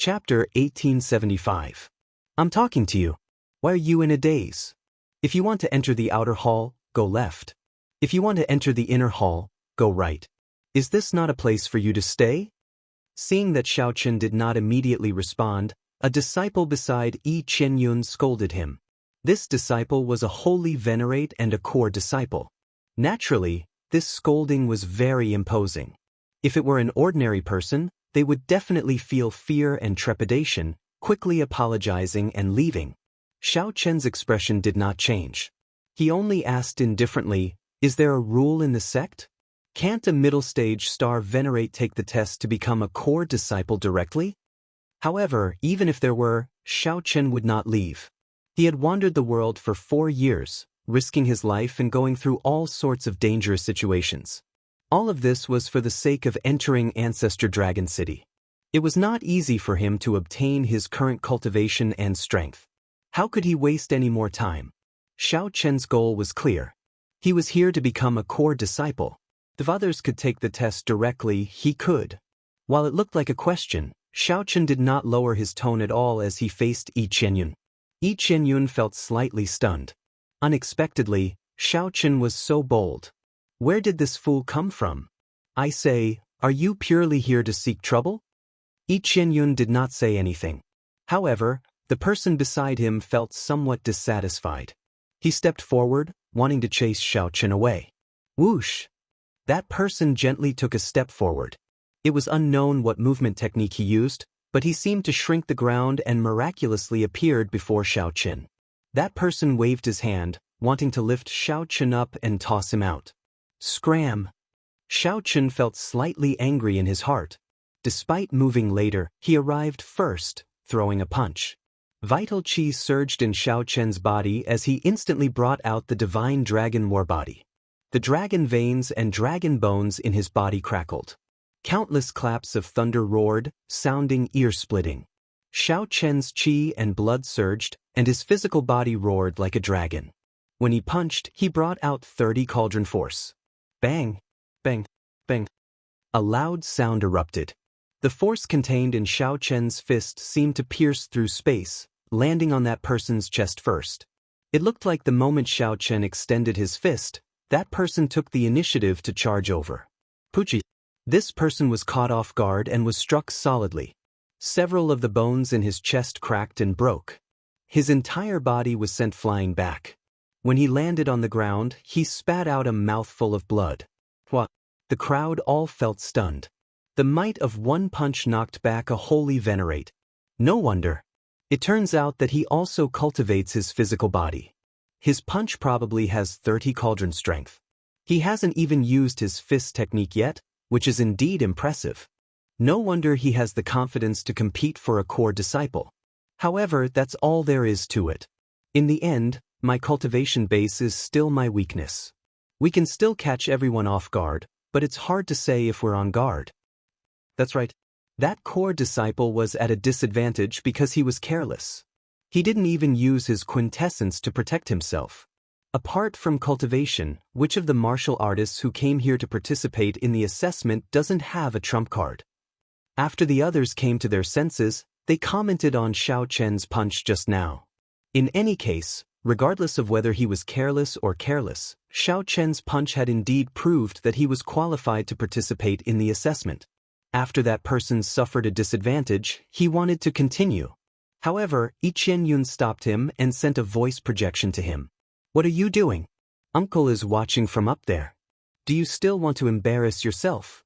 Chapter 1875. I'm talking to you. Why are you in a daze? If you want to enter the outer hall, go left. If you want to enter the inner hall, go right. Is this not a place for you to stay? Seeing that Xiaochen did not immediately respond, a disciple beside Yi Qianyun scolded him. This disciple was a holy venerate and a core disciple. Naturally, this scolding was very imposing. If it were an ordinary person, they would definitely feel fear and trepidation, quickly apologizing and leaving. Xiaochen's expression did not change. He only asked indifferently, "Is there a rule in the sect? Can't a middle-stage star venerate take the test to become a core disciple directly?" However, even if there were, Xiaochen would not leave. He had wandered the world for 4 years, risking his life and going through all sorts of dangerous situations. All of this was for the sake of entering Ancestor Dragon City. It was not easy for him to obtain his current cultivation and strength. How could he waste any more time? Xiaochen's goal was clear. He was here to become a core disciple. If others could take the test directly, he could. While it looked like a question, Xiaochen did not lower his tone at all as he faced Yi Qianyun. Yi Qianyun felt slightly stunned. Unexpectedly, Xiaochen was so bold. Where did this fool come from? I say, are you purely here to seek trouble? Yi Qianyun did not say anything. However, the person beside him felt somewhat dissatisfied. He stepped forward, wanting to chase Xiaochen away. Whoosh! That person gently took a step forward. It was unknown what movement technique he used, but he seemed to shrink the ground and miraculously appeared before Xiaochen. That person waved his hand, wanting to lift Xiaochen up and toss him out. Scram! Xiaochen felt slightly angry in his heart. Despite moving later, he arrived first, throwing a punch. Vital chi surged in Xiaochen's body as he instantly brought out the divine dragon war body. The dragon veins and dragon bones in his body crackled. Countless claps of thunder roared, sounding ear-splitting. Xiaochen's chi and blood surged, and his physical body roared like a dragon. When he punched, he brought out 30 cauldron force. Bang! Bang! Bang! A loud sound erupted. The force contained in Xiaochen's fist seemed to pierce through space, landing on that person's chest first. It looked like the moment Xiaochen extended his fist, that person took the initiative to charge over. Pucci! This person was caught off guard and was struck solidly. Several of the bones in his chest cracked and broke. His entire body was sent flying back. When he landed on the ground, he spat out a mouthful of blood. What? The crowd all felt stunned. The might of one punch knocked back a holy venerate. No wonder. It turns out that he also cultivates his physical body. His punch probably has 30 cauldron strength. He hasn't even used his fist technique yet, which is indeed impressive. No wonder he has the confidence to compete for a core disciple. However, that's all there is to it. In the end, my cultivation base is still my weakness. We can still catch everyone off guard, but it's hard to say if we're on guard. That's right. That core disciple was at a disadvantage because he was careless. He didn't even use his quintessence to protect himself. Apart from cultivation, which of the martial artists who came here to participate in the assessment doesn't have a trump card? After the others came to their senses, they commented on Xiaochen's punch just now. In any case, regardless of whether he was careless or careless, Xiaochen's punch had indeed proved that he was qualified to participate in the assessment. After that person suffered a disadvantage, he wanted to continue. However, Yi Qianyun stopped him and sent a voice projection to him. What are you doing? Uncle is watching from up there. Do you still want to embarrass yourself?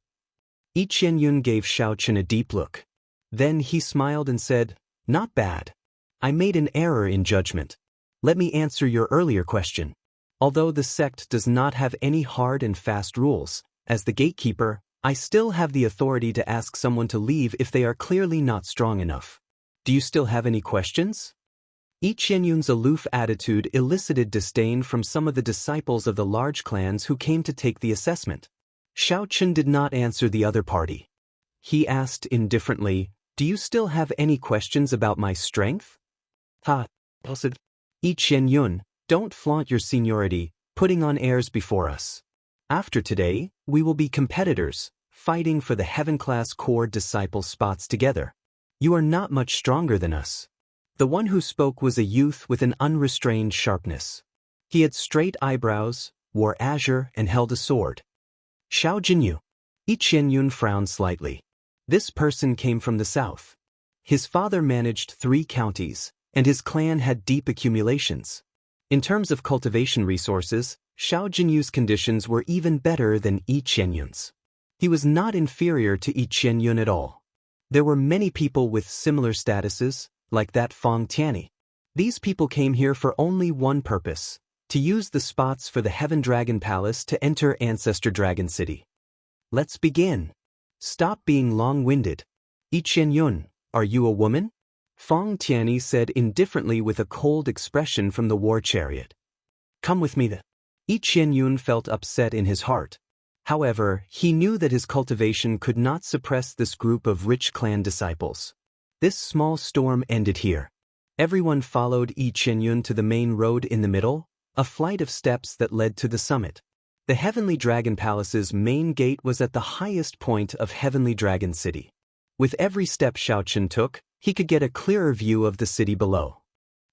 Yi Qianyun gave Xiaochen a deep look. Then he smiled and said, Not bad. I made an error in judgment. Let me answer your earlier question. Although the sect does not have any hard and fast rules, as the gatekeeper, I still have the authority to ask someone to leave if they are clearly not strong enough. Do you still have any questions? Yi Qianyun's aloof attitude elicited disdain from some of the disciples of the large clans who came to take the assessment. Xiaochen did not answer the other party. He asked indifferently, Do you still have any questions about my strength? Ha! Yi Qianyun, don't flaunt your seniority, putting on airs before us. After today, we will be competitors, fighting for the heaven-class core disciple spots together. You are not much stronger than us. The one who spoke was a youth with an unrestrained sharpness. He had straight eyebrows, wore azure, and held a sword. Xiao Jinyu. Yi Qianyun frowned slightly. This person came from the south. His father managed 3 counties, and his clan had deep accumulations. In terms of cultivation resources, Xiao Jinyu's conditions were even better than Yi Qianyun's. He was not inferior to Yi Qianyun at all. There were many people with similar statuses, like that Feng Tianyi. These people came here for only one purpose: to use the spots for the Heaven Dragon Palace to enter Ancestor Dragon City. Let's begin. Stop being long-winded. Yi Qianyun, are you a woman? Feng Tianyi said indifferently with a cold expression from the war chariot. Come with me. Yi Qianyun felt upset in his heart. However, he knew that his cultivation could not suppress this group of rich clan disciples. This small storm ended here. Everyone followed Yi Qianyun to the main road in the middle, a flight of steps that led to the summit. The Heavenly Dragon Palace's main gate was at the highest point of Heavenly Dragon City. With every step Xiaochen took, he could get a clearer view of the city below.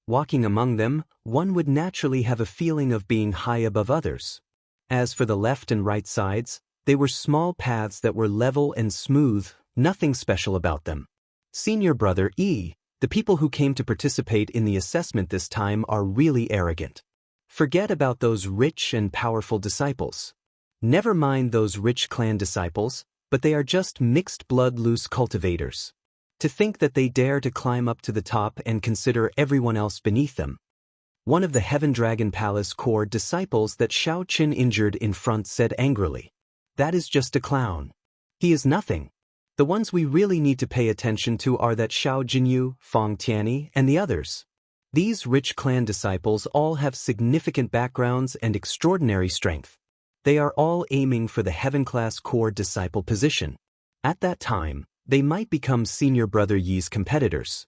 Walking among them, one would naturally have a feeling of being high above others. As for the left and right sides, they were small paths that were level and smooth, nothing special about them. Senior brother Yi, the people who came to participate in the assessment this time are really arrogant. Forget about those rich and powerful disciples. Never mind those rich clan disciples, but they are just mixed-blood loose cultivators. To think that they dare to climb up to the top and consider everyone else beneath them. One of the Heaven Dragon Palace core disciples that Xiaochen injured in front said angrily. That is just a clown. He is nothing. The ones we really need to pay attention to are that Xiao Jinyu, Feng Tianyi, and the others. These rich clan disciples all have significant backgrounds and extraordinary strength. They are all aiming for the Heaven-class core disciple position. At that time, they might become senior brother Yi's competitors.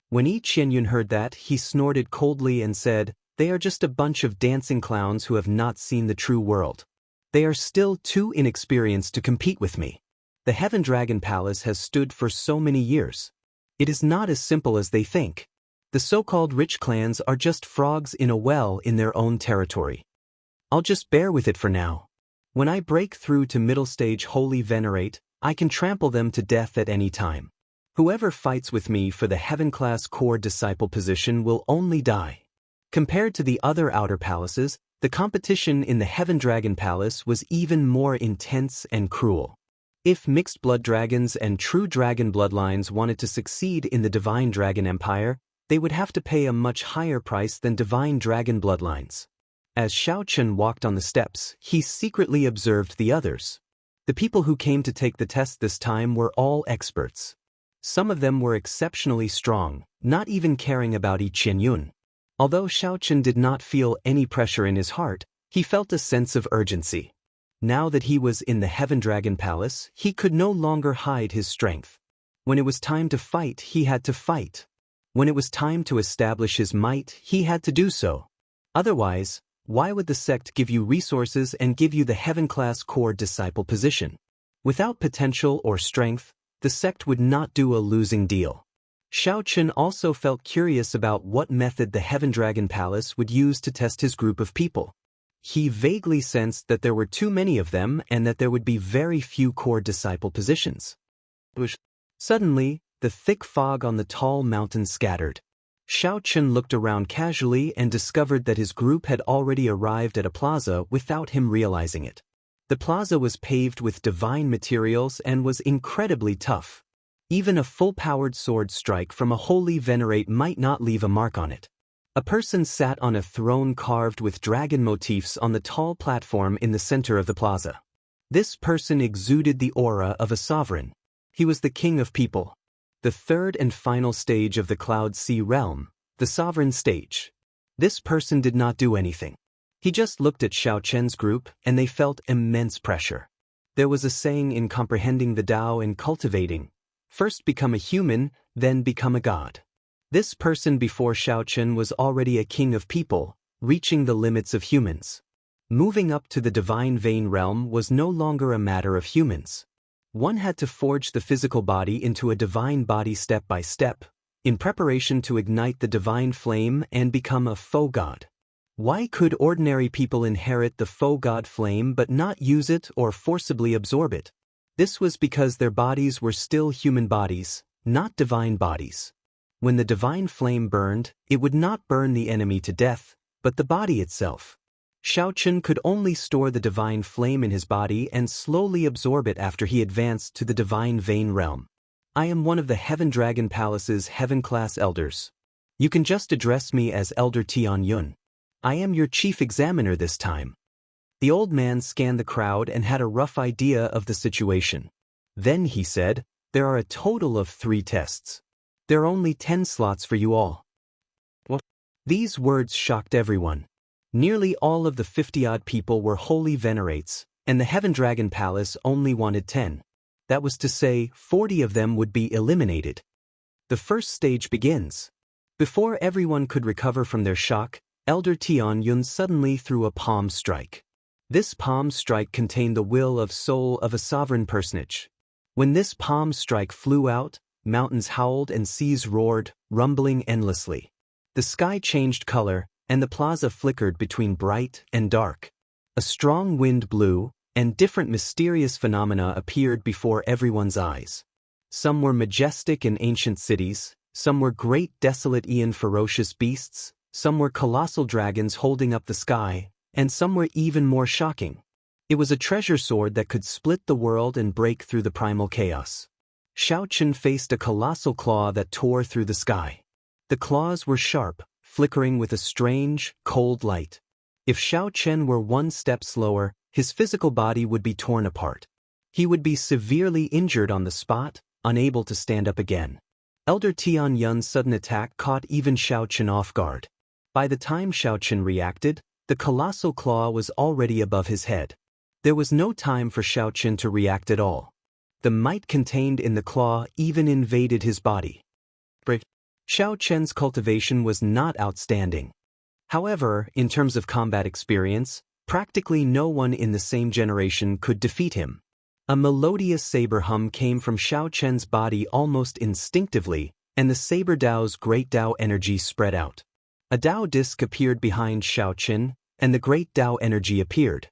When Yi Qianyun heard that, he snorted coldly and said, "They are just a bunch of dancing clowns who have not seen the true world. They are still too inexperienced to compete with me. The Heaven Dragon Palace has stood for so many years. It is not as simple as they think. The so-called rich clans are just frogs in a well in their own territory. I'll just bear with it for now. When I break through to middle stage Holy Venerate, I can trample them to death at any time. Whoever fights with me for the Heaven-class core disciple position will only die." Compared to the other outer palaces, the competition in the Heaven Dragon Palace was even more intense and cruel. If mixed blood dragons and true dragon bloodlines wanted to succeed in the Divine Dragon Empire, they would have to pay a much higher price than divine dragon bloodlines. As Xiaochen walked on the steps, he secretly observed the others. The people who came to take the test this time were all experts. Some of them were exceptionally strong, not even caring about Yi Qianyun. Although Xiaochen did not feel any pressure in his heart, he felt a sense of urgency. Now that he was in the Heaven Dragon Palace, he could no longer hide his strength. When it was time to fight, he had to fight. When it was time to establish his might, he had to do so. Otherwise, why would the sect give you resources and give you the Heaven-class core disciple position? Without potential or strength, the sect would not do a losing deal. Xiaochen also felt curious about what method the Heaven Dragon Palace would use to test his group of people. He vaguely sensed that there were too many of them and that there would be very few core disciple positions. Suddenly, the thick fog on the tall mountain scattered. Xiaochen looked around casually and discovered that his group had already arrived at a plaza without him realizing it. The plaza was paved with divine materials and was incredibly tough. Even a full-powered sword strike from a holy venerate might not leave a mark on it. A person sat on a throne carved with dragon motifs on the tall platform in the center of the plaza. This person exuded the aura of a sovereign. He was the king of people. The third and final stage of the Cloud Sea realm, the sovereign stage. This person did not do anything. He just looked at Xiaochen's group and they felt immense pressure. There was a saying in comprehending the Tao and cultivating, first become a human, then become a god. This person before Xiaochen was already a king of people, reaching the limits of humans. Moving up to the divine vein realm was no longer a matter of humans. One had to forge the physical body into a divine body step by step, in preparation to ignite the divine flame and become a faux god. Why could ordinary people inherit the faux god flame but not use it or forcibly absorb it? This was because their bodies were still human bodies, not divine bodies. When the divine flame burned, it would not burn the enemy to death, but the body itself. Xiaochen could only store the divine flame in his body and slowly absorb it after he advanced to the divine vein realm. I am one of the Heaven Dragon Palace's heaven-class elders. You can just address me as Elder Tian Yun. I am your chief examiner this time. The old man scanned the crowd and had a rough idea of the situation. Then he said, there are a total of 3 tests. There are only 10 slots for you all. What? These words shocked everyone. Nearly all of the 50-odd people were holy venerates, and the Heaven Dragon Palace only wanted 10. That was to say, 40 of them would be eliminated. The first stage begins. Before everyone could recover from their shock, Elder Tian Yun suddenly threw a palm strike. This palm strike contained the will of soul of a sovereign personage. When this palm strike flew out, mountains howled and seas roared, rumbling endlessly. The sky changed color, and the plaza flickered between bright and dark. A strong wind blew, and different mysterious phenomena appeared before everyone's eyes. Some were majestic and ancient cities, some were great desolate ferocious beasts, some were colossal dragons holding up the sky, and some were even more shocking. It was a treasure sword that could split the world and break through the primal chaos. Xiaochen faced a colossal claw that tore through the sky. The claws were sharp, flickering with a strange, cold light. If Xiaochen were one step slower, his physical body would be torn apart. He would be severely injured on the spot, unable to stand up again. Elder Tian Yun's sudden attack caught even Xiaochen off guard. By the time Xiaochen reacted, the colossal claw was already above his head. There was no time for Xiaochen to react at all. The might contained in the claw even invaded his body. Xiaochen's cultivation was not outstanding. However, in terms of combat experience, practically no one in the same generation could defeat him. A melodious saber hum came from Xiaochen's body almost instinctively, and the saber Dao's great Dao energy spread out. A Dao disc appeared behind Xiaochen, and the great Dao energy appeared.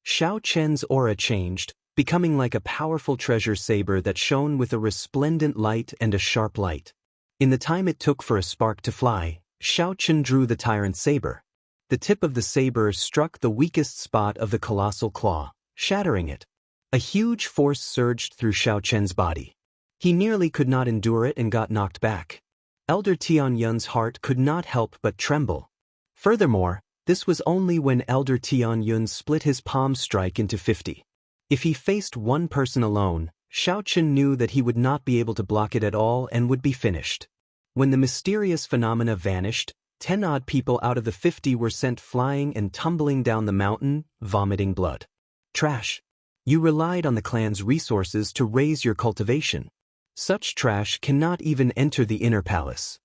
Xiaochen's aura changed, becoming like a powerful treasure saber that shone with a resplendent light and a sharp light. In the time it took for a spark to fly, Xiaochen drew the tyrant saber. The tip of the saber struck the weakest spot of the colossal claw, shattering it. A huge force surged through Xiaochen's body. He nearly could not endure it and got knocked back. Elder Tian Yun's heart could not help but tremble. Furthermore, this was only when Elder Tian Yun split his palm strike into 50. If he faced one person alone, Xiaochen knew that he would not be able to block it at all and would be finished. When the mysterious phenomena vanished, 10-odd people out of the 50 were sent flying and tumbling down the mountain, vomiting blood. Trash. You relied on the clan's resources to raise your cultivation. Such trash cannot even enter the inner palace.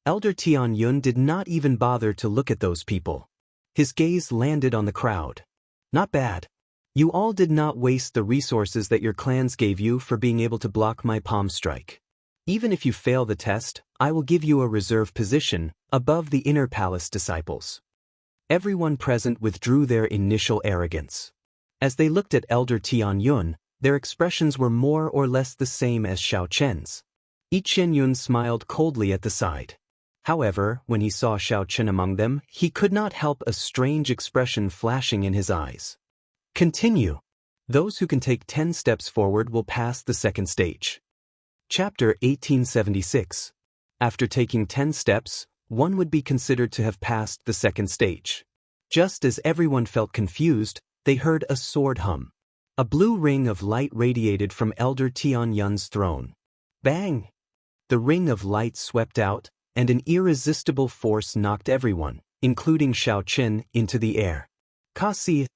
Elder Tian Yun did not even bother to look at those people. His gaze landed on the crowd. Not bad. You all did not waste the resources that your clans gave you for being able to block my palm strike. Even if you fail the test, I will give you a reserve position, above the inner palace disciples. Everyone present withdrew their initial arrogance. As they looked at Elder Tian Yun, their expressions were more or less the same as Xiaochen's. Yichen Yun smiled coldly at the side. However, when he saw Xiaochen among them, he could not help a strange expression flashing in his eyes. Continue. Those who can take 10 steps forward will pass the second stage. Chapter 1876. After taking 10 steps, one would be considered to have passed the second stage. Just as everyone felt confused, they heard a sword hum. A blue ring of light radiated from Elder Tian Yun's throne. Bang! The ring of light swept out, and an irresistible force knocked everyone, including Xiaochen, into the air. Kasi.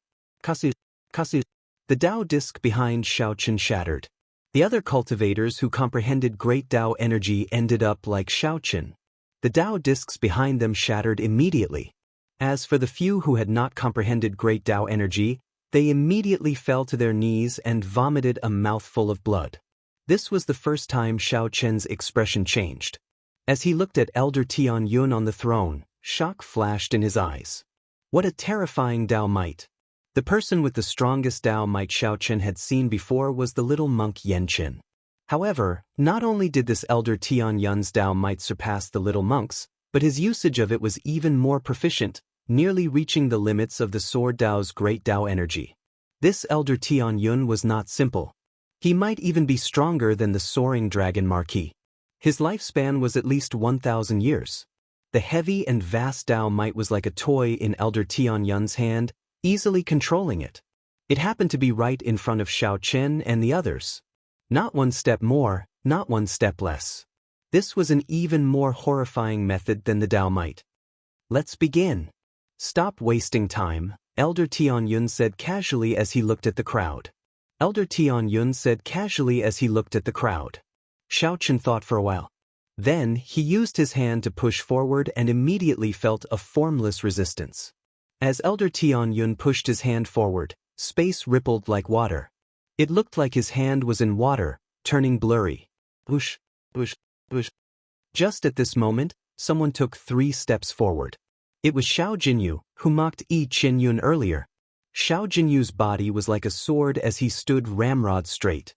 The Dao disc behind Xiaochen shattered. The other cultivators who comprehended great Dao energy ended up like Xiaochen. The Dao discs behind them shattered immediately. As for the few who had not comprehended great Dao energy, They immediately fell to their knees and vomited a mouthful of blood. This was the first time Xiao Chen's expression changed. As he looked at Elder Tian Yun on the throne, shock flashed in his eyes. What a terrifying Dao might! The person with the strongest Dao might Xiao Chen had seen before was the little monk Yan Qin. However, not only did this Elder Tian Yun's Dao might surpass the little monk's, but his usage of it was even more proficient, nearly reaching the limits of the Sword Dao's great Dao energy. This Elder Tian Yun was not simple. He might even be stronger than the soaring dragon Marquis. His lifespan was at least 1,000 years. The heavy and vast Dao might was like a toy in Elder Tian Yun's hand, easily controlling it. It happened to be right in front of Xiao Chen and the others. Not one step more, not one step less. This was an even more horrifying method than the Dao might. Let's begin. Stop wasting time, Elder Tian Yun said casually as he looked at the crowd. Elder Tian Yun said casually as he looked at the crowd. Xiao Chen thought for a while. Then, he used his hand to push forward and immediately felt a formless resistance. As Elder Tian Yun pushed his hand forward, space rippled like water. It looked like his hand was in water, turning blurry. Whoosh, whoosh, whoosh. Just at this moment, someone took 3 steps forward. It was Xiao Jinyu, who mocked Yi Qinyun earlier. Xiao Jinyu's body was like a sword as he stood ramrod straight.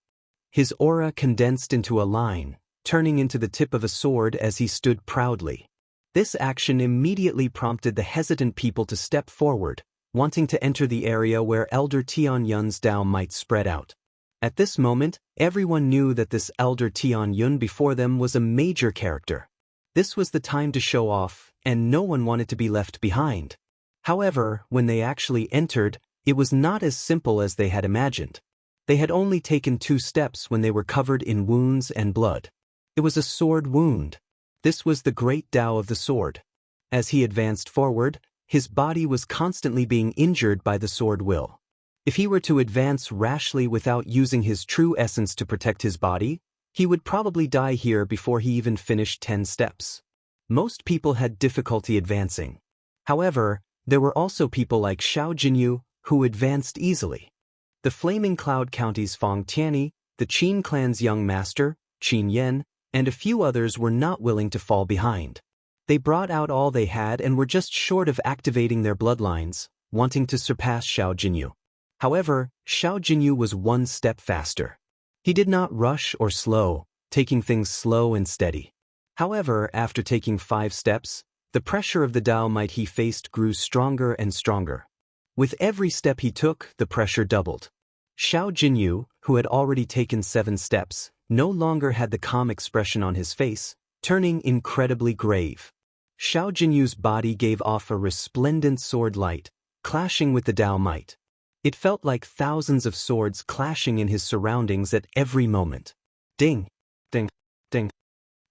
His aura condensed into a line, turning into the tip of a sword as he stood proudly. This action immediately prompted the hesitant people to step forward, wanting to enter the area where Elder Tian Yun's Dao might spread out. At this moment, everyone knew that this Elder Tian Yun before them was a major character. This was the time to show off, and no one wanted to be left behind. However, when they actually entered, it was not as simple as they had imagined. They had only taken 2 steps when they were covered in wounds and blood. It was a sword wound. This was the great Dao of the sword. As he advanced forward, his body was constantly being injured by the sword will. If he were to advance rashly without using his true essence to protect his body, he would probably die here before he even finished 10 steps. Most people had difficulty advancing. However, there were also people like Xiao Jinyu, who advanced easily. The Flaming Cloud County's Feng Tianyi, the Qin clan's young master, Qin Yan, and a few others were not willing to fall behind. They brought out all they had and were just short of activating their bloodlines, wanting to surpass Xiao Jinyu. However, Xiao Jinyu was 1 step faster. He did not rush or slow, taking things slow and steady. However, after taking 5 steps, the pressure of the Dao might he faced grew stronger and stronger. With every step he took, the pressure doubled. Xiao Jinyu, who had already taken 7 steps, no longer had the calm expression on his face, turning incredibly grave. Xiao Jinyu's body gave off a resplendent sword light, clashing with the Dao might. It felt like thousands of swords clashing in his surroundings at every moment. Ding, ding, ding.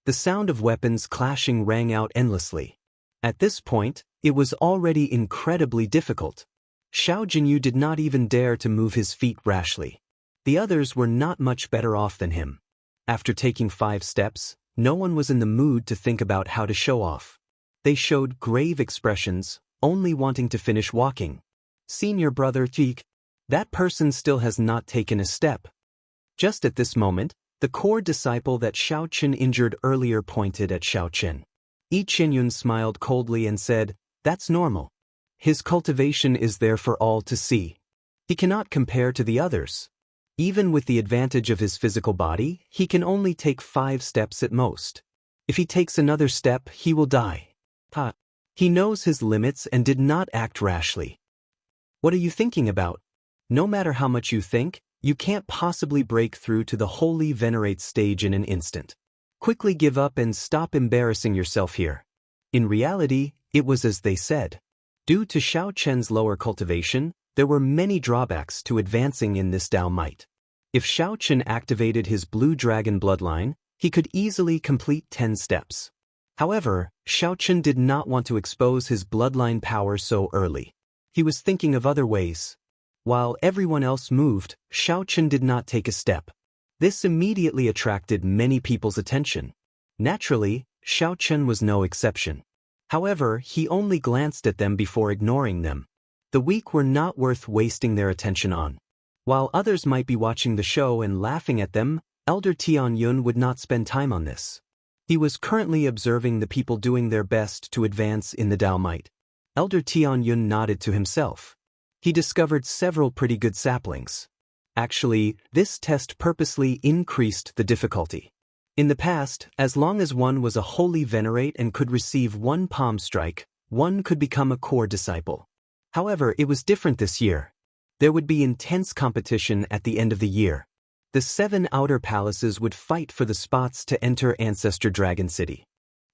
The sound of weapons clashing rang out endlessly. At this point, it was already incredibly difficult. Xiao Jinyu did not even dare to move his feet rashly. The others were not much better off than him. After taking 5 steps, no one was in the mood to think about how to show off. They showed grave expressions, only wanting to finish walking. Senior brother Teek, that person still has not taken a step. Just at this moment, the core disciple that Xiao Chen injured earlier pointed at Xiao Chen. Yi Qinyun smiled coldly and said, "That's normal. His cultivation is there for all to see. He cannot compare to the others. Even with the advantage of his physical body, he can only take 5 steps at most. If he takes another step, he will die." He knows his limits and did not act rashly. What are you thinking about? No matter how much you think, you can't possibly break through to the holy venerate stage in an instant. Quickly give up and stop embarrassing yourself here. In reality, it was as they said. Due to Xiao Chen's lower cultivation, there were many drawbacks to advancing in this Dao might. If Xiao Chen activated his blue dragon bloodline, he could easily complete 10 steps. However, Xiao Chen did not want to expose his bloodline power so early. He was thinking of other ways. While everyone else moved, Xiao Chen did not take a step. This immediately attracted many people's attention. Naturally, Xiao Chen was no exception. However, he only glanced at them before ignoring them. The weak were not worth wasting their attention on. While others might be watching the show and laughing at them, Elder Tianyun would not spend time on this. He was currently observing the people doing their best to advance in the Dao Might. Elder Tianyun nodded to himself. He discovered several pretty good saplings. Actually, this test purposely increased the difficulty. In the past, as long as one was a holy venerate and could receive one palm strike, one could become a core disciple. However, it was different this year. There would be intense competition at the end of the year. The 7 outer palaces would fight for the spots to enter Ancestor Dragon City.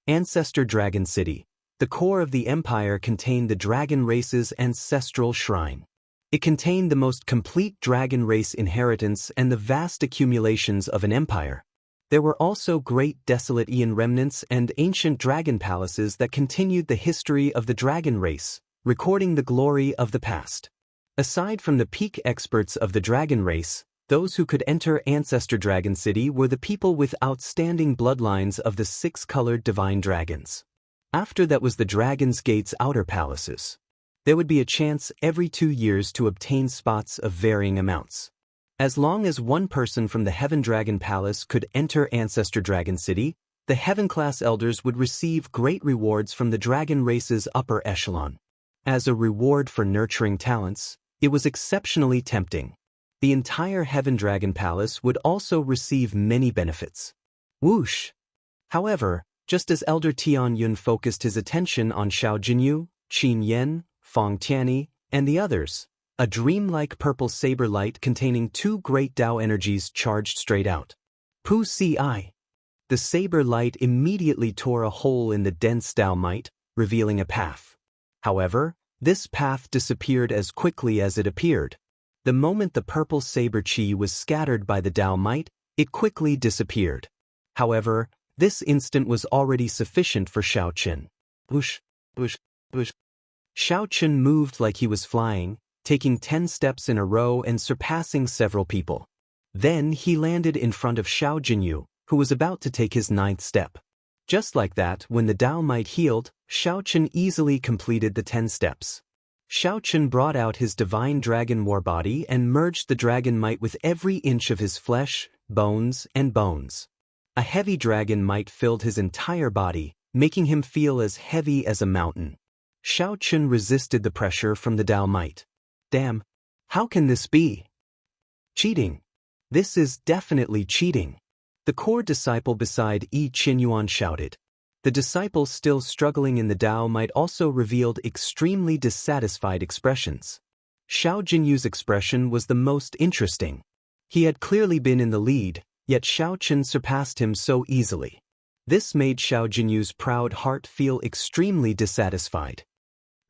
Ancestor Dragon City, the core of the empire, contained the dragon race's ancestral shrine. It contained the most complete dragon race inheritance and the vast accumulations of an empire. There were also great desolate Aeon remnants and ancient dragon palaces that continued the history of the dragon race, recording the glory of the past. Aside from the peak experts of the dragon race, those who could enter Ancestor Dragon City were the people with outstanding bloodlines of the 6-colored divine dragons. After that was the Dragon's Gate's outer palaces. There would be a chance every 2 years to obtain spots of varying amounts. As long as one person from the Heaven Dragon Palace could enter Ancestor Dragon City, the Heaven-class elders would receive great rewards from the dragon race's upper echelon. As a reward for nurturing talents, it was exceptionally tempting. The entire Heaven Dragon Palace would also receive many benefits. Whoosh! However, just as Elder Tianyun focused his attention on Xiao Jinyu, Qin Yan, Feng Tianyi, and the others, a dreamlike purple saber light containing 2 great Dao energies charged straight out. Pu Si. The saber light immediately tore a hole in the dense Dao Might, revealing a path. However, this path disappeared as quickly as it appeared. The moment the purple saber chi was scattered by the Dao Might, it quickly disappeared. However, this instant was already sufficient for Xiao Qin. Whoosh, whoosh, whoosh. Xiao Qin moved like he was flying, taking 10 steps in a row and surpassing several people. Then he landed in front of Xiao Jinyu, who was about to take his 9th step. Just like that, when the Dao Might healed, Xiao Qin easily completed the 10 steps. Xiao Qin brought out his divine dragon war body and merged the dragon might with every inch of his flesh, bones, and bones. A heavy dragon might filled his entire body, making him feel as heavy as a mountain. Xiao Qin resisted the pressure from the Dao Might. Damn! How can this be? Cheating! This is definitely cheating! The core disciple beside Yi Qinyuan shouted. The disciple still struggling in the Dao Might also revealed extremely dissatisfied expressions. Xiao Jinyu's expression was the most interesting. He had clearly been in the lead, yet Xiao Qin surpassed him so easily. This made Xiao Jinyu's proud heart feel extremely dissatisfied.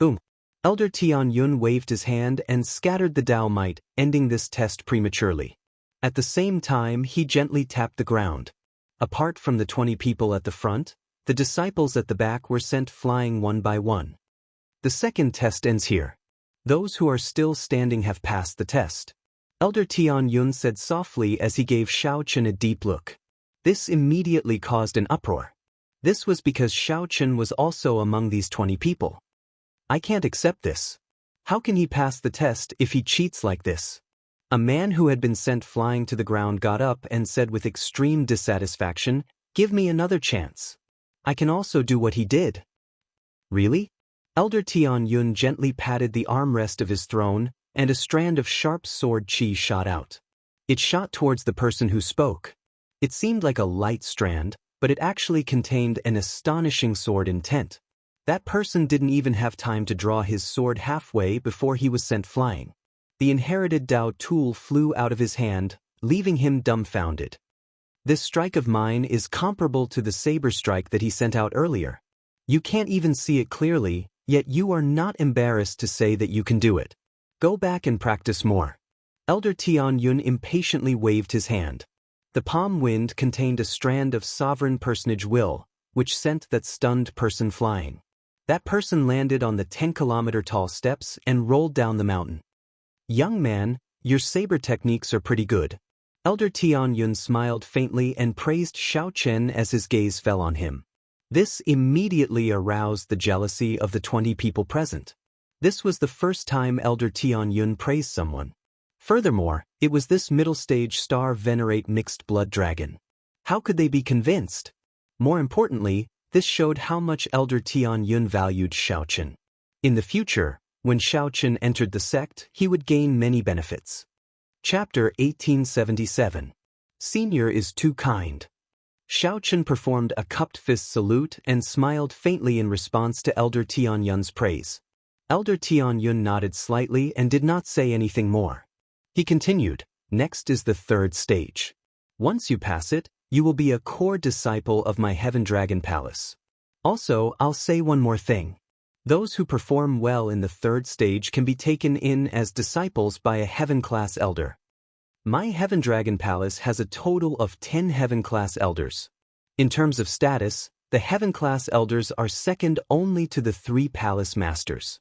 Boom! Elder Tianyun waved his hand and scattered the Dao Might, ending this test prematurely. At the same time, he gently tapped the ground. Apart from the 20 people at the front, the disciples at the back were sent flying one by one. The second test ends here. Those who are still standing have passed the test. Elder Tianyun said softly as he gave Xiao Qin a deep look. This immediately caused an uproar. This was because Xiao Qin was also among these 20 people. I can't accept this. How can he pass the test if he cheats like this? A man who had been sent flying to the ground got up and said with extreme dissatisfaction, "Give me another chance. I can also do what he did." Really? Elder Tianyun gently patted the armrest of his throne, and a strand of sharp sword chi shot out. It shot towards the person who spoke. It seemed like a light strand, but it actually contained an astonishing sword intent. That person didn't even have time to draw his sword halfway before he was sent flying. The inherited Dao tool flew out of his hand, leaving him dumbfounded. This strike of mine is comparable to the saber strike that he sent out earlier. You can't even see it clearly, yet you are not embarrassed to say that you can do it. Go back and practice more. Elder Tianyun impatiently waved his hand. The palm wind contained a strand of sovereign personage will, which sent that stunned person flying. That person landed on the 10-kilometer tall steps and rolled down the mountain. Young man, your saber techniques are pretty good. Elder Tianyun smiled faintly and praised Xiao Qin as his gaze fell on him. This immediately aroused the jealousy of the 20 people present. This was the first time Elder Tian Yun praised someone. Furthermore, it was this middle-stage star venerate mixed blood dragon. How could they be convinced? More importantly, this showed how much Elder Tian Yun valued Shaochen. In the future, when Shaochen entered the sect, he would gain many benefits. Chapter 1877. Senior is too kind. Shaochen performed a cupped fist salute and smiled faintly in response to Elder Tian Yun's praise. Elder Tian Yun nodded slightly and did not say anything more. He continued, next is the third stage. Once you pass it, you will be a core disciple of my Heaven Dragon Palace. Also, I'll say one more thing. Those who perform well in the third stage can be taken in as disciples by a Heaven-class elder. My Heaven Dragon Palace has a total of 10 Heaven-class elders. In terms of status, the Heaven-class elders are second only to the 3 palace masters.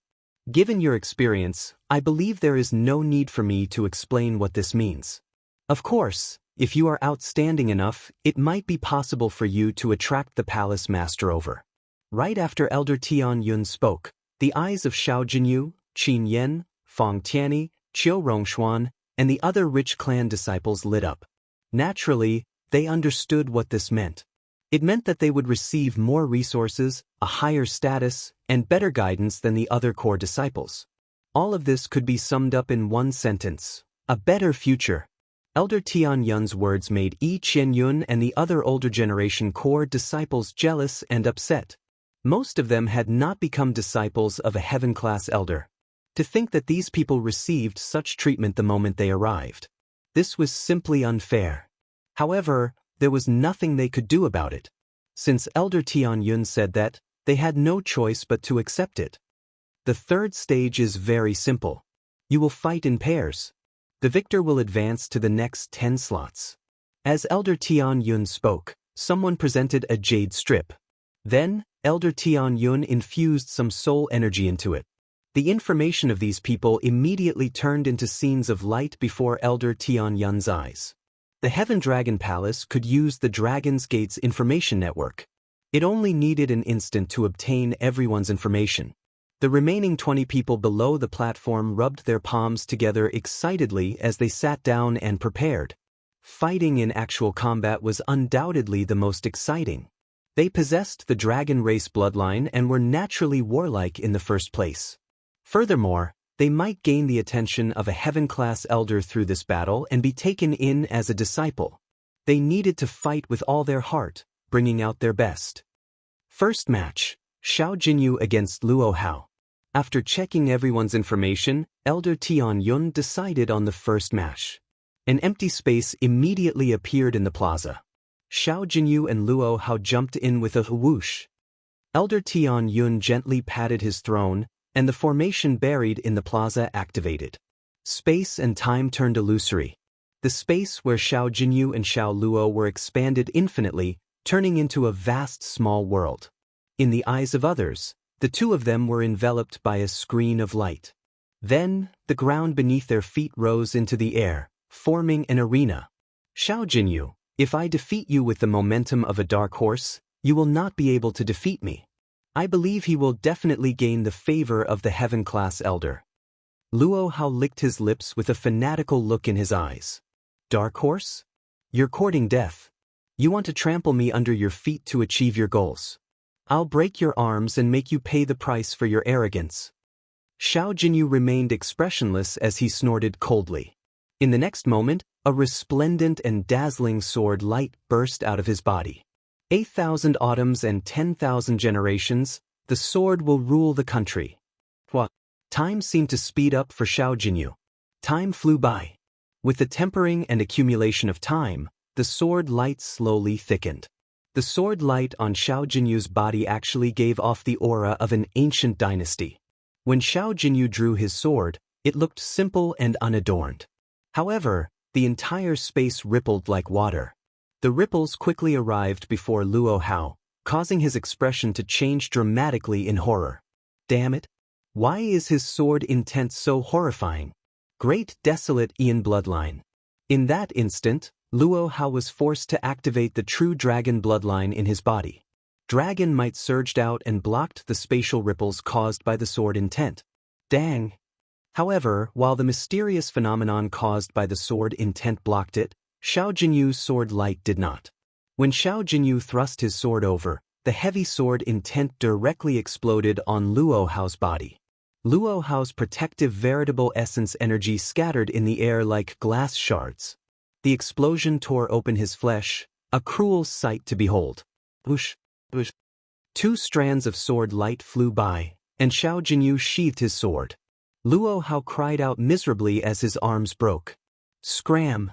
Given your experience, I believe there is no need for me to explain what this means. Of course, if you are outstanding enough, it might be possible for you to attract the palace master over. Right after Elder Tian Yun spoke, the eyes of Xiao Jinyu, Qin Yan, Fang Tianyi, Qiu Rongshuan, and the other rich clan disciples lit up. Naturally, they understood what this meant. It meant that they would receive more resources, a higher status, and better guidance than the other core disciples. All of this could be summed up in one sentence: a better future. Elder Tian Yun's words made Yi Qianyun and the other older generation core disciples jealous and upset. Most of them had not become disciples of a Heaven-class elder. To think that these people received such treatment the moment they arrived. This was simply unfair. However, there was nothing they could do about it. Since Elder Tian Yun said that, they had no choice but to accept it. The third stage is very simple. You will fight in pairs. The victor will advance to the next 10 slots. As Elder Tian Yun spoke, someone presented a jade strip. Then, Elder Tian Yun infused some soul energy into it. The information of these people immediately turned into scenes of light before Elder Tian Yun's eyes. The Heaven Dragon Palace could use the Dragon's Gate's information network. It only needed an instant to obtain everyone's information. The remaining 20 people below the platform rubbed their palms together excitedly as they sat down and prepared. Fighting in actual combat was undoubtedly the most exciting. They possessed the dragon race bloodline and were naturally warlike in the first place. Furthermore, they might gain the attention of a Heaven-class elder through this battle and be taken in as a disciple. They needed to fight with all their heart, bringing out their best. First match, Xiao Jinyu against Luo Hao. After checking everyone's information, Elder Tian Yun decided on the first match. An empty space immediately appeared in the plaza. Xiao Jinyu and Luo Hao jumped in with a whoosh. Elder Tian Yun gently patted his throne, and the formation buried in the plaza activated. Space and time turned illusory. The space where Xiao Jinyu and Xiao Luo were expanded infinitely, turning into a vast small world. In the eyes of others, the two of them were enveloped by a screen of light. Then, the ground beneath their feet rose into the air, forming an arena. Xiao Jinyu, if I defeat you with the momentum of a dark horse, you will not be able to defeat me. I believe he will definitely gain the favor of the Heaven-class elder. Luo Hao licked his lips with a fanatical look in his eyes. Dark horse? You're courting death. You want to trample me under your feet to achieve your goals. I'll break your arms and make you pay the price for your arrogance. Xiao Jinyu remained expressionless as he snorted coldly. In the next moment, a resplendent and dazzling sword light burst out of his body. 8,000 autumns and 10,000 generations, the sword will rule the country. What? Time seemed to speed up for Xiao Jinyu. Time flew by. With the tempering and accumulation of time, the sword light slowly thickened. The sword light on Xiao Jinyu's body actually gave off the aura of an ancient dynasty. When Xiao Jinyu drew his sword, it looked simple and unadorned. However, the entire space rippled like water. The ripples quickly arrived before Luo Hao, causing his expression to change dramatically in horror. Damn it! Why is his sword intent so horrifying? Great desolate Ian bloodline. In that instant, Luo Hao was forced to activate the true dragon bloodline in his body. Dragon might surged out and blocked the spatial ripples caused by the sword intent. Dang! However, while the mysterious phenomenon caused by the sword intent blocked it, Xiao Jinyu's sword light did not. When Xiao Jinyu thrust his sword over, the heavy sword intent directly exploded on Luo Hao's body. Luo Hao's protective veritable essence energy scattered in the air like glass shards. The explosion tore open his flesh, a cruel sight to behold. Whoosh, whoosh. 2 strands of sword light flew by, and Xiao Jinyu sheathed his sword. Luo Hao cried out miserably as his arms broke. Scram!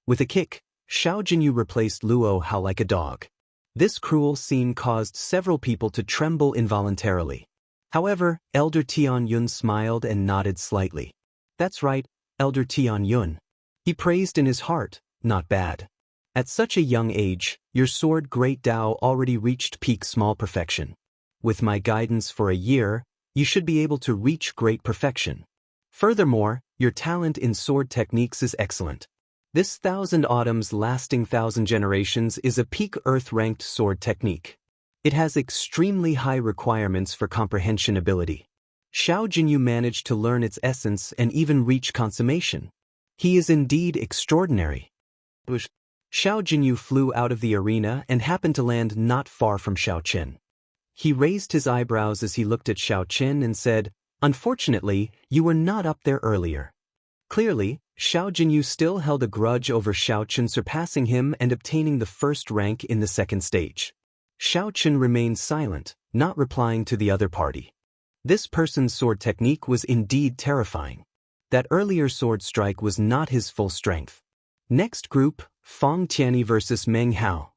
With a kick, Xiao Jinyu replaced Luo Hao like a dog. This cruel scene caused several people to tremble involuntarily. However, Elder Tian Yun smiled and nodded slightly. That's right, Elder Tian Yun. He praised in his heart, not bad. At such a young age, your sword Great Dao already reached peak small perfection. With my guidance for a year, you should be able to reach great perfection. Furthermore, your talent in sword techniques is excellent. This 1,000 autumns lasting 1,000 generations is a peak earth-ranked sword technique. It has extremely high requirements for comprehension ability. Xiao Jinyu managed to learn its essence and even reach consummation. He is indeed extraordinary. Xiao Jinyu flew out of the arena and happened to land not far from Xiao Qin. He raised his eyebrows as he looked at Xiao Qin and said, "Unfortunately, you were not up there earlier." Clearly, Xiao Jinyu still held a grudge over Xiao Qin surpassing him and obtaining the first rank in the second stage. Xiao Qin remained silent, not replying to the other party. This person's sword technique was indeed terrifying. That earlier sword strike was not his full strength. Next group, Fong Tianyi vs. Meng Hao.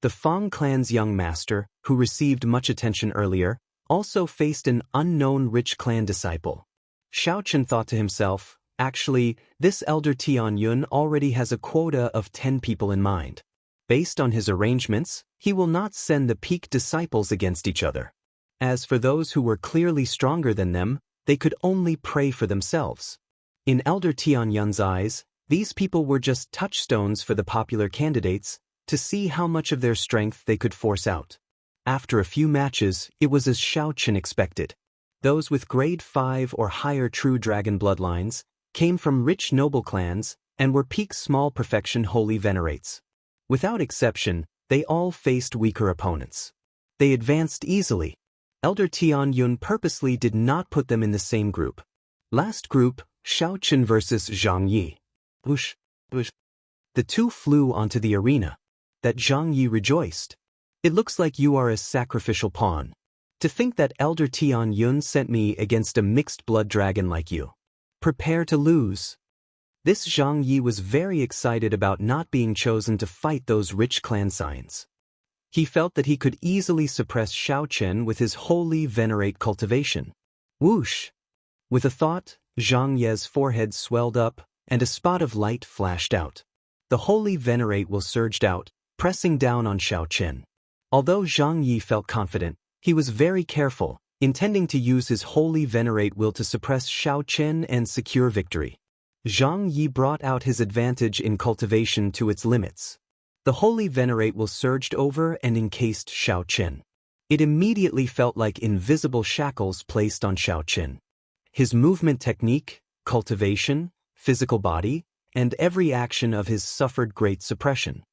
The Fong clan's young master, who received much attention earlier, also faced an unknown rich clan disciple. Xiao Qin thought to himself, actually, this elder Tian Yun already has a quota of 10 people in mind. Based on his arrangements, he will not send the peak disciples against each other. As for those who were clearly stronger than them, they could only pray for themselves. In Elder Tian Yun's eyes, these people were just touchstones for the popular candidates, to see how much of their strength they could force out. After a few matches, it was as Xiao Qin expected. Those with grade 5 or higher true dragon bloodlines came from rich noble clans and were peak small perfection holy venerates. Without exception, they all faced weaker opponents. They advanced easily. Elder Tian Yun purposely did not put them in the same group. Last group, Xiao Qin vs. Zhang Yi. Whoosh, whoosh. The two flew onto the arena. That Zhang Yi rejoiced. It looks like you are a sacrificial pawn. To think that Elder Tian Yun sent me against a mixed blood dragon like you. Prepare to lose. This Zhang Yi was very excited about not being chosen to fight those rich clan signs. He felt that he could easily suppress Xiao Qin with his holy venerate cultivation. Whoosh! With a thought, Zhang Ye's forehead swelled up, and a spot of light flashed out. The holy venerate will surged out, pressing down on Xiao Qin. Although Zhang Yi felt confident, he was very careful, intending to use his holy venerate will to suppress Xiao Qin and secure victory. Zhang Yi brought out his advantage in cultivation to its limits. The holy venerate will surged over and encased Xiao Qin. It immediately felt like invisible shackles placed on Xiao Qin. His movement technique, cultivation, physical body, and every action of his suffered great suppression.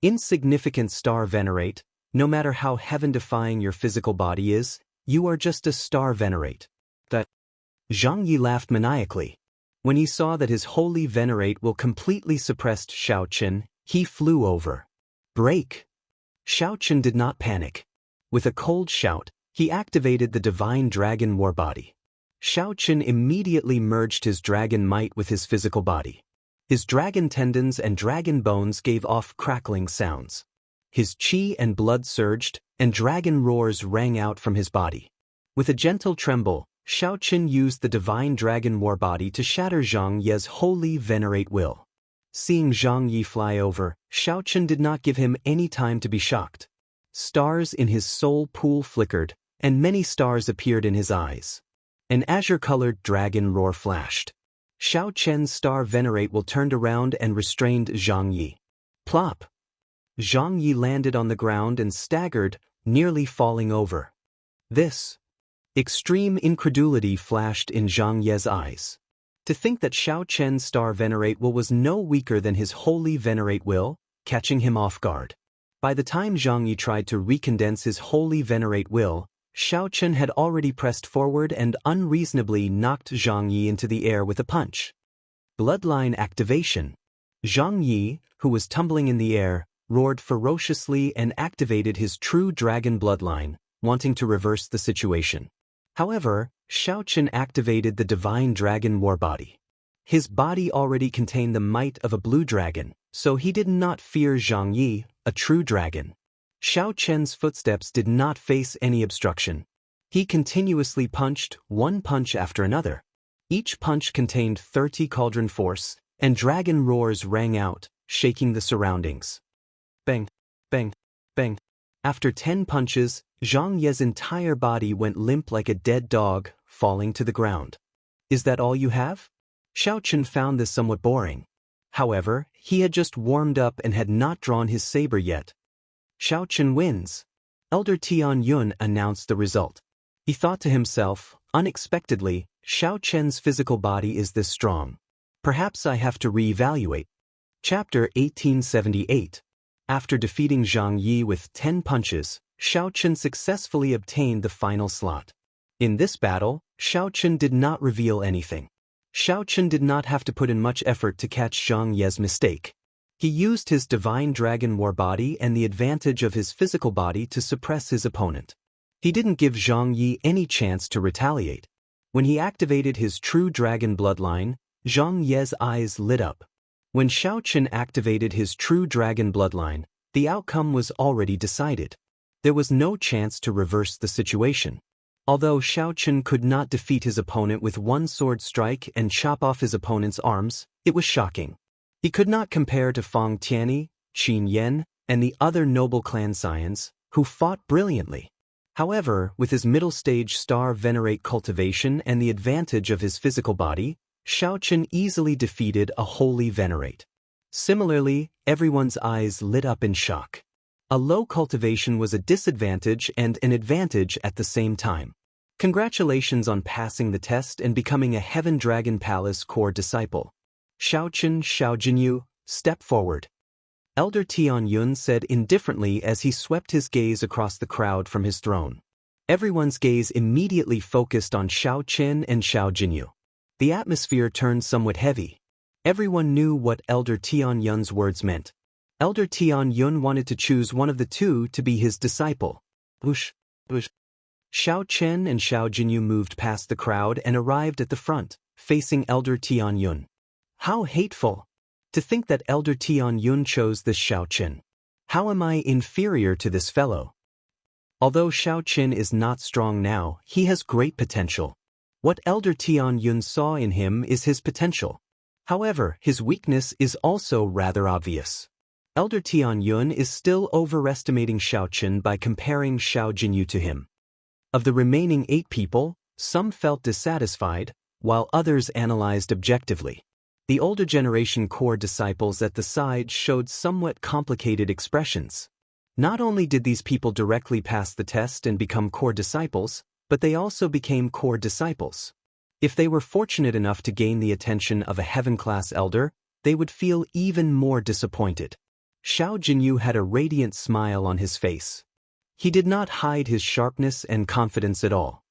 Insignificant star venerate, no matter how heaven-defying your physical body is, you are just a star venerate. That Zhang Yi laughed maniacally. When he saw that his holy venerate will completely suppressed Xiao Qin, he flew over. Break! Xiao Qin did not panic. With a cold shout, he activated the divine dragon war body. Xiao Qin immediately merged his dragon might with his physical body. His dragon tendons and dragon bones gave off crackling sounds. His chi and blood surged, and dragon roars rang out from his body. With a gentle tremble, Xiao Qin used the divine dragon war body to shatter Zhang Ye's holy venerate will. Seeing Zhang Yi fly over, Xiao Qin did not give him any time to be shocked. Stars in his soul pool flickered, and many stars appeared in his eyes. An azure-colored dragon roar flashed. Xiao Qian's star venerate will turned around and restrained Zhang Yi. Plop! Zhang Yi landed on the ground and staggered, nearly falling over. This Extreme incredulity flashed in Zhang Ye's eyes. To think that Xiao Chen's star venerate will was no weaker than his holy venerate will, catching him off guard. By the time Zhang Yi tried to recondense his holy venerate will, Xiao Chen had already pressed forward and unreasonably knocked Zhang Yi into the air with a punch. Bloodline activation. Zhang Yi, who was tumbling in the air, roared ferociously and activated his true dragon bloodline, wanting to reverse the situation. However, Xiao Chen activated the divine dragon war body. His body already contained the might of a blue dragon, so he did not fear Zhang Yi, a true dragon. Xiao Chen's footsteps did not face any obstruction. He continuously punched, one punch after another. Each punch contained 30 cauldron force, and dragon roars rang out, shaking the surroundings. Bang, bang, bang. After 10 punches, Zhang Ye's entire body went limp like a dead dog, falling to the ground. Is that all you have? Xiao Chen found this somewhat boring. However, he had just warmed up and had not drawn his saber yet. Xiao Chen wins. Elder Tian Yun announced the result. He thought to himself, unexpectedly, Xiao Chen's physical body is this strong. Perhaps I have to reevaluate. Chapter 1878. After defeating Zhang Yi with 10 punches, Xiao Chen successfully obtained the final slot. In this battle, Xiao Chen did not reveal anything. Xiao Chen did not have to put in much effort to catch Zhang Ye's mistake. He used his divine dragon war body and the advantage of his physical body to suppress his opponent. He didn't give Zhang Yi any chance to retaliate. When he activated his true dragon bloodline, Zhang Ye's eyes lit up. When Xiao Chen activated his true dragon bloodline, the outcome was already decided. There was no chance to reverse the situation. Although Xiao Chen could not defeat his opponent with one sword strike and chop off his opponent's arms, it was shocking. He could not compare to Fang Tianyi, Qin Yan, and the other noble clan scions, who fought brilliantly. However, with his middle-stage star venerate cultivation and the advantage of his physical body, Xiao Chen easily defeated a holy venerate. Similarly, everyone's eyes lit up in shock. A low cultivation was a disadvantage and an advantage at the same time. Congratulations on passing the test and becoming a Heaven Dragon Palace core disciple. Xiao Chen Xiaojinyu, step forward. Elder Tian Yun said indifferently as he swept his gaze across the crowd from his throne. Everyone's gaze immediately focused on Xiao Chen and Xiao Jinyu. The atmosphere turned somewhat heavy. Everyone knew what Elder Tian Yun's words meant. Elder Tian Yun wanted to choose one of the two to be his disciple. Whoosh, whoosh. Xiao Chen and Xiao Jinyu moved past the crowd and arrived at the front, facing Elder Tian Yun. How hateful! To think that Elder Tian Yun chose this Xiao Chen. How am I inferior to this fellow? Although Xiao Chen is not strong now, he has great potential. What Elder Tian Yun saw in him is his potential. However, his weakness is also rather obvious. Elder Tian Yun is still overestimating Xiao Chen by comparing Xiao Jinyu to him. Of the remaining 8 people, some felt dissatisfied, while others analyzed objectively. The older generation core disciples at the side showed somewhat complicated expressions. Not only did these people directly pass the test and become core disciples, but they also became core disciples. If they were fortunate enough to gain the attention of a heaven-class elder, they would feel even more disappointed. Xiao Jinyu had a radiant smile on his face. He did not hide his sharpness and confidence at all.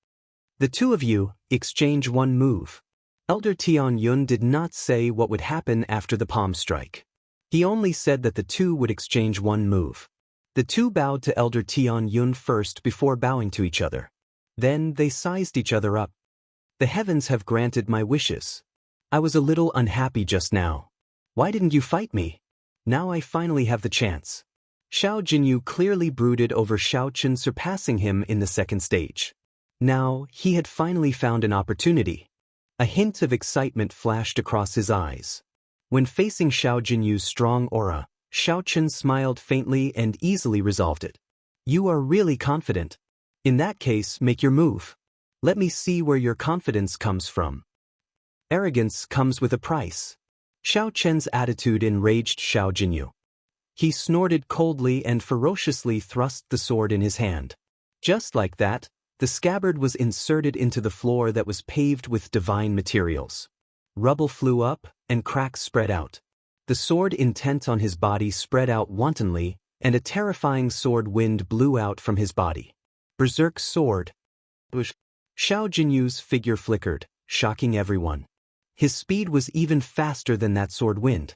The two of you exchange one move. Elder Tian Yun did not say what would happen after the palm strike. He only said that the two would exchange one move. The two bowed to Elder Tian Yun first before bowing to each other. Then they sized each other up. The heavens have granted my wishes. I was a little unhappy just now. Why didn't you fight me? Now I finally have the chance. Xiao Jinyu clearly brooded over Xiao Chen surpassing him in the second stage. Now, he had finally found an opportunity. A hint of excitement flashed across his eyes. When facing Xiao Jinyu's strong aura, Xiao Chen smiled faintly and easily resolved it. You are really confident. In that case, make your move. Let me see where your confidence comes from. Arrogance comes with a price. Xiao Chen's attitude enraged Xiao Jinyu. He snorted coldly and ferociously thrust the sword in his hand. Just like that, The scabbard was inserted into the floor that was paved with divine materials. Rubble flew up, and cracks spread out. The sword intent on his body spread out wantonly, and a terrifying sword wind blew out from his body. Berserk sword. Xiao Jinyu's figure flickered, shocking everyone. His speed was even faster than that sword wind.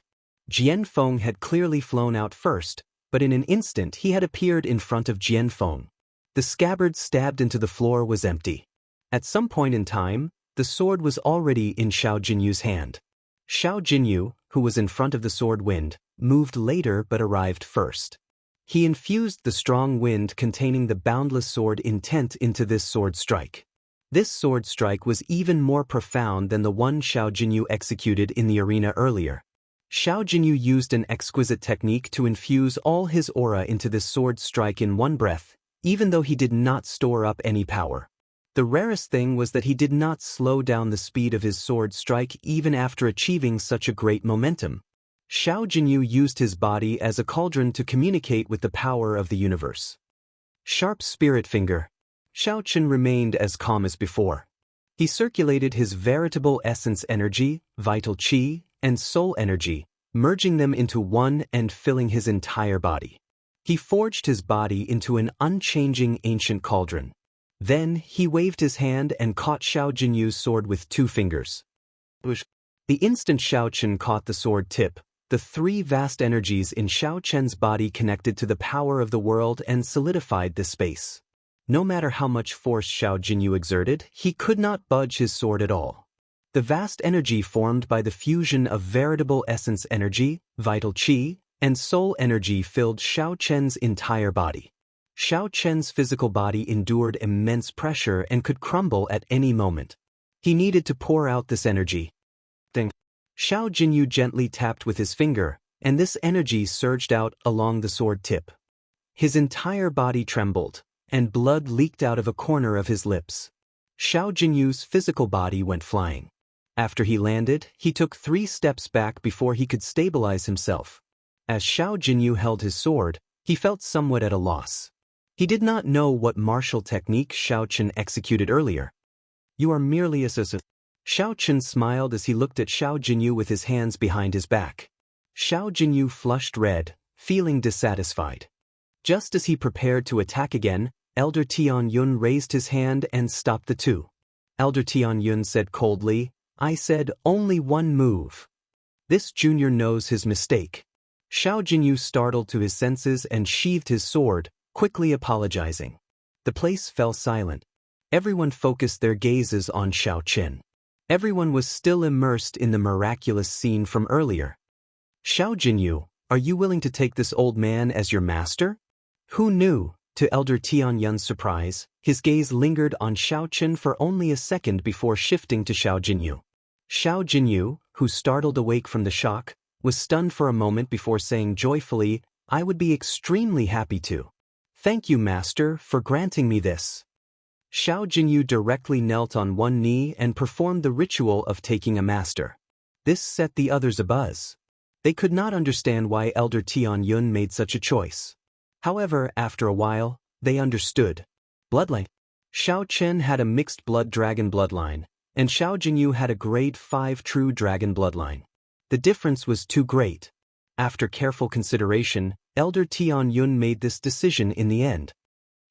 Jian Feng had clearly flown out first, but in an instant he had appeared in front of Jian Feng. The scabbard stabbed into the floor was empty. At some point in time, the sword was already in Xiao Jinyu's hand. Xiao Jinyu, who was in front of the sword wind, moved later but arrived first. He infused the strong wind containing the boundless sword intent into this sword strike. This sword strike was even more profound than the one Xiao Jinyu executed in the arena earlier. Xiao Jinyu used an exquisite technique to infuse all his aura into this sword strike in one breath, even though he did not store up any power. The rarest thing was that he did not slow down the speed of his sword strike even after achieving such a great momentum. Xiao Jinyu used his body as a cauldron to communicate with the power of the universe. Sharp spirit finger. Xiao Chen remained as calm as before. He circulated his veritable essence energy, vital qi, and soul energy, merging them into one and filling his entire body. He forged his body into an unchanging ancient cauldron. Then he waved his hand and caught Xiao Jinyu's sword with 2 fingers. The instant Xiao Chen caught the sword tip, the 3 vast energies in Xiao Chen's body connected to the power of the world and solidified the space. No matter how much force Xiao Jinyu exerted, he could not budge his sword at all. The vast energy formed by the fusion of veritable essence energy, vital qi, and soul energy filled Xiao Chen's entire body. Xiao Chen's physical body endured immense pressure and could crumble at any moment. He needed to pour out this energy. Xiao Jinyu gently tapped with his finger, and this energy surged out along the sword tip. His entire body trembled, and blood leaked out of a corner of his lips. Xiao Jinyu's physical body went flying. After he landed, he took 3 steps back before he could stabilize himself. As Xiao Jinyu held his sword, he felt somewhat at a loss. He did not know what martial technique Xiao Chen executed earlier. You are merely a Xiao Chen smiled as he looked at Xiao Jinyu with his hands behind his back. Xiao Jinyu flushed red, feeling dissatisfied. Just as he prepared to attack again, Elder Tian Yun raised his hand and stopped the 2. Elder Tian Yun said coldly, I said only 1 move. This junior knows his mistake. Xiao Jinyu startled to his senses and sheathed his sword, quickly apologizing. The place fell silent. Everyone focused their gazes on Xiao Chen. Everyone was still immersed in the miraculous scene from earlier. Xiao Jinyu, are you willing to take this old man as your master? Who knew? To Elder Tian Yun's surprise, his gaze lingered on Xiao Chen for only a second before shifting to Xiao Jinyu. Xiao Jinyu, who startled awake from the shock, was stunned for a moment before saying joyfully, I would be extremely happy to. Thank you, Master, for granting me this. Xiao Jinyu directly knelt on one knee and performed the ritual of taking a master. This set the others abuzz. They could not understand why Elder Tian Yun made such a choice. However, after a while, they understood. Bloodline. Xiao Chen had a mixed blood dragon bloodline, and Xiao Jinyu had a grade 5 true dragon bloodline. The difference was too great. After careful consideration, Elder Tian Yun made this decision in the end.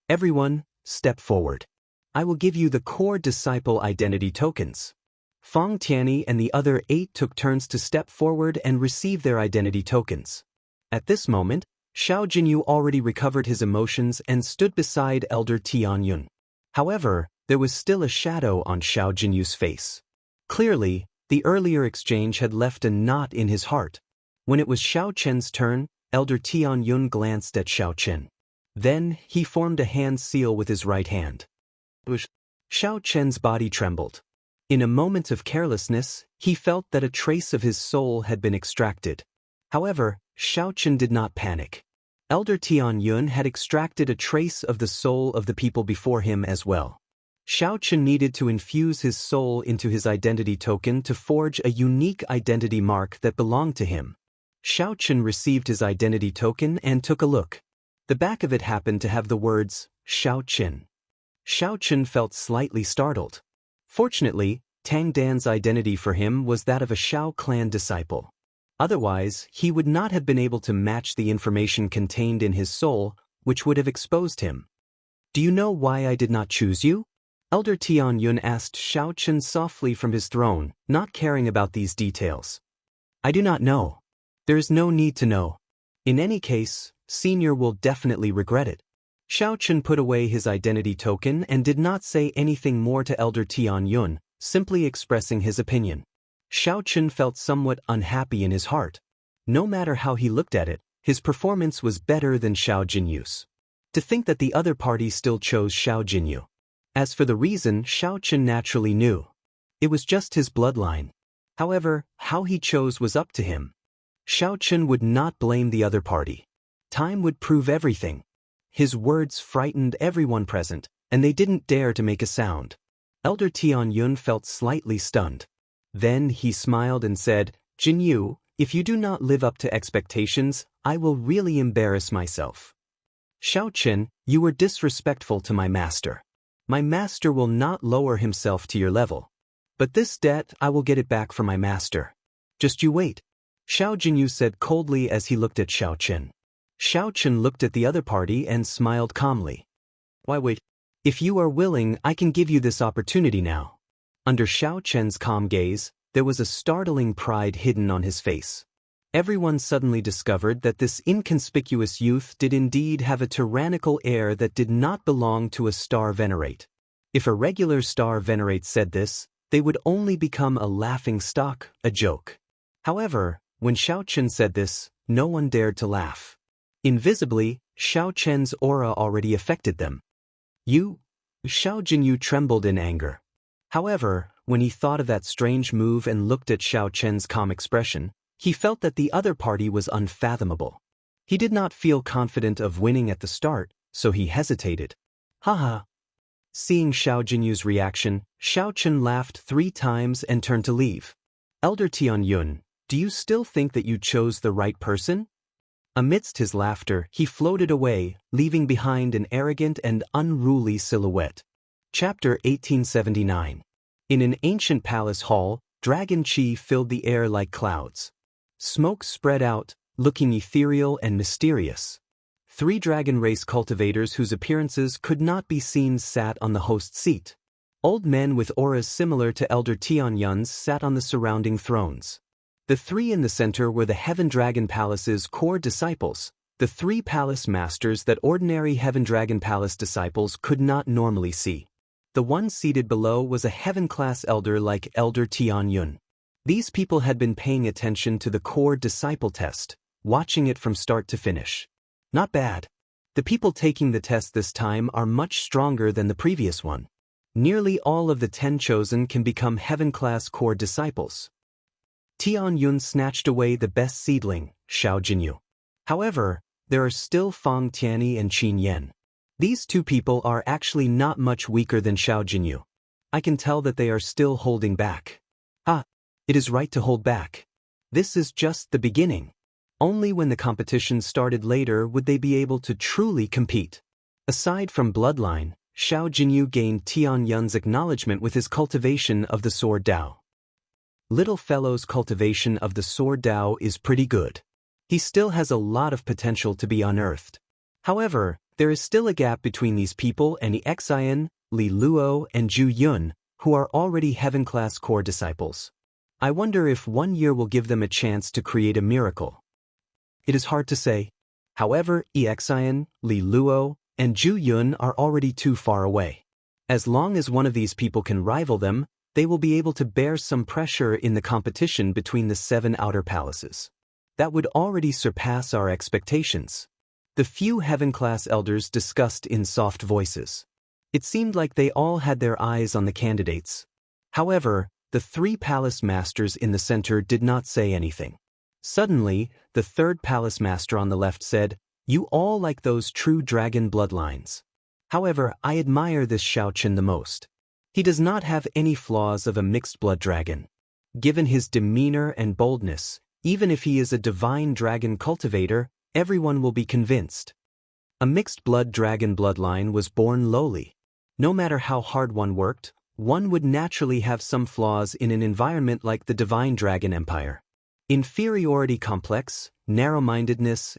Everyone, step forward. I will give you the core disciple identity tokens. Fang Tianyi and the other 8 took turns to step forward and receive their identity tokens. At this moment, Xiao Jinyu already recovered his emotions and stood beside Elder Tian Yun. However, there was still a shadow on Xiao Jinyu's face. Clearly, the earlier exchange had left a knot in his heart. When it was Xiao Chen's turn, Elder Tian Yun glanced at Xiao Chen. Then, he formed a hand seal with his right hand. Xiao Chen's body trembled. In a moment of carelessness, he felt that a trace of his soul had been extracted. However, Xiao Chen did not panic. Elder Tian Yun had extracted a trace of the soul of the people before him as well. Xiao Chen needed to infuse his soul into his identity token to forge a unique identity mark that belonged to him. Xiao Chen received his identity token and took a look. The back of it happened to have the words, Xiao Chen. Xiao Chen felt slightly startled. Fortunately, Tang Dan's identity for him was that of a Shao clan disciple. Otherwise, he would not have been able to match the information contained in his soul, which would have exposed him. Do you know why I did not choose you? Elder Tian Yun asked Xiao Chen softly from his throne, not caring about these details. I do not know. There is no need to know. In any case, Senior will definitely regret it. Xiao Chen put away his identity token and did not say anything more to Elder Tian Yun, simply expressing his opinion. Xiao Chen felt somewhat unhappy in his heart. No matter how he looked at it, his performance was better than Xiao Jinyu's. To think that the other party still chose Xiao Jinyu. As for the reason, Xiao Chen naturally knew. It was just his bloodline. However, how he chose was up to him. Xiao Chen would not blame the other party. Time would prove everything. His words frightened everyone present, and they didn't dare to make a sound. Elder Tian Yun felt slightly stunned. Then he smiled and said, Jinyu, if you do not live up to expectations, I will really embarrass myself. Xiao Chen, you were disrespectful to my master. My master will not lower himself to your level. But this debt, I will get it back from my master. Just you wait. Xiao Jinyu said coldly as he looked at Xiao Chen. Xiao Chen looked at the other party and smiled calmly. Why wait? If you are willing, I can give you this opportunity now. Under Xiao Chen's calm gaze, there was a startling pride hidden on his face. Everyone suddenly discovered that this inconspicuous youth did indeed have a tyrannical air that did not belong to a star venerate. If a regular star venerate said this, they would only become a laughing stock, a joke. However, when Xiao Chen said this, no one dared to laugh. Invisibly, Xiao Chen's aura already affected them. You? Xiao Jinyu trembled in anger. However, when he thought of that strange move and looked at Xiao Chen's calm expression, he felt that the other party was unfathomable. He did not feel confident of winning at the start, so he hesitated. Haha. Seeing Xiao Jinyu's reaction, Xiao Chen laughed 3 times and turned to leave. Elder Tian Yun, do you still think that you chose the right person? Amidst his laughter, he floated away, leaving behind an arrogant and unruly silhouette. Chapter 1879. In an ancient palace hall, dragon qi filled the air like clouds. Smoke spread out, looking ethereal and mysterious. 3 dragon race cultivators whose appearances could not be seen sat on the host seat. Old men with auras similar to Elder Tian Yun's sat on the surrounding thrones. The 3 in the center were the Heaven Dragon Palace's core disciples, the 3 palace masters that ordinary Heaven Dragon Palace disciples could not normally see. The one seated below was a heaven-class elder like Elder Tian Yun. These people had been paying attention to the core disciple test, watching it from start to finish. Not bad. The people taking the test this time are much stronger than the previous one. Nearly all of the 10 chosen can become heaven-class core disciples. Tian Yun snatched away the best seedling, Xiao Jinyu. However, there are still Fang Tianyi and Qin Yan. These 2 people are actually not much weaker than Xiao Jinyu. I can tell that they are still holding back. It is right to hold back. This is just the beginning. Only when the competition started later would they be able to truly compete. Aside from bloodline, Xiao Jinyu gained Tian Yun's acknowledgement with his cultivation of the Sword Dao. Little fellow's cultivation of the Sword Dao is pretty good. He still has a lot of potential to be unearthed. However, there is still a gap between these people and the Xian, Li Luo, and Zhu Yun, who are already heaven-class core disciples. I wonder if 1 year will give them a chance to create a miracle. It is hard to say. However, Xian, Li Luo, and Zhu Yun are already too far away. As long as one of these people can rival them, they will be able to bear some pressure in the competition between the 7 outer palaces. That would already surpass our expectations. The few heaven-class elders discussed in soft voices. It seemed like they all had their eyes on the candidates. However, the 3 palace masters in the center did not say anything. Suddenly, the 3rd palace master on the left said, "You all like those true dragon bloodlines. However, I admire this Xiao Chen the most. He does not have any flaws of a mixed-blood dragon. Given his demeanor and boldness, even if he is a divine dragon cultivator, everyone will be convinced." A mixed-blood dragon bloodline was born lowly. No matter how hard one worked, one would naturally have some flaws in an environment like the Divine Dragon Empire. Inferiority complex, narrow-mindedness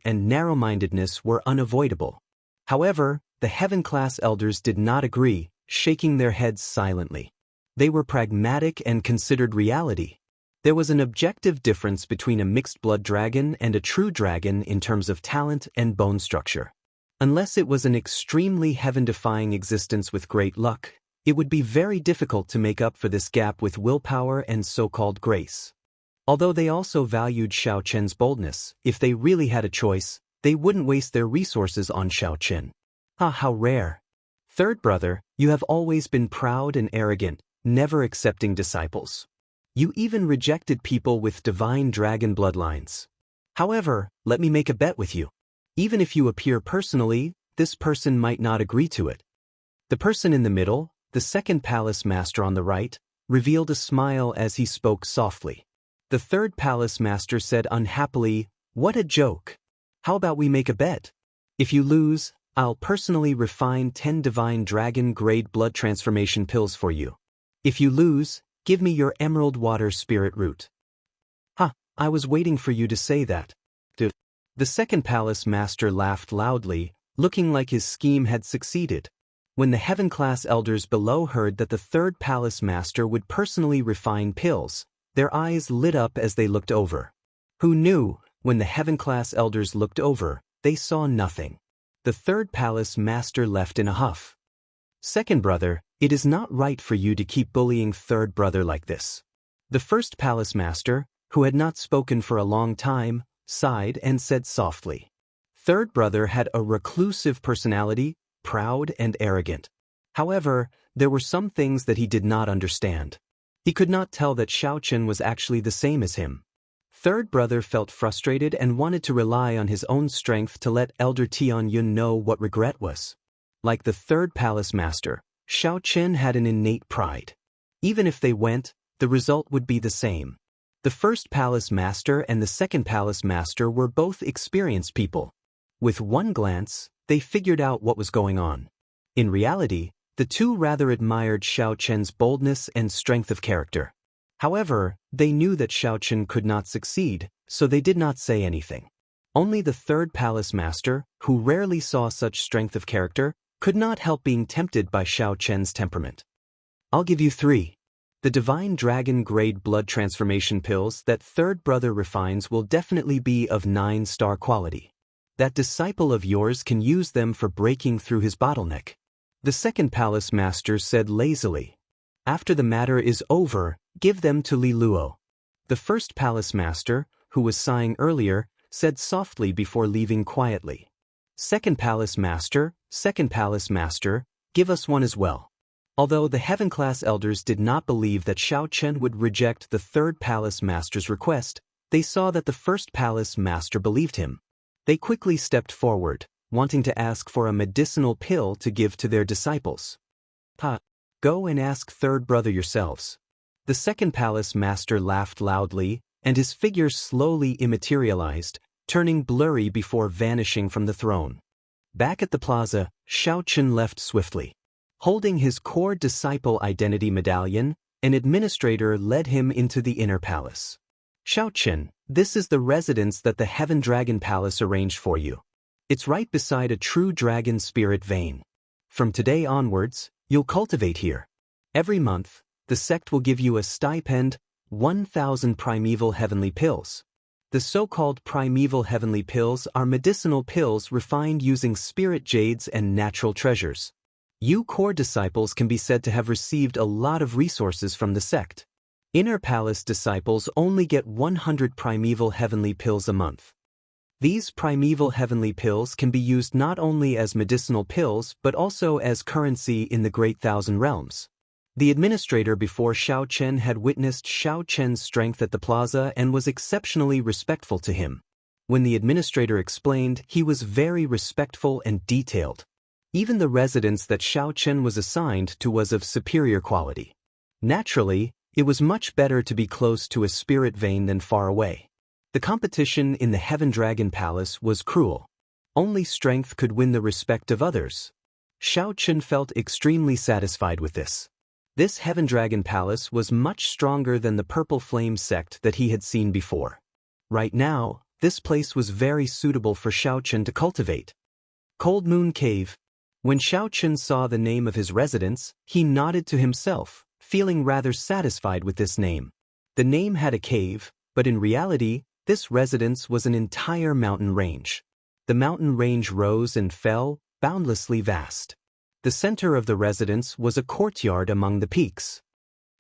were unavoidable. However, the Heaven-class elders did not agree, shaking their heads silently. They were pragmatic and considered reality. There was an objective difference between a mixed-blood dragon and a true dragon in terms of talent and bone structure. Unless it was an extremely heaven-defying existence with great luck, it would be very difficult to make up for this gap with willpower and so-called grace. Although they also valued Xiao Chen's boldness, if they really had a choice, they wouldn't waste their resources on Xiao Chen. How rare. Third brother, you have always been proud and arrogant, never accepting disciples. You even rejected people with divine dragon bloodlines. However, let me make a bet with you. Even if you appear personally, this person might not agree to it. The person in the middle, the second palace master on the right, revealed a smile as he spoke softly. The third palace master said unhappily, "What a joke. How about we make a bet? If you lose, I'll personally refine 10 divine dragon-grade blood transformation pills for you. If you lose, give me your emerald water spirit root." I was waiting for you to say that. The second palace master laughed loudly, looking like his scheme had succeeded. When the Heaven-class elders below heard that the third palace master would personally refine pills, their eyes lit up as they looked over. Who knew, when the Heaven-class elders looked over, they saw nothing. The third palace master left in a huff. "Second brother, it is not right for you to keep bullying third brother like this." The first palace master, who had not spoken for a long time, sighed and said softly. Third brother had a reclusive personality, proud and arrogant. However, there were some things that he did not understand. He could not tell that Xiao Chen was actually the same as him. Third brother felt frustrated and wanted to rely on his own strength to let Elder Tian Yun know what regret was. Like the third palace master, Xiao Chen had an innate pride. Even if they went, the result would be the same. The first palace master and the second palace master were both experienced people. With one glance, they figured out what was going on. In reality, the two rather admired Xiao Chen's boldness and strength of character. However, they knew that Xiao Chen could not succeed, so they did not say anything. Only the third palace master, who rarely saw such strength of character, could not help being tempted by Xiao Chen's temperament. "I'll give you 3. The divine dragon-grade blood transformation pills that third brother refines will definitely be of 9-star quality. That disciple of yours can use them for breaking through his bottleneck." The second palace master said lazily. "After the matter is over, give them to Li Luo." The first palace master, who was sighing earlier, said softly before leaving quietly. Second palace master, give us one as well." Although the Heaven-class elders did not believe that Xiao Chen would reject the third palace master's request, they saw that the first palace master believed him. They quickly stepped forward, wanting to ask for a medicinal pill to give to their disciples. Go and ask third brother yourselves." The second palace master laughed loudly, and his figure slowly immaterialized, turning blurry before vanishing from the throne. Back at the plaza, Xiao Chen left swiftly. Holding his core disciple identity medallion, an administrator led him into the inner palace. "Xiao Chen, this is the residence that the Heaven Dragon Palace arranged for you. It's right beside a true dragon spirit vein. From today onwards, you'll cultivate here. Every month, the sect will give you a stipend, 1,000 primeval heavenly pills. The so-called primeval heavenly pills are medicinal pills refined using spirit jades and natural treasures. You core disciples can be said to have received a lot of resources from the sect. Inner palace disciples only get 100 primeval heavenly pills a month. These primeval heavenly pills can be used not only as medicinal pills but also as currency in the Great Thousand Realms." The administrator before Xiao Chen had witnessed Xiao Chen's strength at the plaza and was exceptionally respectful to him. When the administrator explained, he was very respectful and detailed. Even the residence that Xiao Chen was assigned to was of superior quality. Naturally, it was much better to be close to a spirit vein than far away. The competition in the Heaven Dragon Palace was cruel. Only strength could win the respect of others. Xiao Chun felt extremely satisfied with this. This Heaven Dragon Palace was much stronger than the Purple Flame sect that he had seen before. Right now, this place was very suitable for Xiao Chun to cultivate. Cold Moon Cave. When Xiao Chun saw the name of his residence, he nodded to himself, feeling rather satisfied with this name. The name had a cave, but in reality, this residence was an entire mountain range. The mountain range rose and fell, boundlessly vast. The center of the residence was a courtyard among the peaks.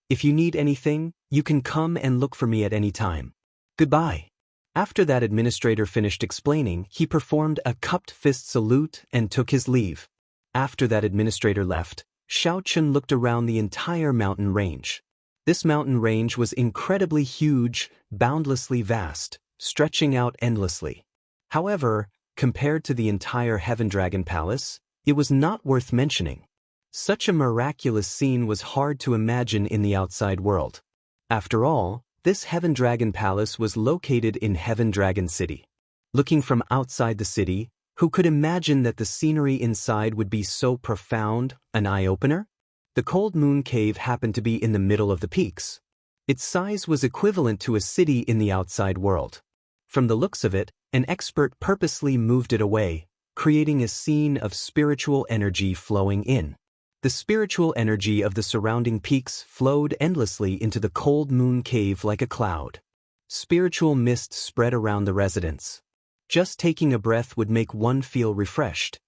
If you need anything, you can come and look for me at any time. Goodbye. After that administrator finished explaining, he performed a cupped fist salute and took his leave. After that administrator left, Xiao Chun looked around the entire mountain range. This mountain range was incredibly huge, boundlessly vast, stretching out endlessly. However, compared to the entire Heaven Dragon Palace, it was not worth mentioning. Such a miraculous scene was hard to imagine in the outside world. After all, this Heaven Dragon Palace was located in Heaven Dragon City. Looking from outside the city, who could imagine that the scenery inside would be so profound, an eye-opener? The Cold Moon Cave happened to be in the middle of the peaks. Its size was equivalent to a city in the outside world. From the looks of it, an expert purposely moved it away, creating a scene of spiritual energy flowing in. The spiritual energy of the surrounding peaks flowed endlessly into the Cold Moon Cave like a cloud. Spiritual mist spread around the residence. Just taking a breath would make one feel refreshed.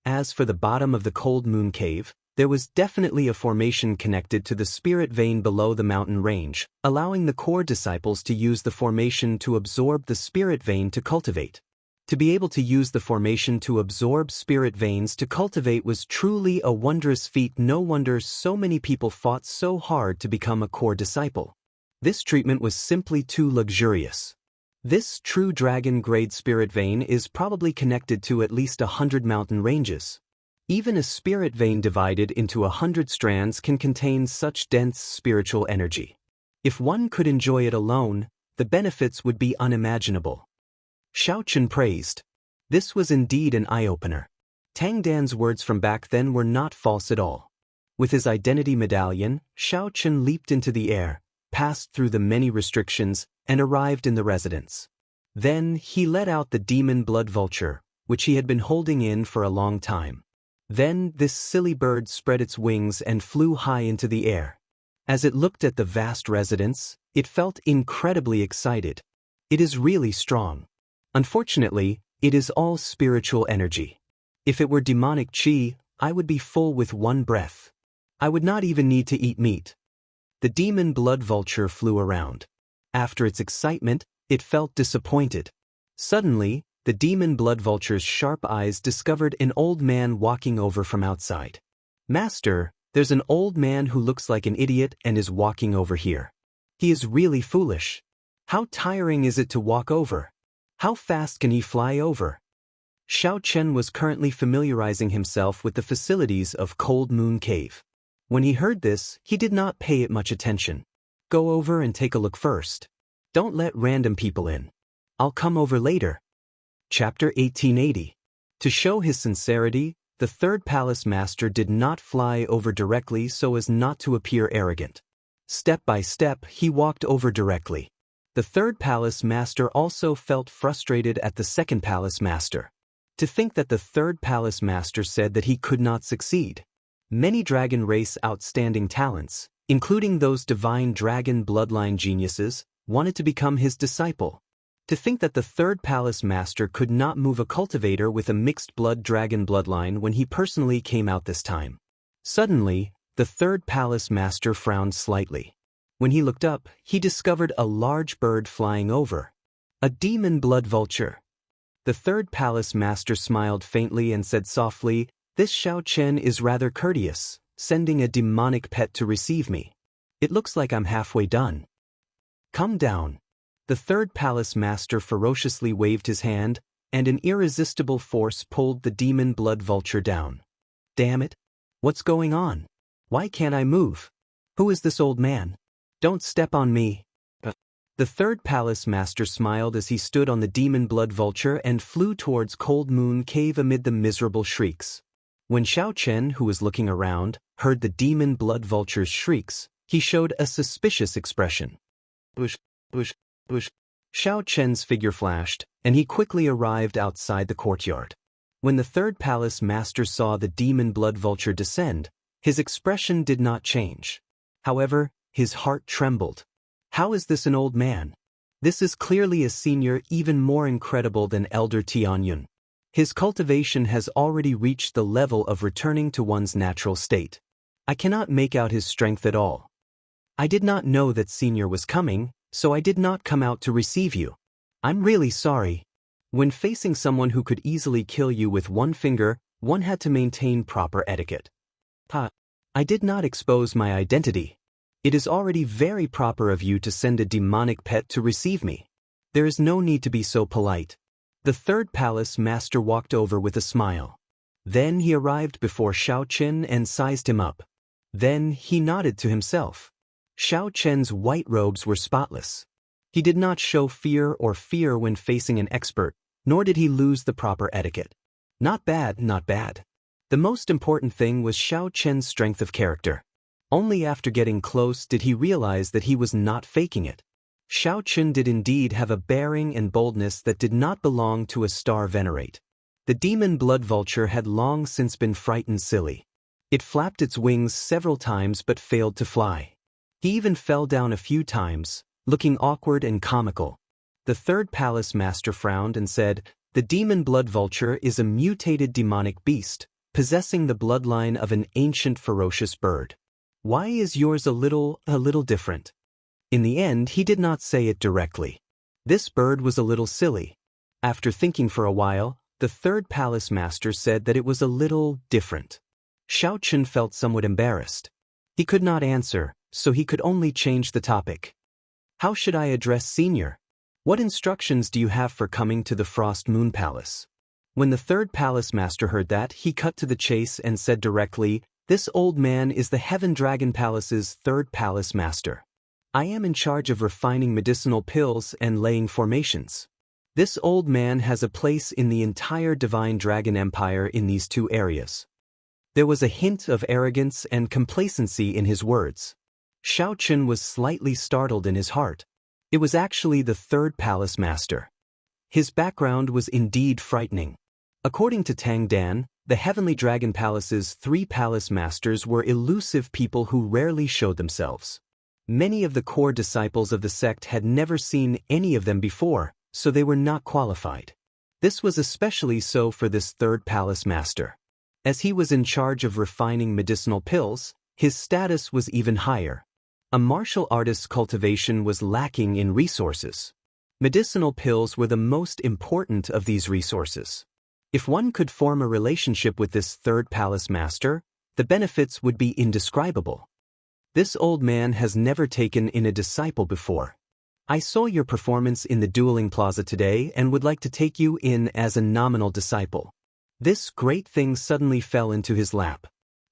As for the bottom of the Cold Moon Cave, there was definitely a formation connected to the spirit vein below the mountain range, allowing the core disciples to use the formation to absorb the spirit vein to cultivate. To be able to use the formation to absorb spirit veins to cultivate was truly a wondrous feat. No wonder so many people fought so hard to become a core disciple. This treatment was simply too luxurious. This true dragon-grade spirit vein is probably connected to at least 100 mountain ranges. Even a spirit vein divided into 100 strands can contain such dense spiritual energy. If one could enjoy it alone, the benefits would be unimaginable. Xiao Chun praised. This was indeed an eye-opener. Tang Dan's words from back then were not false at all. With his identity medallion, Xiao Chun leaped into the air, passed through the many restrictions, and arrived in the residence. Then he let out the demon blood vulture, which he had been holding in for a long time. Then this silly bird spread its wings and flew high into the air. As it looked at the vast residence, it felt incredibly excited. It is really strong. Unfortunately, it is all spiritual energy. If it were demonic chi, I would be full with one breath. I would not even need to eat meat. The demon blood vulture flew around. After its excitement, it felt disappointed. Suddenly, the demon blood vulture's sharp eyes discovered an old man walking over from outside. Master, there's an old man who looks like an idiot and is walking over here. He is really foolish. How tiring is it to walk over? How fast can he fly over? Xiao Chun was currently familiarizing himself with the facilities of Cold Moon Cave. When he heard this, he did not pay it much attention. Go over and take a look first. Don't let random people in. I'll come over later. Chapter 1880. To show his sincerity, the third palace master did not fly over directly so as not to appear arrogant. Step by step, he walked over directly. The third palace master also felt frustrated at the second palace master. To think that the third palace master said that he could not succeed. Many dragon race outstanding talents, including those divine dragon bloodline geniuses, wanted to become his disciple. To think that the third palace master could not move a cultivator with a mixed blood dragon bloodline when he personally came out this time. Suddenly, the third palace master frowned slightly. When he looked up, he discovered a large bird flying over. A demon blood vulture. The third palace master smiled faintly and said softly, "This Xiao Chun is rather courteous, sending a demonic pet to receive me. It looks like I'm halfway done. Come down." The third palace master ferociously waved his hand, and an irresistible force pulled the demon blood vulture down. Damn it! What's going on? Why can't I move? Who is this old man? Don't step on me. The third palace master smiled as he stood on the demon blood vulture and flew towards Cold Moon Cave amid the miserable shrieks. When Xiao Chen, who was looking around, heard the demon blood vulture's shrieks, he showed a suspicious expression. Bush, bush, bush. Xiao Chen's figure flashed, and he quickly arrived outside the courtyard. When the third palace master saw the demon blood vulture descend, his expression did not change. However, his heart trembled. How is this an old man? This is clearly a senior, even more incredible than Elder Tianyun. His cultivation has already reached the level of returning to one's natural state. I cannot make out his strength at all. I did not know that senior was coming, so I did not come out to receive you. I'm really sorry. When facing someone who could easily kill you with one finger, one had to maintain proper etiquette. I did not expose my identity. It is already very proper of you to send a demonic pet to receive me. There is no need to be so polite. The third palace master walked over with a smile. Then he arrived before Xiao Chen and sized him up. Then he nodded to himself. Xiao Chen's white robes were spotless. He did not show fear when facing an expert, nor did he lose the proper etiquette. Not bad, not bad. The most important thing was Xiao Chen's strength of character. Only after getting close did he realize that he was not faking it. Xiao Chen did indeed have a bearing and boldness that did not belong to a star venerate. The demon blood vulture had long since been frightened silly. It flapped its wings several times but failed to fly. He even fell down a few times, looking awkward and comical. The third palace master frowned and said, "The demon blood vulture is a mutated demonic beast, possessing the bloodline of an ancient ferocious bird. Why is yours a little different?" In the end, he did not say it directly. This bird was a little silly. After thinking for a while, the third palace master said that it was a little different. Xiao Chen felt somewhat embarrassed. He could not answer, so he could only change the topic. How should I address senior? What instructions do you have for coming to the Frost Moon Palace? When the third palace master heard that, he cut to the chase and said directly, "This old man is the Heaven Dragon Palace's third palace master. I am in charge of refining medicinal pills and laying formations. This old man has a place in the entire Divine Dragon Empire in these two areas." There was a hint of arrogance and complacency in his words. Xiao Chen was slightly startled in his heart. It was actually the third palace master. His background was indeed frightening. According to Tang Dan, the Heavenly Dragon Palace's three palace masters were elusive people who rarely showed themselves. Many of the core disciples of the sect had never seen any of them before, so they were not qualified. This was especially so for this third palace master. As he was in charge of refining medicinal pills, his status was even higher. A martial artist's cultivation was lacking in resources. Medicinal pills were the most important of these resources. If one could form a relationship with this third palace master, the benefits would be indescribable. This old man has never taken in a disciple before. I saw your performance in the dueling plaza today and would like to take you in as a nominal disciple. This great thing suddenly fell into his lap.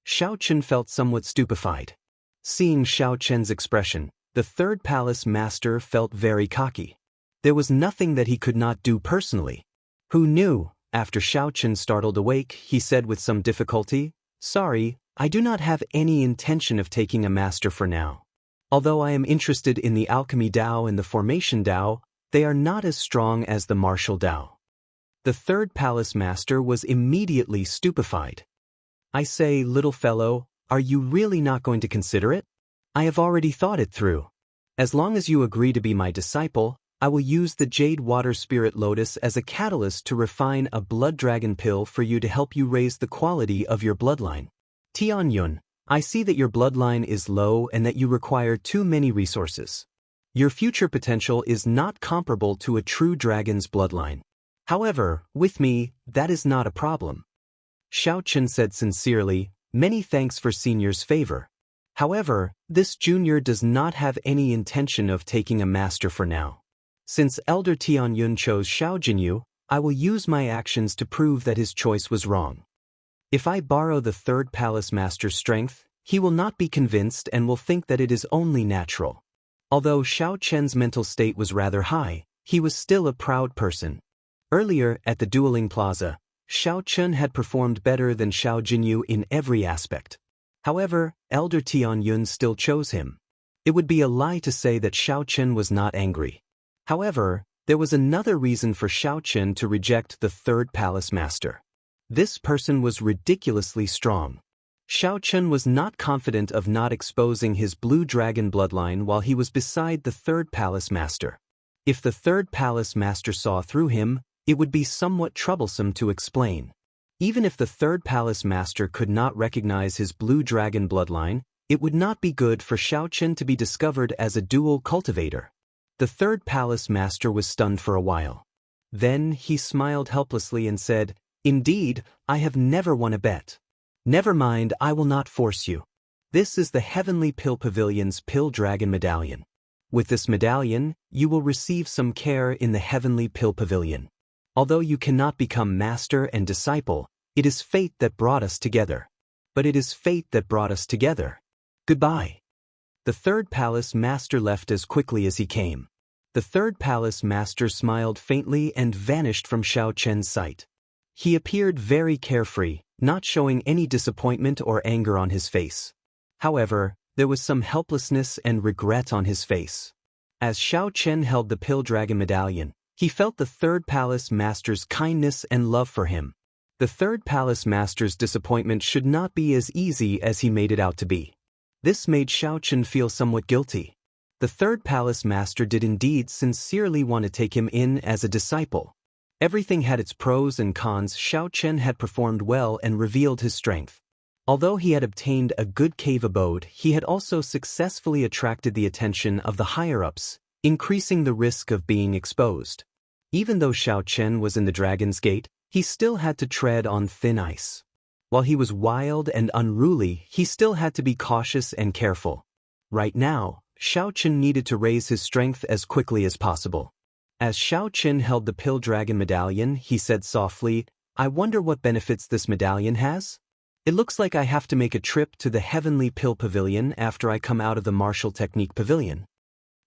Xiao Chen felt somewhat stupefied. Seeing Xiao Chen's expression, the third palace master felt very cocky. There was nothing that he could not do personally. Who knew? After Xiao Chen startled awake, he said with some difficulty, "Sorry, I do not have any intention of taking a master for now. Although I am interested in the alchemy Dao and the formation Dao, they are not as strong as the martial Dao." The third palace master was immediately stupefied. "I say, little fellow, are you really not going to consider it? I have already thought it through. As long as you agree to be my disciple, I will use the Jade Water Spirit Lotus as a catalyst to refine a blood dragon pill for you to help you raise the quality of your bloodline. Tianyun, I see that your bloodline is low and that you require too many resources. Your future potential is not comparable to a true dragon's bloodline. However, with me, that is not a problem." Xiao Chen said sincerely, "Many thanks for senior's favor. However, this junior does not have any intention of taking a master for now. Since Elder Tianyun chose Xiao Jinyu, I will use my actions to prove that his choice was wrong. If I borrow the third palace master's strength, he will not be convinced and will think that it is only natural." Although Xiao Chen's mental state was rather high, he was still a proud person. Earlier, at the dueling plaza, Xiao Chun had performed better than Xiao Jinyu in every aspect. However, Elder Tian Yun still chose him. It would be a lie to say that Xiao Chun was not angry. However, there was another reason for Xiao Chun to reject the third palace master. This person was ridiculously strong. Xiao Chun was not confident of not exposing his blue dragon bloodline while he was beside the third palace master. If the third palace master saw through him, it would be somewhat troublesome to explain. Even if the third palace master could not recognize his blue dragon bloodline, it would not be good for Xiao Chun to be discovered as a dual cultivator. The third palace master was stunned for a while. Then he smiled helplessly and said, "Indeed, I have never won a bet. Never mind, I will not force you. This is the Heavenly Pill Pavilion's Pill Dragon Medallion. With this medallion, you will receive some care in the Heavenly Pill Pavilion. Although you cannot become master and disciple, it is fate that brought us together. But it is fate that brought us together. Goodbye." The third palace master left as quickly as he came. The third palace master smiled faintly and vanished from Xiao Chen's sight. He appeared very carefree, not showing any disappointment or anger on his face. However, there was some helplessness and regret on his face. As Xiao Chen held the Pill Dragon Medallion, he felt the third palace master's kindness and love for him. The third palace master's disappointment should not be as easy as he made it out to be. This made Xiao Chen feel somewhat guilty. The third palace master did indeed sincerely want to take him in as a disciple. Everything had its pros and cons. Xiao Chen had performed well and revealed his strength. Although he had obtained a good cave abode, he had also successfully attracted the attention of the higher-ups, increasing the risk of being exposed. Even though Xiao Chen was in the Dragon's Gate, he still had to tread on thin ice. While he was wild and unruly, he still had to be cautious and careful. Right now, Xiao Chen needed to raise his strength as quickly as possible. As Xiao Chen held the Pill Dragon Medallion, he said softly, "I wonder what benefits this medallion has? It looks like I have to make a trip to the Heavenly Pill Pavilion after I come out of the Martial Technique Pavilion."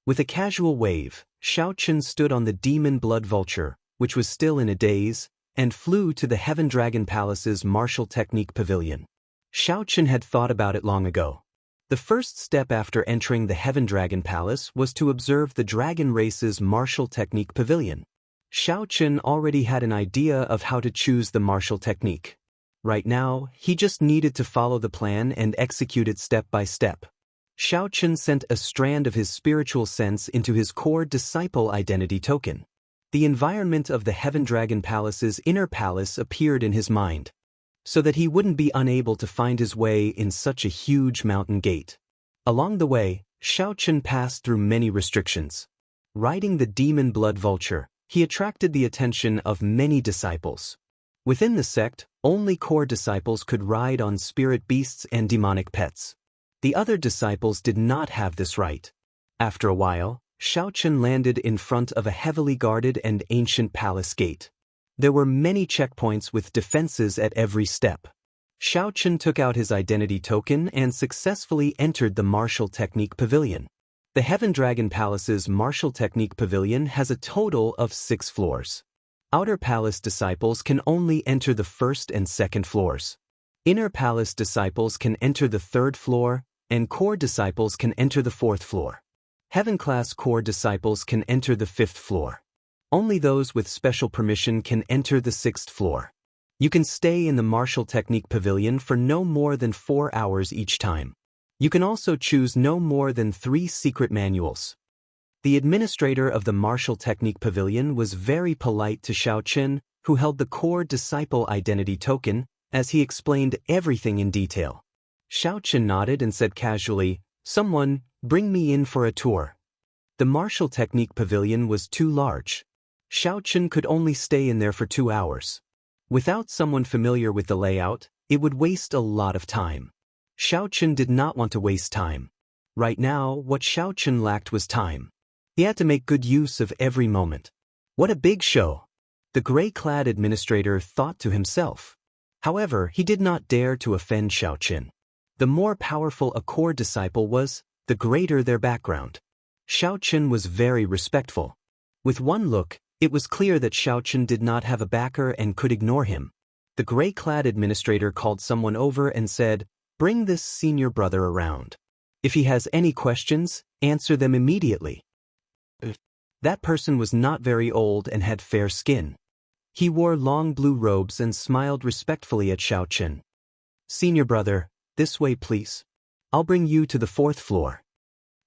With a casual wave, Xiao Chen stood on the Demon Blood Vulture, which was still in a daze, and flew to the Heaven Dragon Palace's Martial Technique Pavilion. Xiao Chen had thought about it long ago. The first step after entering the Heaven Dragon Palace was to observe the dragon race's Martial Technique Pavilion. Xiao Chen already had an idea of how to choose the martial technique. Right now, he just needed to follow the plan and execute it step by step. Xiao Chen sent a strand of his spiritual sense into his core disciple identity token. The environment of the Heaven Dragon Palace's inner palace appeared in his mind, so that he wouldn't be unable to find his way in such a huge mountain gate. Along the way, Xiao Chen passed through many restrictions. Riding the Demon Blood Vulture, he attracted the attention of many disciples. Within the sect, only core disciples could ride on spirit beasts and demonic pets. The other disciples did not have this right. After a while, Xiao Chen landed in front of a heavily guarded and ancient palace gate. There were many checkpoints with defenses at every step. Xiao Chen took out his identity token and successfully entered the Martial Technique Pavilion. The Heaven Dragon Palace's Martial Technique Pavilion has a total of 6 floors. Outer Palace disciples can only enter the first and second floors. Inner Palace disciples can enter the third floor, and core disciples can enter the fourth floor. Heaven Class core disciples can enter the 5th floor. Only those with special permission can enter the 6th floor. You can stay in the Martial Technique Pavilion for no more than 4 hours each time. You can also choose no more than 3 secret manuals. The administrator of the Martial Technique Pavilion was very polite to Xiao Chen, who held the core disciple identity token, as he explained everything in detail. Xiao Chen nodded and said casually, "Someone, bring me in for a tour." The Martial Technique Pavilion was too large. Xiao Chen could only stay in there for 2 hours. Without someone familiar with the layout, it would waste a lot of time. Xiao Chen did not want to waste time. Right now, what Xiao Chen lacked was time. He had to make good use of every moment. What a big show! The gray-clad administrator thought to himself. However, he did not dare to offend Xiao Chen. The more powerful a core disciple was, the greater their background. Xiao Chen was very respectful. With one look, it was clear that Xiao Chen did not have a backer and could ignore him. The gray-clad administrator called someone over and said, "Bring this senior brother around. If he has any questions, answer them immediately." That person was not very old and had fair skin. He wore long blue robes and smiled respectfully at Xiao Chen. "Senior brother, this way please. I'll bring you to the 4th floor."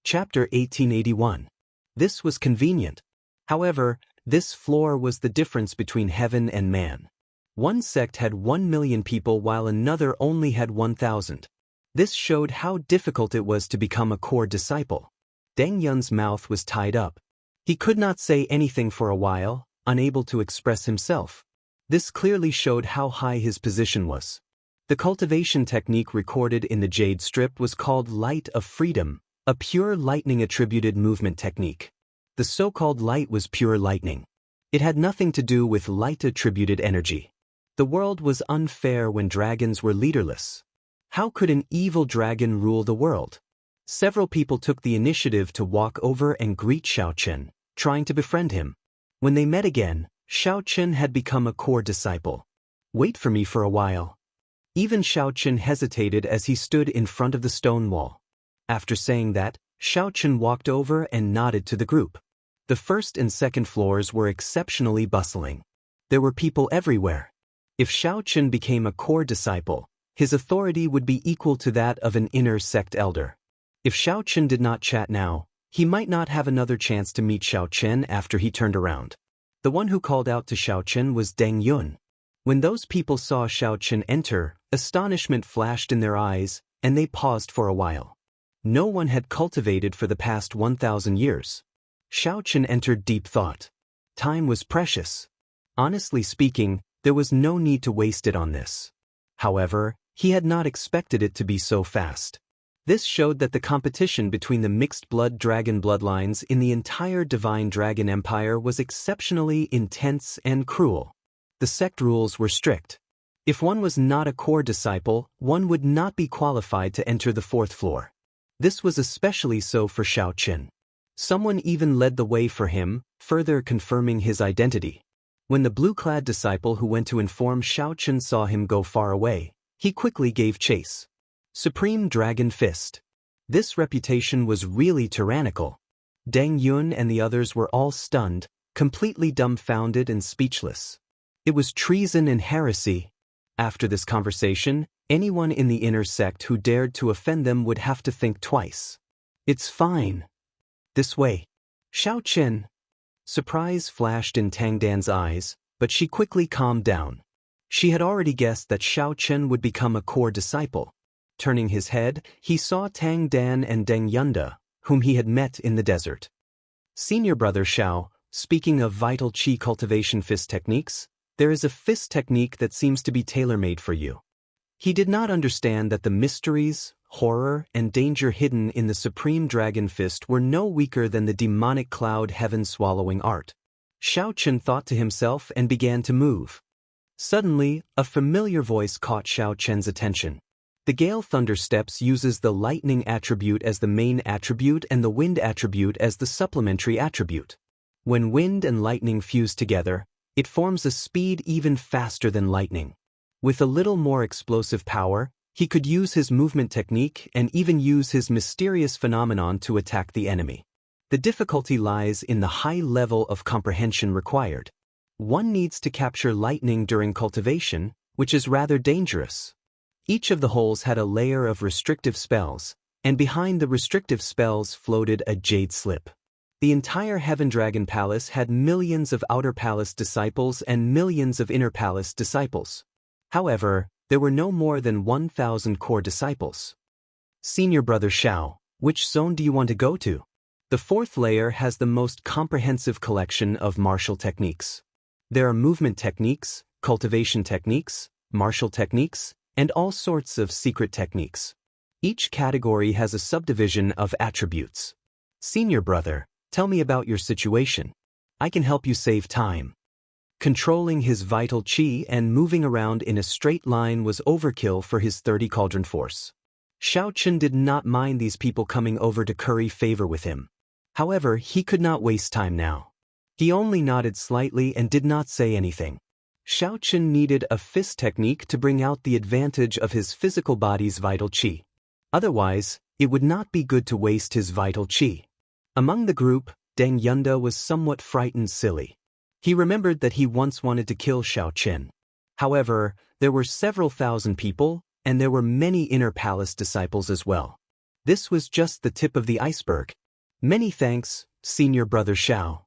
Chapter 1881. This was convenient. However, this floor was the difference between heaven and man. One sect had 1 million people while another only had 1,000. This showed how difficult it was to become a core disciple. Deng Yun's mouth was tied up. He could not say anything for a while, unable to express himself. This clearly showed how high his position was. The cultivation technique recorded in the Jade Strip was called Light of Freedom, a pure lightning-attributed movement technique. The so-called light was pure lightning. It had nothing to do with light-attributed energy. The world was unfair when dragons were leaderless. How could an evil dragon rule the world? Several people took the initiative to walk over and greet Xiao Chen, trying to befriend him. When they met again, Xiao Chen had become a core disciple. "Wait for me for a while." Even Xiao Chen hesitated as he stood in front of the stone wall. After saying that, Xiao Chen walked over and nodded to the group. The 1st and 2nd floors were exceptionally bustling. There were people everywhere. If Xiao Chen became a core disciple, his authority would be equal to that of an inner sect elder. If Xiao Chen did not chat now, he might not have another chance to meet Xiao Chen after he turned around. The one who called out to Xiao Chen was Deng Yun. When those people saw Xiao Chen enter, astonishment flashed in their eyes, and they paused for a while. No one had cultivated for the past 1,000 years. Xiao Chen entered deep thought. Time was precious. Honestly speaking, there was no need to waste it on this. However, he had not expected it to be so fast. This showed that the competition between the mixed-blood dragon bloodlines in the entire Divine Dragon Empire was exceptionally intense and cruel. The sect rules were strict. If one was not a core disciple, one would not be qualified to enter the 4th floor. This was especially so for Xiao Chen. Someone even led the way for him, further confirming his identity. When the blue-clad disciple who went to inform Xiao Chen saw him go far away, he quickly gave chase. Supreme Dragon Fist. This reputation was really tyrannical. Deng Yun and the others were all stunned, completely dumbfounded and speechless. It was treason and heresy. After this conversation, anyone in the inner sect who dared to offend them would have to think twice. "It's fine. This way." Xiao Chen. Surprise flashed in Tang Dan's eyes, but she quickly calmed down. She had already guessed that Xiao Chen would become a core disciple. Turning his head, he saw Tang Dan and Deng Yunda, whom he had met in the desert. "Senior brother Xiao, speaking of vital qi cultivation fist techniques, there is a fist technique that seems to be tailor-made for you." He did not understand that the mysteries, horror, and danger hidden in the Supreme Dragon Fist were no weaker than the demonic cloud heaven-swallowing art. Xiao Chen thought to himself and began to move. Suddenly, a familiar voice caught Xiao Chen's attention. The Gale Thunder Steps uses the lightning attribute as the main attribute and the wind attribute as the supplementary attribute. When wind and lightning fuse together, it forms a speed even faster than lightning. With a little more explosive power, he could use his movement technique and even use his mysterious phenomenon to attack the enemy. The difficulty lies in the high level of comprehension required. One needs to capture lightning during cultivation, which is rather dangerous. Each of the holes had a layer of restrictive spells, and behind the restrictive spells floated a jade slip. The entire Heaven Dragon Palace had millions of Outer Palace disciples and millions of Inner Palace disciples. However, there were no more than 1,000 core disciples. "Senior brother Xiao, which zone do you want to go to?" The 4th layer has the most comprehensive collection of martial techniques. There are movement techniques, cultivation techniques, martial techniques, and all sorts of secret techniques. Each category has a subdivision of attributes. "Senior brother, tell me about your situation. I can help you save time." Controlling his vital qi and moving around in a straight line was overkill for his 30 cauldron force. Xiao Chen did not mind these people coming over to curry favor with him. However, he could not waste time now. He only nodded slightly and did not say anything. Xiao Qin needed a fist technique to bring out the advantage of his physical body's vital qi. Otherwise, it would not be good to waste his vital qi. Among the group, Deng Yunda was somewhat frightened silly. He remembered that he once wanted to kill Xiao Qin. However, there were several thousand people, and there were many inner palace disciples as well. This was just the tip of the iceberg. Many thanks, Senior Brother Xiao.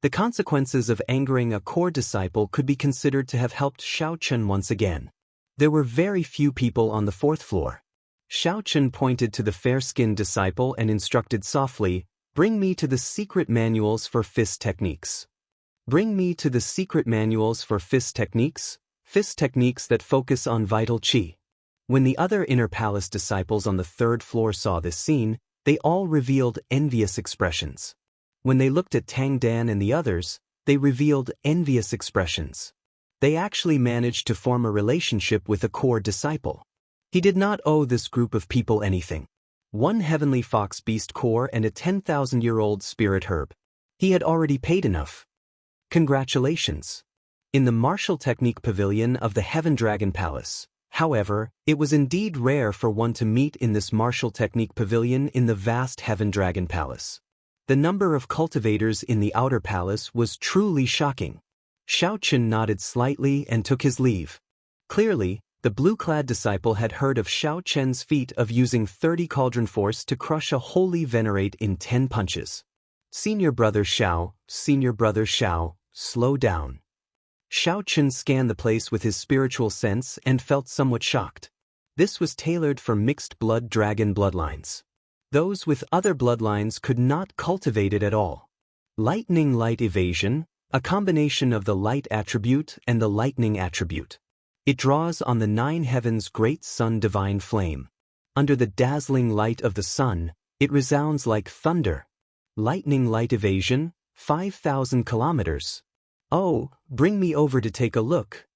The consequences of angering a core disciple could be considered to have helped Xiao Qin once again. There were very few people on the 4th floor. Xiao Qin pointed to the fair-skinned disciple and instructed softly, "Bring me to the secret manuals for fist techniques." Bring me to the secret manuals for fist techniques that focus on vital qi. When the other inner palace disciples on the 3rd floor saw this scene, they all revealed envious expressions. When they looked at Tang Dan and the others, they revealed envious expressions. They actually managed to form a relationship with a core disciple. He did not owe this group of people anything. One heavenly fox beast core and a 10,000-year-old spirit herb. He had already paid enough. Congratulations. In the martial technique pavilion of the Heaven Dragon Palace, however, it was indeed rare for one to meet in this martial technique pavilion in the vast Heaven Dragon Palace. The number of cultivators in the outer palace was truly shocking. Xiao Qin nodded slightly and took his leave. Clearly, the blue-clad disciple had heard of Xiao Qin's feat of using 30 cauldron force to crush a holy venerate in 10 punches. Senior Brother Xiao, slow down. Xiao Qin scanned the place with his spiritual sense and felt somewhat shocked. This was tailored for mixed-blood dragon bloodlines. Those with other bloodlines could not cultivate it at all. Lightning light evasion, a combination of the light attribute and the lightning attribute. It draws on the 9 heavens' great sun divine flame. Under the dazzling light of the sun, it resounds like thunder. Lightning light evasion, 5,000 kilometers. Oh, bring me over to take a look.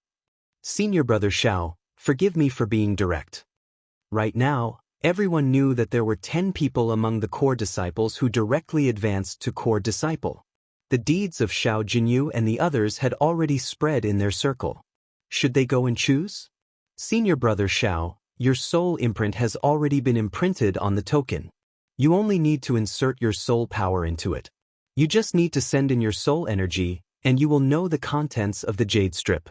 Senior Brother Xiao, forgive me for being direct. Right now, everyone knew that there were 10 people among the core disciples who directly advanced to core disciple. The deeds of Xiao Jinyu and the others had already spread in their circle. Should they go and choose? Senior Brother Xiao, your soul imprint has already been imprinted on the token. You only need to insert your soul power into it. You just need to send in your soul energy, and you will know the contents of the Jade Strip.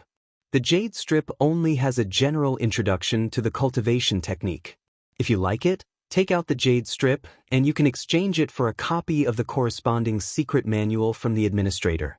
The Jade Strip only has a general introduction to the cultivation technique. If you like it, take out the Jade Strip, and you can exchange it for a copy of the corresponding secret manual from the administrator.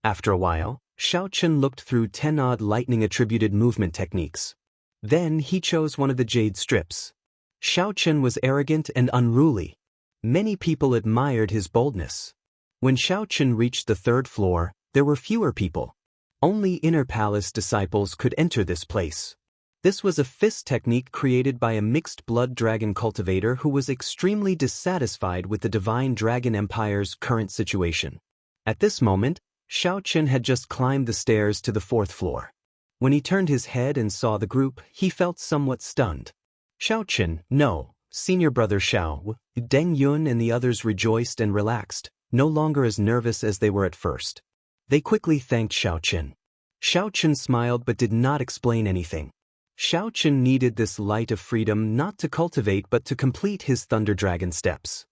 After a while, Xiao Qin looked through 10-odd lightning-attributed movement techniques. Then he chose one of the Jade Strips. Xiao Qin was arrogant and unruly. Many people admired his boldness. When Xiao Qin reached the 3rd floor, there were fewer people. Only inner palace disciples could enter this place. This was a fist technique created by a mixed-blood dragon cultivator who was extremely dissatisfied with the Divine Dragon Empire's current situation. At this moment, Xiao Qin had just climbed the stairs to the 4th floor. When he turned his head and saw the group, he felt somewhat stunned. Xiao Qin, no, Senior Brother Xiao, Deng Yun and the others rejoiced and relaxed, no longer as nervous as they were at first. They quickly thanked Xiao Qin. Xiao Qin smiled but did not explain anything. Xiao Qin needed this light of freedom not to cultivate but to complete his Thunder Dragon steps.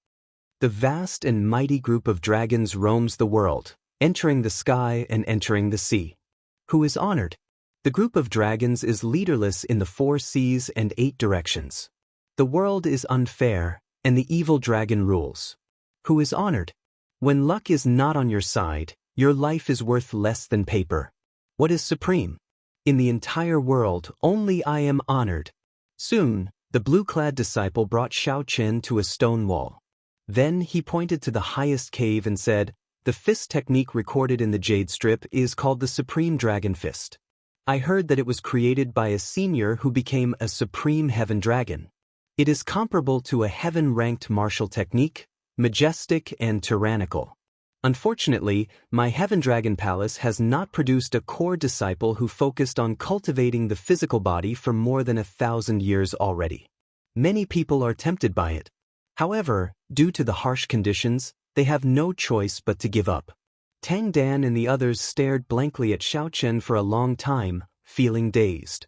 The vast and mighty group of dragons roams the world, entering the sky and entering the sea. Who is honored? The group of dragons is leaderless in the 4 seas and 8 directions. The world is unfair, and the evil dragon rules. Who is honored? When luck is not on your side, your life is worth less than paper. What is supreme? In the entire world, only I am honored. Soon, the blue-clad disciple brought Xiao Qin to a stone wall. Then he pointed to the highest cave and said, "The fist technique recorded in the Jade Strip is called the Supreme Dragon Fist. I heard that it was created by a senior who became a Supreme Heaven Dragon. It is comparable to a heaven-ranked martial technique, majestic and tyrannical. Unfortunately, my Heaven Dragon Palace has not produced a core disciple who focused on cultivating the physical body for more than 1,000 years already. Many people are tempted by it. However, due to the harsh conditions, they have no choice but to give up. Tang Dan and the others stared blankly at Xiao Chen for a long time, feeling dazed.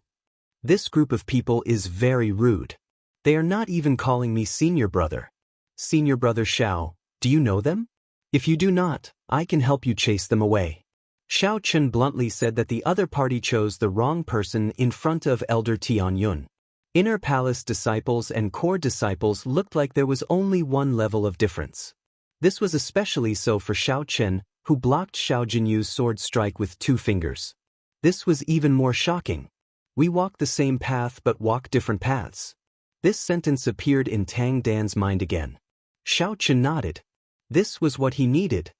This group of people is very rude. They are not even calling me senior brother. Senior brother Xiao, do you know them? If you do not, I can help you chase them away. Xiao Chen bluntly said that the other party chose the wrong person in front of Elder Tianyun. Inner palace disciples and core disciples looked like there was only one level of difference. This was especially so for Xiao Chen, who blocked Xiao Jinyu's sword strike with 2 fingers. This was even more shocking. We walk the same path but walk different paths. This sentence appeared in Tang Dan's mind again. Xiao Chen nodded. This was what he needed.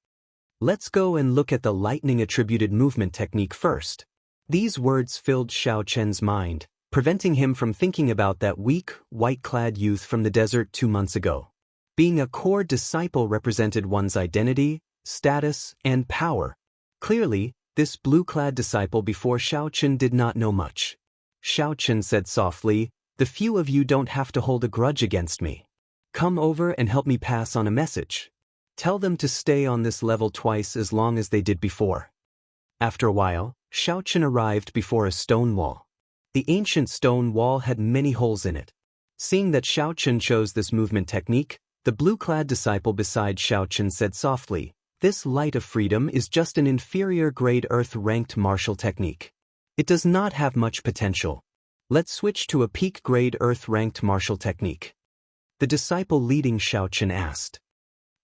Let's go and look at the lightning-attributed movement technique first. These words filled Xiao Chen's mind, preventing him from thinking about that weak, white-clad youth from the desert 2 months ago. Being a core disciple represented one's identity, status, and power. Clearly, this blue-clad disciple before Xiao Chen did not know much. Xiao Chen said softly, "The few of you don't have to hold a grudge against me. Come over and help me pass on a message. Tell them to stay on this level twice as long as they did before." After a while, Xiao Chen arrived before a stone wall. The ancient stone wall had many holes in it. Seeing that Xiao Chen chose this movement technique, the blue-clad disciple beside Xiao Chen said softly, "This light of freedom is just an inferior-grade earth-ranked martial technique. It does not have much potential. Let's switch to a peak-grade earth-ranked martial technique." The disciple leading Xiao Chen asked.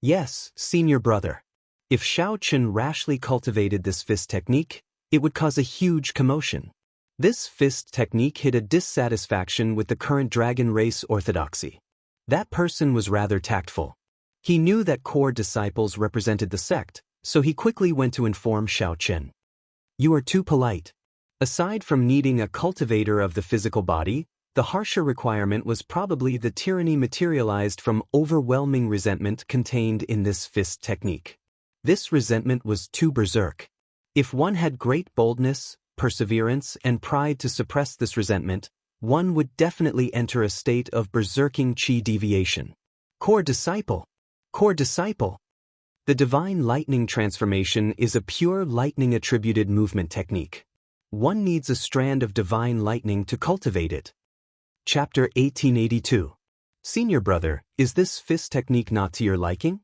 "Yes, senior brother." If Xiao Chen rashly cultivated this fist technique, it would cause a huge commotion. This fist technique hid a dissatisfaction with the current dragon race orthodoxy. That person was rather tactful. He knew that core disciples represented the sect, so he quickly went to inform Xiao Chen. "You are too polite." Aside from needing a cultivator of the physical body, the harsher requirement was probably the tyranny materialized from overwhelming resentment contained in this fist technique. This resentment was too berserk. If one had great boldness, perseverance, and pride to suppress this resentment, one would definitely enter a state of berserking chi deviation. Core disciple. Core disciple. The divine lightning transformation is a pure lightning-attributed movement technique. One needs a strand of divine lightning to cultivate it. Chapter 1882. Senior brother, is this fist technique not to your liking?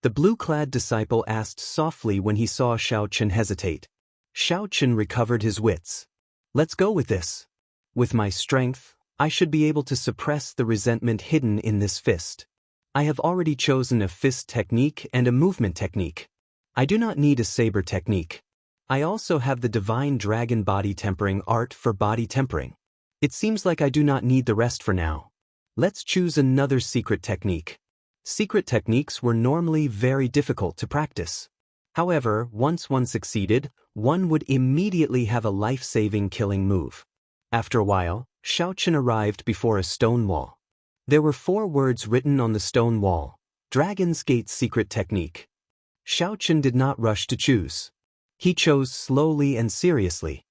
The blue-clad disciple asked softly when he saw Xiao Chen hesitate. Xiao Chen recovered his wits. "Let's go with this. With my strength, I should be able to suppress the resentment hidden in this fist. I have already chosen a fist technique and a movement technique. I do not need a saber technique. I also have the divine dragon body tempering art for body tempering. It seems like I do not need the rest for now. Let's choose another secret technique." Secret techniques were normally very difficult to practice. However, once one succeeded, one would immediately have a life-saving killing move. After a while, Xiao Chen arrived before a stone wall. There were 4 words written on the stone wall: Dragon's Gate Secret Technique. Xiao Chen did not rush to choose. He chose slowly and seriously.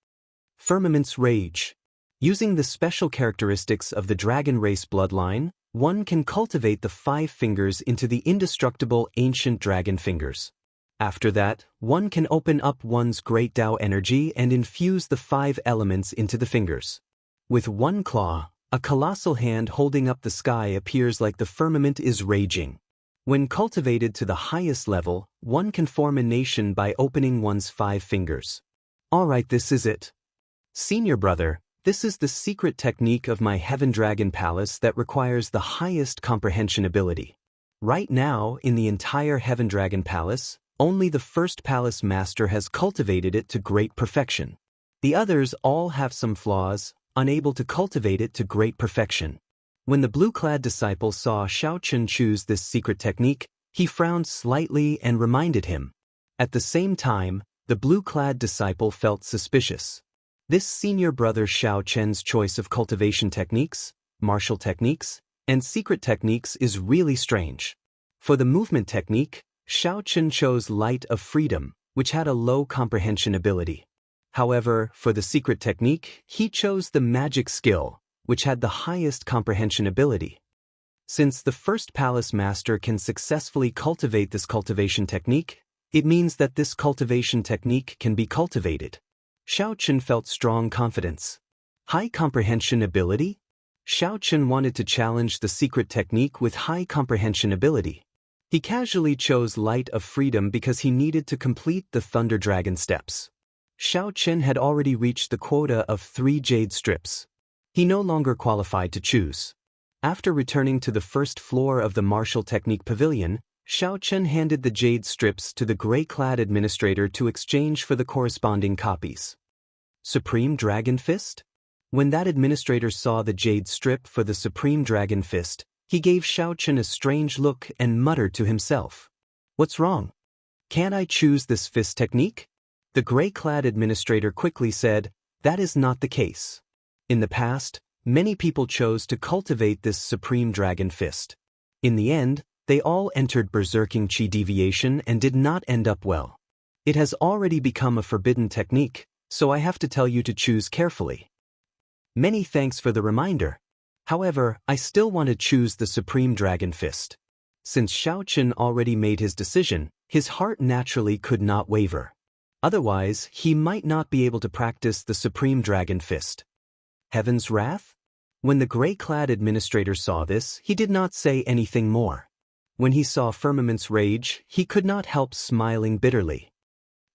Firmament's Rage. Using the special characteristics of the dragon race bloodline, one can cultivate the 5 fingers into the indestructible ancient dragon fingers. After that, one can open up one's great Tao energy and infuse the 5 elements into the fingers. With one claw, a colossal hand holding up the sky appears like the firmament is raging. When cultivated to the highest level, one can form a nation by opening one's 5 fingers. Alright, this is it. Senior brother, this is the secret technique of my Heaven Dragon Palace that requires the highest comprehension ability. Right now, in the entire Heaven Dragon Palace, only the first palace master has cultivated it to great perfection. The others all have some flaws, unable to cultivate it to great perfection. When the blue-clad disciple saw Xiao Chen choose this secret technique, he frowned slightly and reminded him. At the same time, the blue-clad disciple felt suspicious. This senior brother Xiao Chen's choice of cultivation techniques, martial techniques, and secret techniques is really strange. For the movement technique, Xiao Chen chose Light of Freedom, which had a low comprehension ability. However, for the secret technique, he chose the magic skill, which had the highest comprehension ability. Since the first palace master can successfully cultivate this cultivation technique, It means that this cultivation technique can be cultivated. Xiao Chen felt strong confidence. High comprehension ability? Xiao Chen wanted to challenge the secret technique with high comprehension ability. He casually chose Light of Freedom because he needed to complete the Thunder Dragon steps. Xiao Chen had already reached the quota of 3 jade strips. He no longer qualified to choose. After returning to the first floor of the Martial Technique Pavilion, Xiao Chen handed the jade strips to the gray-clad administrator to exchange for the corresponding copies. Supreme Dragon Fist? When that administrator saw the jade strip for the Supreme Dragon Fist, he gave Xiao Chen a strange look and muttered to himself. What's wrong? Can't I choose this fist technique? The gray-clad administrator quickly said, that is not the case. In the past, many people chose to cultivate this Supreme Dragon Fist. In the end, they all entered Berserking Chi Deviation and did not end up well. It has already become a forbidden technique, so I have to tell you to choose carefully. Many thanks for the reminder. However, I still want to choose the Supreme Dragon Fist. Since Xiao Chen already made his decision, his heart naturally could not waver. Otherwise, he might not be able to practice the Supreme Dragon Fist. Heaven's Wrath? When the gray-clad administrator saw this, he did not say anything more. When he saw Firmament's Rage, he could not help smiling bitterly.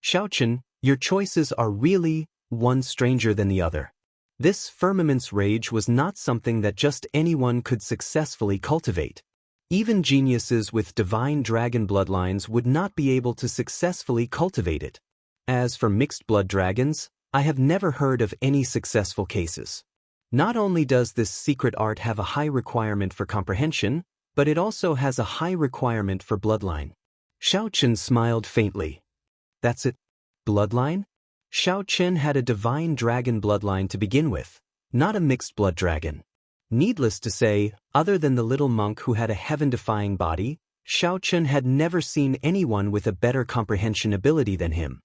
Xiao Chen, your choices are really one stranger than the other. This Firmament's Rage was not something that just anyone could successfully cultivate. Even geniuses with divine dragon bloodlines would not be able to successfully cultivate it. As for mixed blood dragons, I have never heard of any successful cases. Not only does this secret art have a high requirement for comprehension, but it also has a high requirement for bloodline. Xiao Chen smiled faintly. That's it? Bloodline? Xiao Chen had a divine dragon bloodline to begin with, not a mixed blood dragon. Needless to say, other than the little monk who had a heaven-defying body, Xiao Chen had never seen anyone with a better comprehension ability than him.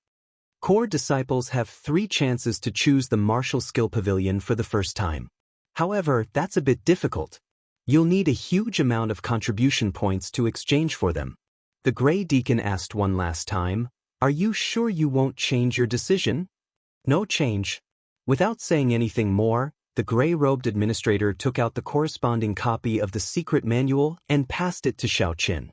Core disciples have 3 chances to choose the martial skill pavilion for the first time. However, that's a bit difficult. You'll need a huge amount of contribution points to exchange for them. The Grey Deacon asked one last time, are you sure you won't change your decision? No change. Without saying anything more, the gray-robed administrator took out the corresponding copy of the secret manual and passed it to Xiao Chen.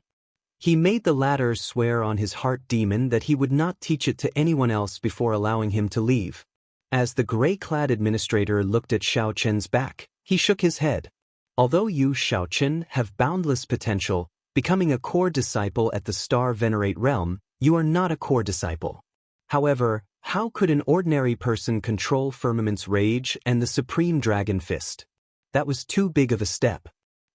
He made the latter swear on his heart demon that he would not teach it to anyone else before allowing him to leave. As the gray-clad administrator looked at Xiao Chen's back, he shook his head. Although you, Xiao Chen, have boundless potential, becoming a core disciple at the Star Venerate realm, you are not a core disciple. However, how could an ordinary person control Firmament's Rage and the Supreme Dragon Fist? That was too big of a step.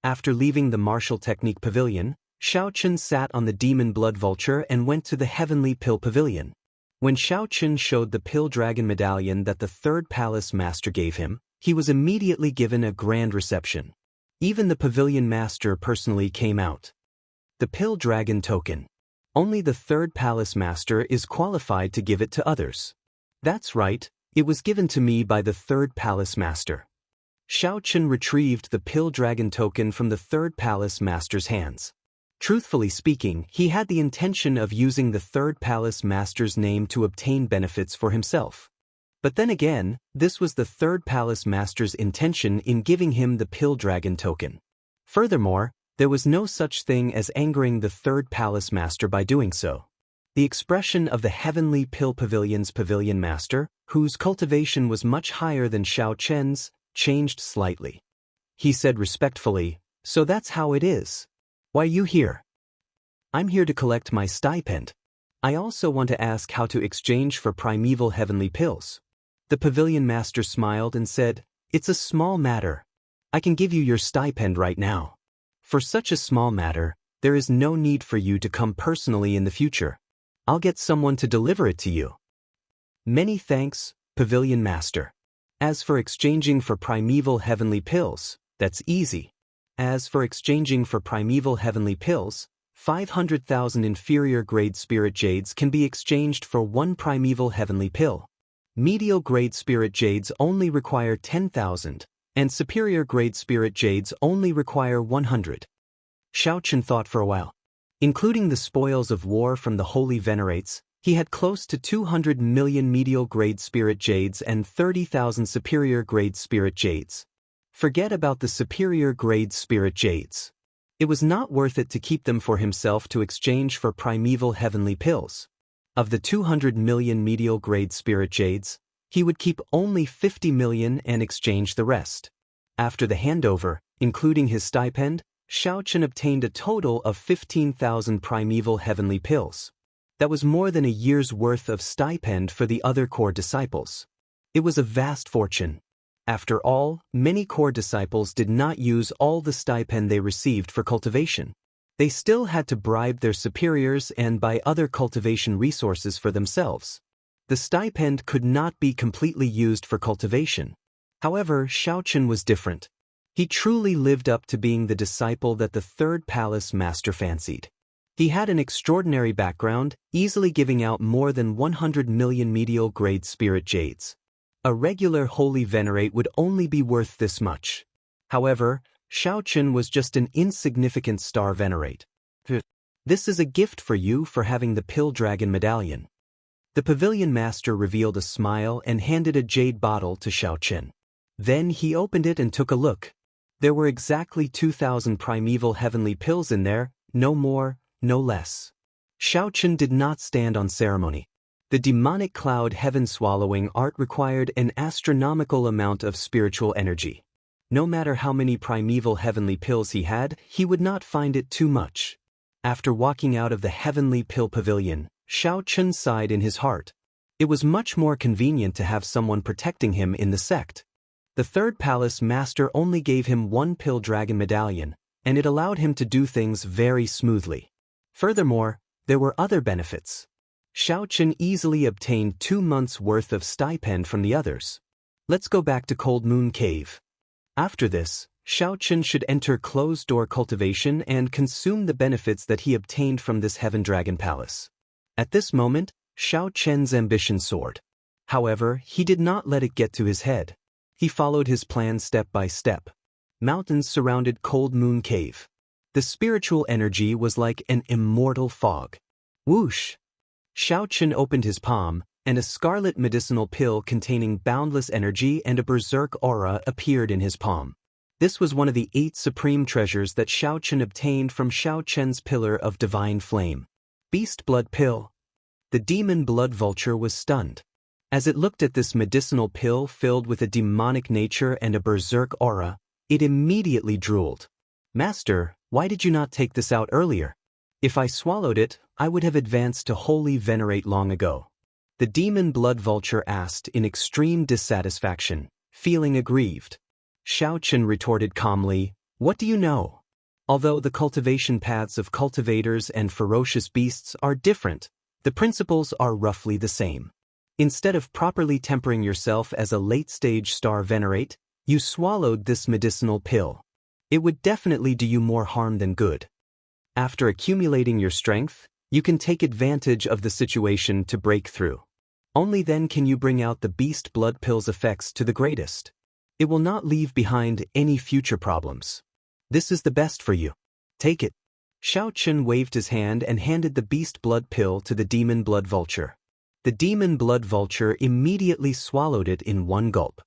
After leaving the Martial Technique Pavilion, Xiao Chen sat on the Demon Blood Vulture and went to the Heavenly Pill Pavilion. When Xiao Chen showed the Pill Dragon medallion that the Third Palace Master gave him, he was immediately given a grand reception. Even the Pavilion Master personally came out. The Pill Dragon Token. Only the Third Palace Master is qualified to give it to others. That's right, it was given to me by the Third Palace Master. Xiao Chen retrieved the Pill Dragon Token from the Third Palace Master's hands. Truthfully speaking, he had the intention of using the Third Palace Master's name to obtain benefits for himself. But then again, this was the Third Palace Master's intention in giving him the Pill Dragon Token. Furthermore, there was no such thing as angering the Third Palace Master by doing so. The expression of the Heavenly Pill Pavilion's Pavilion Master, whose cultivation was much higher than Xiao Chen's, changed slightly. He said respectfully, "So that's how it is. Why are you here?" "I'm here to collect my stipend. I also want to ask how to exchange for primeval heavenly pills." The Pavilion Master smiled and said, "It's a small matter. I can give you your stipend right now. For such a small matter, there is no need for you to come personally in the future. I'll get someone to deliver it to you." "Many thanks, Pavilion Master. As for exchanging for primeval heavenly pills, that's easy. As for exchanging for primeval heavenly pills, 500,000 inferior grade spirit jades can be exchanged for 1 primeval heavenly pill. Medial grade spirit jades only require 10,000, and superior grade spirit jades only require 100. Xiao Chen thought for a while. Including the spoils of war from the holy venerates, he had close to 200 million medial-grade spirit jades and 30,000 superior-grade spirit jades. Forget about the superior-grade spirit jades. It was not worth it to keep them for himself to exchange for primeval heavenly pills. Of the 200 million medial-grade spirit jades, he would keep only 50 million and exchange the rest. After the handover, including his stipend, Xiaochen obtained a total of 15,000 primeval heavenly pills. That was more than a year's worth of stipend for the other core disciples. It was a vast fortune. After all, many core disciples did not use all the stipend they received for cultivation. They still had to bribe their superiors and buy other cultivation resources for themselves. The stipend could not be completely used for cultivation. However, Xiaochen was different. He truly lived up to being the disciple that the third palace master fancied. He had an extraordinary background, easily giving out more than 100 million medial-grade spirit jades. A regular holy venerate would only be worth this much. However, Xiaochen was just an insignificant star venerate. This is a gift for you for having the Pill Dragon medallion. The pavilion master revealed a smile and handed a jade bottle to Xiaochen. Then he opened it and took a look. There were exactly 2,000 primeval heavenly pills in there, no more, no less. Xiaochen did not stand on ceremony. The demonic cloud heaven-swallowing art required an astronomical amount of spiritual energy. No matter how many primeval heavenly pills he had, he would not find it too much. After walking out of the heavenly pill pavilion, Xiaochen sighed in his heart. It was much more convenient to have someone protecting him in the sect. The third palace master only gave him one Pill Dragon medallion, and it allowed him to do things very smoothly. Furthermore, there were other benefits. Xiaochen easily obtained 2 months' worth of stipend from the others. Let's go back to Cold Moon Cave. After this, Xiaochen should enter closed-door cultivation and consume the benefits that he obtained from this Heaven Dragon Palace. At this moment, Xiaochen's ambition soared. However, he did not let it get to his head. He followed his plan step by step. Mountains surrounded Cold Moon Cave. The spiritual energy was like an immortal fog. Whoosh! Xiaochen opened his palm, and a scarlet medicinal pill containing boundless energy and a berserk aura appeared in his palm. This was one of the 8 supreme treasures that Xiaochen obtained from Xiaochen's pillar of divine flame. Beast Blood Pill. The demon blood vulture was stunned. As it looked at this medicinal pill filled with a demonic nature and a berserk aura, it immediately drooled. Master, why did you not take this out earlier? If I swallowed it, I would have advanced to holy venerate long ago. The demon blood vulture asked in extreme dissatisfaction, feeling aggrieved. Xiaochen retorted calmly, "What do you know? Although the cultivation paths of cultivators and ferocious beasts are different, the principles are roughly the same. Instead of properly tempering yourself as a late-stage star venerate, you swallowed this medicinal pill. It would definitely do you more harm than good. After accumulating your strength, you can take advantage of the situation to break through. Only then can you bring out the beast blood pill's effects to the greatest. It will not leave behind any future problems. This is the best for you. Take it." Xiaochen waved his hand and handed the beast blood pill to the demon blood vulture. The demon blood vulture immediately swallowed it in one gulp.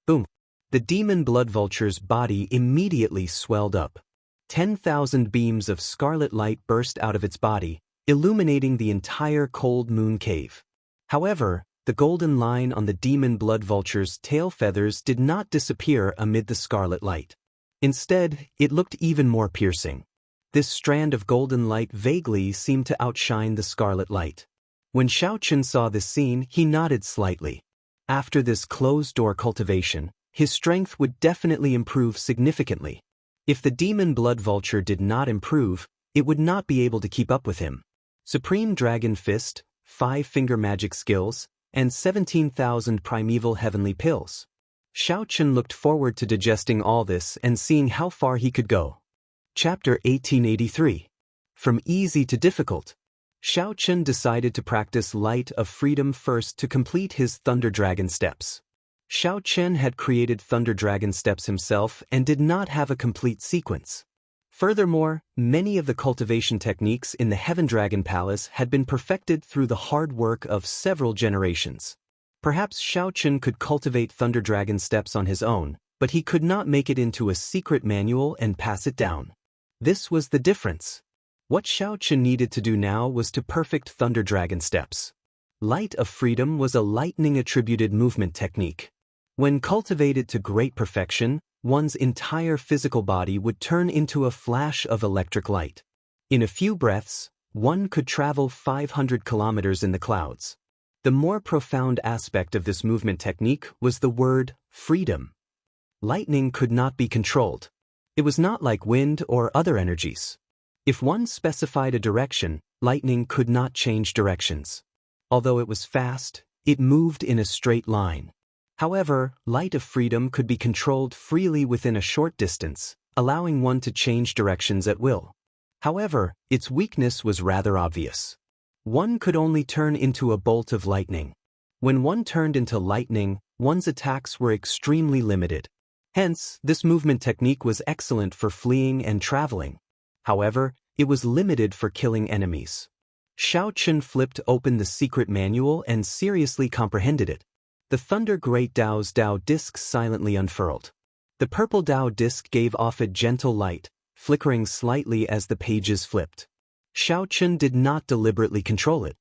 Boom! The demon blood vulture's body immediately swelled up. 10,000 beams of scarlet light burst out of its body, illuminating the entire Cold Moon Cave. However, the golden line on the demon blood vulture's tail feathers did not disappear amid the scarlet light. Instead, it looked even more piercing. This strand of golden light vaguely seemed to outshine the scarlet light. When Xiaochen saw this scene, he nodded slightly. After this closed-door cultivation, his strength would definitely improve significantly. If the demon blood vulture did not improve, it would not be able to keep up with him. Supreme Dragon Fist, 5-finger magic skills, and 17,000 primeval heavenly pills. Xiaochen looked forward to digesting all this and seeing how far he could go. Chapter 1883. From Easy to Difficult. Xiaochen decided to practice Light of Freedom first to complete his Thunder Dragon steps. Xiaochen had created Thunder Dragon steps himself and did not have a complete sequence. Furthermore, many of the cultivation techniques in the Heaven Dragon Palace had been perfected through the hard work of several generations. Perhaps Shao Chun could cultivate Thunder Dragon steps on his own, but he could not make it into a secret manual and pass it down. This was the difference. What Shao Chun needed to do now was to perfect Thunder Dragon steps. Light of Freedom was a lightning-attributed movement technique. When cultivated to great perfection, one's entire physical body would turn into a flash of electric light. In a few breaths, one could travel 500 kilometers in the clouds. The more profound aspect of this movement technique was the word freedom. Lightning could not be controlled. It was not like wind or other energies. If one specified a direction, lightning could not change directions. Although it was fast, it moved in a straight line. However, light of freedom could be controlled freely within a short distance, allowing one to change directions at will. However, its weakness was rather obvious. One could only turn into a bolt of lightning. When one turned into lightning, one's attacks were extremely limited. Hence, this movement technique was excellent for fleeing and traveling. However, it was limited for killing enemies. Shao Chun flipped open the secret manual and seriously comprehended it. The Thunder Great Dao's Dao disc silently unfurled. The purple Dao disc gave off a gentle light, flickering slightly as the pages flipped. Shao Chun did not deliberately control it.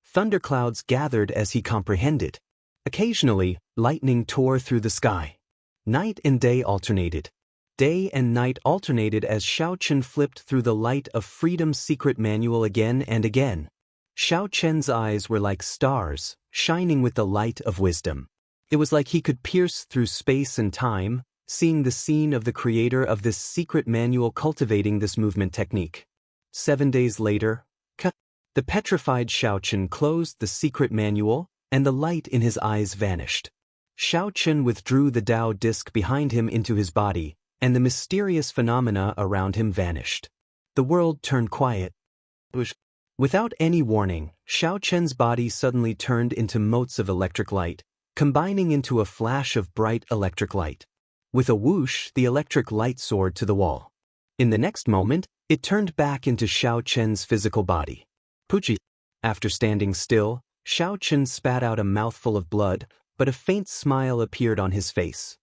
Thunderclouds gathered as he comprehended. Occasionally, lightning tore through the sky. Night and day alternated. Day and night alternated as Shao Chun flipped through the light of Freedom's secret manual again and again. Shao Chun's eyes were like stars, shining with the light of wisdom. It was like he could pierce through space and time, seeing the scene of the creator of this secret manual cultivating this movement technique. 7 days later, the petrified Shao Chun closed the secret manual, and the light in his eyes vanished. Shao Chun withdrew the Dao disc behind him into his body, and the mysterious phenomena around him vanished. The world turned quiet. Without any warning, Shao Chun's body suddenly turned into motes of electric light, combining into a flash of bright electric light. With a whoosh, the electric light soared to the wall. In the next moment, it turned back into Shao Chun's physical body. Puchi. After standing still, Shao Chun spat out a mouthful of blood, but a faint smile appeared on his face.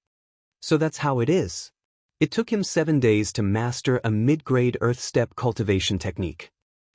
So that's how it is. It took him 7 days to master a mid-grade earth step cultivation technique.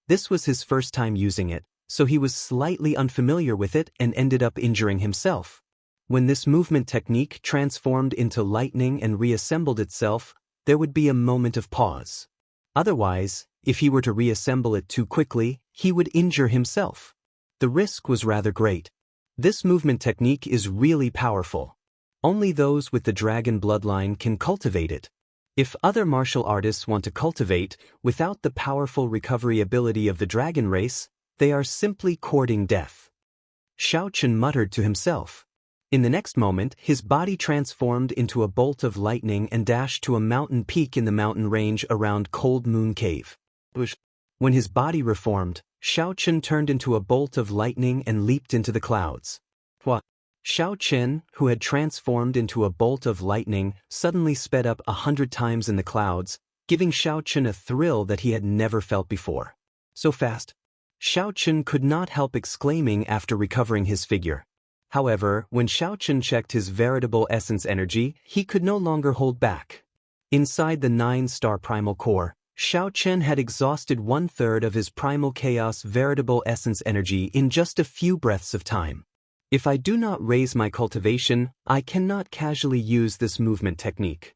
This was his first time using it, so he was slightly unfamiliar with it and ended up injuring himself. When this movement technique transformed into lightning and reassembled itself, there would be a moment of pause. Otherwise, if he were to reassemble it too quickly, he would injure himself. The risk was rather great. This movement technique is really powerful. Only those with the dragon bloodline can cultivate it. If other martial artists want to cultivate, without the powerful recovery ability of the dragon race, they are simply courting death. Shao Chun muttered to himself. In the next moment, his body transformed into a bolt of lightning and dashed to a mountain peak in the mountain range around Cold Moon Cave. When his body reformed, Shao Chun turned into a bolt of lightning and leaped into the clouds. Shao Chun, who had transformed into a bolt of lightning, suddenly sped up 100 times in the clouds, giving Shao Chun a thrill that he had never felt before. So fast. Shao Chun could not help exclaiming after recovering his figure. However, when Shao Chun checked his veritable essence energy, he could no longer hold back. Inside the 9-star primal core, Shao Chun had exhausted 1/3 of his primal chaos veritable essence energy in just a few breaths of time. If I do not raise my cultivation, I cannot casually use this movement technique.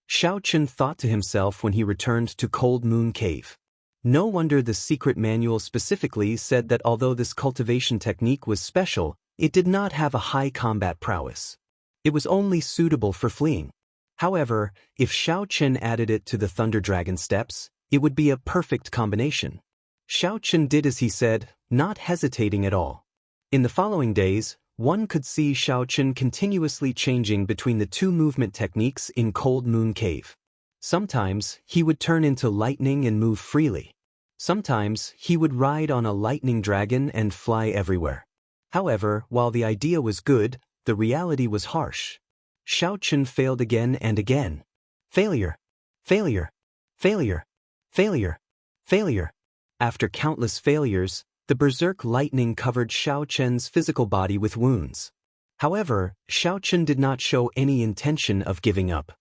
Shao Chun thought to himself when he returned to Cold Moon Cave. No wonder the secret manual specifically said that although this cultivation technique was special, it did not have a high combat prowess. It was only suitable for fleeing. However, if Shao Chun added it to the Thunder Dragon steps, it would be a perfect combination. Shao Chun did as he said, not hesitating at all. In the following days, one could see Shao Chun continuously changing between the two movement techniques in Cold Moon Cave. Sometimes, he would turn into lightning and move freely. Sometimes, he would ride on a lightning dragon and fly everywhere. However, while the idea was good, the reality was harsh. Shao Chun failed again and again. Failure. Failure. Failure. Failure. Failure. After countless failures, the berserk lightning covered Xiao Chen's physical body with wounds. However, Xiao Chen did not show any intention of giving up.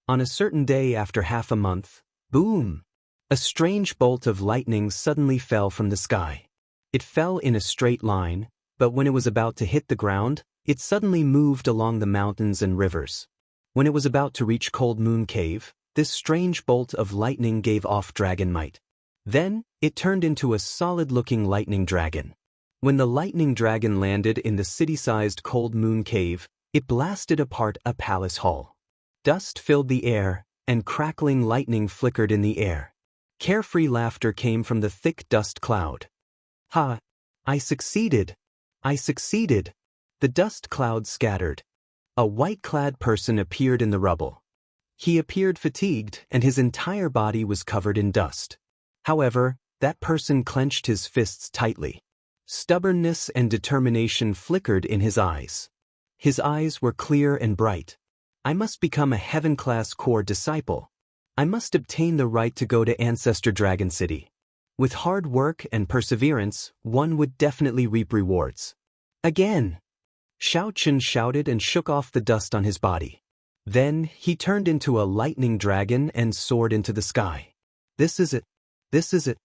On a certain day after half a month, boom! A strange bolt of lightning suddenly fell from the sky. It fell in a straight line, but when it was about to hit the ground, it suddenly moved along the mountains and rivers. When it was about to reach Cold Moon Cave, this strange bolt of lightning gave off dragon might. Then, it turned into a solid-looking lightning dragon. When the lightning dragon landed in the city-sized Cold Moon Cave, it blasted apart a palace hall. Dust filled the air, and crackling lightning flickered in the air. Carefree laughter came from the thick dust cloud. Ha! I succeeded! I succeeded! The dust cloud scattered. A white-clad person appeared in the rubble. He appeared fatigued, and his entire body was covered in dust. However, that person clenched his fists tightly. Stubbornness and determination flickered in his eyes. His eyes were clear and bright. I must become a heaven-class core disciple. I must obtain the right to go to Ancestor Dragon City. With hard work and perseverance, one would definitely reap rewards. Again! Xiao Chen shouted and shook off the dust on his body. Then, he turned into a lightning dragon and soared into the sky. This is it. This is it.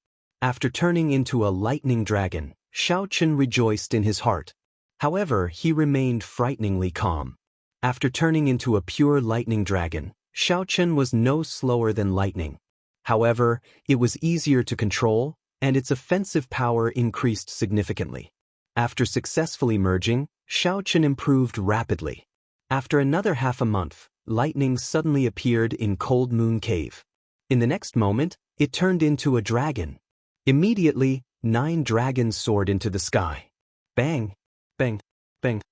After turning into a lightning dragon, Xiao Chen rejoiced in his heart. However, he remained frighteningly calm. After turning into a pure lightning dragon, Xiao Chen was no slower than lightning. However, it was easier to control, and its offensive power increased significantly. After successfully merging, Xiao Chen improved rapidly. After another half a month, lightning suddenly appeared in Cold Moon Cave. In the next moment, it turned into a dragon. Immediately, 9 dragons soared into the sky. Bang! Bang! Bang!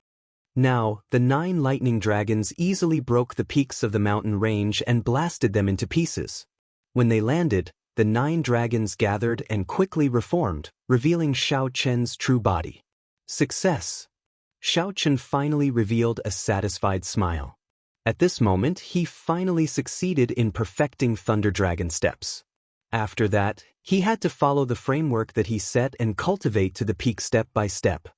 Now, the 9 lightning dragons easily broke the peaks of the mountain range and blasted them into pieces. When they landed, the 9 dragons gathered and quickly reformed, revealing Xiao Chen's true body. Success! Xiao Chen finally revealed a satisfied smile. At this moment, he finally succeeded in perfecting Thunder Dragon steps. After that, he had to follow the framework that he set and cultivate to the peak step by step.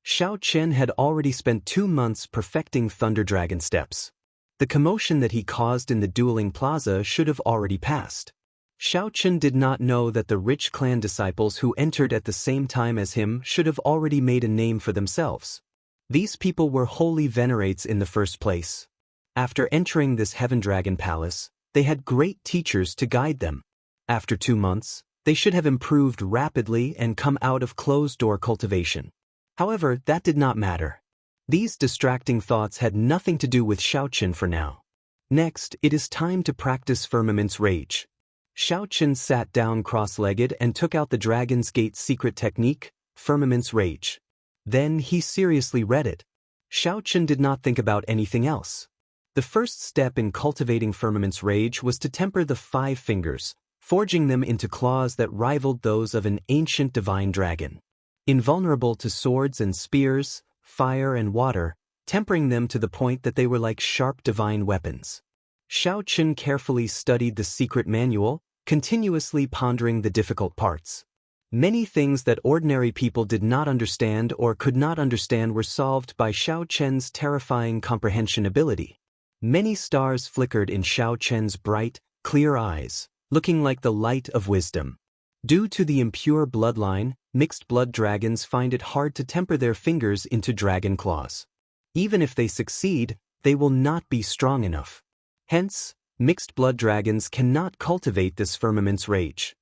Xiao Chen had already spent 2 months perfecting Thunder Dragon steps. The commotion that he caused in the dueling plaza should have already passed. Xiao Chen did not know that the rich clan disciples who entered at the same time as him should have already made a name for themselves. These people were holy venerates in the first place. After entering this Heaven Dragon Palace, they had great teachers to guide them. After 2 months, they should have improved rapidly and come out of closed-door cultivation. However, that did not matter. These distracting thoughts had nothing to do with Xiao Chen for now. Next, it is time to practice Firmament's Rage. Xiao Chen sat down cross-legged and took out the Dragon's Gate secret technique, Firmament's Rage. Then he seriously read it. Xiao Chen did not think about anything else. The first step in cultivating Firmament's Rage was to temper the 5 fingers, forging them into claws that rivaled those of an ancient divine dragon. Invulnerable to swords and spears, fire and water, tempering them to the point that they were like sharp divine weapons. Xiao Chen carefully studied the secret manual, continuously pondering the difficult parts. Many things that ordinary people did not understand or could not understand were solved by Xiao Chen's terrifying comprehension ability. Many stars flickered in Xiao Chen's bright, clear eyes, looking like the light of wisdom. Due to the impure bloodline, mixed blood dragons find it hard to temper their fingers into dragon claws. Even if they succeed, they will not be strong enough. Hence, mixed blood dragons cannot cultivate this Firmament's Rage.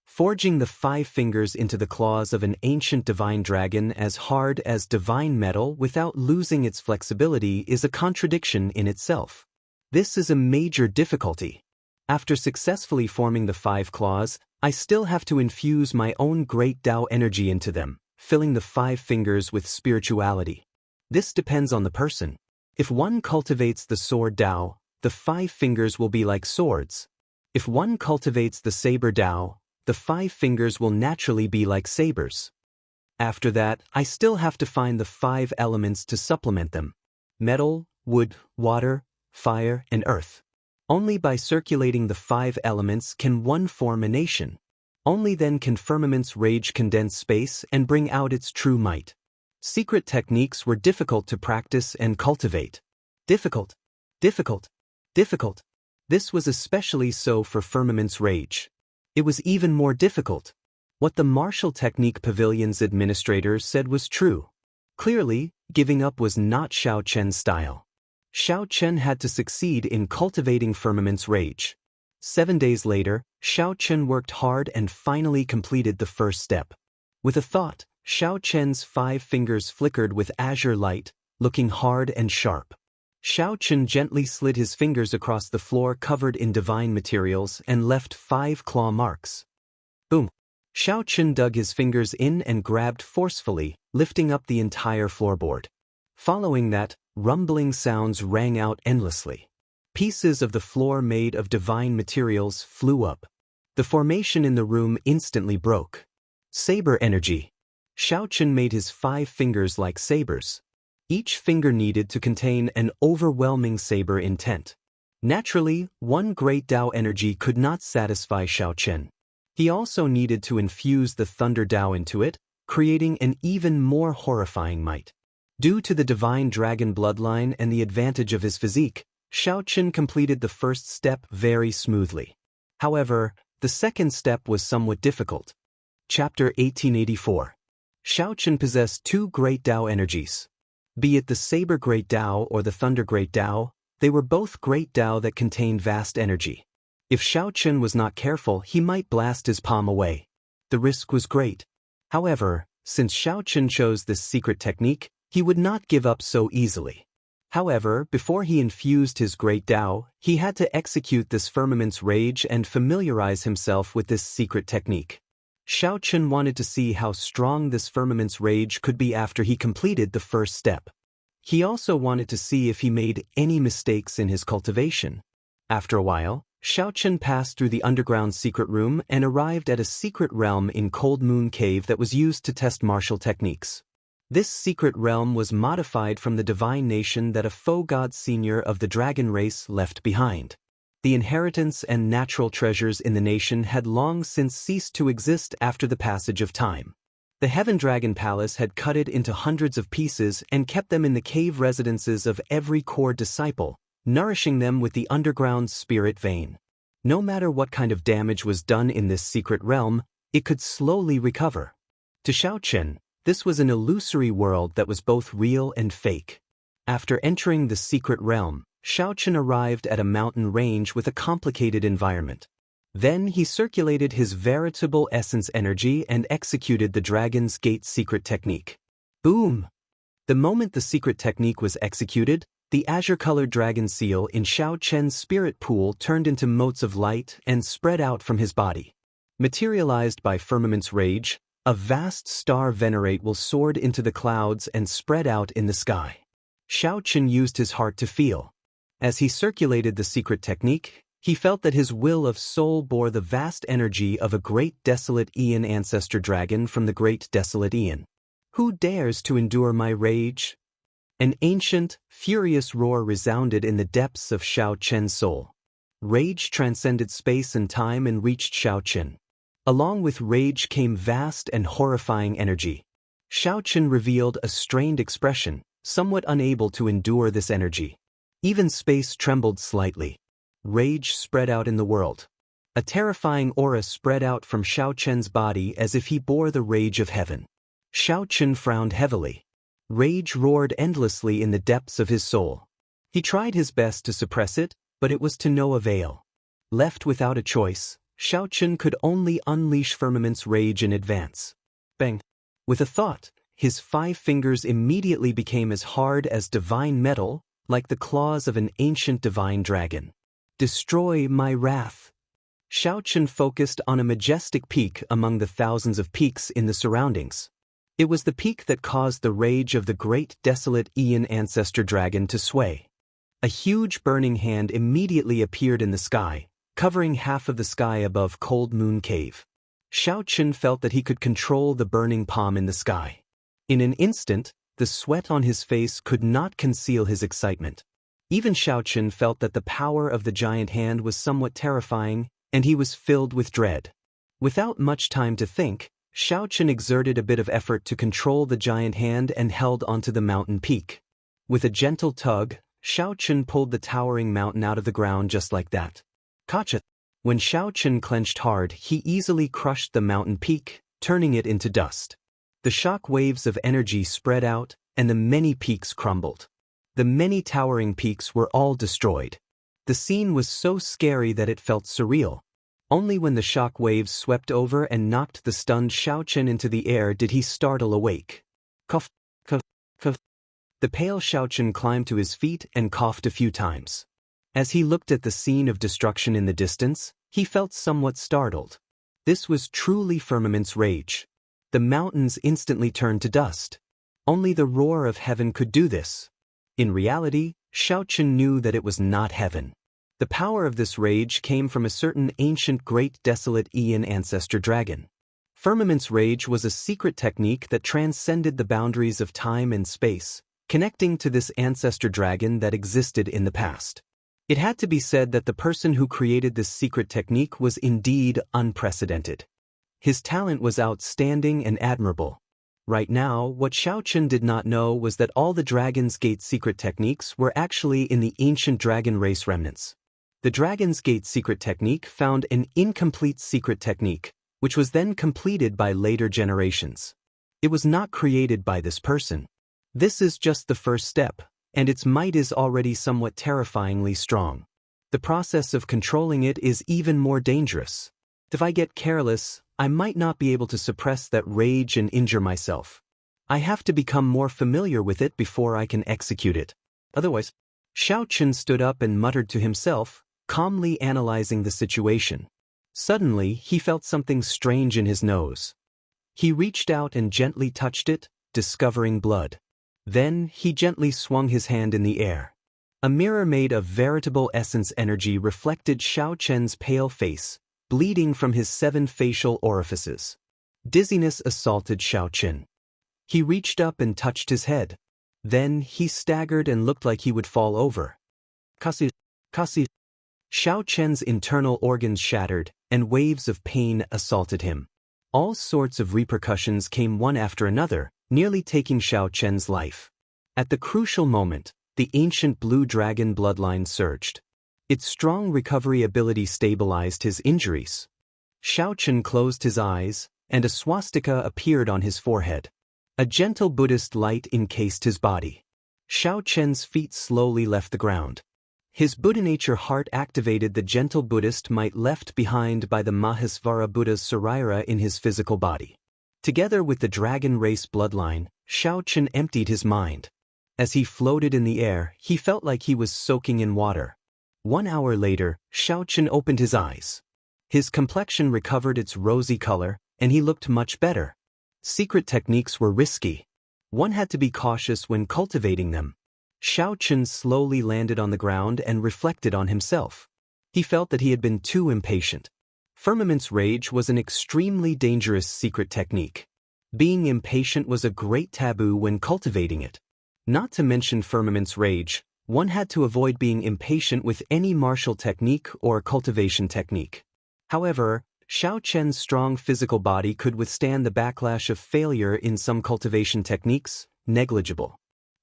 Forging the 5 fingers into the claws of an ancient divine dragon as hard as divine metal without losing its flexibility is a contradiction in itself. This is a major difficulty. After successfully forming the 5 claws, I still have to infuse my own great Tao energy into them, filling the 5 fingers with spirituality. This depends on the person. If one cultivates the sword Tao, the 5 fingers will be like swords. If one cultivates the saber Tao, the 5 fingers will naturally be like sabers. After that, I still have to find the 5 elements to supplement them: metal, wood, water, fire, and earth. Only by circulating the 5 elements can one form a nation. Only then can firmament's rage condense space and bring out its true might. Secret techniques were difficult to practice and cultivate. Difficult. Difficult. Difficult. This was especially so for firmament's rage. It was even more difficult. What the martial technique pavilion's administrator said was true. Clearly, giving up was not Xiao Chen's style. Xiao Chen had to succeed in cultivating firmament's rage. 7 days later, Xiao Chen worked hard and finally completed the first step. With a thought, Xiao Chen's 5 fingers flickered with azure light, looking hard and sharp. Xiao Chen gently slid his fingers across the floor covered in divine materials and left 5 claw marks. Boom! Xiao Chen dug his fingers in and grabbed forcefully, lifting up the entire floorboard. Following that, rumbling sounds rang out endlessly. Pieces of the floor made of divine materials flew up. The formation in the room instantly broke. Saber energy. Xiao Chen made his 5 fingers like sabers. Each finger needed to contain an overwhelming saber intent. Naturally, one great Tao energy could not satisfy Xiao Chen. He also needed to infuse the Thunder Tao into it, creating an even more horrifying might. Due to the divine dragon bloodline and the advantage of his physique, Xiao Chen completed the first step very smoothly. However, the second step was somewhat difficult. Chapter 1884. Xiao Chen possessed 2 great Tao energies. Be it the Saber Great Tao or the Thunder Great Tao, they were both great Tao that contained vast energy. If Xiao Chen was not careful, he might blast his palm away. The risk was great. However, since Xiao Chen chose this secret technique, he would not give up so easily. However, before he infused his great Tao, he had to execute this firmament's rage and familiarize himself with this secret technique. Xiao Chen wanted to see how strong this firmament's rage could be after he completed the first step. He also wanted to see if he made any mistakes in his cultivation. After a while, Xiao Chen passed through the underground secret room and arrived at a secret realm in Cold Moon Cave that was used to test martial techniques. This secret realm was modified from the divine nation that a faux god senior of the dragon race left behind. The inheritance and natural treasures in the nation had long since ceased to exist after the passage of time. The Heaven Dragon Palace had cut it into hundreds of pieces and kept them in the cave residences of every core disciple, nourishing them with the underground spirit vein. No matter what kind of damage was done in this secret realm, it could slowly recover. To Xiao Chen, this was an illusory world that was both real and fake. After entering the secret realm, Xiao Chen arrived at a mountain range with a complicated environment. Then he circulated his veritable essence energy and executed the Dragon's Gate secret technique. Boom! The moment the secret technique was executed, the azure-colored dragon seal in Xiao Chen's spirit pool turned into motes of light and spread out from his body. Materialized by firmament's rage, a vast star venerate will soared into the clouds and spread out in the sky. Xiao Chen used his heart to feel. As he circulated the secret technique, he felt that his will of soul bore the vast energy of a great desolate Aeon ancestor dragon from the great desolate Aeon. Who dares to endure my rage? An ancient, furious roar resounded in the depths of Xiao Chen's soul. Rage transcended space and time and reached Xiao Chen. Along with rage came vast and horrifying energy. Xiao Chen revealed a strained expression, somewhat unable to endure this energy. Even space trembled slightly. Rage spread out in the world. A terrifying aura spread out from Xiao Chen's body as if he bore the rage of heaven. Xiao Chen frowned heavily. Rage roared endlessly in the depths of his soul. He tried his best to suppress it, but it was to no avail. Left without a choice, Xiao Chen could only unleash firmament's rage in advance. Bang! With a thought, his 5 fingers immediately became as hard as divine metal, like the claws of an ancient divine dragon. Destroy my wrath. Xiao Chen focused on a majestic peak among the thousands of peaks in the surroundings. It was the peak that caused the rage of the great desolate Aeon ancestor dragon to sway. A huge burning hand immediately appeared in the sky, covering half of the sky above Cold Moon Cave. Xiao Chen felt that he could control the burning palm in the sky. In an instant, the sweat on his face could not conceal his excitement. Even Xiaochen felt that the power of the giant hand was somewhat terrifying, and he was filled with dread. Without much time to think, Xiaochen exerted a bit of effort to control the giant hand and held onto the mountain peak. With a gentle tug, Xiaochen pulled the towering mountain out of the ground just like that. Gotcha! When Xiaochen clenched hard, he easily crushed the mountain peak, turning it into dust. The shock waves of energy spread out, and the many peaks crumbled. The many towering peaks were all destroyed. The scene was so scary that it felt surreal. Only when the shock waves swept over and knocked the stunned Xiaochen into the air did he startle awake. Cough, cough, cough. The pale Xiaochen climbed to his feet and coughed a few times. As he looked at the scene of destruction in the distance, he felt somewhat startled. This was truly Firmament's rage. The mountains instantly turned to dust. Only the roar of heaven could do this. In reality, Xiaochen knew that it was not heaven. The power of this rage came from a certain ancient great desolate Aeon ancestor dragon. Firmament's rage was a secret technique that transcended the boundaries of time and space, connecting to this ancestor dragon that existed in the past. It had to be said that the person who created this secret technique was indeed unprecedented. His talent was outstanding and admirable. Right now, what Xiaochen did not know was that all the Dragon's Gate secret techniques were actually in the ancient dragon race remnants. The Dragon's Gate secret technique found an incomplete secret technique, which was then completed by later generations. It was not created by this person. This is just the first step, and its might is already somewhat terrifyingly strong. The process of controlling it is even more dangerous. If I get careless, I might not be able to suppress that rage and injure myself. I have to become more familiar with it before I can execute it. Otherwise, Xiaochen stood up and muttered to himself, calmly analyzing the situation. Suddenly, he felt something strange in his nose. He reached out and gently touched it, discovering blood. Then, he gently swung his hand in the air. A mirror made of veritable essence energy reflected Xiaochen's pale face, bleeding from his 7 facial orifices. Dizziness assaulted Xiaochen. He reached up and touched his head. Then, he staggered and looked like he would fall over. Kasi. Xiaochen's internal organs shattered, and waves of pain assaulted him. All sorts of repercussions came one after another, nearly taking Xiaochen's life. At the crucial moment, the ancient blue dragon bloodline surged. Its strong recovery ability stabilized his injuries. Xiaochen closed his eyes, and a swastika appeared on his forehead. A gentle Buddhist light encased his body. Xiaochen's feet slowly left the ground. His Buddha nature heart activated the gentle Buddhist might left behind by the Mahesvara Buddha's Saraira in his physical body. Together with the dragon race bloodline, Xiaochen emptied his mind. As he floated in the air, he felt like he was soaking in water. 1 hour later, Xiaochen opened his eyes. His complexion recovered its rosy color, and he looked much better. Secret techniques were risky. One had to be cautious when cultivating them. Xiaochen slowly landed on the ground and reflected on himself. He felt that he had been too impatient. Firmament's rage was an extremely dangerous secret technique. Being impatient was a great taboo when cultivating it. Not to mention Firmament's rage, one had to avoid being impatient with any martial technique or cultivation technique. However, Xiaochen's strong physical body could withstand the backlash of failure in some cultivation techniques, negligible.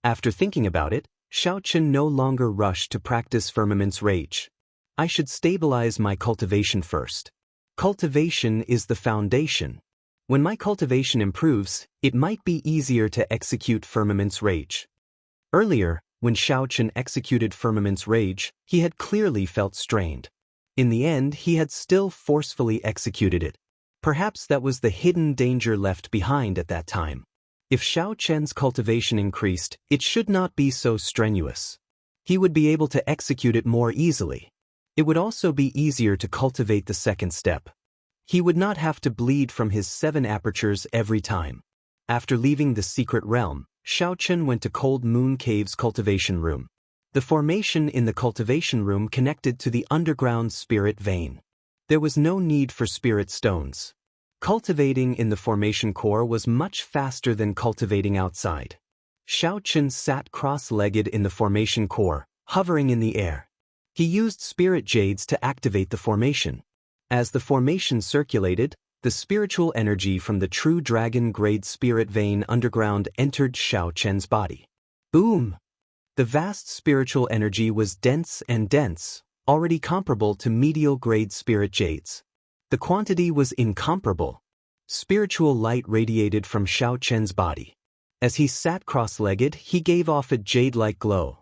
After thinking about it, Xiaochen no longer rushed to practice Firmament's rage. I should stabilize my cultivation first. Cultivation is the foundation. When my cultivation improves, it might be easier to execute Firmament's rage. Earlier, when Xiaochen executed Firmament's rage, he had clearly felt strained. In the end, he had still forcefully executed it. Perhaps that was the hidden danger left behind at that time. If Xiaochen's cultivation increased, it should not be so strenuous. He would be able to execute it more easily. It would also be easier to cultivate the second step. He would not have to bleed from his 7 apertures every time. After leaving the secret realm, Xiaochen went to Cold Moon Cave's cultivation room. The formation in the cultivation room connected to the underground spirit vein. There was no need for spirit stones. Cultivating in the formation core was much faster than cultivating outside. Xiaochen sat cross-legged in the formation core, hovering in the air. He used spirit jades to activate the formation. As the formation circulated, the spiritual energy from the true dragon-grade spirit vein underground entered Xiao Chen's body. Boom! The vast spiritual energy was dense and dense, already comparable to medial-grade spirit jades. The quantity was incomparable. Spiritual light radiated from Xiao Chen's body. As he sat cross-legged, he gave off a jade-like glow.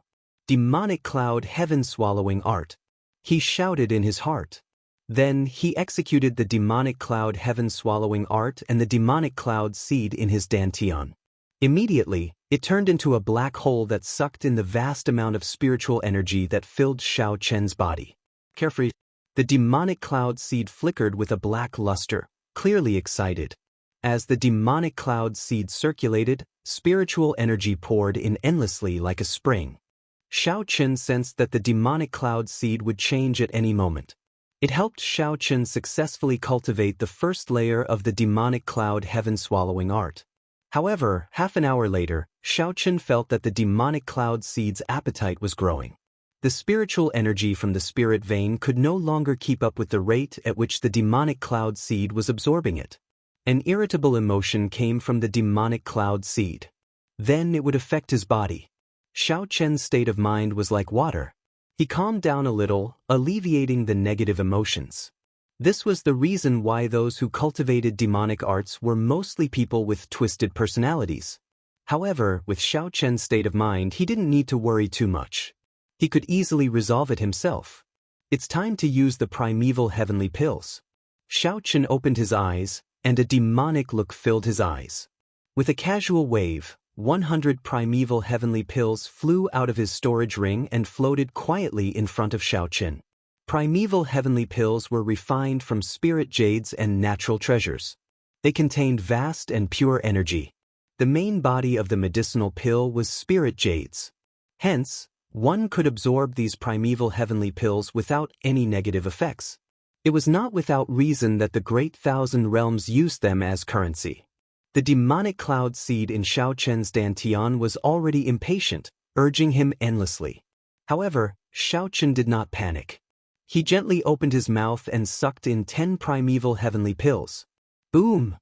Demonic cloud heaven-swallowing art. He shouted in his heart. Then he executed the demonic cloud heaven-swallowing art and the demonic cloud seed in his dantian. Immediately, it turned into a black hole that sucked in the vast amount of spiritual energy that filled Xiao Chen's body. Carefree, the demonic cloud seed flickered with a black luster, clearly excited. As the demonic cloud seed circulated, spiritual energy poured in endlessly like a spring. Xiao Chen sensed that the demonic cloud seed would change at any moment. It helped Xiao Chen successfully cultivate the first layer of the demonic cloud heaven-swallowing art. However, half an hour later, Xiao Chen felt that the demonic cloud seed's appetite was growing. The spiritual energy from the spirit vein could no longer keep up with the rate at which the demonic cloud seed was absorbing it. An irritable emotion came from the demonic cloud seed. Then it would affect his body. Xiao Chen's state of mind was like water. He calmed down a little, alleviating the negative emotions. This was the reason why those who cultivated demonic arts were mostly people with twisted personalities. However, with Xiao Chen's state of mind, he didn't need to worry too much. He could easily resolve it himself. It's time to use the primeval heavenly pills. Xiao Chen opened his eyes, and a demonic look filled his eyes. With a casual wave, 100 primeval heavenly pills flew out of his storage ring and floated quietly in front of Xiao Chen. Primeval heavenly pills were refined from spirit jades and natural treasures. They contained vast and pure energy. The main body of the medicinal pill was spirit jades. Hence, one could absorb these primeval heavenly pills without any negative effects. It was not without reason that the great thousand realms used them as currency. The demonic cloud seed in Xiao Chen's dantian was already impatient, urging him endlessly. However, Xiao Chen did not panic. He gently opened his mouth and sucked in 10 primeval heavenly pills. Boom!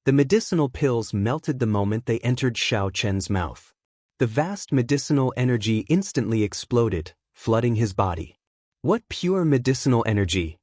The medicinal pills melted the moment they entered Xiao Chen's mouth. The vast medicinal energy instantly exploded, flooding his body. What pure medicinal energy!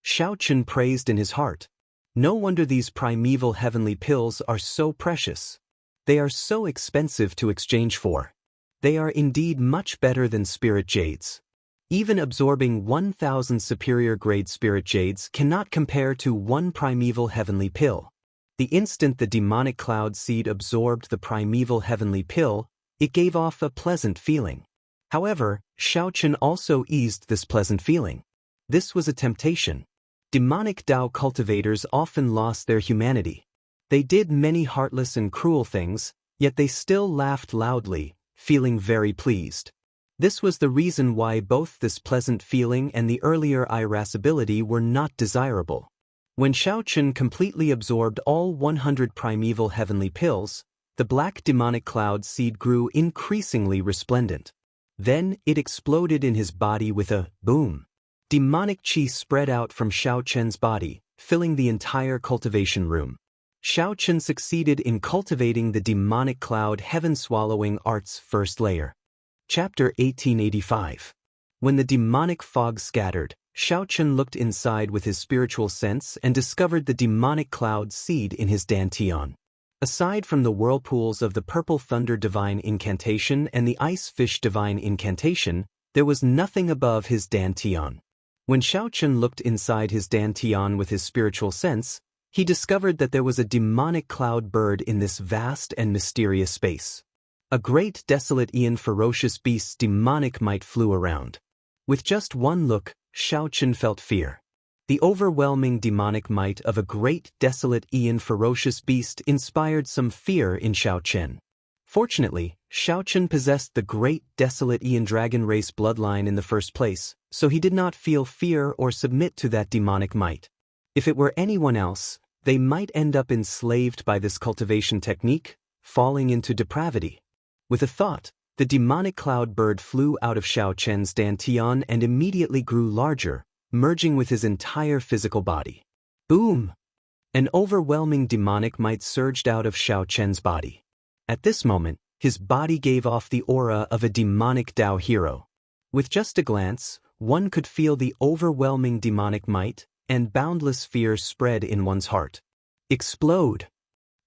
Xiao Chen praised in his heart. No wonder these primeval heavenly pills are so precious. They are so expensive to exchange for. They are indeed much better than spirit jades. Even absorbing 1,000 superior grade spirit jades cannot compare to one primeval heavenly pill. The instant the demonic cloud seed absorbed the primeval heavenly pill, it gave off a pleasant feeling. However, Xiao Chen also eased this pleasant feeling. This was a temptation. Demonic Dao cultivators often lost their humanity. They did many heartless and cruel things, yet they still laughed loudly, feeling very pleased. This was the reason why both this pleasant feeling and the earlier irascibility were not desirable. When Xiao Chen completely absorbed all 100 primeval heavenly pills, the black demonic cloud seed grew increasingly resplendent. Then it exploded in his body with a boom. Demonic qi spread out from Xiao Chen's body, filling the entire cultivation room. Xiao Chen succeeded in cultivating the demonic cloud heaven-swallowing art's first layer. Chapter 1885. When the demonic fog scattered, Xiao Chen looked inside with his spiritual sense and discovered the demonic cloud seed in his dantian. Aside from the whirlpools of the purple thunder divine incantation and the ice fish divine incantation, there was nothing above his dantian. When Xiao Chen looked inside his dantian with his spiritual sense, he discovered that there was a demonic cloud bird in this vast and mysterious space. A great desolate Aeon ferocious beast's demonic might flew around. With just one look, Xiao Chen felt fear. The overwhelming demonic might of a great desolate Aeon ferocious beast inspired some fear in Xiao Chen. Fortunately, Xiao Chen possessed the great desolate Aeon dragon race bloodline in the first place, so he did not feel fear or submit to that demonic might. If it were anyone else, they might end up enslaved by this cultivation technique, falling into depravity. With a thought, The demonic cloud bird flew out of Xiao Chen's dantian and immediately grew larger, merging with his entire physical body. Boom! An overwhelming demonic might surged out of Xiao Chen's body. At this moment, his body gave off the aura of a demonic Tao hero. With just a glance, one could feel the overwhelming demonic might and boundless fear spread in one's heart. Explode!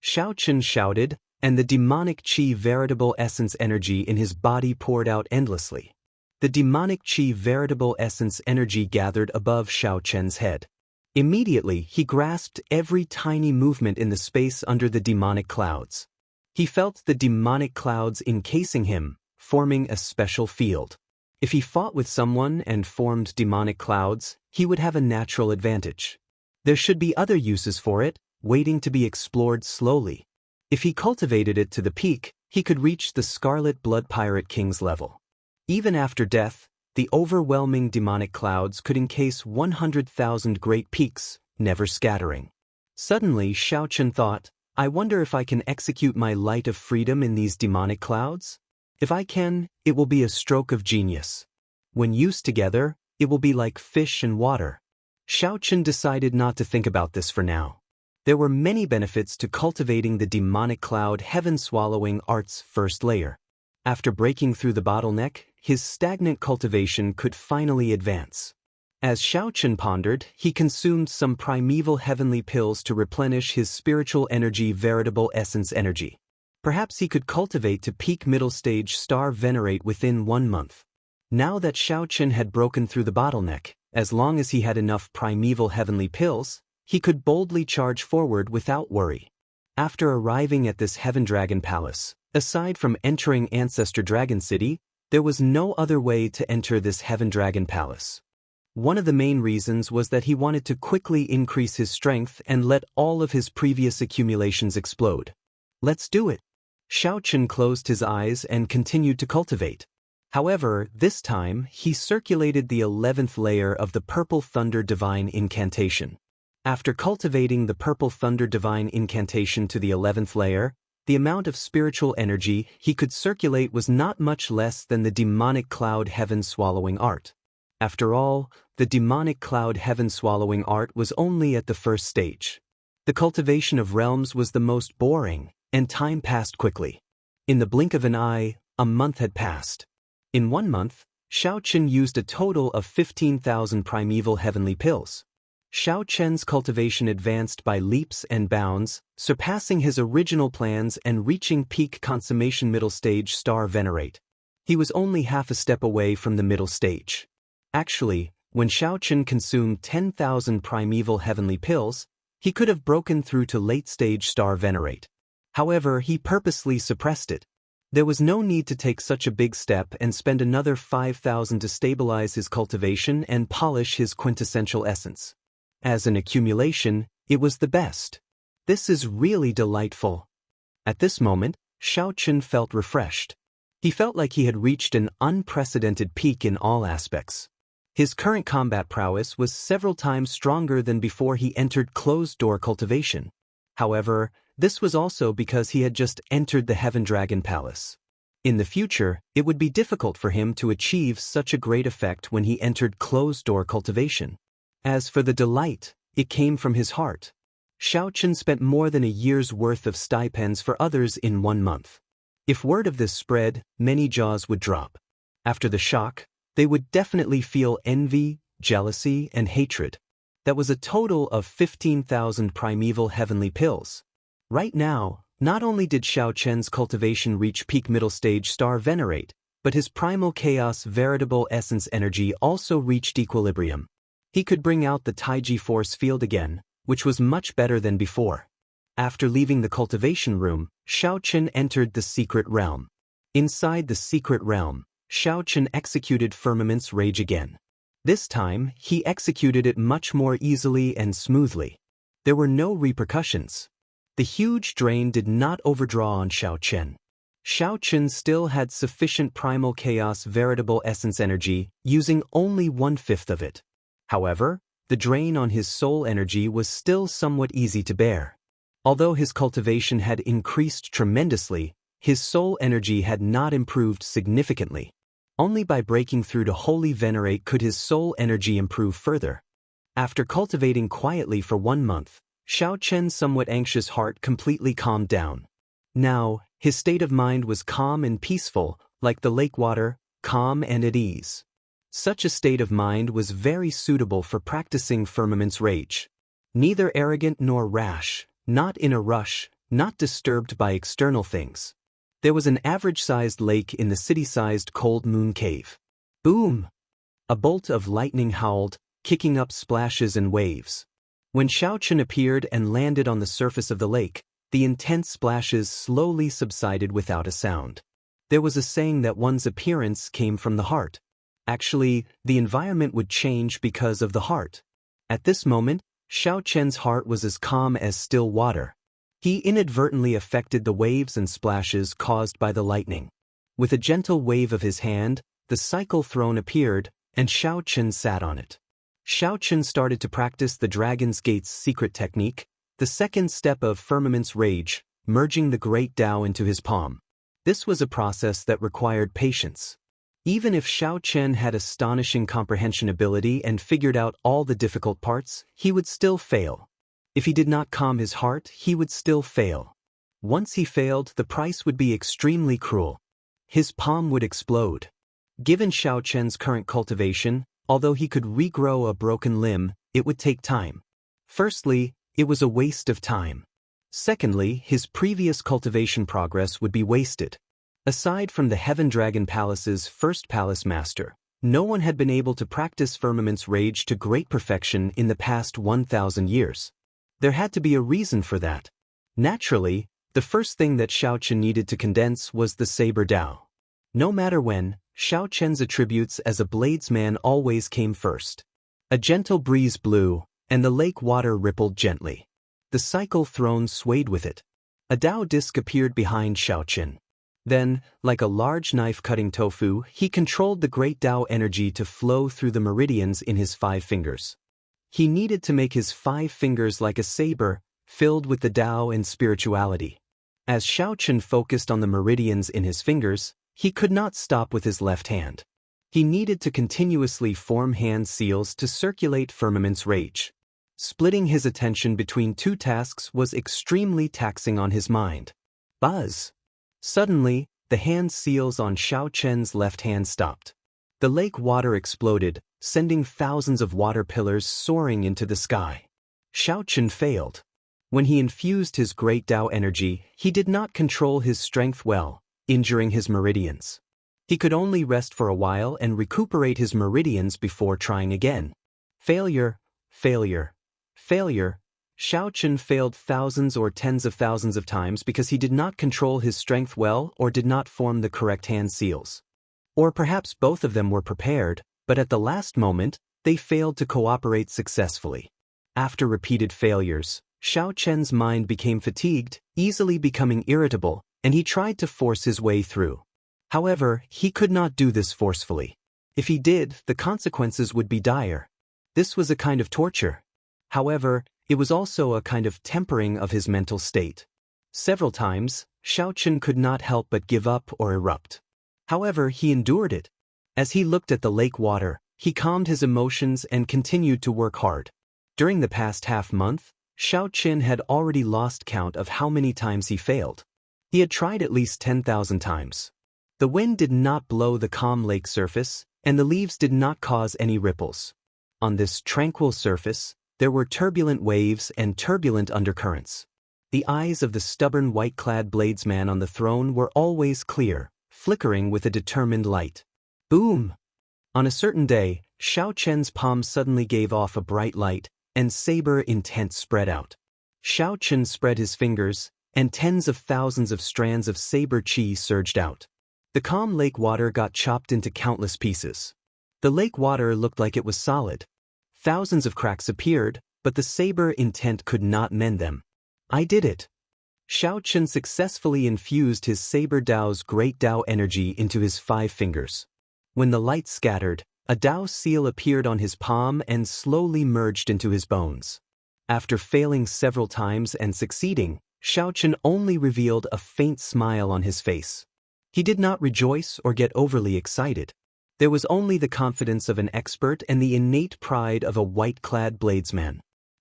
Xiao Chen shouted, and the demonic qi veritable essence energy in his body poured out endlessly. The demonic qi veritable essence energy gathered above Xiao Chen's head. Immediately, he grasped every tiny movement in the space under the demonic clouds. He felt the demonic clouds encasing him, forming a special field. If he fought with someone and formed demonic clouds, he would have a natural advantage. There should be other uses for it, waiting to be explored slowly. If he cultivated it to the peak, he could reach the Scarlet Blood Pirate King's level. Even after death, the overwhelming demonic clouds could encase 100,000 great peaks, never scattering. Suddenly, Xiao Chen thought, I wonder if I can execute my light of freedom in these demonic clouds? If I can, it will be a stroke of genius. When used together, it will be like fish and water. Xiao Chen decided not to think about this for now. There were many benefits to cultivating the demonic cloud heaven-swallowing art's first layer. After breaking through the bottleneck, his stagnant cultivation could finally advance. As Xiao Chen pondered, he consumed some primeval heavenly pills to replenish his spiritual energy veritable essence energy. Perhaps he could cultivate to peak middle stage star venerate within 1 month. Now that Xiao Chen had broken through the bottleneck, as long as he had enough primeval heavenly pills, he could boldly charge forward without worry. After arriving at this Heaven Dragon Palace, aside from entering Ancestor Dragon City, there was no other way to enter this Heaven Dragon Palace. One of the main reasons was that he wanted to quickly increase his strength and let all of his previous accumulations explode. Let's do it. Xiao Chen closed his eyes and continued to cultivate. However, this time, he circulated the 11th layer of the Purple Thunder Divine Incantation. After cultivating the Purple Thunder Divine Incantation to the 11th layer, the amount of spiritual energy he could circulate was not much less than the demonic cloud heaven-swallowing art. After all, the demonic cloud heaven-swallowing art was only at the first stage. The cultivation of realms was the most boring, and time passed quickly. In the blink of an eye, a month had passed. In 1 month, Xiao Chen used a total of 15,000 primeval heavenly pills. Xiao Chen's cultivation advanced by leaps and bounds, surpassing his original plans and reaching peak consummation middle stage star venerate. He was only half a step away from the middle stage. Actually, when Xiao Chen consumed 10,000 primeval heavenly pills, he could have broken through to late stage star venerate. However, he purposely suppressed it. There was no need to take such a big step and spend another 5,000 to stabilize his cultivation and polish his quintessential essence. As an accumulation, it was the best. This is really delightful. At this moment, Xiao Chen felt refreshed. He felt like he had reached an unprecedented peak in all aspects. His current combat prowess was several times stronger than before he entered closed-door cultivation. However, this was also because he had just entered the Heaven Dragon Palace. In the future, it would be difficult for him to achieve such a great effect when he entered closed-door cultivation. As for the delight, it came from his heart. Xiao Chen spent more than a year's worth of stipends for others in 1 month. If word of this spread, many jaws would drop. After the shock, they would definitely feel envy, jealousy, and hatred. That was a total of 15,000 primeval heavenly pills. Right now, not only did Xiao Chen's cultivation reach peak middle stage star venerate, but his primal chaos veritable essence energy also reached equilibrium. He could bring out the Taiji force field again, which was much better than before. After leaving the cultivation room, Xiao Chen entered the secret realm. Inside the secret realm, Xiao Chen executed Firmament's Rage again. This time, he executed it much more easily and smoothly. There were no repercussions. The huge drain did not overdraw on Xiao Chen. Xiao Chen still had sufficient primal chaos veritable essence energy, using only 1/5 of it. However, the drain on his soul energy was still somewhat easy to bear. Although his cultivation had increased tremendously, His soul energy had not improved significantly. Only by breaking through to holy venerate could his soul energy improve further. After cultivating quietly for 1 month, Xiao Chen's somewhat anxious heart completely calmed down. Now, his state of mind was calm and peaceful, like the lake water, calm and at ease. Such a state of mind was very suitable for practicing firmament's rage. Neither arrogant nor rash, not in a rush, not disturbed by external things. There was an average-sized lake in the city-sized cold moon cave. Boom! A bolt of lightning howled, kicking up splashes and waves. When Xiao Chen appeared and landed on the surface of the lake, the intense splashes slowly subsided without a sound. There was a saying that one's appearance came from the heart. Actually, the environment would change because of the heart. At this moment, Xiao Chen's heart was as calm as still water. He inadvertently affected the waves and splashes caused by the lightning. With a gentle wave of his hand, the cycle throne appeared, and Xiao Chen sat on it. Xiao Chen started to practice the Dragon's Gate's secret technique, the second step of firmament's rage, merging the great Tao into his palm. This was a process that required patience. Even if Xiao Chen had astonishing comprehension ability and figured out all the difficult parts, he would still fail. If he did not calm his heart, he would still fail. Once he failed, the price would be extremely cruel. His palm would explode. Given Xiao Chen's current cultivation, although he could regrow a broken limb, it would take time. Firstly, it was a waste of time. Secondly, his previous cultivation progress would be wasted. Aside from the Heaven Dragon Palace's first palace master, no one had been able to practice firmament's rage to great perfection in the past 1,000 years. There had to be a reason for that. Naturally, the first thing that Xiao Chen needed to condense was the Saber Dao. No matter when, Xiao Chen's attributes as a bladesman always came first. A gentle breeze blew, and the lake water rippled gently. The cycle throne swayed with it. A Dao disc appeared behind Xiao Chen. Then, like a large knife cutting tofu, he controlled the great Tao energy to flow through the meridians in his 5 fingers. He needed to make his 5 fingers like a saber, filled with the Tao and spirituality. As Xiao Chen focused on the meridians in his fingers, he could not stop with his left hand. He needed to continuously form hand seals to circulate firmament's rage. Splitting his attention between 2 tasks was extremely taxing on his mind. Buzz! Suddenly, the hand seals on Xiao Chen's left hand stopped. The lake water exploded, sending thousands of water pillars soaring into the sky. Xiao Chen failed. When he infused his great Tao energy, he did not control his strength well, injuring his meridians. He could only rest for a while and recuperate his meridians before trying again. Failure, failure, failure. Xiao Chen failed thousands or tens of thousands of times because he did not control his strength well or did not form the correct hand seals. Or perhaps both of them were prepared, but at the last moment, they failed to cooperate successfully. After repeated failures, Xiao Chen's mind became fatigued, easily becoming irritable, and he tried to force his way through. However, he could not do this forcefully. If he did, the consequences would be dire. This was a kind of torture. However, it was also a kind of tempering of his mental state. Several times, Xiao Chen could not help but give up or erupt. However, he endured it. As he looked at the lake water, he calmed his emotions and continued to work hard. During the past half-month, Xiao Chen had already lost count of how many times he failed. He had tried at least 10,000 times. The wind did not blow the calm lake surface, and the leaves did not cause any ripples. On this tranquil surface, there were turbulent waves and turbulent undercurrents. The eyes of the stubborn white-clad bladesman on the throne were always clear, flickering with a determined light. Boom! On a certain day, Xiao Chen's palm suddenly gave off a bright light, and saber intent spread out. Xiao Chen spread his fingers, and tens of thousands of strands of saber chi surged out. The calm lake water got chopped into countless pieces. The lake water looked like it was solid. Thousands of cracks appeared, but the saber intent could not mend them. I did it. Xiao Chen successfully infused his saber Dao's great Dao energy into his 5 fingers. When the light scattered, a Dao seal appeared on his palm and slowly merged into his bones. After failing several times and succeeding, Xiao only revealed a faint smile on his face. He did not rejoice or get overly excited. There was only the confidence of an expert and the innate pride of a white-clad bladesman.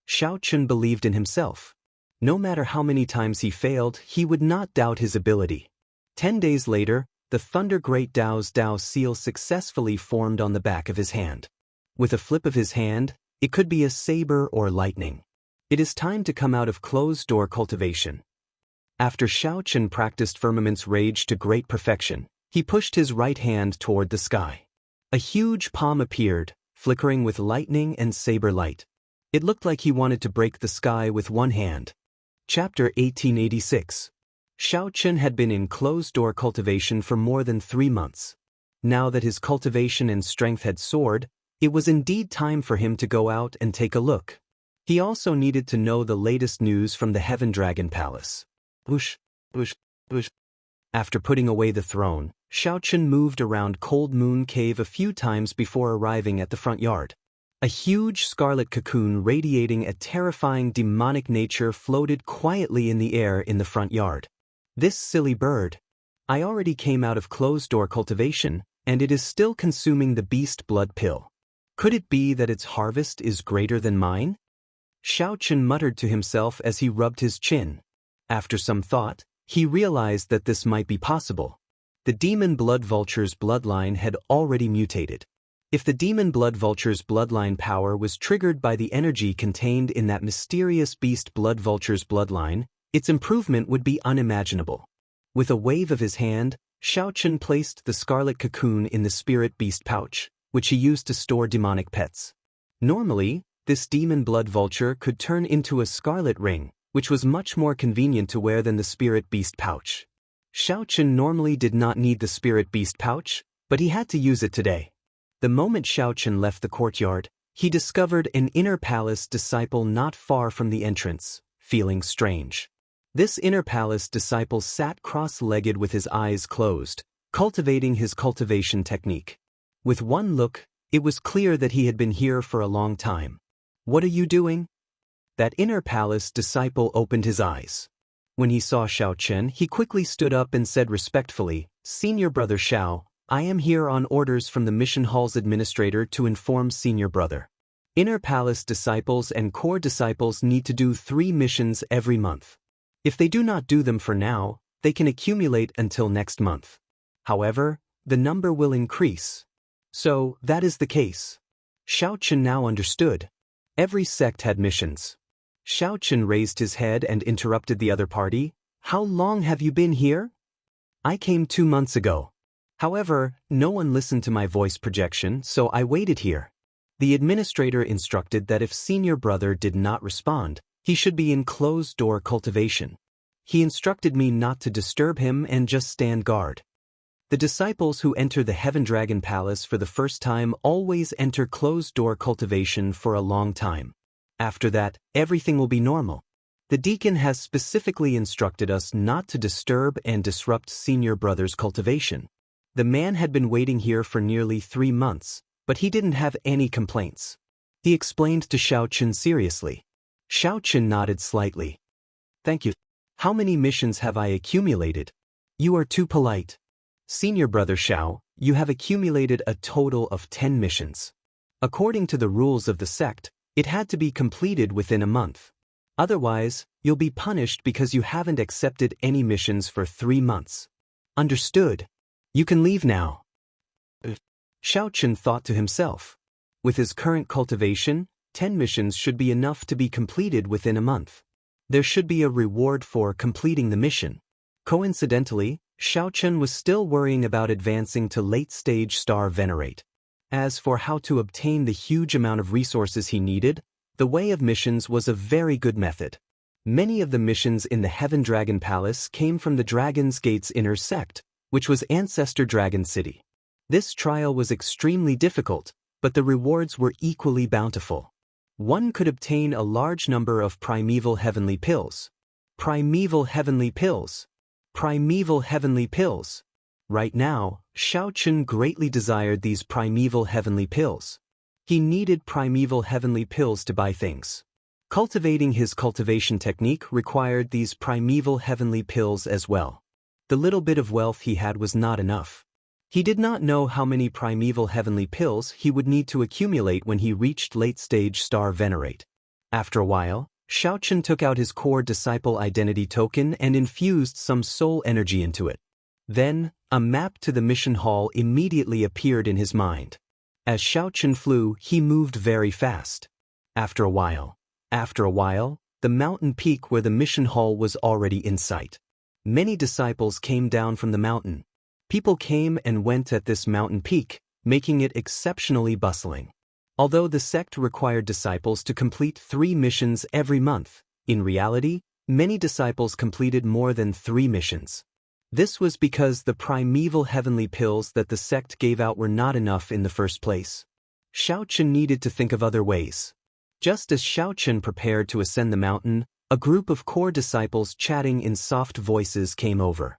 Xiao believed in himself. No matter how many times he failed, he would not doubt his ability. 10 days later, the Thunder Great Dao's Dao seal successfully formed on the back of his hand. With a flip of his hand, it could be a saber or lightning. It is time to come out of closed-door cultivation. After Xiao practiced Firmament's Rage to great perfection, he pushed his right hand toward the sky. A huge palm appeared, flickering with lightning and saber light. It looked like he wanted to break the sky with one hand. Chapter 1886. Xiao had been in closed-door cultivation for more than 3 months. Now that his cultivation and strength had soared, it was indeed time for him to go out and take a look. He also needed to know the latest news from the Heaven Dragon Palace. Whoosh, whoosh, whoosh. After putting away the throne, Xiao moved around Cold Moon Cave a few times before arriving at the front yard. A huge scarlet cocoon radiating a terrifying demonic nature floated quietly in the air in the front yard. This silly bird. I already came out of closed-door cultivation, and it is still consuming the beast blood pill. Could it be that its harvest is greater than mine? Xiao muttered to himself as he rubbed his chin. After some thought, he realized that this might be possible. The demon blood vulture's bloodline had already mutated. If the demon blood vulture's bloodline power was triggered by the energy contained in that mysterious beast blood vulture's bloodline, its improvement would be unimaginable. With a wave of his hand, Xiao placed the scarlet cocoon in the spirit beast pouch, which he used to store demonic pets. Normally, this demon blood vulture could turn into a scarlet ring, which was much more convenient to wear than the spirit beast pouch. Xiao normally did not need the spirit beast pouch, but he had to use it today. The moment Xiao left the courtyard, he discovered an inner palace disciple not far from the entrance, feeling strange. This inner palace disciple sat cross-legged with his eyes closed, cultivating his cultivation technique. With one look, it was clear that he had been here for a long time. "What are you doing?" That inner palace disciple opened his eyes. When he saw Xiao, he quickly stood up and said respectfully, "Senior Brother Xiao, I am here on orders from the mission hall's administrator to inform Senior Brother. Inner palace disciples and core disciples need to do 3 missions every month. If they do not do them for now, they can accumulate until next month. However, the number will increase. So, that is the case." Xiao now understood. Every sect had missions. Xiao raised his head and interrupted the other party. "How long have you been here?" "I came 2 months ago. However, no one listened to my voice projection, so I waited here." The administrator instructed that if Senior Brother did not respond, he should be in closed-door cultivation. He instructed me not to disturb him and just stand guard. The disciples who enter the Heaven Dragon Palace for the first time always enter closed-door cultivation for a long time. After that, everything will be normal. The deacon has specifically instructed us not to disturb and disrupt Senior Brother's cultivation. The man had been waiting here for nearly 3 months, but he didn't have any complaints. He explained to Xiao seriously. Xiao nodded slightly. "Thank you. How many missions have I accumulated?" "You are too polite. Senior Brother Xiao, you have accumulated a total of 10 missions. According to the rules of the sect, it had to be completed within a month. Otherwise, you'll be punished because you haven't accepted any missions for 3 months. Understood. You can leave now." Xiao thought to himself. With his current cultivation, 10 missions should be enough to be completed within a month. There should be a reward for completing the mission. Coincidentally, Xiao was still worrying about advancing to late-stage Star Venerate. As for how to obtain the huge amount of resources he needed, the way of missions was a very good method. Many of the missions in the Heaven Dragon Palace came from the Dragon's Gate's inner sect, which was Ancestor Dragon City. This trial was extremely difficult, but the rewards were equally bountiful. One could obtain a large number of primeval heavenly pills. Primeval heavenly pills. Primeval heavenly pills. Right now, Xiao greatly desired these primeval heavenly pills. He needed primeval heavenly pills to buy things. Cultivating his cultivation technique required these primeval heavenly pills as well. The little bit of wealth he had was not enough. He did not know how many primeval heavenly pills he would need to accumulate when he reached late-stage star venerate. After a while, Shaochen took out his core disciple identity token and infused some soul energy into it. Then, a map to the mission hall immediately appeared in his mind. As Shaochen flew, he moved very fast. After a while, the mountain peak where the mission hall was already in sight. Many disciples came down from the mountain. People came and went at this mountain peak, making it exceptionally bustling. Although the sect required disciples to complete 3 missions every month, in reality, many disciples completed more than 3 missions. This was because the primeval heavenly pills that the sect gave out were not enough in the first place. Shaochen needed to think of other ways. Just as Shaochen prepared to ascend the mountain, a group of core disciples chatting in soft voices came over.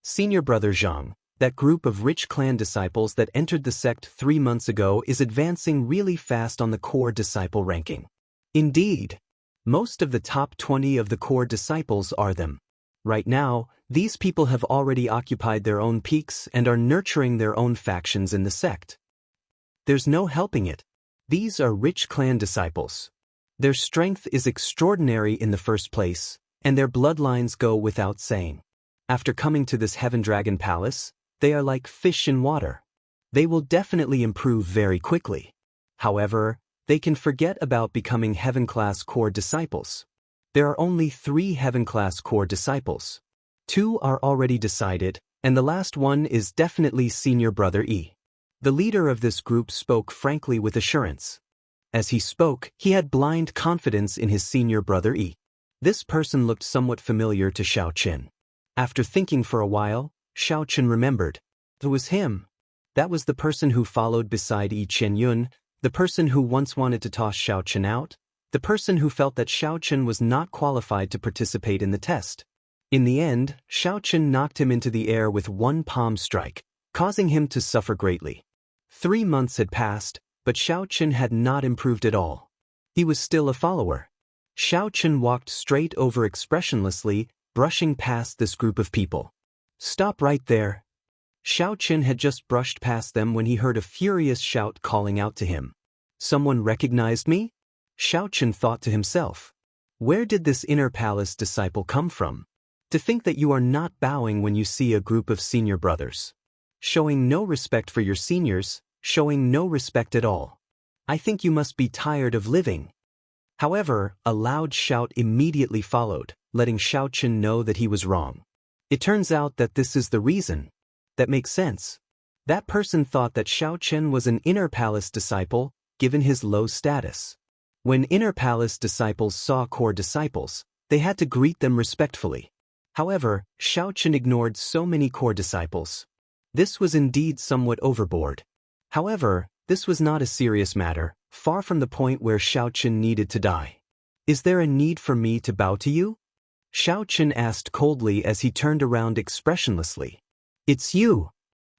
Senior Brother Zhang, that group of rich clan disciples that entered the sect 3 months ago is advancing really fast on the core disciple ranking. Indeed, most of the top 20 of the core disciples are them. Right now, these people have already occupied their own peaks and are nurturing their own factions in the sect. There's no helping it. These are rich clan disciples. Their strength is extraordinary in the first place, and their bloodlines go without saying. After coming to this Heaven Dragon Palace, they are like fish in water. They will definitely improve very quickly. However, they can forget about becoming Heaven-class core disciples. There are only 3 Heaven-class core disciples. 2 are already decided, and the last one is definitely Senior Brother E. The leader of this group spoke frankly with assurance. As he spoke, he had blind confidence in his Senior Brother E. This person looked somewhat familiar to Shaochen. After thinking for a while, Shaochen remembered. It was him. That was the person who followed beside Yi Qianyun, the person who once wanted to toss Shaochen out, the person who felt that Shaochen was not qualified to participate in the test. In the end, Shaochen knocked him into the air with one palm strike, causing him to suffer greatly. 3 months had passed, but Shaochen had not improved at all. He was still a follower. Shaochen walked straight over expressionlessly, brushing past this group of people. Stop right there. Shaochen had just brushed past them when he heard a furious shout calling out to him. Someone recognized me? Shaochen thought to himself. Where did this inner palace disciple come from? To think that you are not bowing when you see a group of senior brothers. Showing no respect for your seniors, showing no respect at all. I think you must be tired of living. However, a loud shout immediately followed, letting Shaochen know that he was wrong. It turns out that this is the reason. That makes sense. That person thought that Shaochen was an inner palace disciple, given his low status. When inner palace disciples saw core disciples, they had to greet them respectfully. However, Shaochen ignored so many core disciples. This was indeed somewhat overboard. However, this was not a serious matter, far from the point where Shaochen needed to die. Is there a need for me to bow to you? Shaochen asked coldly as he turned around expressionlessly. It's you.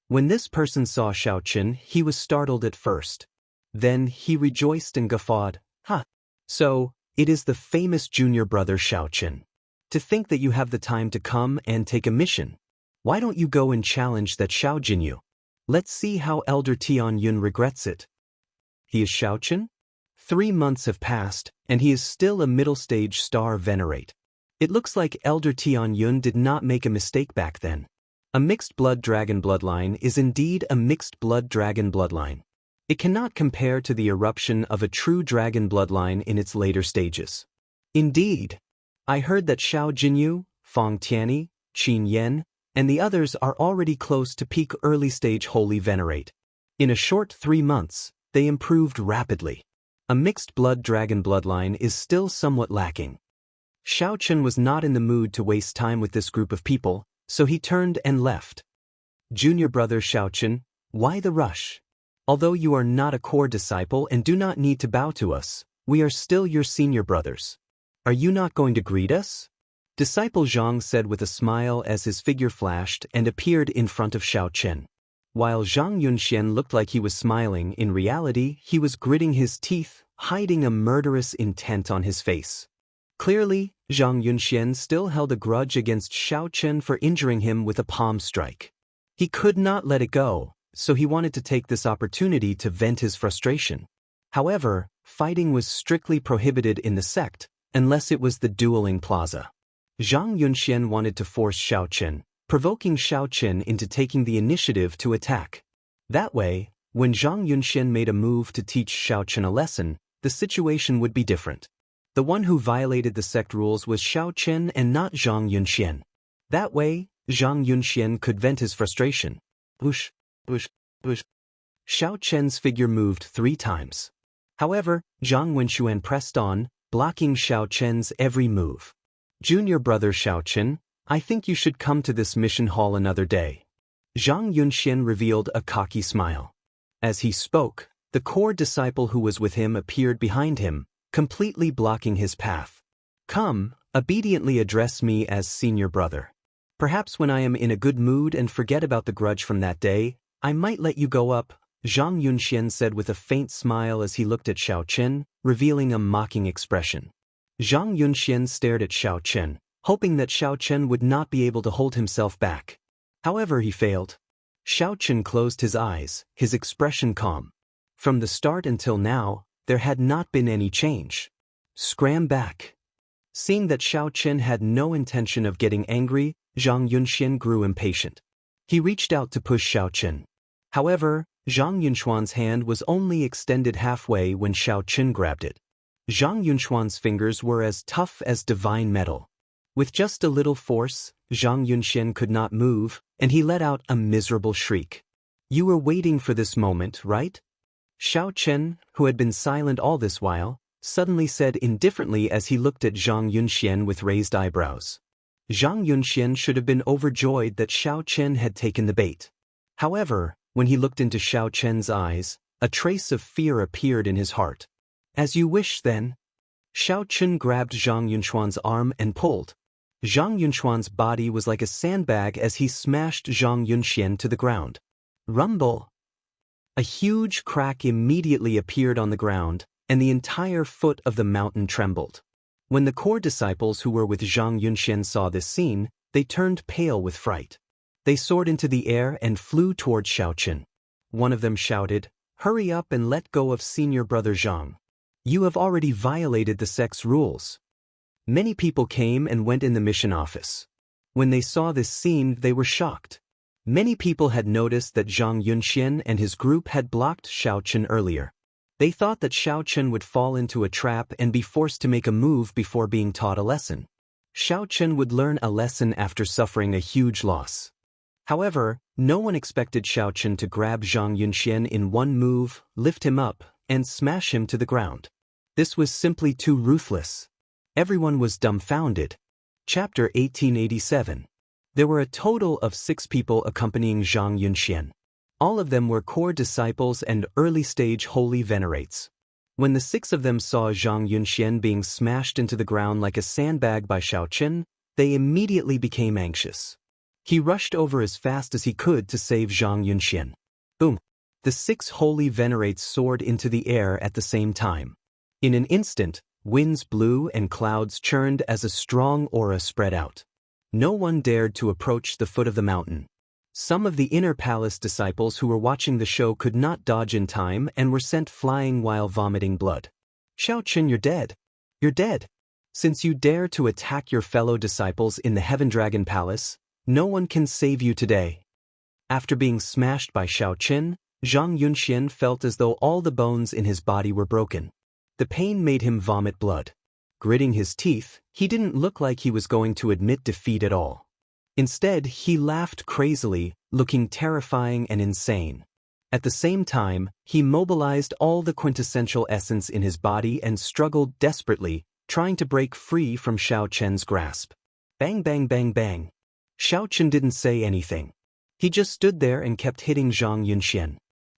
When this person saw Shaochen, he was startled at first. Then he rejoiced and guffawed. Ha! So, it is the famous junior brother Shaochen. To think that you have the time to come and take a mission. Why don't you go and challenge that Xiao Jinyu? Let's see how Elder Tian Yun regrets it. He is Shaochen? 3 months have passed, and he is still a middle-stage star venerate. It looks like Elder Tian Yun did not make a mistake back then. A mixed-blood dragon bloodline is indeed a mixed-blood dragon bloodline. It cannot compare to the eruption of a true dragon bloodline in its later stages. Indeed, I heard that Xiao Jinyu, Feng Tianyi, Qin Yan, and the others are already close to peak early-stage holy venerate. In a short 3 months, they improved rapidly. A mixed-blood dragon bloodline is still somewhat lacking. Shaochen was not in the mood to waste time with this group of people, so he turned and left. Junior brother Shaochen, why the rush? Although you are not a core disciple and do not need to bow to us, we are still your senior brothers. Are you not going to greet us? Disciple Zhang said with a smile as his figure flashed and appeared in front of Shaochen. While Zhang Yunxian looked like he was smiling, in reality he was gritting his teeth, hiding a murderous intent on his face. Clearly, Zhang Yunxian still held a grudge against Xiao Chen for injuring him with a palm strike. He could not let it go, so he wanted to take this opportunity to vent his frustration. However, fighting was strictly prohibited in the sect, unless it was the dueling plaza. Zhang Yunxian wanted to force Xiao Chen, provoking Xiao Chen into taking the initiative to attack. That way, when Zhang Yunxian made a move to teach Xiao Chen a lesson, the situation would be different. The one who violated the sect rules was Xiao Chen and not Zhang Yunxian. That way, Zhang Yunxian could vent his frustration. Whoosh, whoosh, whoosh. Xiao Chen's figure moved 3 times. However, Zhang Wenxuan pressed on, blocking Xiao Chen's every move. Junior brother Xiao Chen, I think you should come to this mission hall another day. Zhang Yunxian revealed a cocky smile. As he spoke, the core disciple who was with him appeared behind him, completely blocking his path. Come, obediently address me as senior brother. Perhaps when I am in a good mood and forget about the grudge from that day, I might let you go up, Zhang Yunxian said with a faint smile as he looked at Xiao Chen, revealing a mocking expression. Zhang Yunxian stared at Xiao Chen, hoping that Xiao Chen would not be able to hold himself back. However, he failed. Xiao Chen closed his eyes, his expression calm. From the start until now, there had not been any change. Scram back. Seeing that Xiao Chen had no intention of getting angry, Zhang Yunxian grew impatient. He reached out to push Xiao Chen. However, Zhang Yunxuan's hand was only extended halfway when Xiao Chen grabbed it. Zhang Yunxuan's fingers were as tough as divine metal. With just a little force, Zhang Yunxian could not move, and he let out a miserable shriek. You were waiting for this moment, right? Xiao Chen, who had been silent all this while, suddenly said indifferently as he looked at Zhang Yunxian with raised eyebrows. Zhang Yunxian should have been overjoyed that Xiao Chen had taken the bait. However, when he looked into Xiao Chen's eyes, a trace of fear appeared in his heart. As you wish then. Xiao Chen grabbed Zhang Yunxuan's arm and pulled. Zhang Yunxuan's body was like a sandbag as he smashed Zhang Yunxian to the ground. Rumble! A huge crack immediately appeared on the ground, and the entire foot of the mountain trembled. When the core disciples who were with Zhang Yunxian saw this scene, they turned pale with fright. They soared into the air and flew toward Xiao Chen. One of them shouted, "Hurry up and let go of senior brother Zhang. You have already violated the sect's rules." Many people came and went in the mission office. When they saw this scene, they were shocked. Many people had noticed that Zhang Yunxian and his group had blocked Xiao Chen earlier. They thought that Xiao Chen would fall into a trap and be forced to make a move before being taught a lesson. Xiao Chen would learn a lesson after suffering a huge loss. However, no one expected Xiao Chen to grab Zhang Yunxian in one move, lift him up, and smash him to the ground. This was simply too ruthless. Everyone was dumbfounded. Chapter 1887. There were a total of 6 people accompanying Zhang Yunxian. All of them were core disciples and early-stage holy venerates. When the 6 of them saw Zhang Yunxian being smashed into the ground like a sandbag by Xiao Chen, they immediately became anxious. He rushed over as fast as he could to save Zhang Yunxian. Boom! The 6 holy venerates soared into the air at the same time. In an instant, winds blew and clouds churned as a strong aura spread out. No one dared to approach the foot of the mountain. Some of the inner palace disciples who were watching the show could not dodge in time and were sent flying while vomiting blood. Xiao Chen, you're dead. You're dead. Since you dare to attack your fellow disciples in the Heaven Dragon Palace, no one can save you today. After being smashed by Xiao Chen, Zhang Yunxian felt as though all the bones in his body were broken. The pain made him vomit blood. Gritting his teeth, he didn't look like he was going to admit defeat at all. Instead, he laughed crazily, looking terrifying and insane. At the same time, he mobilized all the quintessential essence in his body and struggled desperately, trying to break free from Xiao Chen's grasp. Bang bang bang bang. Xiao Chen didn't say anything. He just stood there and kept hitting Zhang Yunxian.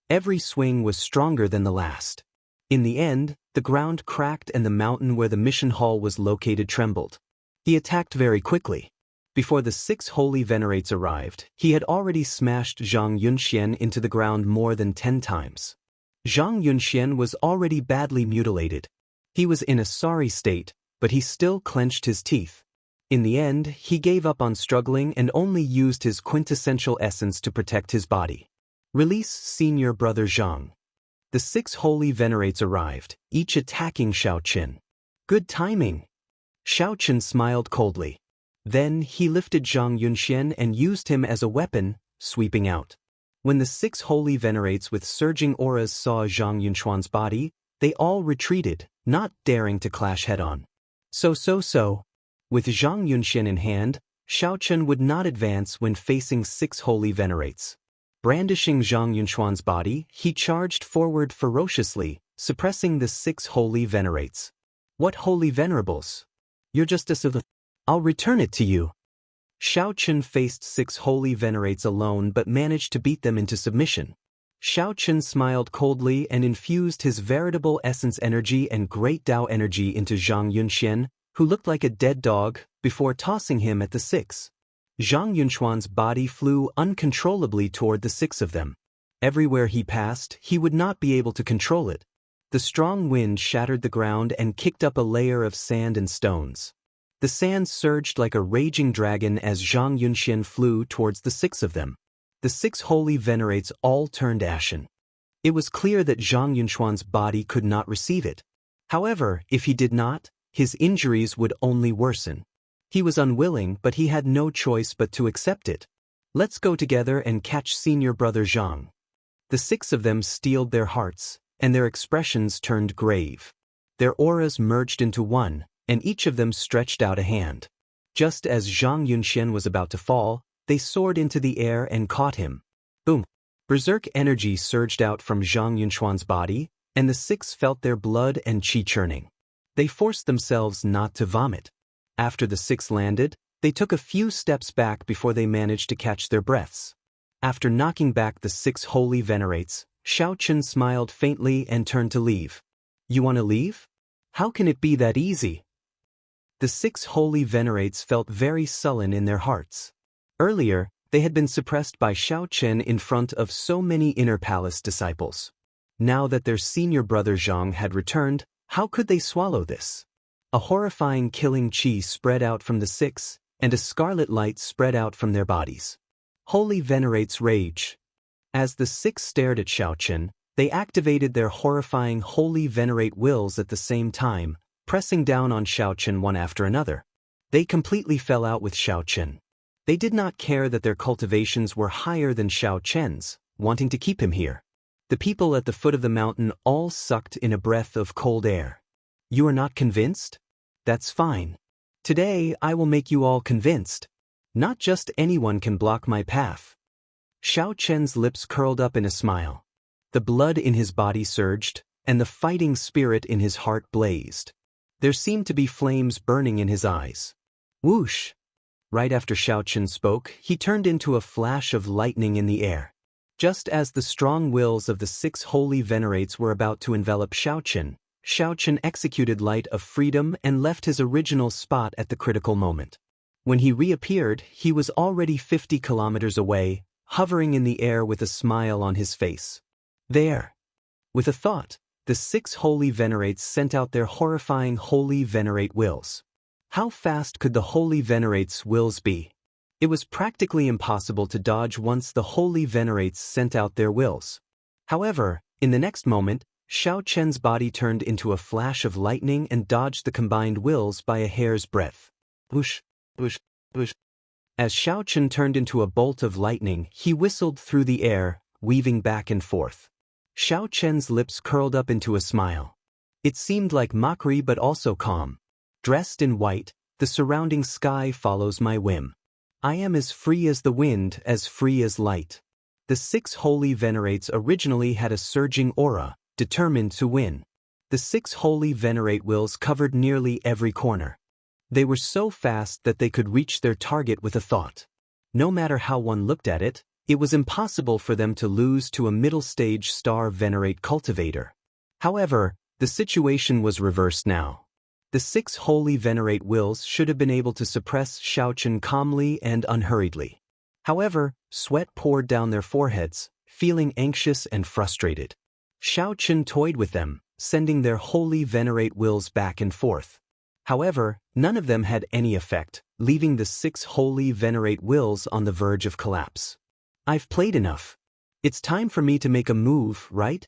Every swing was stronger than the last. In the end, the ground cracked and the mountain where the mission hall was located trembled. He attacked very quickly. Before the 6 holy venerates arrived, he had already smashed Zhang Yunxian into the ground more than 10 times. Zhang Yunxian was already badly mutilated. He was in a sorry state, but he still clenched his teeth. In the end, he gave up on struggling and only used his quintessential essence to protect his body. Release senior brother Zhang. The 6 holy venerates arrived, each attacking Xiao Qin. Good timing. Xiao Qin smiled coldly. Then he lifted Zhang Yunxian and used him as a weapon, sweeping out. When the 6 holy venerates with surging auras saw Zhang Yunxuan's body, they all retreated, not daring to clash head-on. So. With Zhang Yunxian in hand, Xiao Qin would not advance when facing 6 holy venerates. Brandishing Zhang Yunxuan's body, he charged forward ferociously, suppressing the 6 holy venerates. What holy venerables? You're just a I'll return it to you. Xiao Qin faced 6 holy venerates alone but managed to beat them into submission. Xiao Qin smiled coldly and infused his veritable essence energy and great Tao energy into Zhang Yunxian, who looked like a dead dog, before tossing him at the 6. Zhang Yunxuan's body flew uncontrollably toward the 6 of them. Everywhere he passed, he would not be able to control it. The strong wind shattered the ground and kicked up a layer of sand and stones. The sand surged like a raging dragon as Zhang Yunxian flew towards the 6 of them. The 6 holy venerates all turned ashen. It was clear that Zhang Yunxuan's body could not receive it. However, if he did not, his injuries would only worsen. He was unwilling, but he had no choice but to accept it. Let's go together and catch senior brother Zhang. The 6 of them steeled their hearts, and their expressions turned grave. Their auras merged into one, and each of them stretched out a hand. Just as Zhang Yunxian was about to fall, they soared into the air and caught him. Boom! Berserk energy surged out from Zhang Yunxuan's body, and the 6 felt their blood and qi churning. They forced themselves not to vomit. After the 6 landed, they took a few steps back before they managed to catch their breaths. After knocking back the 6 holy venerates, Xiao Qin smiled faintly and turned to leave. You want to leave? How can it be that easy? The 6 holy venerates felt very sullen in their hearts. Earlier, they had been suppressed by Xiao Qin in front of so many inner palace disciples. Now that their senior brother Zhang had returned, how could they swallow this? A horrifying killing qi spread out from the 6, and a scarlet light spread out from their bodies. Holy venerates rage. As the 6 stared at Xiao Qin, they activated their horrifying holy venerate wills at the same time, pressing down on Xiao Qin one after another. They completely fell out with Xiao Qin. They did not care that their cultivations were higher than Xiao Qin's, wanting to keep him here. The people at the foot of the mountain all sucked in a breath of cold air. You are not convinced? That's fine. Today I will make you all convinced. Not just anyone can block my path. Xiao Qin's lips curled up in a smile. The blood in his body surged, and the fighting spirit in his heart blazed. There seemed to be flames burning in his eyes. Whoosh! Right after Xiao Qin spoke, he turned into a flash of lightning in the air. Just as the strong wills of the 6 holy venerates were about to envelop Xiao Qin executed Light of Freedom and left his original spot at the critical moment. When he reappeared, he was already 50 kilometers away, hovering in the air with a smile on his face. There! With a thought, the 6 holy venerates sent out their horrifying holy venerate wills. How fast could the holy venerates' wills be? It was practically impossible to dodge once the holy venerates sent out their wills. However, in the next moment, Xiao Qin's body turned into a flash of lightning and dodged the combined wills by a hair's breadth. Whoosh, whoosh, whoosh. As Xiao Qin turned into a bolt of lightning, he whistled through the air, weaving back and forth. Xiao Qin's lips curled up into a smile. It seemed like mockery but also calm. Dressed in white, the surrounding sky follows my whim. I am as free as the wind, as free as light. The 6 holy venerates originally had a surging aura, determined to win. The 6 holy venerate wills covered nearly every corner. They were so fast that they could reach their target with a thought. No matter how one looked at it, it was impossible for them to lose to a middle-stage star venerate cultivator. However, the situation was reversed now. The 6 holy venerate wills should have been able to suppress Xiao Qin calmly and unhurriedly. However, sweat poured down their foreheads, feeling anxious and frustrated. Shao Chen toyed with them, sending their holy venerate wills back and forth. However, none of them had any effect, leaving the 6 holy venerate wills on the verge of collapse. I've played enough. It's time for me to make a move, right?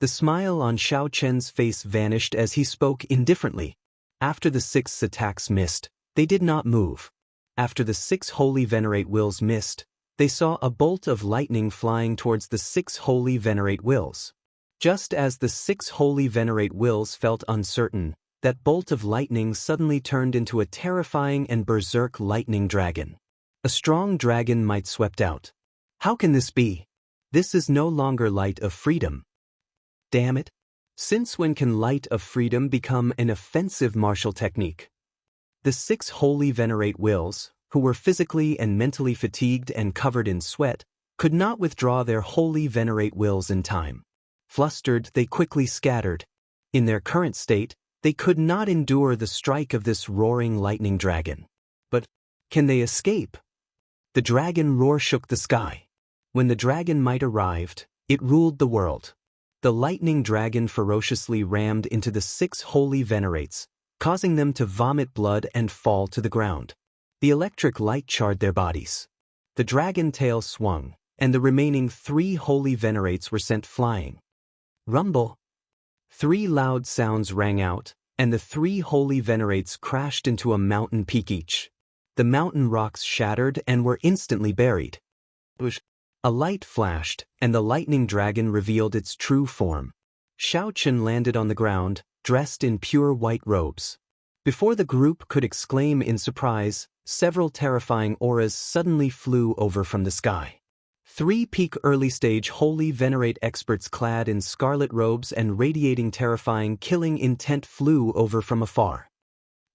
The smile on Shao Chen's face vanished as he spoke indifferently. After the 6 attacks missed, they did not move. After the 6 holy venerate wills missed, they saw a bolt of lightning flying towards the 6 holy venerate wills. Just as the 6 holy venerate wills felt uncertain, that bolt of lightning suddenly turned into a terrifying and berserk lightning dragon. A strong dragon might swept out. How can this be? This is no longer light of freedom. Damn it. Since when can light of freedom become an offensive martial technique? The 6 holy venerate wills, who were physically and mentally fatigued and covered in sweat, could not withdraw their holy venerate wills in time. Flustered, they quickly scattered. In their current state, they could not endure the strike of this roaring lightning dragon. But, can they escape? The dragon roar shook the sky. When the dragon might arrived, it ruled the world. The lightning dragon ferociously rammed into the 6 holy venerates, causing them to vomit blood and fall to the ground. The electric light charred their bodies. The dragon tail swung, and the remaining 3 holy venerates were sent flying. Rumble! 3 loud sounds rang out, and the 3 holy venerates crashed into a mountain peak each. The mountain rocks shattered and were instantly buried. A light flashed, and the lightning dragon revealed its true form. Shao Chen landed on the ground, dressed in pure white robes. Before the group could exclaim in surprise, several terrifying auras suddenly flew over from the sky. 3 peak early-stage holy venerate experts clad in scarlet robes and radiating terrifying killing intent flew over from afar.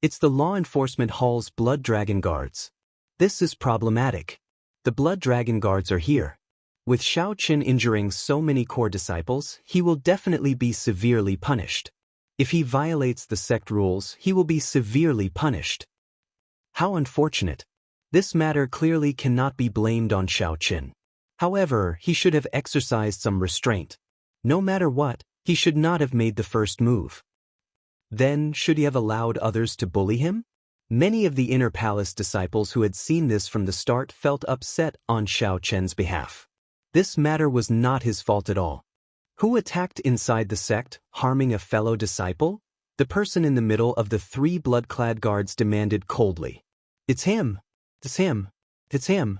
It's the law enforcement hall's blood dragon guards. This is problematic. The blood dragon guards are here. With Shao Chen injuring so many core disciples, he will definitely be severely punished. If he violates the sect rules, he will be severely punished. How unfortunate. This matter clearly cannot be blamed on Shao Chen. However, he should have exercised some restraint. No matter what, he should not have made the first move. Then, should he have allowed others to bully him? Many of the inner palace disciples who had seen this from the start felt upset on Shao Chen's behalf. This matter was not his fault at all. Who attacked inside the sect, harming a fellow disciple? The person in the middle of the 3 blood-clad guards demanded coldly. It's him! It's him! It's him!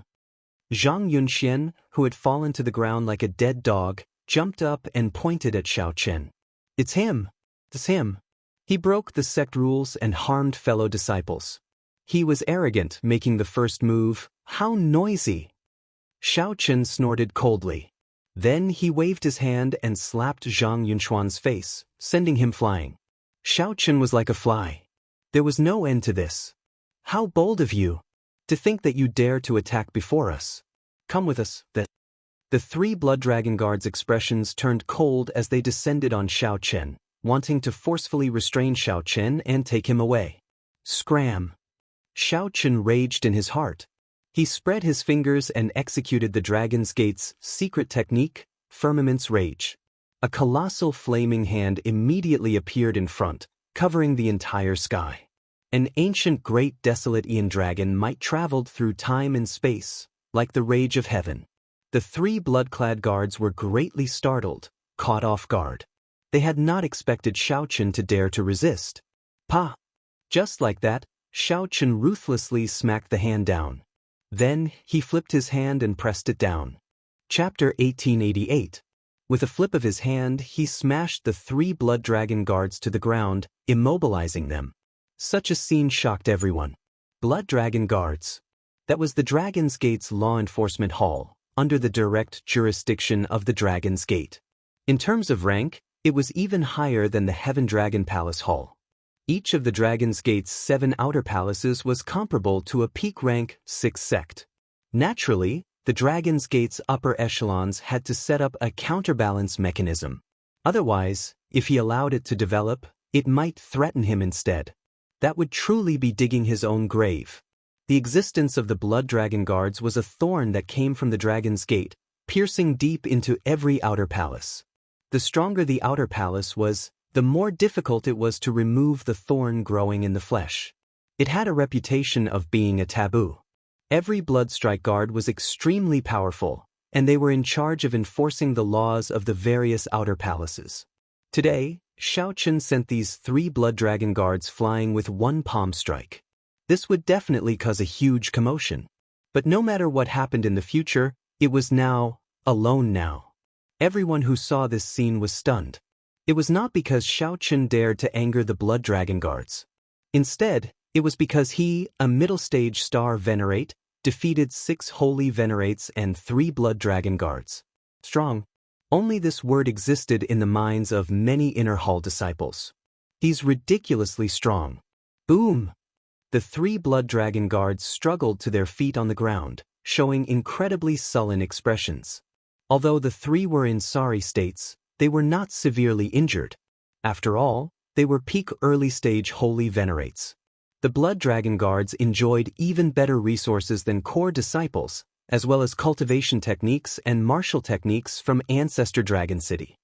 Zhang Yunxian, who had fallen to the ground like a dead dog, jumped up and pointed at Shao Chen. It's him! It's him! He broke the sect rules and harmed fellow disciples. He was arrogant, making the first move. How noisy! Shao Chen snorted coldly. Then he waved his hand and slapped Zhang Yunxuan's face, sending him flying. Shao Chen was like a fly. There was no end to this. How bold of you! To think that you dare to attack before us. Come with us. The 3 blood dragon guards' expressions turned cold as they descended on Shao Chen, wanting to forcefully restrain Shao Chen and take him away. Scram! Shao Chen raged in his heart. He spread his fingers and executed the Dragon's Gate's secret technique, Firmament's Rage. A colossal flaming hand immediately appeared in front, covering the entire sky. An ancient great desolate Aeon dragon might traveled through time and space, like the rage of heaven. The 3 blood-clad guards were greatly startled, caught off guard. They had not expected Shao Chen to dare to resist. Pa! Just like that, Shao Chen ruthlessly smacked the hand down. Then, he flipped his hand and pressed it down. Chapter 1888. With a flip of his hand, he smashed the 3 blood dragon guards to the ground, immobilizing them. Such a scene shocked everyone. Blood dragon guards. That was the Dragon's Gate's law enforcement hall, under the direct jurisdiction of the Dragon's Gate. In terms of rank, it was even higher than the Heaven Dragon Palace Hall. Each of the Dragon's Gate's 7 outer palaces was comparable to a peak rank 6 sect. Naturally, the Dragon's Gate's upper echelons had to set up a counterbalance mechanism. Otherwise, if he allowed it to develop, it might threaten him instead. That would truly be digging his own grave. The existence of the Blood Dragon Guards was a thorn that came from the Dragon's Gate, piercing deep into every outer palace. The stronger the outer palace was, the more difficult it was to remove the thorn growing in the flesh. It had a reputation of being a taboo. Every bloodstrike guard was extremely powerful, and they were in charge of enforcing the laws of the various outer palaces. Today, Shao Chen sent these 3 blood dragon guards flying with one palm strike. This would definitely cause a huge commotion. But no matter what happened in the future, it was now, alone now. Everyone who saw this scene was stunned. It was not because Shao Chen dared to anger the blood dragon guards. Instead, it was because he, a middle-stage star venerate, defeated 6 holy venerates and 3 blood dragon guards. Strong. Only this word existed in the minds of many inner hall disciples. He's ridiculously strong. Boom! The 3 blood dragon guards struggled to their feet on the ground, showing incredibly sullen expressions. Although the 3 were in sorry states, they were not severely injured. After all, they were peak early-stage holy venerates. The blood dragon guards enjoyed even better resources than core disciples, as well as cultivation techniques and martial techniques from Ancestor Dragon City.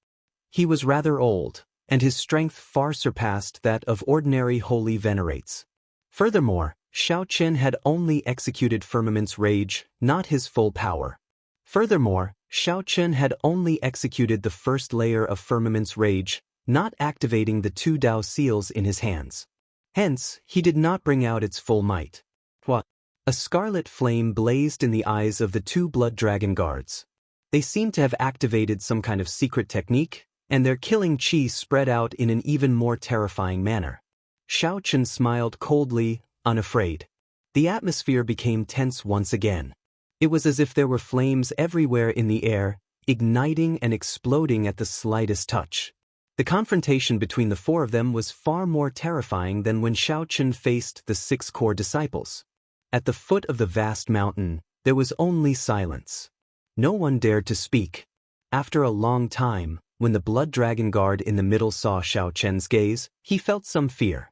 He was rather old, and his strength far surpassed that of ordinary holy venerates. Furthermore, Shao Chen had only executed Firmament's Rage, not his full power. Furthermore, Shao Chen had only executed the first layer of Firmament's Rage, not activating the 2 Dao seals in his hands. Hence, he did not bring out its full might. What? A scarlet flame blazed in the eyes of the 2 blood dragon guards. They seemed to have activated some kind of secret technique, and their killing chi spread out in an even more terrifying manner. Shao Chen smiled coldly, unafraid. The atmosphere became tense once again. It was as if there were flames everywhere in the air, igniting and exploding at the slightest touch. The confrontation between the 4 of them was far more terrifying than when Shao Chen faced the 6 core disciples. At the foot of the vast mountain, there was only silence. No one dared to speak. After a long time, when the blood dragon guard in the middle saw Shao Chen's gaze, he felt some fear.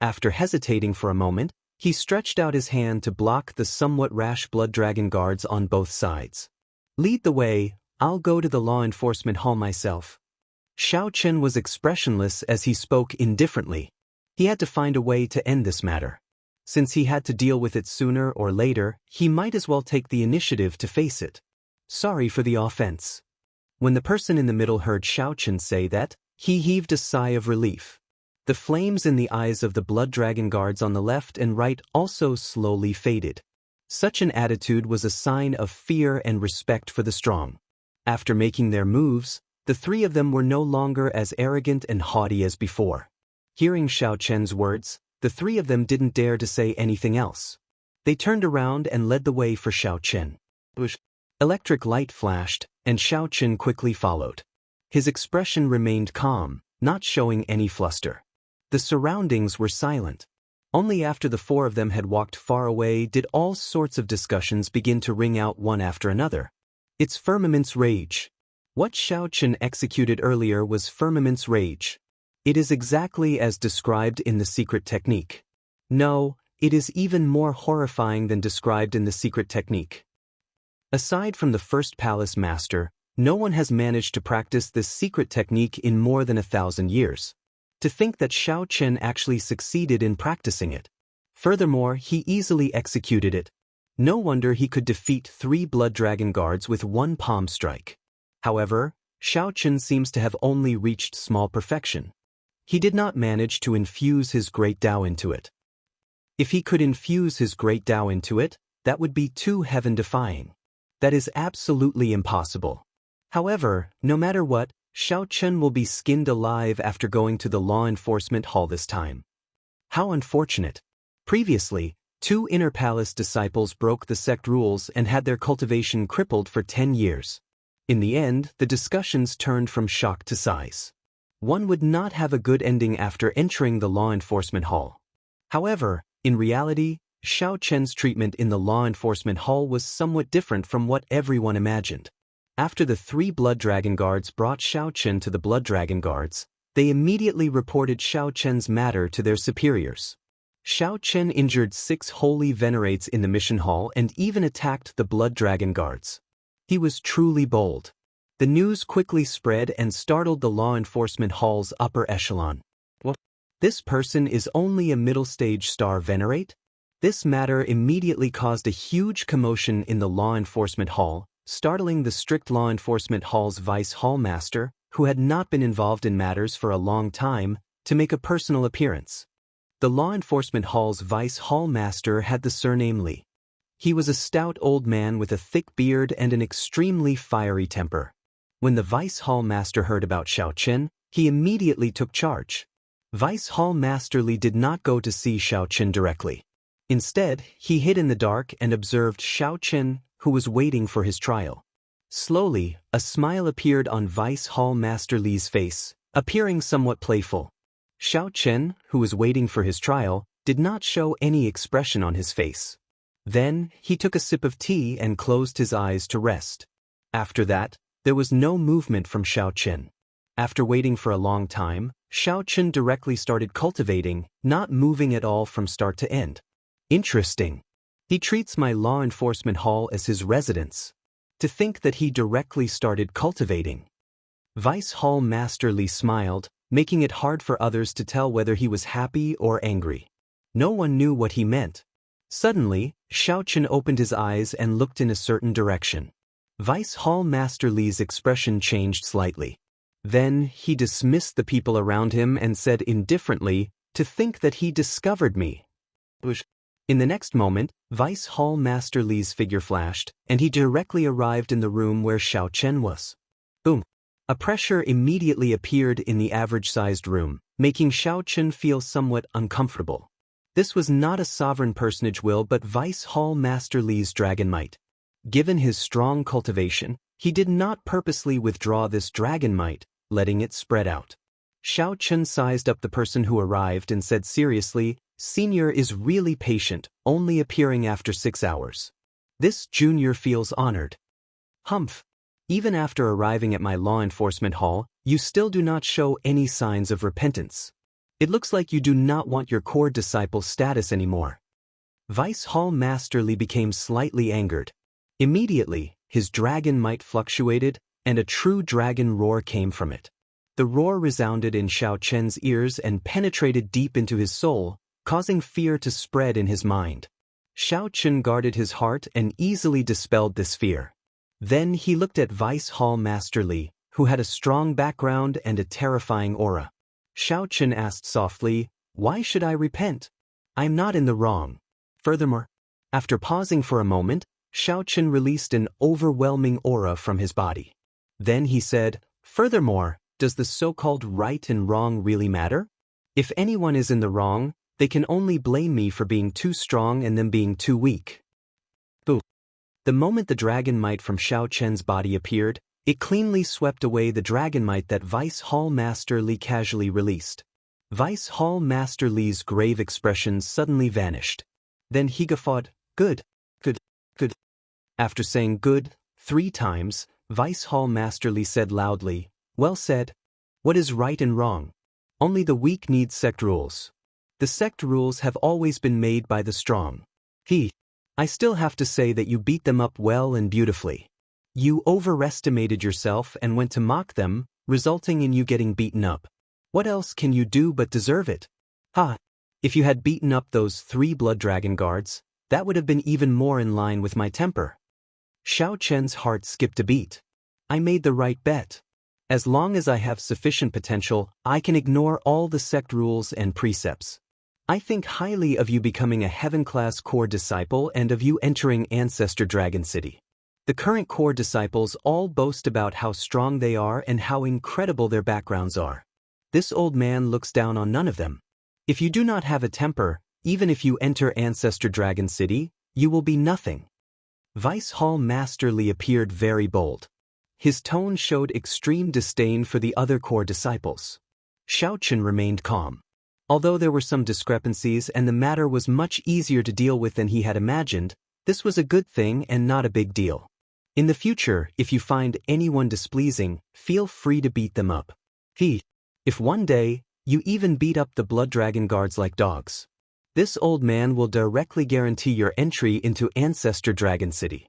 After hesitating for a moment, he stretched out his hand to block the somewhat rash blood dragon guards on both sides. "Lead the way, I'll go to the law enforcement hall myself." Shao Chen was expressionless as he spoke indifferently. He had to find a way to end this matter. Since he had to deal with it sooner or later, he might as well take the initiative to face it. Sorry for the offense. When the person in the middle heard Shao Chen say that, he heaved a sigh of relief. The flames in the eyes of the blood dragon guards on the left and right also slowly faded. Such an attitude was a sign of fear and respect for the strong. After making their moves, the 3 of them were no longer as arrogant and haughty as before. Hearing Shao Chen's words, the 3 of them didn't dare to say anything else. They turned around and led the way for Shao Chen. Electric light flashed, and Shao Chen quickly followed. His expression remained calm, not showing any fluster. The surroundings were silent. Only after the 4 of them had walked far away did all sorts of discussions begin to ring out one after another. It's Firmament's Rage. What Shao Chen executed earlier was Firmament's Rage. It is exactly as described in the secret technique. No, it is even more horrifying than described in the secret technique. Aside from the first palace master, no one has managed to practice this secret technique in more than 1,000 years. To think that Shao Chen actually succeeded in practicing it. Furthermore, he easily executed it. No wonder he could defeat 3 blood dragon guards with one palm strike. However, Shao Chen seems to have only reached small perfection. He did not manage to infuse his great Tao into it. If he could infuse his great Tao into it, that would be too heaven-defying. That is absolutely impossible. However, no matter what, Shao Chen will be skinned alive after going to the law enforcement hall this time. How unfortunate. Previously, 2 inner palace disciples broke the sect rules and had their cultivation crippled for 10 years. In the end, the discussions turned from shock to sighs. One would not have a good ending after entering the law enforcement hall. However, in reality, Shao Chen's treatment in the law enforcement hall was somewhat different from what everyone imagined. After the 3 blood dragon guards brought Shao Chen to the blood dragon guards, they immediately reported Shao Chen's matter to their superiors. Shao Chen injured 6 holy venerates in the mission hall and even attacked the blood dragon guards. He was truly bold. The news quickly spread and startled the law enforcement hall's upper echelon. What? This person is only a middle-stage star venerate? This matter immediately caused a huge commotion in the law enforcement hall, startling the strict law enforcement hall's vice hallmaster, who had not been involved in matters for a long time, to make a personal appearance. The law enforcement hall's vice hallmaster had the surname Li. He was a stout old man with a thick beard and an extremely fiery temper. When the vice hallmaster heard about Xiao Qin, he immediately took charge. Vice hallmaster Li did not go to see Xiao Qin directly. Instead, he hid in the dark and observed Xiao Qin, who was waiting for his trial. Slowly, a smile appeared on Vice Hallmaster Li's face, appearing somewhat playful. Xiao Qin, who was waiting for his trial, did not show any expression on his face. Then, he took a sip of tea and closed his eyes to rest. After that, there was no movement from Xiao Qin. After waiting for a long time, Xiao Qin directly started cultivating, not moving at all from start to end. Interesting. He treats my law enforcement hall as his residence. To think that he directly started cultivating. Vice Hall Master Li smiled, making it hard for others to tell whether he was happy or angry. No one knew what he meant. Suddenly, Xiao Qin opened his eyes and looked in a certain direction. Vice Hall Master Li's expression changed slightly. Then, he dismissed the people around him and said indifferently, "To think that he discovered me." In the next moment, Vice Hall Master Li's figure flashed, and he directly arrived in the room where Xiao Qin was. Boom! A pressure immediately appeared in the average-sized room, making Xiao Qin feel somewhat uncomfortable. This was not a sovereign personage will but Vice Hall Master Li's dragon might. Given his strong cultivation, he did not purposely withdraw this dragon might, letting it spread out. Xiao Qin sized up the person who arrived and said seriously, "Senior is really patient, only appearing after 6 hours. This junior feels honored." Humph. Even after arriving at my law enforcement hall, you still do not show any signs of repentance. It looks like you do not want your core disciple status anymore. Vice Hall Master Li became slightly angered. Immediately, his dragon might fluctuated, and a true dragon roar came from it. The roar resounded in Xiao Qin's ears and penetrated deep into his soul, causing fear to spread in his mind. Xiao Qin guarded his heart and easily dispelled this fear. Then he looked at Vice Hall Master Li, who had a strong background and a terrifying aura. Xiao Qin asked softly, "Why should I repent? I'm not in the wrong." Furthermore, after pausing for a moment, Xiao Qin released an overwhelming aura from his body. Then he said, "Furthermore, does the so-called right and wrong really matter? If anyone is in the wrong, they can only blame me for being too strong and them being too weak." Boo. The moment the dragon might from Xiao Qin's body appeared, it cleanly swept away the dragon might that Vice Hall Master Li casually released. Vice Hall Master Li's grave expression suddenly vanished. Then he guffawed, "Good, good, good." After saying good 3 times, Vice Hall Master Li said loudly, "Well said. What is right and wrong? Only the weak need sect rules. The sect rules have always been made by the strong. I still have to say that you beat them up well and beautifully. You overestimated yourself and went to mock them, resulting in you getting beaten up. What else can you do but deserve it? If you had beaten up those 3 blood dragon guards, that would have been even more in line with my temper." Xiao Qin's heart skipped a beat. I made the right bet. As long as I have sufficient potential, I can ignore all the sect rules and precepts. I think highly of you becoming a heaven-class core disciple and of you entering Ancestor Dragon City. The current core disciples all boast about how strong they are and how incredible their backgrounds are. This old man looks down on none of them. If you do not have a temper, even if you enter Ancestor Dragon City, you will be nothing. Vice Hall Master Li appeared very bold. His tone showed extreme disdain for the other core disciples. Xiao Qin remained calm. Although there were some discrepancies and the matter was much easier to deal with than he had imagined, this was a good thing and not a big deal. In the future, if you find anyone displeasing, feel free to beat them up. If one day, you even beat up the blood dragon guards like dogs, this old man will directly guarantee your entry into Ancestor Dragon City.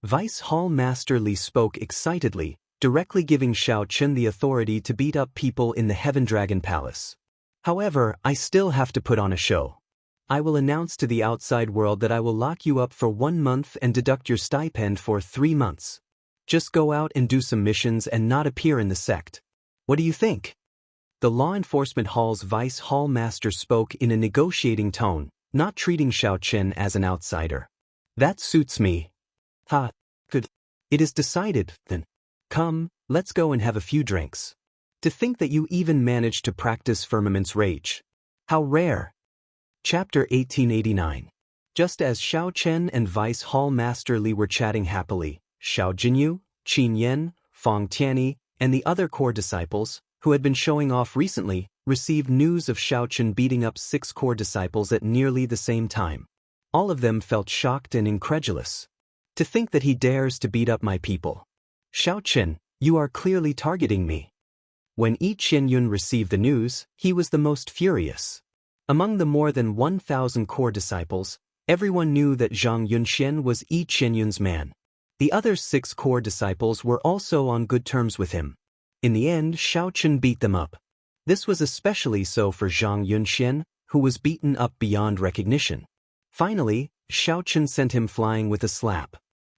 Vice Hall Master Li spoke excitedly, directly giving Xiao Chen the authority to beat up people in the Heaven Dragon Palace. However, I still have to put on a show. I will announce to the outside world that I will lock you up for 1 month and deduct your stipend for 3 months. Just go out and do some missions and not appear in the sect. What do you think? The law enforcement hall's Vice Hall Master spoke in a negotiating tone, not treating Xiao Chen as an outsider. That suits me. Ha, good. It is decided, then. Come, let's go and have a few drinks. To think that you even managed to practice Firmament's Rage. How rare. Chapter 1889. Just as Xiao Chen and Vice Hall Master Li were chatting happily, Xiao Jinyu, Qin Yan, Feng Tianyi, and the other core disciples, who had been showing off recently, received news of Xiao Chen beating up 6 core disciples at nearly the same time. All of them felt shocked and incredulous. To think that he dares to beat up my people. Xiao Chen, you are clearly targeting me. When Yi Qianyun received the news, he was the most furious. Among the more than 1,000 core disciples, everyone knew that Zhang Yunxian was Yi Qianyun's man. The other 6 core disciples were also on good terms with him. In the end, Xiao Chen beat them up. This was especially so for Zhang Yunxian, who was beaten up beyond recognition. Finally, Xiao Chen sent him flying with a slap.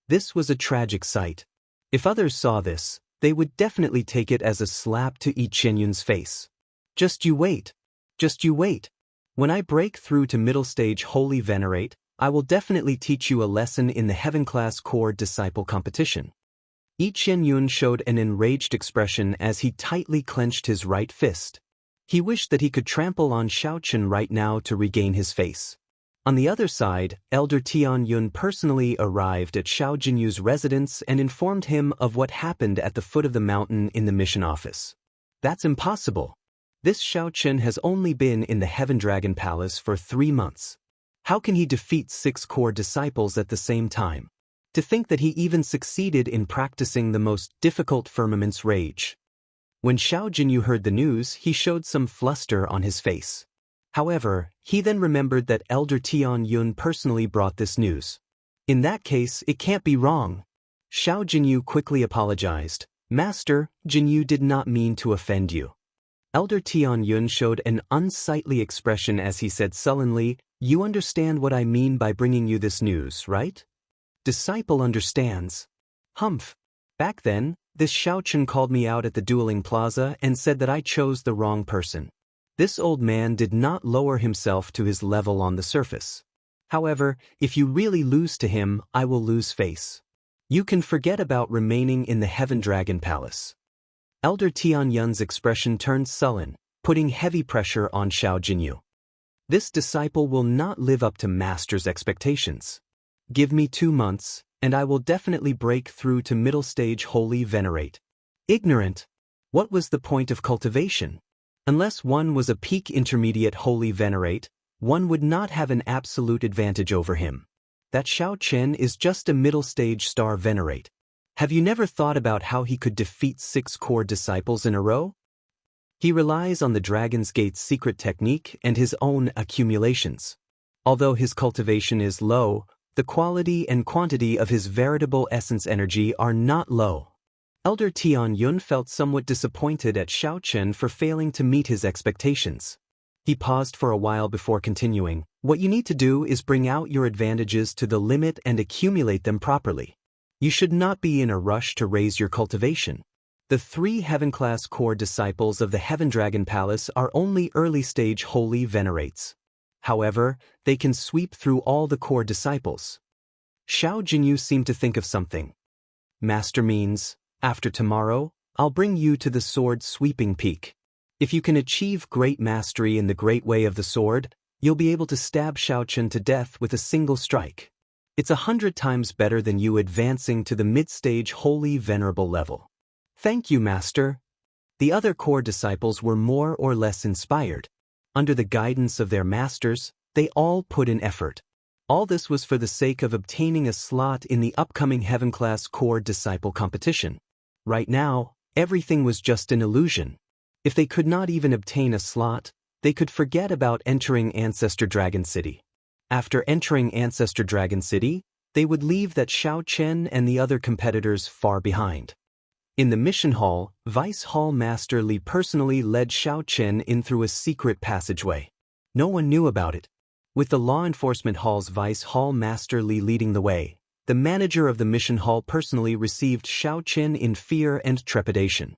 This was a tragic sight. If others saw this, they would definitely take it as a slap to Yi Qianyun's face. Just you wait. Just you wait. When I break through to middle stage Holy Venerate, I will definitely teach you a lesson in the Heaven Class Core Disciple competition. Yi Qianyun showed an enraged expression as he tightly clenched his right fist. He wished that he could trample on Xiao Chen right now to regain his face. On the other side, Elder Tian Yun personally arrived at Xiao Jinyu's residence and informed him of what happened at the foot of the mountain in the mission office. That's impossible. This Xiao Chen has only been in the Heaven Dragon Palace for 3 months. How can he defeat 6 core disciples at the same time? To think that he even succeeded in practicing the most difficult Firmament's Rage. When Xiao Jinyu heard the news, he showed some fluster on his face. However, he then remembered that Elder Tian Yun personally brought this news. In that case, it can't be wrong. Xiao Jinyu quickly apologized. Master, Jinyu did not mean to offend you. Elder Tian Yun showed an unsightly expression as he said sullenly, You understand what I mean by bringing you this news, right? Disciple understands. Humph. Back then, this Xiao Chen called me out at the dueling plaza and said that I chose the wrong person. This old man did not lower himself to his level on the surface. However, if you really lose to him, I will lose face. You can forget about remaining in the Heaven Dragon Palace. Elder Tian Yun's expression turned sullen, putting heavy pressure on Xiao Jinyu. This disciple will not live up to Master's expectations. Give me 2 months, and I will definitely break through to middle stage Holy Venerate. Ignorant. What was the point of cultivation? Unless one was a peak intermediate Holy Venerate, one would not have an absolute advantage over him. That Xiao Chen is just a middle stage Star Venerate. Have you never thought about how he could defeat 6 core disciples in a row? He relies on the Dragon's Gate's secret technique and his own accumulations. Although his cultivation is low, the quality and quantity of his veritable essence energy are not low. Elder Tian Yun felt somewhat disappointed at Xiao Chen for failing to meet his expectations. He paused for a while before continuing. What you need to do is bring out your advantages to the limit and accumulate them properly. You should not be in a rush to raise your cultivation. The 3 Heaven-class core disciples of the Heaven Dragon Palace are only early-stage Holy Venerates. However, they can sweep through all the core disciples. Xiao Jinyu seemed to think of something. Master means, after tomorrow, I'll bring you to the sword sweeping peak. If you can achieve great mastery in the great way of the sword, you'll be able to stab Xiao Chen to death with a single strike. It's 100 times better than you advancing to the mid-stage Holy Venerable level. Thank you, Master. The other core disciples were more or less inspired. Under the guidance of their masters, they all put in effort. All this was for the sake of obtaining a slot in the upcoming Heaven-class core disciple competition. Right now, everything was just an illusion. If they could not even obtain a slot, they could forget about entering Ancestor Dragon City. After entering Ancestor Dragon City, They would leave that Xiao Chen and the other competitors far behind. In the mission hall, Vice Hall Master Li personally led Xiao Chen in through a secret passageway. No one knew about it. With the law enforcement hall's Vice Hall Master Li leading the way, the manager of the mission hall personally received Xiao Chen in fear and trepidation.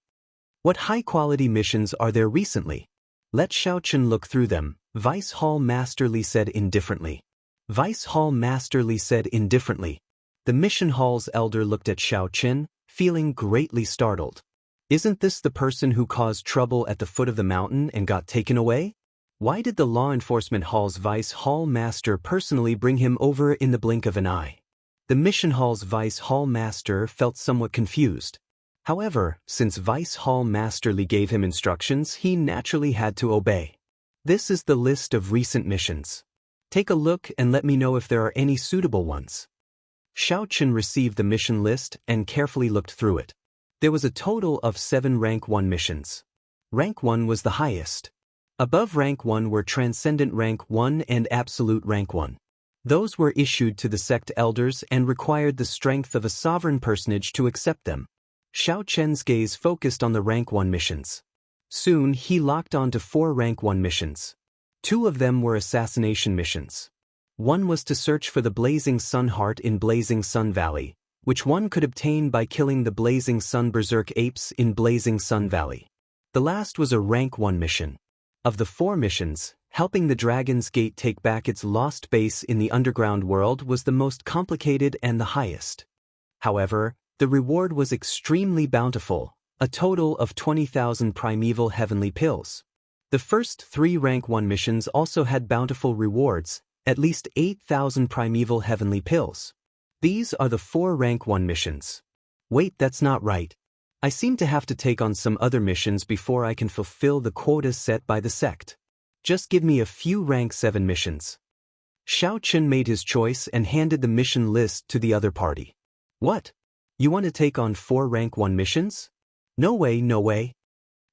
What high-quality missions are there recently? Let Xiao Chen look through them, Vice Hall Master Li said indifferently. Vice Hall Master Li said indifferently. The mission hall's elder looked at Xiao Chen, feeling greatly startled. Isn't this the person who caused trouble at the foot of the mountain and got taken away? Why did the law enforcement hall's Vice Hall Master personally bring him over in the blink of an eye? The mission hall's Vice Hall Master felt somewhat confused. However, since Vice Hall Master Li gave him instructions, he naturally had to obey. This is the list of recent missions. Take a look and let me know if there are any suitable ones. Xiao Chen received the mission list and carefully looked through it. There was a total of 7 Rank 1 missions. Rank 1 was the highest. Above Rank 1 were Transcendent Rank 1 and Absolute Rank 1. Those were issued to the sect elders and required the strength of a sovereign personage to accept them. Xiao Chen's gaze focused on the Rank 1 missions. Soon he locked on to 4 Rank 1 missions. 2 of them were assassination missions. One was to search for the Blazing Sun Heart in Blazing Sun Valley, which one could obtain by killing the Blazing Sun Berserk apes in Blazing Sun Valley. The last was a Rank 1 mission. Of the 4 missions, helping the Dragon's Gate take back its lost base in the underground world was the most complicated and the highest. However, the reward was extremely bountiful, a total of 20,000 primeval heavenly pills. The first 3 Rank 1 missions also had bountiful rewards, at least 8,000 primeval heavenly pills. These are the 4 Rank 1 missions. Wait, that's not right. I seem to have to take on some other missions before I can fulfill the quotas set by the sect. Just give me a few Rank 7 missions. Xiao Chen made his choice and handed the mission list to the other party. What? You want to take on 4 Rank 1 missions? No way, no way.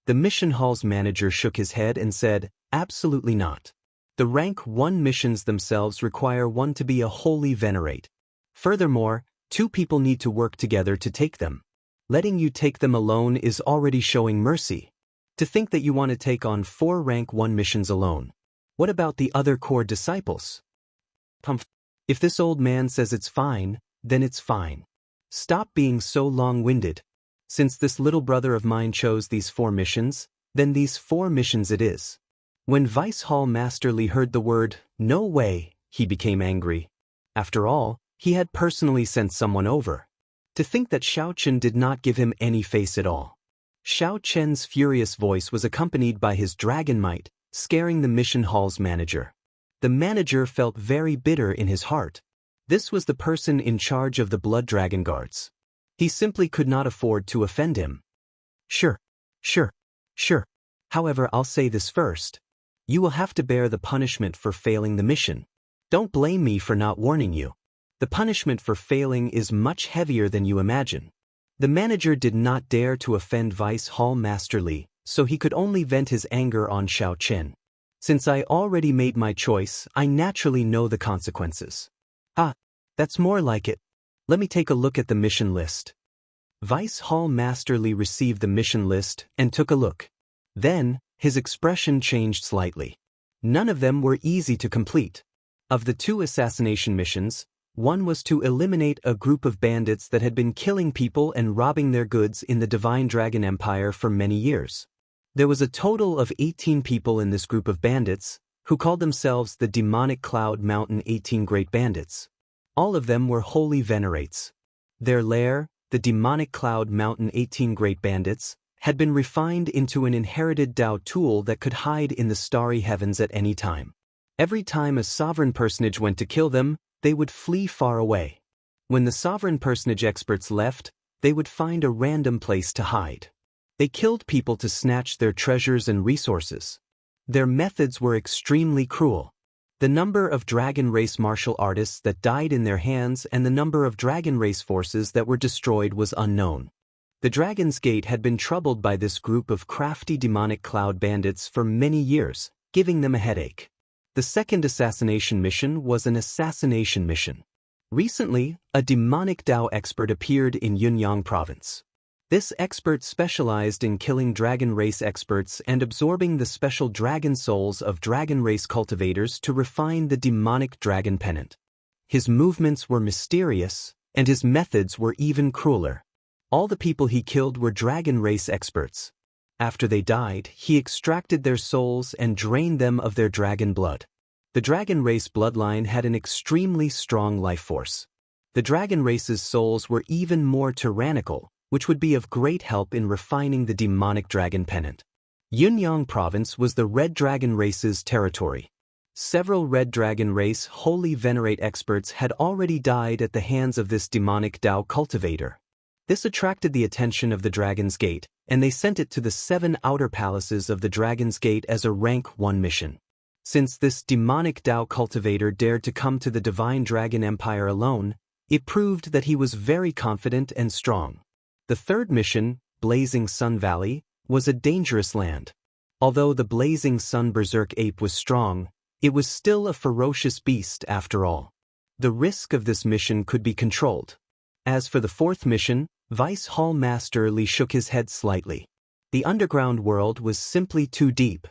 The mission hall's manager shook his head and said, absolutely not. The Rank 1 missions themselves require one to be a holy venerate. Furthermore, 2 people need to work together to take them. Letting you take them alone is already showing mercy. To think that you want to take on 4 Rank 1 missions alone. What about the other core disciples? If this old man says it's fine, then it's fine. Stop being so long-winded. Since this little brother of mine chose these 4 missions, then these 4 missions it is. When Vice Hall Master Li heard the word, no way, he became angry. After all, he had personally sent someone over. To think that Xiao Chen did not give him any face at all. Xiao Chen's furious voice was accompanied by his dragon might, scaring the mission hall's manager. The manager felt very bitter in his heart. This was the person in charge of the Blood Dragon Guards. He simply could not afford to offend him. Sure. However, I'll say this first. You will have to bear the punishment for failing the mission. Don't blame me for not warning you. The punishment for failing is much heavier than you imagine. The manager did not dare to offend Vice Hall Master Li, so he could only vent his anger on Xiao Chen. Since I already made my choice, I naturally know the consequences. Ah, that's more like it. Let me take a look at the mission list. Vice Hall Master Li received the mission list and took a look. Then, his expression changed slightly. None of them were easy to complete. Of the 2 assassination missions, one was to eliminate a group of bandits that had been killing people and robbing their goods in the Divine Dragon Empire for many years. There was a total of 18 people in this group of bandits, who called themselves the Demonic Cloud Mountain 18 Great Bandits. All of them were holy venerates. Their lair, the Demonic Cloud Mountain 18 Great Bandits, had been refined into an inherited Dao tool that could hide in the starry heavens at any time. Every time a sovereign personage went to kill them, they would flee far away. When the sovereign personage experts left, they would find a random place to hide. They killed people to snatch their treasures and resources. Their methods were extremely cruel. The number of dragon race martial artists that died in their hands and the number of dragon race forces that were destroyed was unknown. The Dragon's Gate had been troubled by this group of crafty demonic cloud bandits for many years, giving them a headache. The second assassination mission was an assassination mission. Recently, a demonic Dao expert appeared in Yunyang province. This expert specialized in killing dragon race experts and absorbing the special dragon souls of dragon race cultivators to refine the demonic dragon pennant. His movements were mysterious, and his methods were even crueler. All the people he killed were dragon race experts. After they died, he extracted their souls and drained them of their dragon blood. The dragon race bloodline had an extremely strong life force. The dragon race's souls were even more tyrannical, which would be of great help in refining the demonic dragon pennant. Yunyang province was the red dragon race's territory. Several red dragon race holy venerate experts had already died at the hands of this demonic Dao cultivator. This attracted the attention of the Dragon's Gate, and they sent it to the 7 outer palaces of the Dragon's Gate as a rank 1 mission. Since this demonic Dao cultivator dared to come to the Divine Dragon Empire alone, it proved that he was very confident and strong. The third mission, Blazing Sun Valley, was a dangerous land. Although the Blazing Sun Berserk Ape was strong, it was still a ferocious beast after all. The risk of this mission could be controlled. As for the fourth mission, Vice Hall Master Li shook his head slightly. The underground world was simply too deep.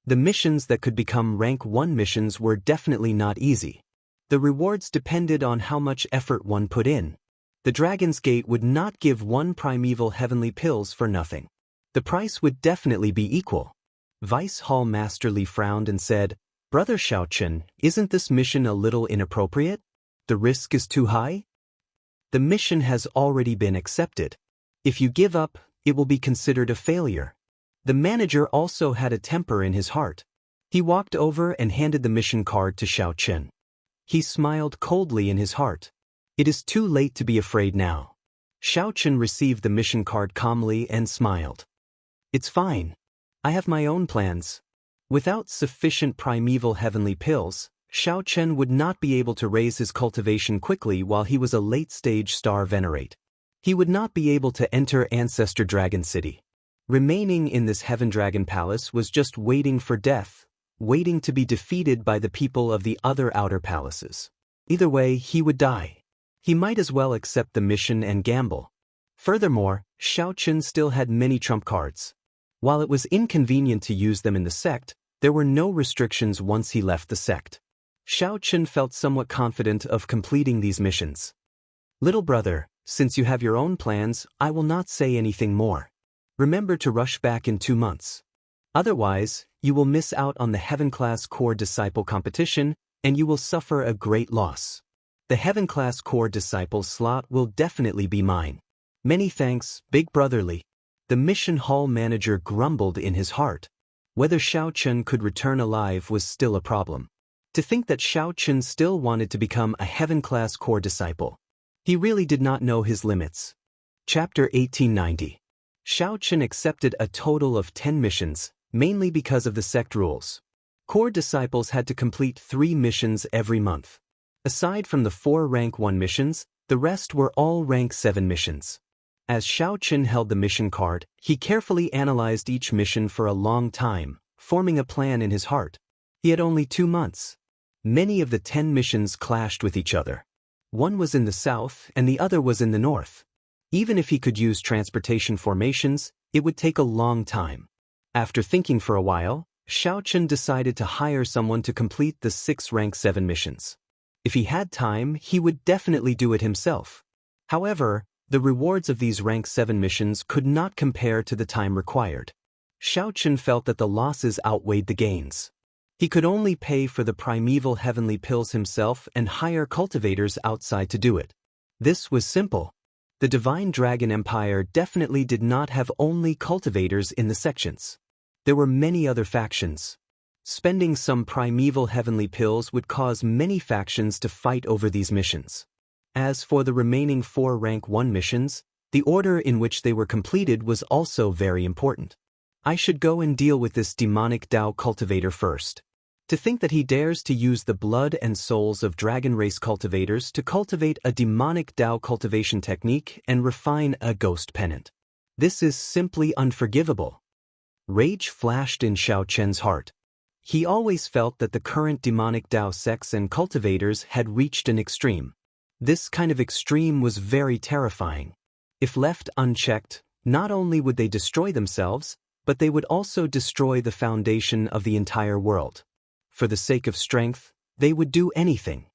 The missions that could become rank 1 missions were definitely not easy. The rewards depended on how much effort one put in. The Dragon's Gate would not give 1 primeval heavenly pills for nothing. The price would definitely be equal. Vice Hall Master Li frowned and said, "Brother Xiaochen, isn't this mission a little inappropriate? The risk is too high? The mission has already been accepted. If you give up, it will be considered a failure." The manager also had a temper in his heart. He walked over and handed the mission card to Xiaochen. He smiled coldly in his heart. It is too late to be afraid now. Xiaochen received the mission card calmly and smiled. "It's fine. I have my own plans." Without sufficient primeval heavenly pills, Xiaochen would not be able to raise his cultivation quickly while he was a late-stage star venerate. He would not be able to enter Ancestor Dragon City. Remaining in this Heaven Dragon Palace was just waiting for death, waiting to be defeated by the people of the other outer palaces. Either way, he would die. He might as well accept the mission and gamble. Furthermore, Xiaochen still had many trump cards. While it was inconvenient to use them in the sect, there were no restrictions once he left the sect. Xiaochen felt somewhat confident of completing these missions. "Little brother, since you have your own plans, I will not say anything more. Remember to rush back in 2 months. Otherwise, you will miss out on the Heaven Class Core Disciple competition, and you will suffer a great loss. The Heaven Class Core Disciple slot will definitely be mine. Many thanks, Big Brother Li." The mission hall manager grumbled in his heart. Whether Xiaochen could return alive was still a problem. To think that Xiaochen still wanted to become a Heaven Class Core Disciple. He really did not know his limits. Chapter 1890. Xiaochen accepted a total of 10 missions, mainly because of the sect rules. Core disciples had to complete 3 missions every month. Aside from the 4 rank 1 missions, the rest were all rank 7 missions. As Xiaochen held the mission card, he carefully analyzed each mission for a long time, forming a plan in his heart. He had only 2 months. Many of the 10 missions clashed with each other. One was in the south and the other was in the north. Even if he could use transportation formations, it would take a long time. After thinking for a while, Xiaochen decided to hire someone to complete the 6 rank 7 missions. If he had time, he would definitely do it himself. However, the rewards of these rank 7 missions could not compare to the time required. Xiaochen felt that the losses outweighed the gains. He could only pay for the primeval heavenly pills himself and hire cultivators outside to do it. This was simple. The Divine Dragon Empire definitely did not have only cultivators in the sections. There were many other factions. Spending some primeval heavenly pills would cause many factions to fight over these missions. As for the remaining 4 rank 1 missions, the order in which they were completed was also very important. I should go and deal with this demonic Dao cultivator first. To think that he dares to use the blood and souls of dragon race cultivators to cultivate a demonic Dao cultivation technique and refine a ghost pennant. This is simply unforgivable. Rage flashed in Xiaochen's heart. He always felt that the current demonic Dao sects and cultivators had reached an extreme. This kind of extreme was very terrifying. If left unchecked, not only would they destroy themselves, but they would also destroy the foundation of the entire world. For the sake of strength, they would do anything.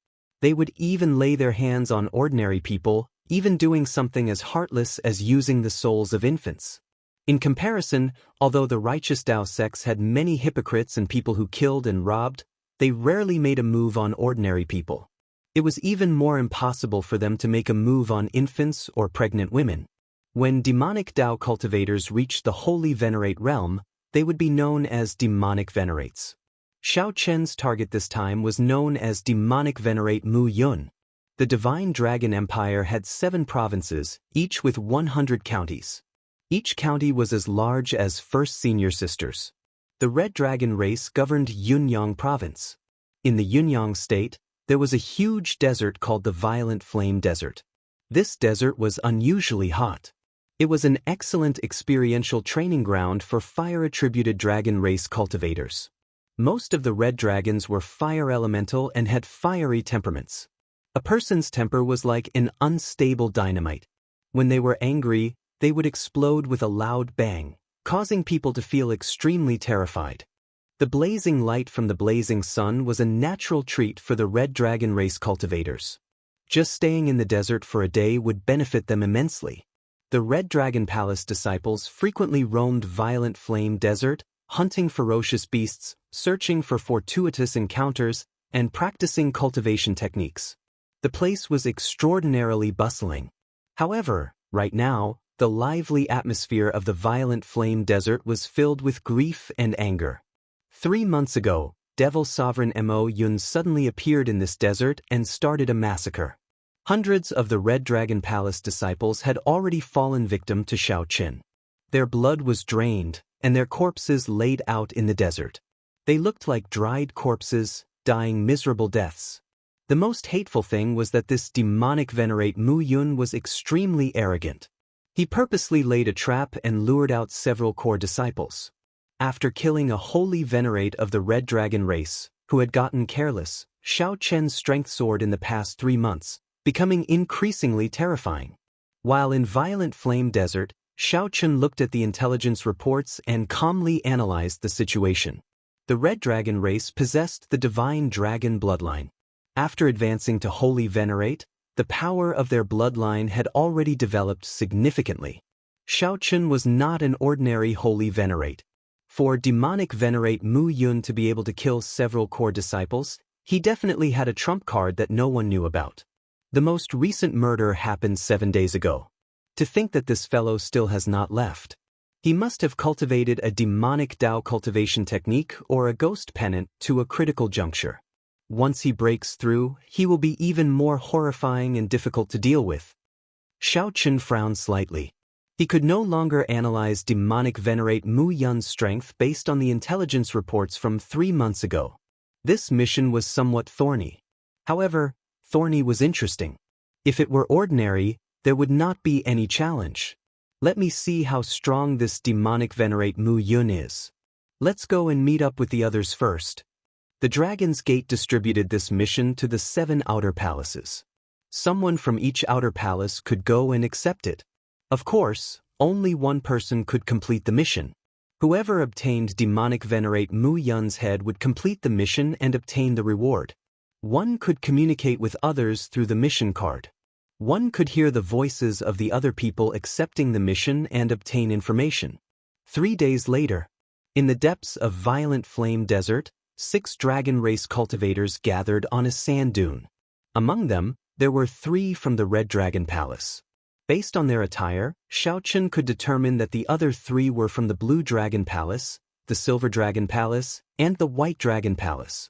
They would even lay their hands on ordinary people, even doing something as heartless as using the souls of infants. In comparison, although the righteous Tao sects had many hypocrites and people who killed and robbed, they rarely made a move on ordinary people. It was even more impossible for them to make a move on infants or pregnant women. When demonic Tao cultivators reached the holy venerate realm, they would be known as demonic venerates. Xiao Chen's target this time was known as demonic venerate Mu Yun. The Divine Dragon Empire had 7 provinces, each with 100 counties. Each county was as large as First Senior Sisters. The Red Dragon race governed Yunyang province. In the Yunyang state, there was a huge desert called the Violent Flame Desert. This desert was unusually hot. It was an excellent experiential training ground for fire-attributed dragon race cultivators. Most of the red dragons were fire elemental and had fiery temperaments. A person's temper was like an unstable dynamite. When they were angry, they would explode with a loud bang, causing people to feel extremely terrified. The blazing light from the blazing sun was a natural treat for the red dragon race cultivators. Just staying in the desert for a day would benefit them immensely. The Red Dragon Palace disciples frequently roamed Violent Flame Desert, hunting ferocious beasts, searching for fortuitous encounters, and practicing cultivation techniques. The place was extraordinarily bustling. However, right now, the lively atmosphere of the Violent Flame Desert was filled with grief and anger. 3 months ago, Devil Sovereign Mo Yun suddenly appeared in this desert and started a massacre. Hundreds of the Red Dragon Palace disciples had already fallen victim to Xiao Qin. Their blood was drained, and their corpses laid out in the desert. They looked like dried corpses, dying miserable deaths. The most hateful thing was that this demonic venerate Mu Yun was extremely arrogant. He purposely laid a trap and lured out several core disciples. After killing a holy venerate of the Red Dragon race, who had gotten careless, Xiao Chen's strength soared in the past 3 months, becoming increasingly terrifying. While in Violent Flame Desert, Xiao Chen looked at the intelligence reports and calmly analyzed the situation. The Red Dragon race possessed the Divine Dragon bloodline. After advancing to Holy Venerate, the power of their bloodline had already developed significantly. Xiao Chen was not an ordinary Holy Venerate. For demonic Venerate Mu Yun to be able to kill several core disciples, he definitely had a trump card that no one knew about. The most recent murder happened 7 days ago. To think that this fellow still has not left. He must have cultivated a demonic Tao cultivation technique or a ghost pennant to a critical juncture. Once he breaks through, he will be even more horrifying and difficult to deal with. Xiao Qin frowned slightly. He could no longer analyze demonic venerate Mu Yun's strength based on the intelligence reports from 3 months ago. This mission was somewhat thorny. However, thorny was interesting. If it were ordinary, there would not be any challenge. Let me see how strong this demonic venerate Mu Yun is. Let's go and meet up with the others first. The Dragon's Gate distributed this mission to the 7 outer palaces. Someone from each outer palace could go and accept it. Of course, only one person could complete the mission. Whoever obtained demonic venerate Mu Yun's head would complete the mission and obtain the reward. One could communicate with others through the mission card. One could hear the voices of the other people accepting the mission and obtain information. 3 days later, in the depths of Violent Flame Desert, 6 dragon race cultivators gathered on a sand dune. Among them, there were 3 from the Red Dragon Palace. Based on their attire, Xiao Qin could determine that the other 3 were from the Blue Dragon Palace, the Silver Dragon Palace, and the White Dragon Palace.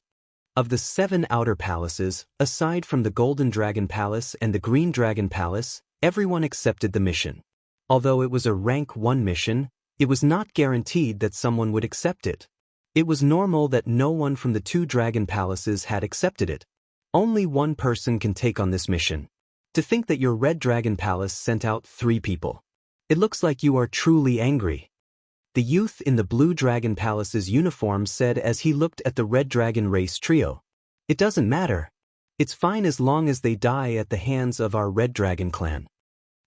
Of the 7 outer palaces, aside from the Golden Dragon Palace and the Green Dragon Palace, everyone accepted the mission. Although it was a rank 1 mission, it was not guaranteed that someone would accept it. It was normal that no one from the 2 dragon palaces had accepted it. Only one person can take on this mission. To think that your Red Dragon Palace sent out 3 people. It looks like you are truly angry. The youth in the Blue Dragon Palace's uniform said as he looked at the Red Dragon race trio. It doesn't matter. It's fine as long as they die at the hands of our Red Dragon clan.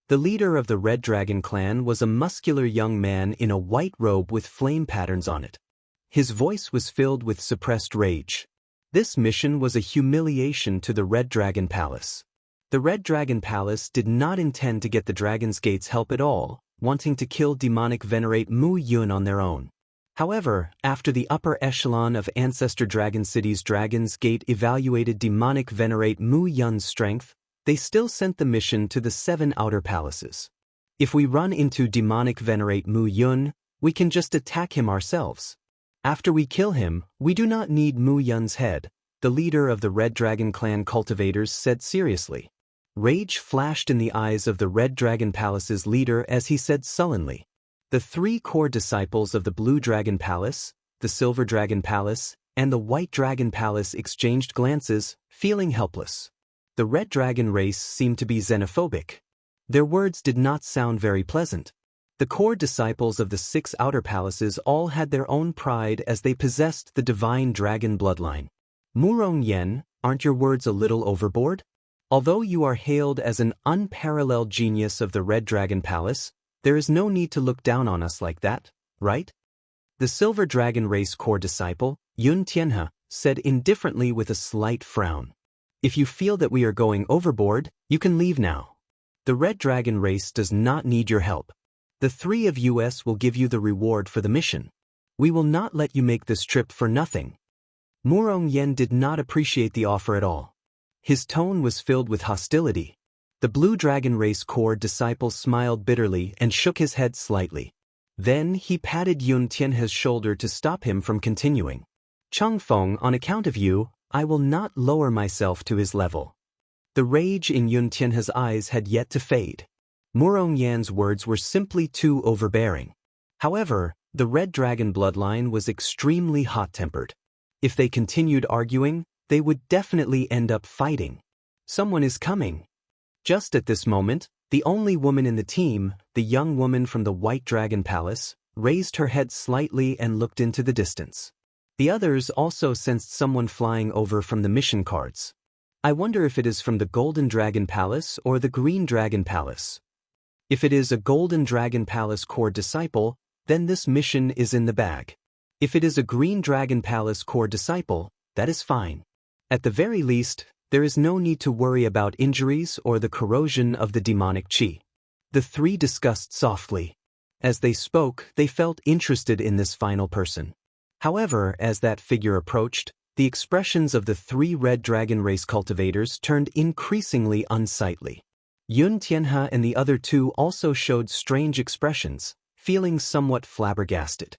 The leader of the Red Dragon clan was a muscular young man in a white robe with flame patterns on it. His voice was filled with suppressed rage. This mission was a humiliation to the Red Dragon Palace. The Red Dragon Palace did not intend to get the Dragon's Gate's help at all, wanting to kill demonic venerate Mu Yun on their own. However, after the upper echelon of Ancestor Dragon City's Dragon's Gate evaluated demonic venerate Mu Yun's strength, they still sent the mission to the 7 outer palaces. If we run into demonic venerate Mu Yun, we can just attack him ourselves. After we kill him, we do not need Mu Yun's head, the leader of the Red Dragon clan cultivators said seriously. Rage flashed in the eyes of the Red Dragon Palace's leader as he said sullenly. The 3 core disciples of the Blue Dragon Palace, the Silver Dragon Palace, and the White Dragon Palace exchanged glances, feeling helpless. The Red Dragon race seemed to be xenophobic. Their words did not sound very pleasant. The core disciples of the 6 outer palaces all had their own pride as they possessed the divine dragon bloodline. Murong Yen, aren't your words a little overboard? Although you are hailed as an unparalleled genius of the Red Dragon Palace, there is no need to look down on us like that, right? The Silver Dragon race core disciple, Yun Tianhe, said indifferently with a slight frown. If you feel that we are going overboard, you can leave now. The Red Dragon race does not need your help. The 3 of us will give you the reward for the mission. We will not let you make this trip for nothing. Murong Yen did not appreciate the offer at all. His tone was filled with hostility. The Blue Dragon race core disciple smiled bitterly and shook his head slightly. Then he patted Yun Tianhe's shoulder to stop him from continuing. Changfeng, on account of you, I will not lower myself to his level. The rage in Yun Tianhe's eyes had yet to fade. Murong Yan's words were simply too overbearing. However, the Red Dragon bloodline was extremely hot-tempered. If they continued arguing, they would definitely end up fighting. Someone is coming. Just at this moment, the only woman in the team, the young woman from the White Dragon Palace, raised her head slightly and looked into the distance. The others also sensed someone flying over from the mission cards. I wonder if it is from the Golden Dragon Palace or the Green Dragon Palace. If it is a Golden Dragon Palace core disciple, then this mission is in the bag. If it is a Green Dragon Palace core disciple, that is fine. At the very least, there is no need to worry about injuries or the corrosion of the demonic chi. The 3 discussed softly. As they spoke, they felt interested in this final person. However, as that figure approached, the expressions of the 3 Red Dragon race cultivators turned increasingly unsightly. Yun Tianhe and the other 2 also showed strange expressions, feeling somewhat flabbergasted.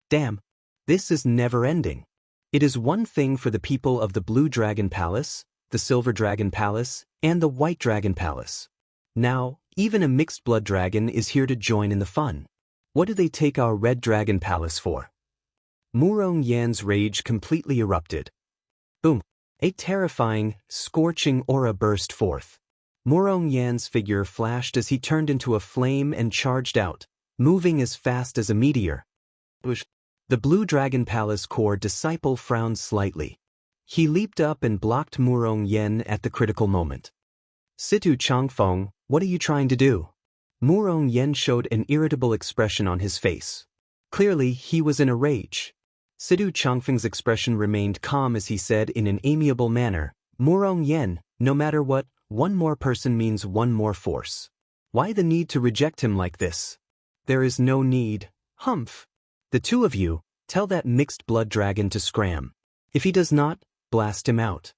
Damn, this is never-ending. It is one thing for the people of the Blue Dragon Palace, the Silver Dragon Palace, and the White Dragon Palace. Now, even a mixed blood dragon is here to join in the fun. What do they take our Red Dragon Palace for? Murong Yan's rage completely erupted. Boom! A terrifying, scorching aura burst forth. Murong Yan's figure flashed as he turned into a flame and charged out, moving as fast as a meteor. The Blue Dragon Palace core disciple frowned slightly. He leaped up and blocked Murong Yan at the critical moment. Situ Changfeng, what are you trying to do? Murong Yan showed an irritable expression on his face. Clearly, he was in a rage. Situ Changfeng's expression remained calm as he said in an amiable manner, Murong Yan, no matter what, one more person means one more force. Why the need to reject him like this? There is no need. Humph. The 2 of you, tell that mixed blood dragon to scram. If he does not, blast him out.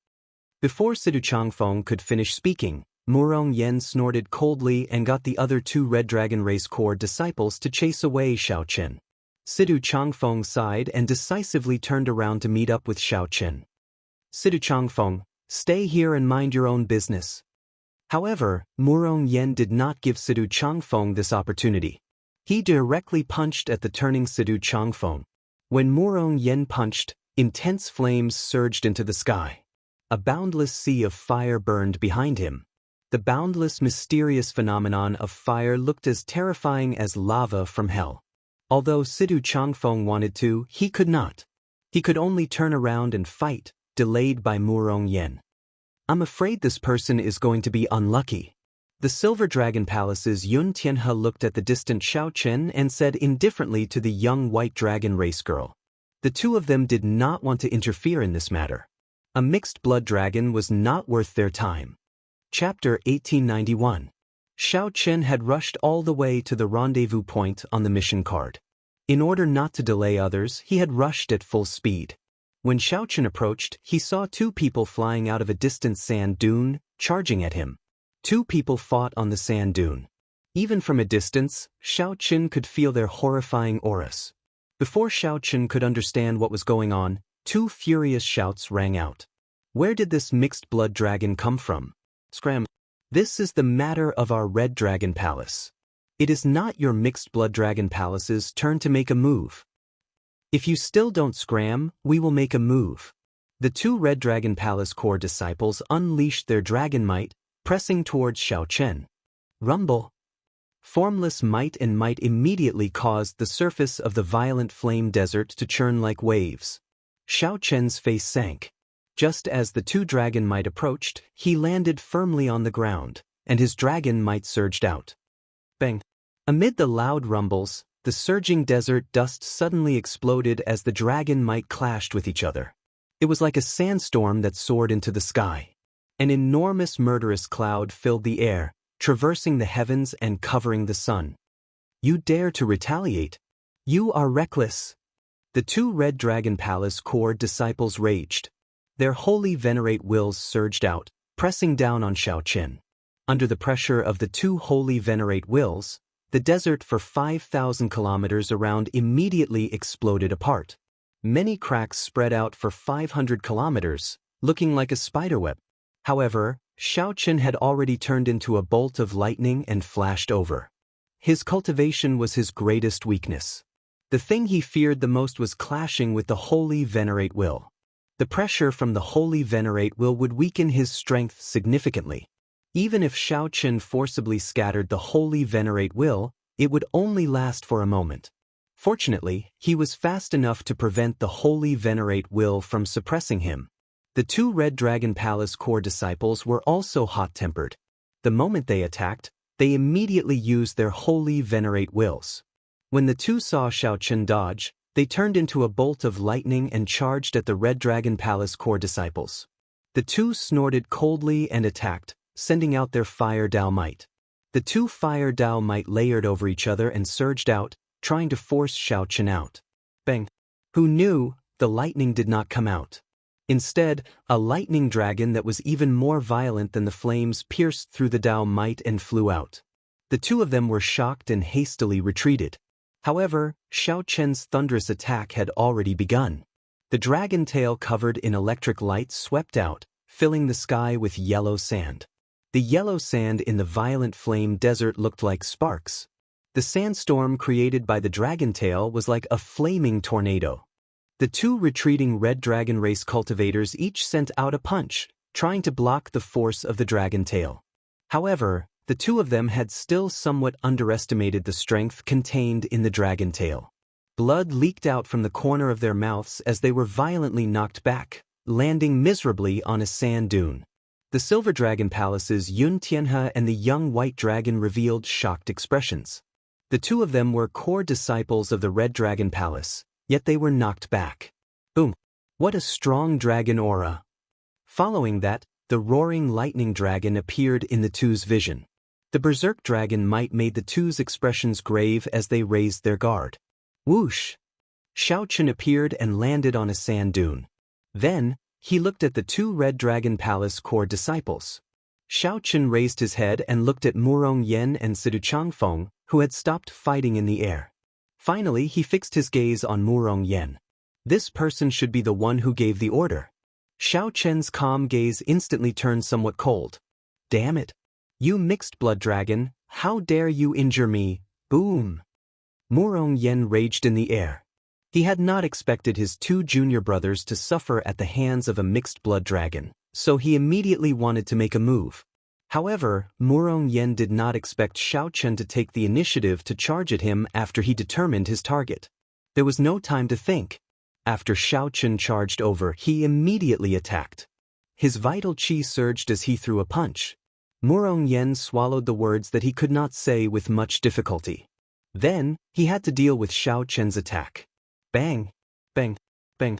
Before Situ Changfeng could finish speaking, Murong Yan snorted coldly and got the other 2 Red Dragon race core disciples to chase away Xiao Chen. Situ Changfeng sighed and decisively turned around to meet up with Xiao Chen. Situ Changfeng, stay here and mind your own business. However, Murong Yan did not give Situ Changfeng this opportunity. He directly punched at the turning Situ Changfeng. When Murong Yan punched, intense flames surged into the sky. A boundless sea of fire burned behind him. The boundless, mysterious phenomenon of fire looked as terrifying as lava from hell. Although Situ Changfeng wanted to, he could not. He could only turn around and fight, delayed by Murong Yan. I'm afraid this person is going to be unlucky. The Silver Dragon Palace's Yun Tianhe looked at the distant Xiao Chen and said indifferently to the young white dragon race girl. The two of them did not want to interfere in this matter. A mixed blood dragon was not worth their time. Chapter 1891. Xiao Chen had rushed all the way to the rendezvous point on the mission card. In order not to delay others, he had rushed at full speed. When Xiao Chen approached, he saw two people flying out of a distant sand dune, charging at him. Two people fought on the sand dune. Even from a distance, Xiao Chen could feel their horrifying auras. Before Xiao Chen could understand what was going on, two furious shouts rang out. Where did this mixed blood dragon come from? Scram. This is the matter of our Red Dragon Palace. It is not your mixed blood dragon palace's turn to make a move. If you still don't scram, we will make a move. The two Red Dragon Palace core disciples unleashed their dragon might, pressing towards Xiao Chen. Rumble. Formless might and might immediately caused the surface of the violent flame desert to churn like waves. Xiao Chen's face sank. Just as the two dragon might approached, he landed firmly on the ground, and his dragon might surged out. Bang! Amid the loud rumbles, the surging desert dust suddenly exploded as the dragon might clashed with each other. It was like a sandstorm that soared into the sky. An enormous murderous cloud filled the air, traversing the heavens and covering the sun. You dare to retaliate? You are reckless. The two Red Dragon Palace core disciples raged. Their holy venerate wills surged out, pressing down on Xiao Chen. Under the pressure of the two holy venerate wills, the desert for 5,000 kilometers around immediately exploded apart. Many cracks spread out for 500 kilometers, looking like a spiderweb. However, Xiao Chen had already turned into a bolt of lightning and flashed over. His cultivation was his greatest weakness. The thing he feared the most was clashing with the holy venerate will. The pressure from the holy venerate will would weaken his strength significantly. Even if Xiao Chen forcibly scattered the holy venerate will, it would only last for a moment. Fortunately, he was fast enough to prevent the holy venerate will from suppressing him. The two Red Dragon Palace core disciples were also hot-tempered. The moment they attacked, they immediately used their holy venerate wills. When the two saw Xiao Chen dodge, they turned into a bolt of lightning and charged at the Red Dragon Palace core disciples. The two snorted coldly and attacked, sending out their fire Dao might. The two fire Dao might layered over each other and surged out, trying to force Xiao Chen out. Bang! Who knew, the lightning did not come out. Instead, a lightning dragon that was even more violent than the flames pierced through the Dao might and flew out. The two of them were shocked and hastily retreated. However, Xiao Chen's thunderous attack had already begun. The dragon tail covered in electric light swept out, filling the sky with yellow sand. The yellow sand in the violent flame desert looked like sparks. The sandstorm created by the dragon tail was like a flaming tornado. The two retreating red dragon race cultivators each sent out a punch, trying to block the force of the dragon tail. However, the two of them had still somewhat underestimated the strength contained in the dragon tail. Blood leaked out from the corner of their mouths as they were violently knocked back, landing miserably on a sand dune. The Silver Dragon Palace's Yun Tianhe and the young white dragon revealed shocked expressions. The two of them were core disciples of the Red Dragon Palace, yet they were knocked back. Boom! What a strong dragon aura! Following that, the roaring lightning dragon appeared in the two's vision. The berserk dragon might made the two's expressions grave as they raised their guard. Whoosh! Xiao Chen appeared and landed on a sand dune. Then, he looked at the two Red Dragon Palace core disciples. Xiao Chen raised his head and looked at Murong Yen and Sidu Changfeng, who had stopped fighting in the air. Finally, he fixed his gaze on Murong Yen. This person should be the one who gave the order. Xiao Chen's calm gaze instantly turned somewhat cold. Damn it! You mixed blood dragon, how dare you injure me? Boom! Murong Yen raged in the air. He had not expected his two junior brothers to suffer at the hands of a mixed blood dragon, so he immediately wanted to make a move. However, Murong Yen did not expect Xiao Chen to take the initiative to charge at him after he determined his target. There was no time to think. After Xiao Chen charged over, he immediately attacked. His vital qi surged as he threw a punch. Murong Yen swallowed the words that he could not say with much difficulty. Then, he had to deal with Xiao Chen's attack. Bang! Bang! Bang!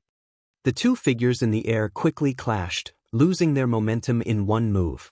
The two figures in the air quickly clashed, losing their momentum in one move.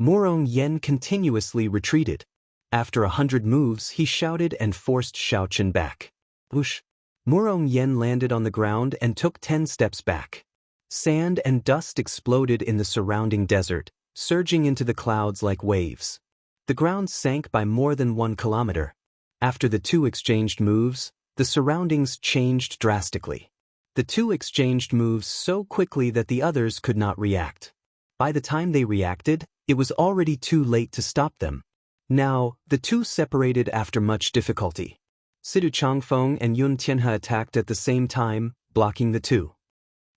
Murong Yen continuously retreated. After 100 moves, he shouted and forced Xiao Chen back. Whoosh! Murong Yen landed on the ground and took 10 steps back. Sand and dust exploded in the surrounding desert, surging into the clouds like waves. The ground sank by more than 1 kilometer. After the two exchanged moves, the surroundings changed drastically. The two exchanged moves so quickly that the others could not react. By the time they reacted, it was already too late to stop them. Now, the two separated after much difficulty. Sidu Changfeng and Yun Tianhe attacked at the same time, blocking the two.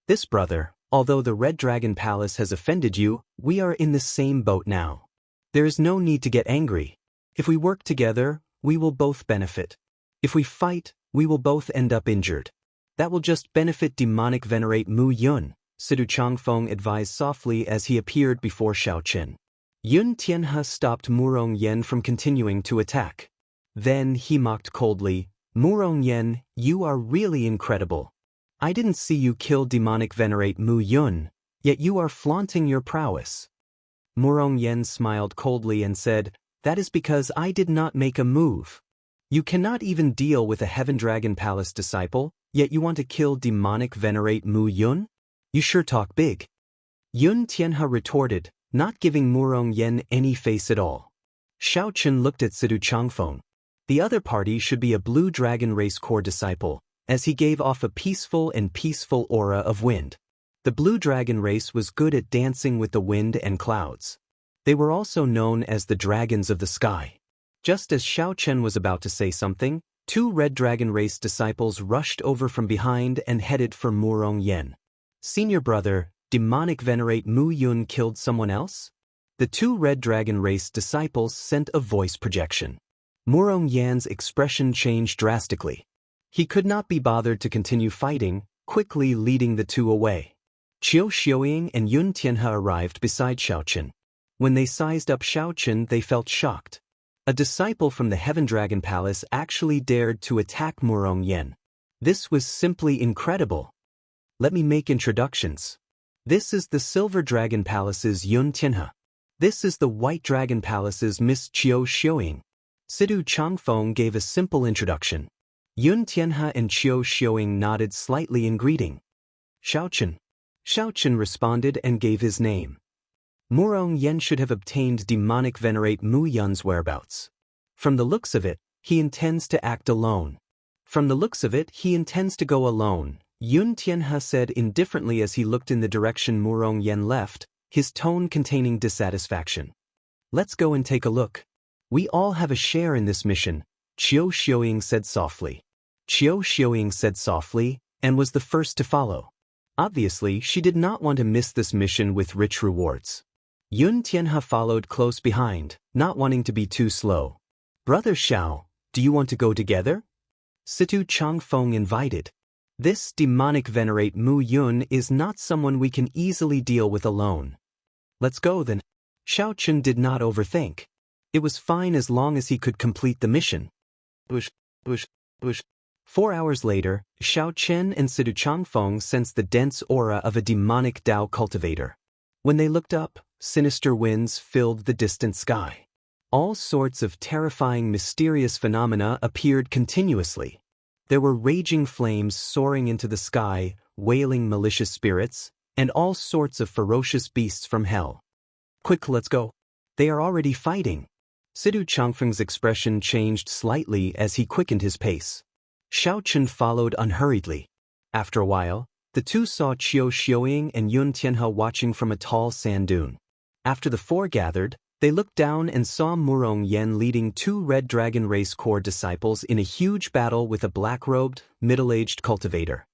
This brother, although the Red Dragon Palace has offended you, we are in the same boat now. There is no need to get angry. If we work together, we will both benefit. If we fight, we will both end up injured. That will just benefit demonic venerate Mu Yun, Sidu Changfeng advised softly as he appeared before Xiao Chen. Yun Tianhe stopped Murong Yen from continuing to attack. Then he mocked coldly, Murong Yen, you are really incredible. I didn't see you kill demonic venerate Mu Yun, yet you are flaunting your prowess. Murong Yen smiled coldly and said, that is because I did not make a move. You cannot even deal with a Heaven Dragon Palace disciple, yet you want to kill demonic venerate Mu Yun? You sure talk big. Yun Tianhe retorted, not giving Murong Yen any face at all. Xiao Chen looked at Sidu Changfeng. The other party should be a Blue Dragon Race Core disciple, as he gave off a peaceful aura of wind. The Blue Dragon race was good at dancing with the wind and clouds. They were also known as the Dragons of the Sky. Just as Xiao Chen was about to say something, two Red Dragon race disciples rushed over from behind and headed for Murong Yen. Senior brother, demonic venerate Mu Yun killed someone else? The two Red Dragon race disciples sent a voice projection. Murong Yan's expression changed drastically. He could not be bothered to continue fighting, quickly leading the two away. Qiu Xiuying and Yun Tianhe arrived beside Xiao Chen. When they sized up Xiao Chen, they felt shocked. A disciple from the Heaven Dragon Palace actually dared to attack Murong Yen. This was simply incredible. Let me make introductions. This is the Silver Dragon Palace's Yun Tianhe. This is the White Dragon Palace's Miss Qiu Xiuying. Sidu Changfeng gave a simple introduction. Yun Tianhe and Qiu Xiuying nodded slightly in greeting. Xiao Chen. Xiao Chen responded and gave his name. Murong Yen should have obtained demonic venerate Mu Yun's whereabouts. From the looks of it, he intends to act alone. From the looks of it, he intends to go alone, Yun Tianhe said indifferently as he looked in the direction Murong Yen left, his tone containing dissatisfaction. Let's go and take a look. We all have a share in this mission, Qiu Xiuying said softly. Qiu Xiuying said softly, and was the first to follow. Obviously, she did not want to miss this mission with rich rewards. Yun Tianhe followed close behind, not wanting to be too slow. Brother Xiao, do you want to go together? Situ Changfeng invited. This demonic venerate Mu Yun is not someone we can easily deal with alone. Let's go then. Xiao Chen did not overthink. It was fine as long as he could complete the mission. 4 hours later, Xiao Chen and Sidu Changfeng sensed the dense aura of a demonic Dao cultivator. When they looked up, sinister winds filled the distant sky. All sorts of terrifying mysterious phenomena appeared continuously. There were raging flames soaring into the sky, wailing malicious spirits, and all sorts of ferocious beasts from hell. Quick, let's go. They are already fighting. Sidu Changfeng's expression changed slightly as he quickened his pace. Xiao Chen followed unhurriedly. After a while, the two saw Qiu Xiuying and Yun Tianhe watching from a tall sand dune. After the four gathered, they looked down and saw Murong Yen leading two Red Dragon Race Core disciples in a huge battle with a black-robed, middle-aged cultivator.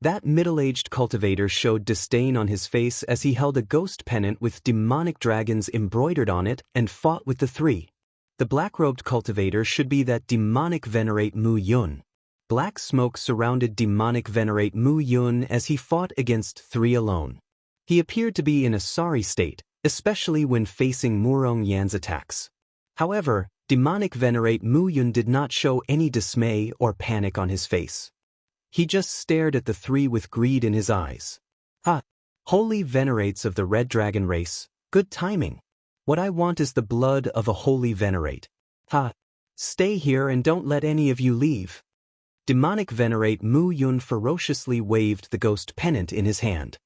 That middle-aged cultivator showed disdain on his face as he held a ghost pennant with demonic dragons embroidered on it and fought with the three. The black-robed cultivator should be that demonic venerate Mu Yun. Black smoke surrounded demonic venerate Mu Yun as he fought against three alone. He appeared to be in a sorry state, especially when facing Murong Yan's attacks. However, demonic venerate Mu Yun did not show any dismay or panic on his face. He just stared at the three with greed in his eyes. Ha! Holy venerates of the Red Dragon race, good timing. What I want is the blood of a holy venerate. Ha! Stay here and don't let any of you leave. Demonic venerate Mu Yun ferociously waved the ghost pennant in his hand.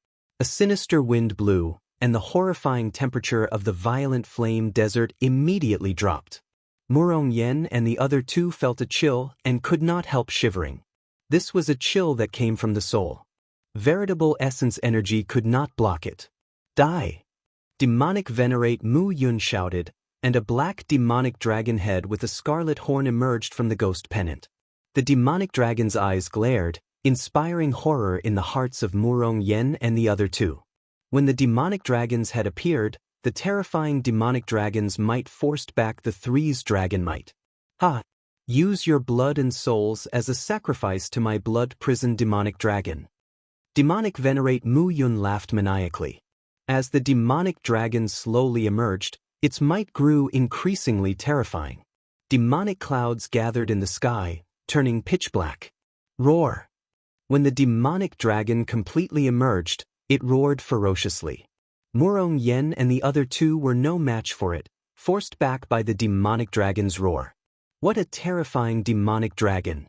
A sinister wind blew, and the horrifying temperature of the violent flame desert immediately dropped. Murong Yen and the other two felt a chill and could not help shivering. This was a chill that came from the soul. Veritable essence energy could not block it. Die! Demonic venerate Mu Yun shouted, and a black demonic dragon head with a scarlet horn emerged from the ghost pennant. The demonic dragon's eyes glared, inspiring horror in the hearts of Murong Yen and the other two. When the demonic dragons had appeared, the terrifying demonic dragon's might forced back the three's dragon might. Ha! Use your blood and souls as a sacrifice to my blood prison demonic dragon. Demonic venerate Mu Yun laughed maniacally. As the demonic dragon slowly emerged, its might grew increasingly terrifying. Demonic clouds gathered in the sky, turning pitch black. Roar! When the demonic dragon completely emerged, it roared ferociously. Murong Yen and the other two were no match for it, forced back by the demonic dragon's roar. What a terrifying demonic dragon!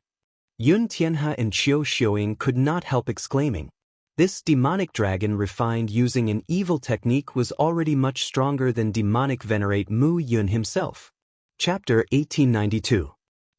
Yun Tianhe and Qiu Xiuing could not help exclaiming. This demonic dragon refined using an evil technique was already much stronger than demonic venerate Mu Yun himself. Chapter 1892.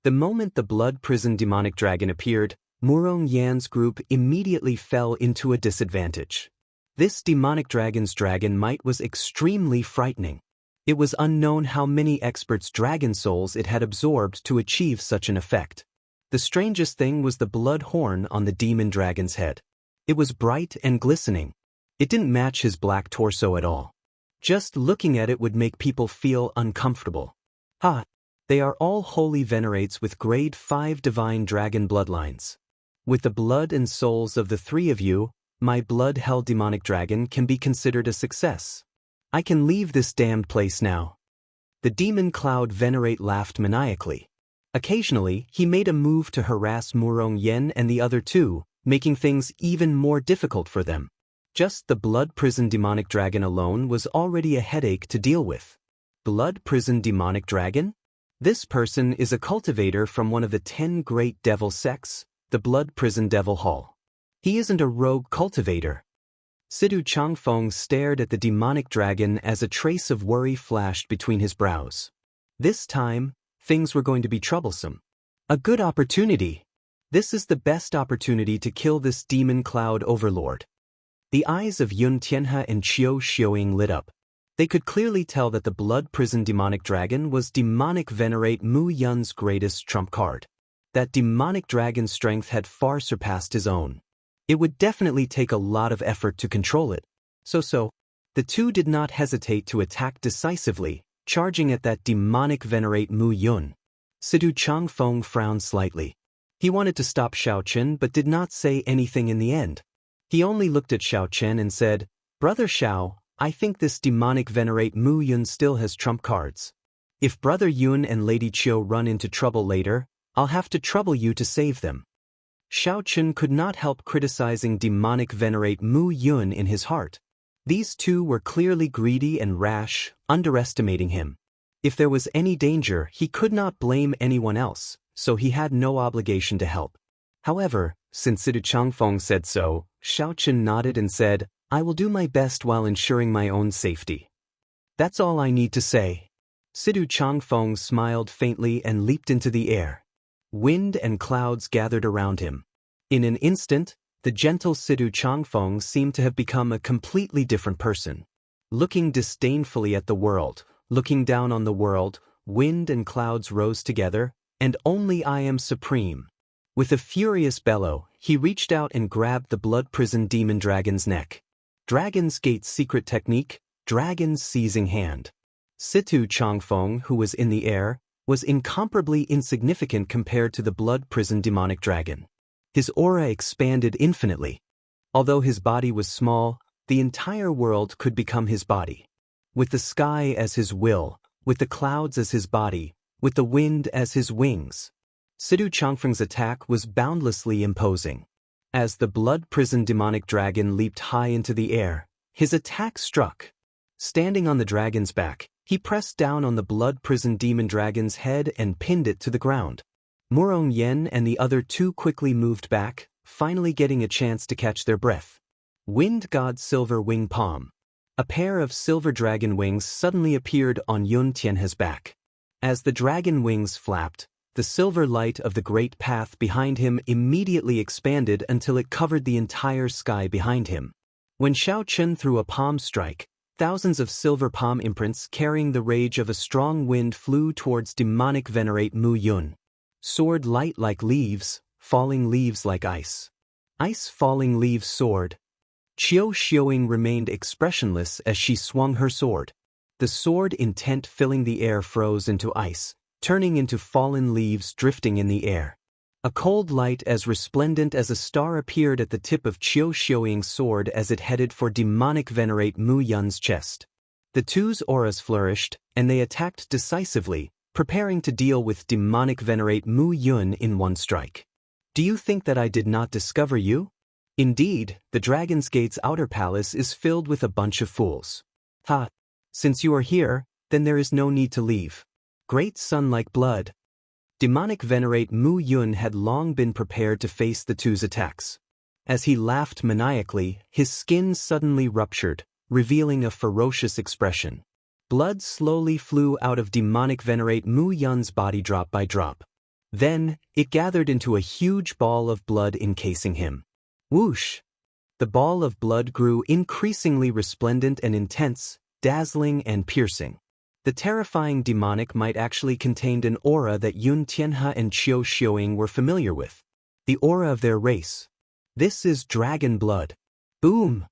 The moment the blood prison demonic dragon appeared, Murong Yan's group immediately fell into a disadvantage. This demonic dragon's dragon might was extremely frightening. It was unknown how many experts' dragon souls it had absorbed to achieve such an effect. The strangest thing was the blood horn on the demon dragon's head. It was bright and glistening. It didn't match his black torso at all. Just looking at it would make people feel uncomfortable. Ha! They are all holy venerates with grade 5 divine dragon bloodlines. With the blood and souls of the three of you, my blood hell demonic dragon can be considered a success. I can leave this damned place now. The demon cloud venerate laughed maniacally. Occasionally, he made a move to harass Murong Yen and the other two, making things even more difficult for them. Just the blood prison demonic dragon alone was already a headache to deal with. Blood prison demonic dragon? This person is a cultivator from one of the 10 great devil sects, the blood prison devil hall. He isn't a rogue cultivator. Sidu Changfeng stared at the demonic dragon as a trace of worry flashed between his brows. This time, things were going to be troublesome. A good opportunity. This is the best opportunity to kill this demon cloud overlord. The eyes of Yun Tianhe and Qiu Xiuing lit up. They could clearly tell that the blood prison demonic dragon was demonic venerate Mu Yun's greatest trump card. That demonic dragon's strength had far surpassed his own. It would definitely take a lot of effort to control it. So, the two did not hesitate to attack decisively, charging at that demonic venerate Mu Yun. Sidu Changfeng frowned slightly. He wanted to stop Xiao Chen but did not say anything in the end. He only looked at Xiao Chen and said, "Brother Xiao, I think this demonic venerate Mu Yun still has trump cards. If Brother Yun and Lady Qiu run into trouble later, I'll have to trouble you to save them." Xiao Chen could not help criticizing demonic venerate Mu Yun in his heart. These two were clearly greedy and rash, underestimating him. If there was any danger, he could not blame anyone else, so he had no obligation to help. However, since Sidu Changfeng said so, Xiao Chen nodded and said, "I will do my best while ensuring my own safety. That's all I need to say." Sidu Changfeng smiled faintly and leaped into the air. Wind and clouds gathered around him. In an instant, the gentle Sidu Changfeng seemed to have become a completely different person. Looking disdainfully at the world, looking down on the world, wind and clouds rose together, and only I am supreme. With a furious bellow, he reached out and grabbed the blood prison demon dragon's neck. Dragon's Gate's secret technique, Dragon's Seizing Hand. Situ Changfeng, who was in the air, was incomparably insignificant compared to the blood prison demonic dragon. His aura expanded infinitely. Although his body was small, The entire world could become his body. With the sky as his will, with the clouds as his body, with the wind as his wings. Sidu Changfeng's attack was boundlessly imposing. As the blood-prisoned demonic dragon leaped high into the air, his attack struck. Standing on the dragon's back, he pressed down on the blood-prisoned demon dragon's head and pinned it to the ground. Murong Yen and the other two quickly moved back, finally getting a chance to catch their breath. Wind God Silver Wing Palm. A pair of silver dragon wings suddenly appeared on Yun Tianhe's back. As the dragon wings flapped, the silver light of the great path behind him immediately expanded until it covered the entire sky behind him. When Xiao Chen threw a palm strike, thousands of silver palm imprints carrying the rage of a strong wind flew towards demonic venerate Mu Yun. Sword light like leaves, falling leaves like ice. Ice falling leaves sword. Qiu Xiuing remained expressionless as she swung her sword. The sword intent filling the air froze into ice, turning into fallen leaves drifting in the air. A cold light as resplendent as a star appeared at the tip of Qiu Xiuing's sword as it headed for demonic venerate Mu Yun's chest. The two's auras flourished, and they attacked decisively, preparing to deal with demonic venerate Mu Yun in one strike. Do you think that I did not discover you? Indeed, the Dragon's Gate's outer palace is filled with a bunch of fools. Ha! Since you are here, then there is no need to leave. Great sun like blood. Demonic venerate Mu Yun had long been prepared to face the two's attacks. As he laughed maniacally, his skin suddenly ruptured, revealing a ferocious expression. Blood slowly flew out of demonic venerate Mu Yun's body drop by drop. Then, it gathered into a huge ball of blood encasing him. Whoosh! The ball of blood grew increasingly resplendent and intense, dazzling and piercing. The terrifying demonic might actually contained an aura that Yun Tianhe and Qiu Xiuing were familiar with. The aura of their race. This is dragon blood. Boom!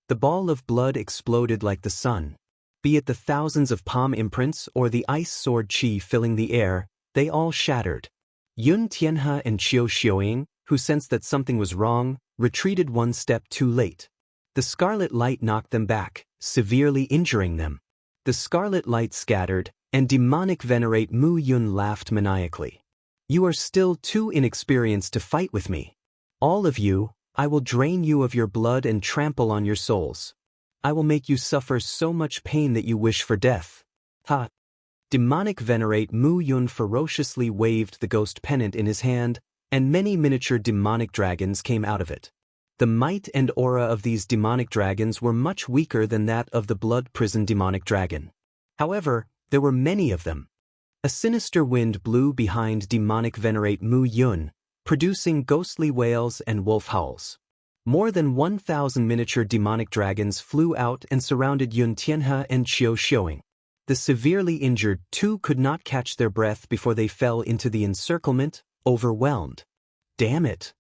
The ball of blood exploded like the sun. Be it the thousands of palm imprints or the ice sword qi filling the air, they all shattered. Yun Tianhe and Qiu Xiuing, who sensed that something was wrong, retreated one step too late. The scarlet light knocked them back, severely injuring them. The scarlet light scattered, and demonic venerate Mu Yun laughed maniacally. You are still too inexperienced to fight with me. All of you, I will drain you of your blood and trample on your souls. I will make you suffer so much pain that you wish for death. Ha! Demonic venerate Mu Yun ferociously waved the ghost pennant in his hand, and many miniature demonic dragons came out of it. The might and aura of these demonic dragons were much weaker than that of the blood-prisoned demonic dragon. However, there were many of them. A sinister wind blew behind demonic venerate Mu Yun, producing ghostly wails and wolf howls. More than 1,000 miniature demonic dragons flew out and surrounded Yun Tianhe and Qiu Xiuing. The severely injured two could not catch their breath before they fell into the encirclement, overwhelmed. Damn it!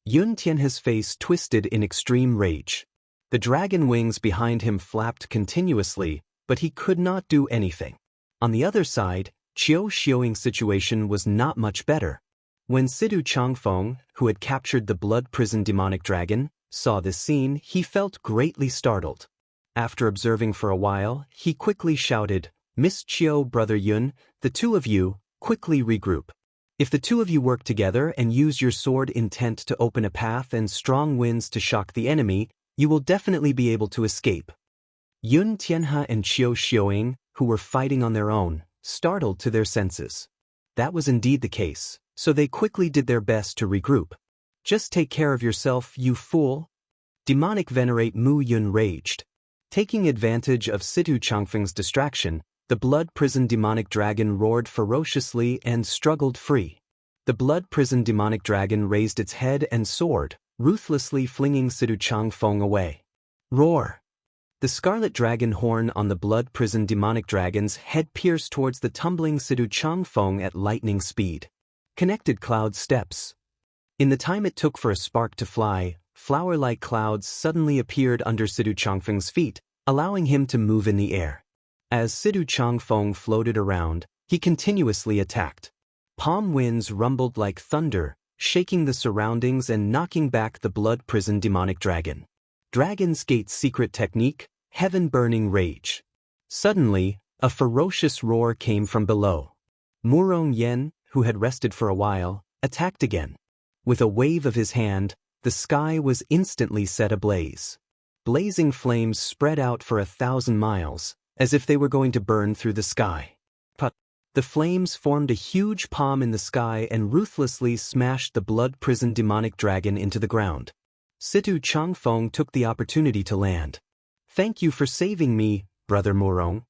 Yun Tianhe's face twisted in extreme rage. The dragon wings behind him flapped continuously, but he could not do anything. On the other side, Qiu Xiuing's situation was not much better. When Sidu Changfeng, who had captured the blood-prisoned demonic dragon, saw this scene, he felt greatly startled. After observing for a while, he quickly shouted, Miss Qiu, Brother Yun, the two of you, quickly regroup. If the two of you work together and use your sword intent to open a path and strong winds to shock the enemy, you will definitely be able to escape. Yun Tianhe and Qiu Xiuing, who were fighting on their own, startled to their senses. That was indeed the case, so they quickly did their best to regroup. Just take care of yourself, you fool! Demonic venerate Mu Yun raged. Taking advantage of Sidu Changfeng's distraction, the blood-prisoned demonic dragon roared ferociously and struggled free. The blood-prisoned demonic dragon raised its head and sword, ruthlessly flinging Sidu Changfeng away. Roar! The scarlet dragon horn on the blood-prisoned demonic dragon's head pierced towards the tumbling Sidu Changfeng at lightning speed. Connected cloud steps. In the time it took for a spark to fly, flower-like clouds suddenly appeared under Sidu Changfeng's feet, allowing him to move in the air. As Sidu Changfeng floated around, he continuously attacked. Palm winds rumbled like thunder, shaking the surroundings and knocking back the blood-prisoned demonic dragon. Dragon's Gate's secret technique, heaven-burning rage. Suddenly, a ferocious roar came from below. Murong Yen, who had rested for a while, attacked again. With a wave of his hand, the sky was instantly set ablaze. Blazing flames spread out for 1,000 miles, as if they were going to burn through the sky. But the flames formed a huge palm in the sky and ruthlessly smashed the blood-prisoned demonic dragon into the ground. Situ Changfeng took the opportunity to land. "Thank you for saving me, Brother Murong."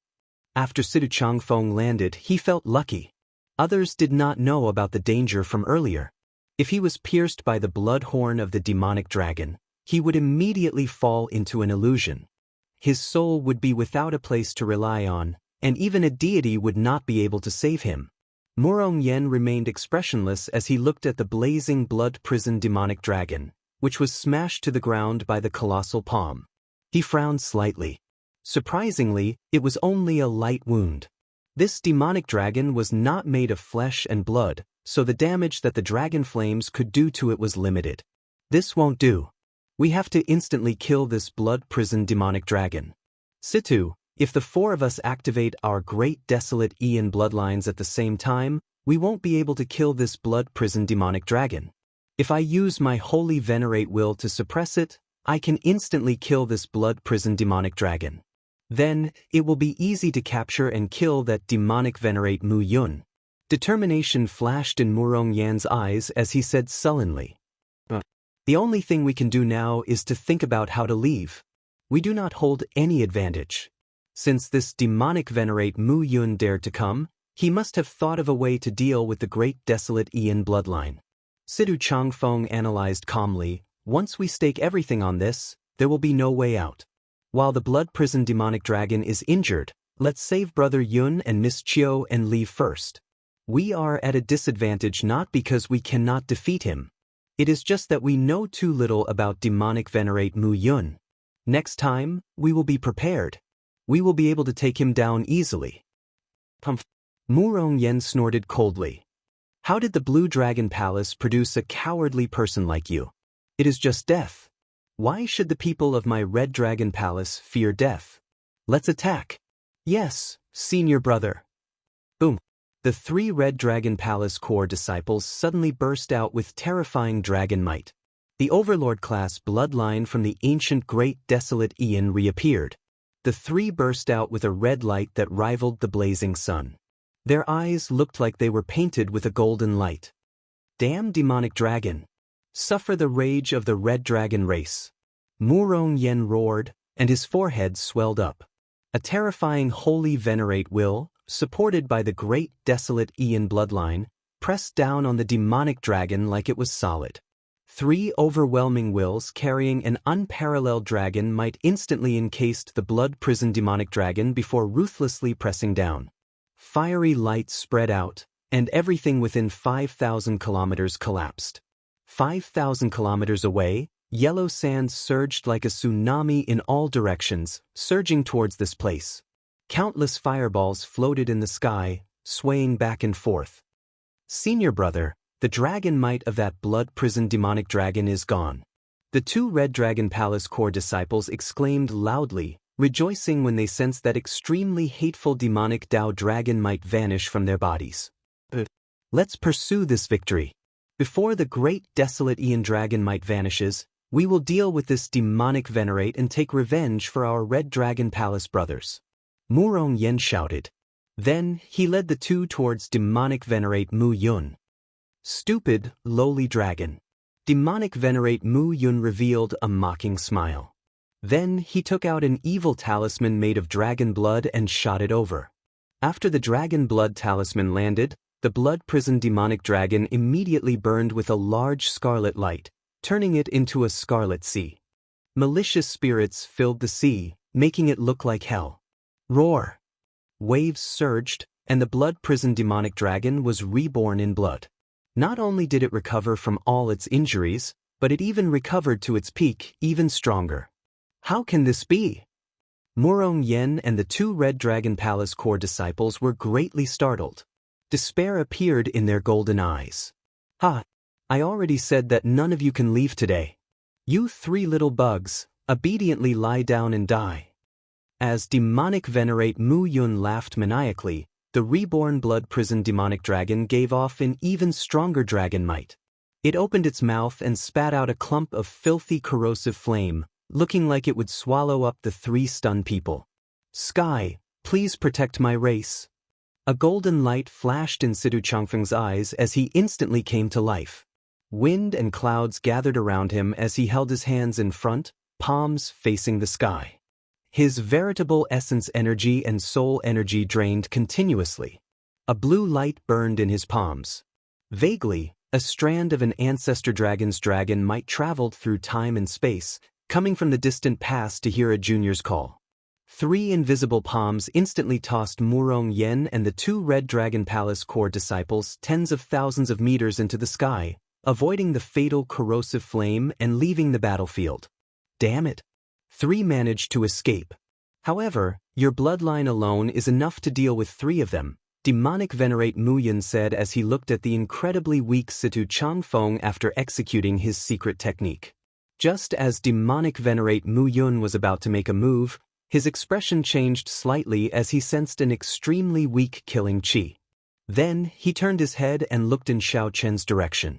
After Situ Changfeng landed, he felt lucky. Others did not know about the danger from earlier. If he was pierced by the blood horn of the demonic dragon, he would immediately fall into an illusion. His soul would be without a place to rely on, and even a deity would not be able to save him. Murong Yen remained expressionless as he looked at the blazing blood-prisoned demonic dragon, which was smashed to the ground by the colossal palm. He frowned slightly. Surprisingly, it was only a light wound. This demonic dragon was not made of flesh and blood, so the damage that the dragon flames could do to it was limited. "This won't do. We have to instantly kill this blood-prisoned demonic dragon. Situ, if the four of us activate our great desolate Aeon bloodlines at the same time, we won't be able to kill this blood-prisoned demonic dragon. If I use my holy venerate will to suppress it, I can instantly kill this blood-prisoned demonic dragon. Then, it will be easy to capture and kill that demonic venerate Mu Yun." Determination flashed in Murong Yan's eyes as he said sullenly, "The only thing we can do now is to think about how to leave. We do not hold any advantage. Since this demonic venerate Mu Yun dared to come, he must have thought of a way to deal with the great desolate Aeon bloodline." Situ Changfeng analyzed calmly, "Once we stake everything on this, there will be no way out. While the blood-prisoned demonic dragon is injured, let's save Brother Yun and Miss Chiu and leave first. We are at a disadvantage not because we cannot defeat him. It is just that we know too little about demonic venerate Mu Yun. Next time, we will be prepared. We will be able to take him down easily." Murong Yen snorted coldly. "How did the Blue Dragon Palace produce a cowardly person like you? It is just death. Why should the people of my Red Dragon Palace fear death? Let's attack." "Yes, senior brother." Boom. The 3 Red Dragon Palace core disciples suddenly burst out with terrifying dragon might. The Overlord-class bloodline from the ancient Great Desolate Aeon reappeared. The 3 burst out with a red light that rivaled the blazing sun. Their eyes looked like they were painted with a golden light. "Damn demonic dragon! Suffer the rage of the Red Dragon race!" Murong Yen roared, and his forehead swelled up. A terrifying holy venerate will, supported by the great desolate Aeon bloodline, pressed down on the demonic dragon like it was solid. 3 overwhelming wills carrying an unparalleled dragon might instantly encased the blood-prisoned demonic dragon before ruthlessly pressing down. Fiery light spread out, and everything within 5,000 kilometers collapsed. 5,000 kilometers away, yellow sand surged like a tsunami in all directions, surging towards this place. Countless fireballs floated in the sky, swaying back and forth. "Senior brother, the dragon might of that blood-prisoned demonic dragon is gone." The 2 Red Dragon Palace core disciples exclaimed loudly, rejoicing when they sensed that extremely hateful demonic Dao dragon might vanish from their bodies. "Let's pursue this victory. Before the great desolate Aeon dragon might vanishes, we will deal with this demonic venerate and take revenge for our Red Dragon Palace brothers." Murong Yen shouted. Then he led the 2 towards demonic venerate Mu Yun. "Stupid, lowly dragon." Demonic venerate Mu Yun revealed a mocking smile. Then he took out an evil talisman made of dragon blood and shot it over. After the dragon blood talisman landed, the blood-prisoned demonic dragon immediately burned with a large scarlet light, turning it into a scarlet sea. Malicious spirits filled the sea, making it look like hell. Roar! Waves surged, and the blood-prisoned demonic dragon was reborn in blood. Not only did it recover from all its injuries, but it even recovered to its peak, even stronger. How can this be? Murong Yen and the 2 Red Dragon Palace core disciples were greatly startled. Despair appeared in their golden eyes. "Ha! I already said that none of you can leave today. You 3 little bugs, Obediently lie down and die. As demonic venerate Mu Yun laughed maniacally, the reborn blood-prisoned demonic dragon gave off an even stronger dragon might. It opened its mouth and spat out a clump of filthy corrosive flame, looking like it would swallow up the 3 stunned people. Sky, please protect my race. A golden light flashed in Sidu Changfeng's eyes as he instantly came to life. Wind and clouds gathered around him as he held his hands in front, palms facing the sky. His veritable essence energy and soul energy drained continuously. A blue light burned in his palms. Vaguely, a strand of an ancestor dragon's dragon might traveled through time and space, coming from the distant past to hear a junior's call. 3 invisible palms instantly tossed Murong Yen and the 2 Red Dragon Palace core disciples tens of thousands of meters into the sky, avoiding the fatal corrosive flame and leaving the battlefield. Damn it. 3 managed to escape. However, your bloodline alone is enough to deal with 3 of them, demonic venerate Mu Yun said as he looked at the incredibly weak Situ Changfeng after executing his secret technique. Just as demonic venerate Mu Yun was about to make a move, his expression changed slightly as he sensed an extremely weak killing chi. Then, he turned his head and looked in Xiao Chen's direction.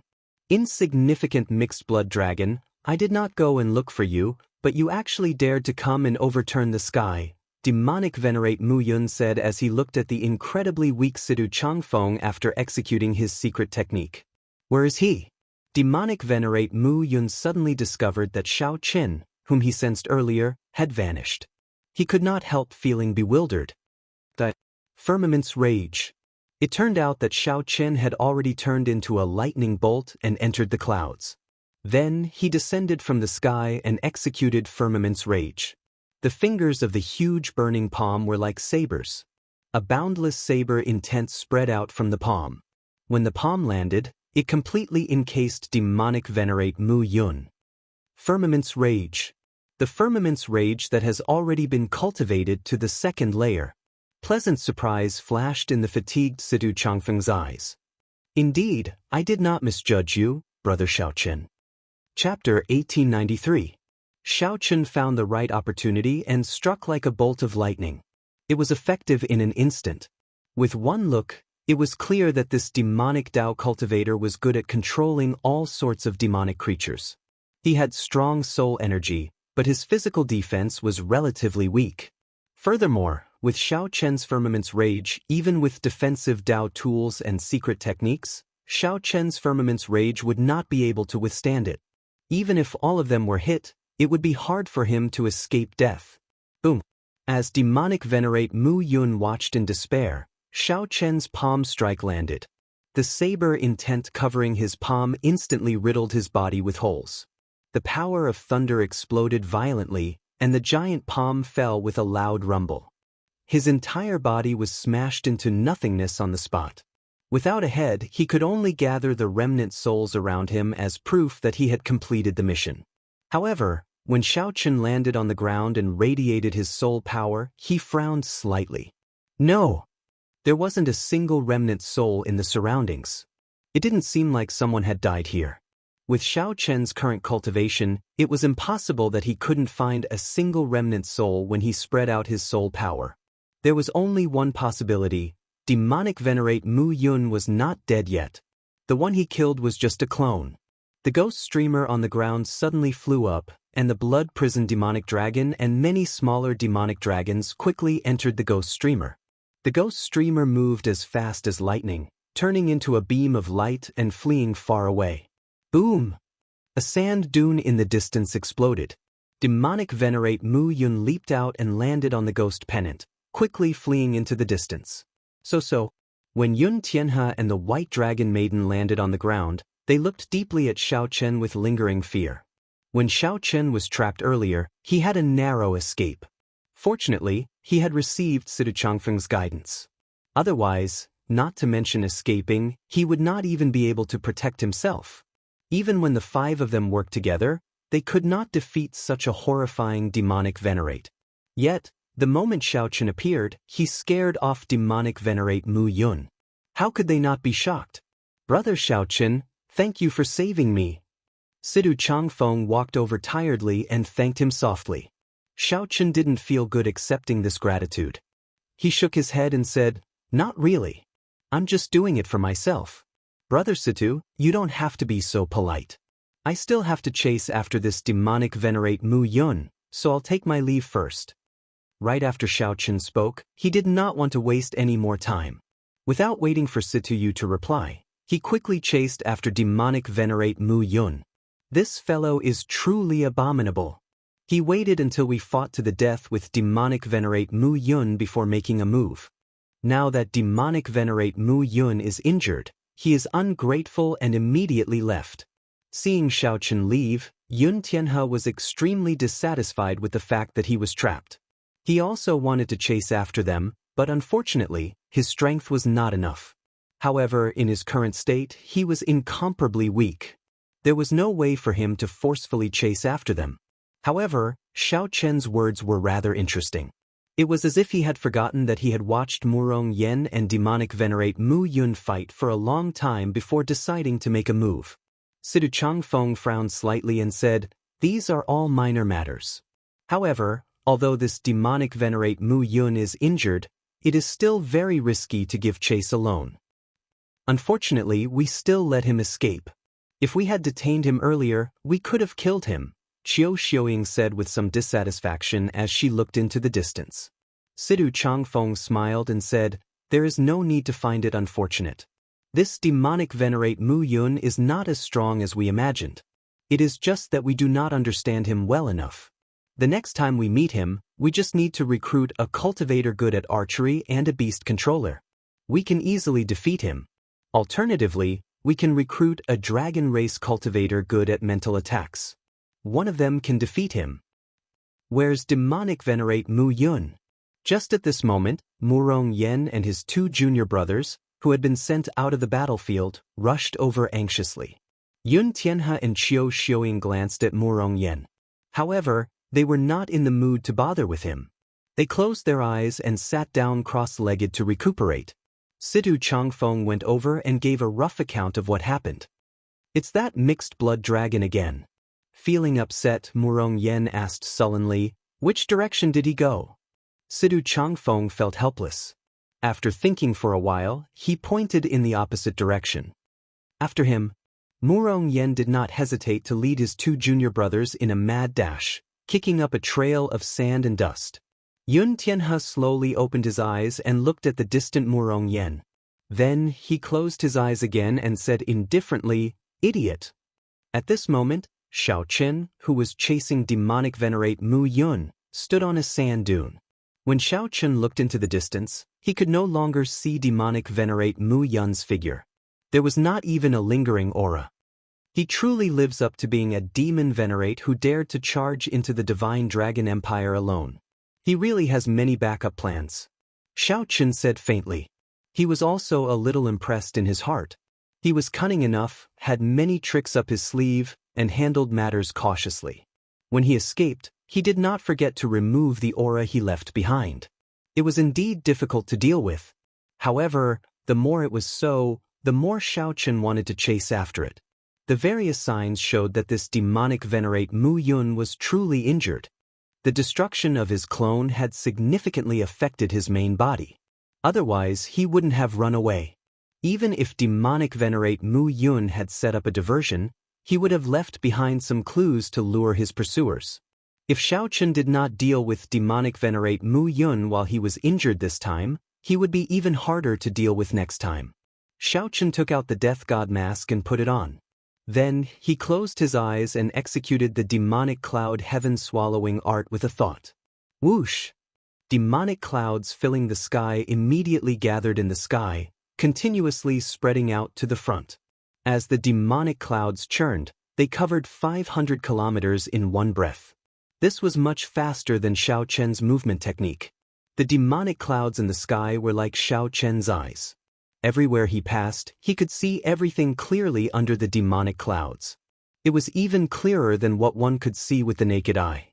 Insignificant mixed-blood dragon, I did not go and look for you, but you actually dared to come and overturn the sky, demonic venerate Mu Yun said as he looked at the incredibly weak Sidu Changfeng after executing his secret technique. Where is he? Demonic venerate Mu Yun suddenly discovered that Xiao Chen, whom he sensed earlier, had vanished. He could not help feeling bewildered. The firmament's rage. It turned out that Xiao Chen had already turned into a lightning bolt and entered the clouds. Then he descended from the sky and executed firmament's rage. The fingers of the huge burning palm were like sabers. A boundless saber intent spread out from the palm. When the palm landed, it completely encased demonic venerate Mu Yun. Firmament's rage. The firmament's rage that has already been cultivated to the 2nd layer. Pleasant surprise flashed in the fatigued Sidu Changfeng's eyes. Indeed, I did not misjudge you, Brother Xiao Chen. Chapter 1893. Xiao Chen found the right opportunity and struck like a bolt of lightning. It was effective in an instant. With one look, it was clear that this demonic Dao cultivator was good at controlling all sorts of demonic creatures. He had strong soul energy, but his physical defense was relatively weak. Furthermore, with Xiao Chen's firmament's rage, even with defensive Dao tools and secret techniques, Xiao Chen's firmament's rage would not be able to withstand it. Even if all of them were hit, it would be hard for him to escape death. Boom. As demonic venerate Mu Yun watched in despair, Xiao Chen's palm strike landed. The saber intent covering his palm instantly riddled his body with holes. The power of thunder exploded violently, and the giant palm fell with a loud rumble. His entire body was smashed into nothingness on the spot. Without a head, he could only gather the remnant souls around him as proof that he had completed the mission. However, when Xiao Chen landed on the ground and radiated his soul power, he frowned slightly. No! There wasn't a single remnant soul in the surroundings. It didn't seem like someone had died here. With Xiao Chen's current cultivation, it was impossible that he couldn't find a single remnant soul when he spread out his soul power. There was only one possibility: demonic venerate Mu Yun was not dead yet. The one he killed was just a clone. The ghost streamer on the ground suddenly flew up, and the blood-prison demonic dragon and many smaller demonic dragons quickly entered the ghost streamer. The ghost streamer moved as fast as lightning, turning into a beam of light and fleeing far away. Boom! A sand dune in the distance exploded. Demonic venerate Mu Yun leaped out and landed on the ghost pennant, quickly fleeing into the distance. So, when Yun Tianhe and the white dragon maiden landed on the ground, they looked deeply at Xiao Chen with lingering fear. When Xiao Chen was trapped earlier, he had a narrow escape. Fortunately, he had received Sidu Changfeng's guidance. Otherwise, not to mention escaping, he would not even be able to protect himself. Even when the 5 of them worked together, they could not defeat such a horrifying demonic venerate. Yet, the moment Xiao Chen appeared, he scared off demonic venerate Mu Yun. How could they not be shocked? Brother Xiao Chen, thank you for saving me. Sidu Changfeng walked over tiredly and thanked him softly. Xiaochen didn't feel good accepting this gratitude. He shook his head and said, "Not really. I'm just doing it for myself. Brother Situ, you don't have to be so polite. I still have to chase after this demonic venerate Mu Yun, so I'll take my leave first." Right after Xiaochen spoke, he did not want to waste any more time. Without waiting for Situ to reply, he quickly chased after demonic venerate Mu Yun. This fellow is truly abominable. He waited until we fought to the death with demonic venerate Mu Yun before making a move. Now that demonic venerate Mu Yun is injured, he is ungrateful and immediately left. Seeing Xiaochen leave, Yun Tianhe was extremely dissatisfied with the fact that he was trapped. He also wanted to chase after them, but unfortunately, his strength was not enough. However, in his current state, he was incomparably weak. There was no way for him to forcefully chase after them. However, Xiaochen's words were rather interesting. It was as if he had forgotten that he had watched Murong Yen and demonic venerate Mu Yun fight for a long time before deciding to make a move. Sidu Changfeng frowned slightly and said, "These are all minor matters. However, although this demonic venerate Mu Yun is injured, it is still very risky to give chase alone. Unfortunately, we still let him escape. If we had detained him earlier, we could have killed him," Qiu Xiuying said with some dissatisfaction as she looked into the distance. Sidu Changfeng smiled and said, "There is no need to find it unfortunate. This demonic venerate Mu Yun is not as strong as we imagined. It is just that we do not understand him well enough. The next time we meet him, we just need to recruit a cultivator good at archery and a beast controller. We can easily defeat him. Alternatively, we can recruit a dragon race cultivator good at mental attacks. One of them can defeat him." "Where's demonic venerate Mu Yun?" Just at this moment, Murong Yen and his two junior brothers, who had been sent out of the battlefield, rushed over anxiously. Yun Tianhe and Qiu Xiuying glanced at Murong Yen. However, they were not in the mood to bother with him. They closed their eyes and sat down cross-legged to recuperate. Sidu Changfeng went over and gave a rough account of what happened. "It's that mixed-blood dragon again." Feeling upset, Murong Yen asked sullenly, "Which direction did he go?" Sidu Changfeng felt helpless. After thinking for a while, he pointed in the opposite direction. After him, Murong Yen did not hesitate to lead his two junior brothers in a mad dash, kicking up a trail of sand and dust. Yun Tianhe slowly opened his eyes and looked at the distant Murong Yen. Then he closed his eyes again and said indifferently, "Idiot." At this moment, Xiaochen, who was chasing demonic venerate Mu Yun, stood on a sand dune. When Xiaochen looked into the distance, he could no longer see demonic venerate Mu Yun's figure. There was not even a lingering aura. He truly lives up to being a demon venerate who dared to charge into the divine dragon empire alone. He really has many backup plans. Xiaochen said faintly. He was also a little impressed in his heart. He was cunning enough, had many tricks up his sleeve, and handled matters cautiously. When he escaped, he did not forget to remove the aura he left behind. It was indeed difficult to deal with. However, the more it was so, the more Xiaochen wanted to chase after it. The various signs showed that this demonic venerate Mu Yun was truly injured. The destruction of his clone had significantly affected his main body. Otherwise, he wouldn't have run away. Even if demonic venerate Mu Yun had set up a diversion, he would have left behind some clues to lure his pursuers. If Xiaochen did not deal with demonic venerate Mu Yun while he was injured this time, he would be even harder to deal with next time. Xiaochen took out the death god mask and put it on. Then, he closed his eyes and executed the demonic cloud heaven-swallowing art with a thought. Whoosh! Demonic clouds filling the sky immediately gathered in the sky, continuously spreading out to the front. As the demonic clouds churned, they covered 500 kilometers in one breath. This was much faster than Xiaochen's movement technique. The demonic clouds in the sky were like Xiaochen's eyes. Everywhere he passed, he could see everything clearly under the demonic clouds. It was even clearer than what one could see with the naked eye.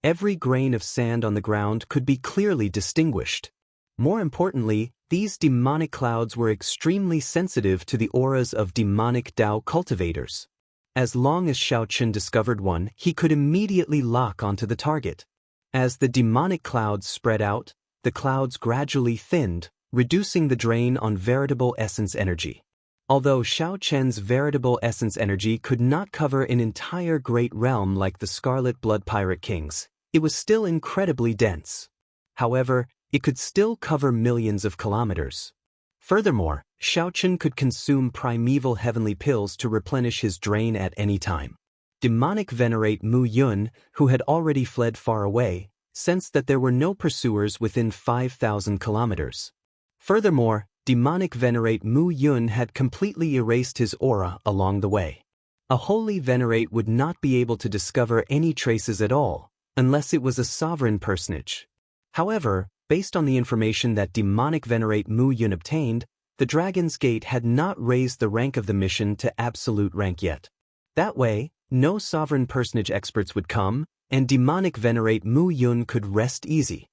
Every grain of sand on the ground could be clearly distinguished. More importantly, these demonic clouds were extremely sensitive to the auras of demonic Dao cultivators. As long as Xiao Chen discovered one, he could immediately lock onto the target. As the demonic clouds spread out, the clouds gradually thinned, reducing the drain on veritable essence energy. Although Xiao Chen's veritable essence energy could not cover an entire great realm like the Scarlet Blood Pirate Kings, it was still incredibly dense. However, it could still cover millions of kilometers. Furthermore, Xiao Chen could consume primeval heavenly pills to replenish his drain at any time. Demonic Venerate Mu Yun, who had already fled far away, sensed that there were no pursuers within 5,000 kilometers. Furthermore, Demonic Venerate Mu Yun had completely erased his aura along the way. A holy Venerate would not be able to discover any traces at all, unless it was a sovereign personage. However, based on the information that Demonic Venerate Mu Yun obtained, the Dragon's Gate had not raised the rank of the mission to absolute rank yet. That way, no sovereign personage experts would come, and Demonic Venerate Mu Yun could rest easy.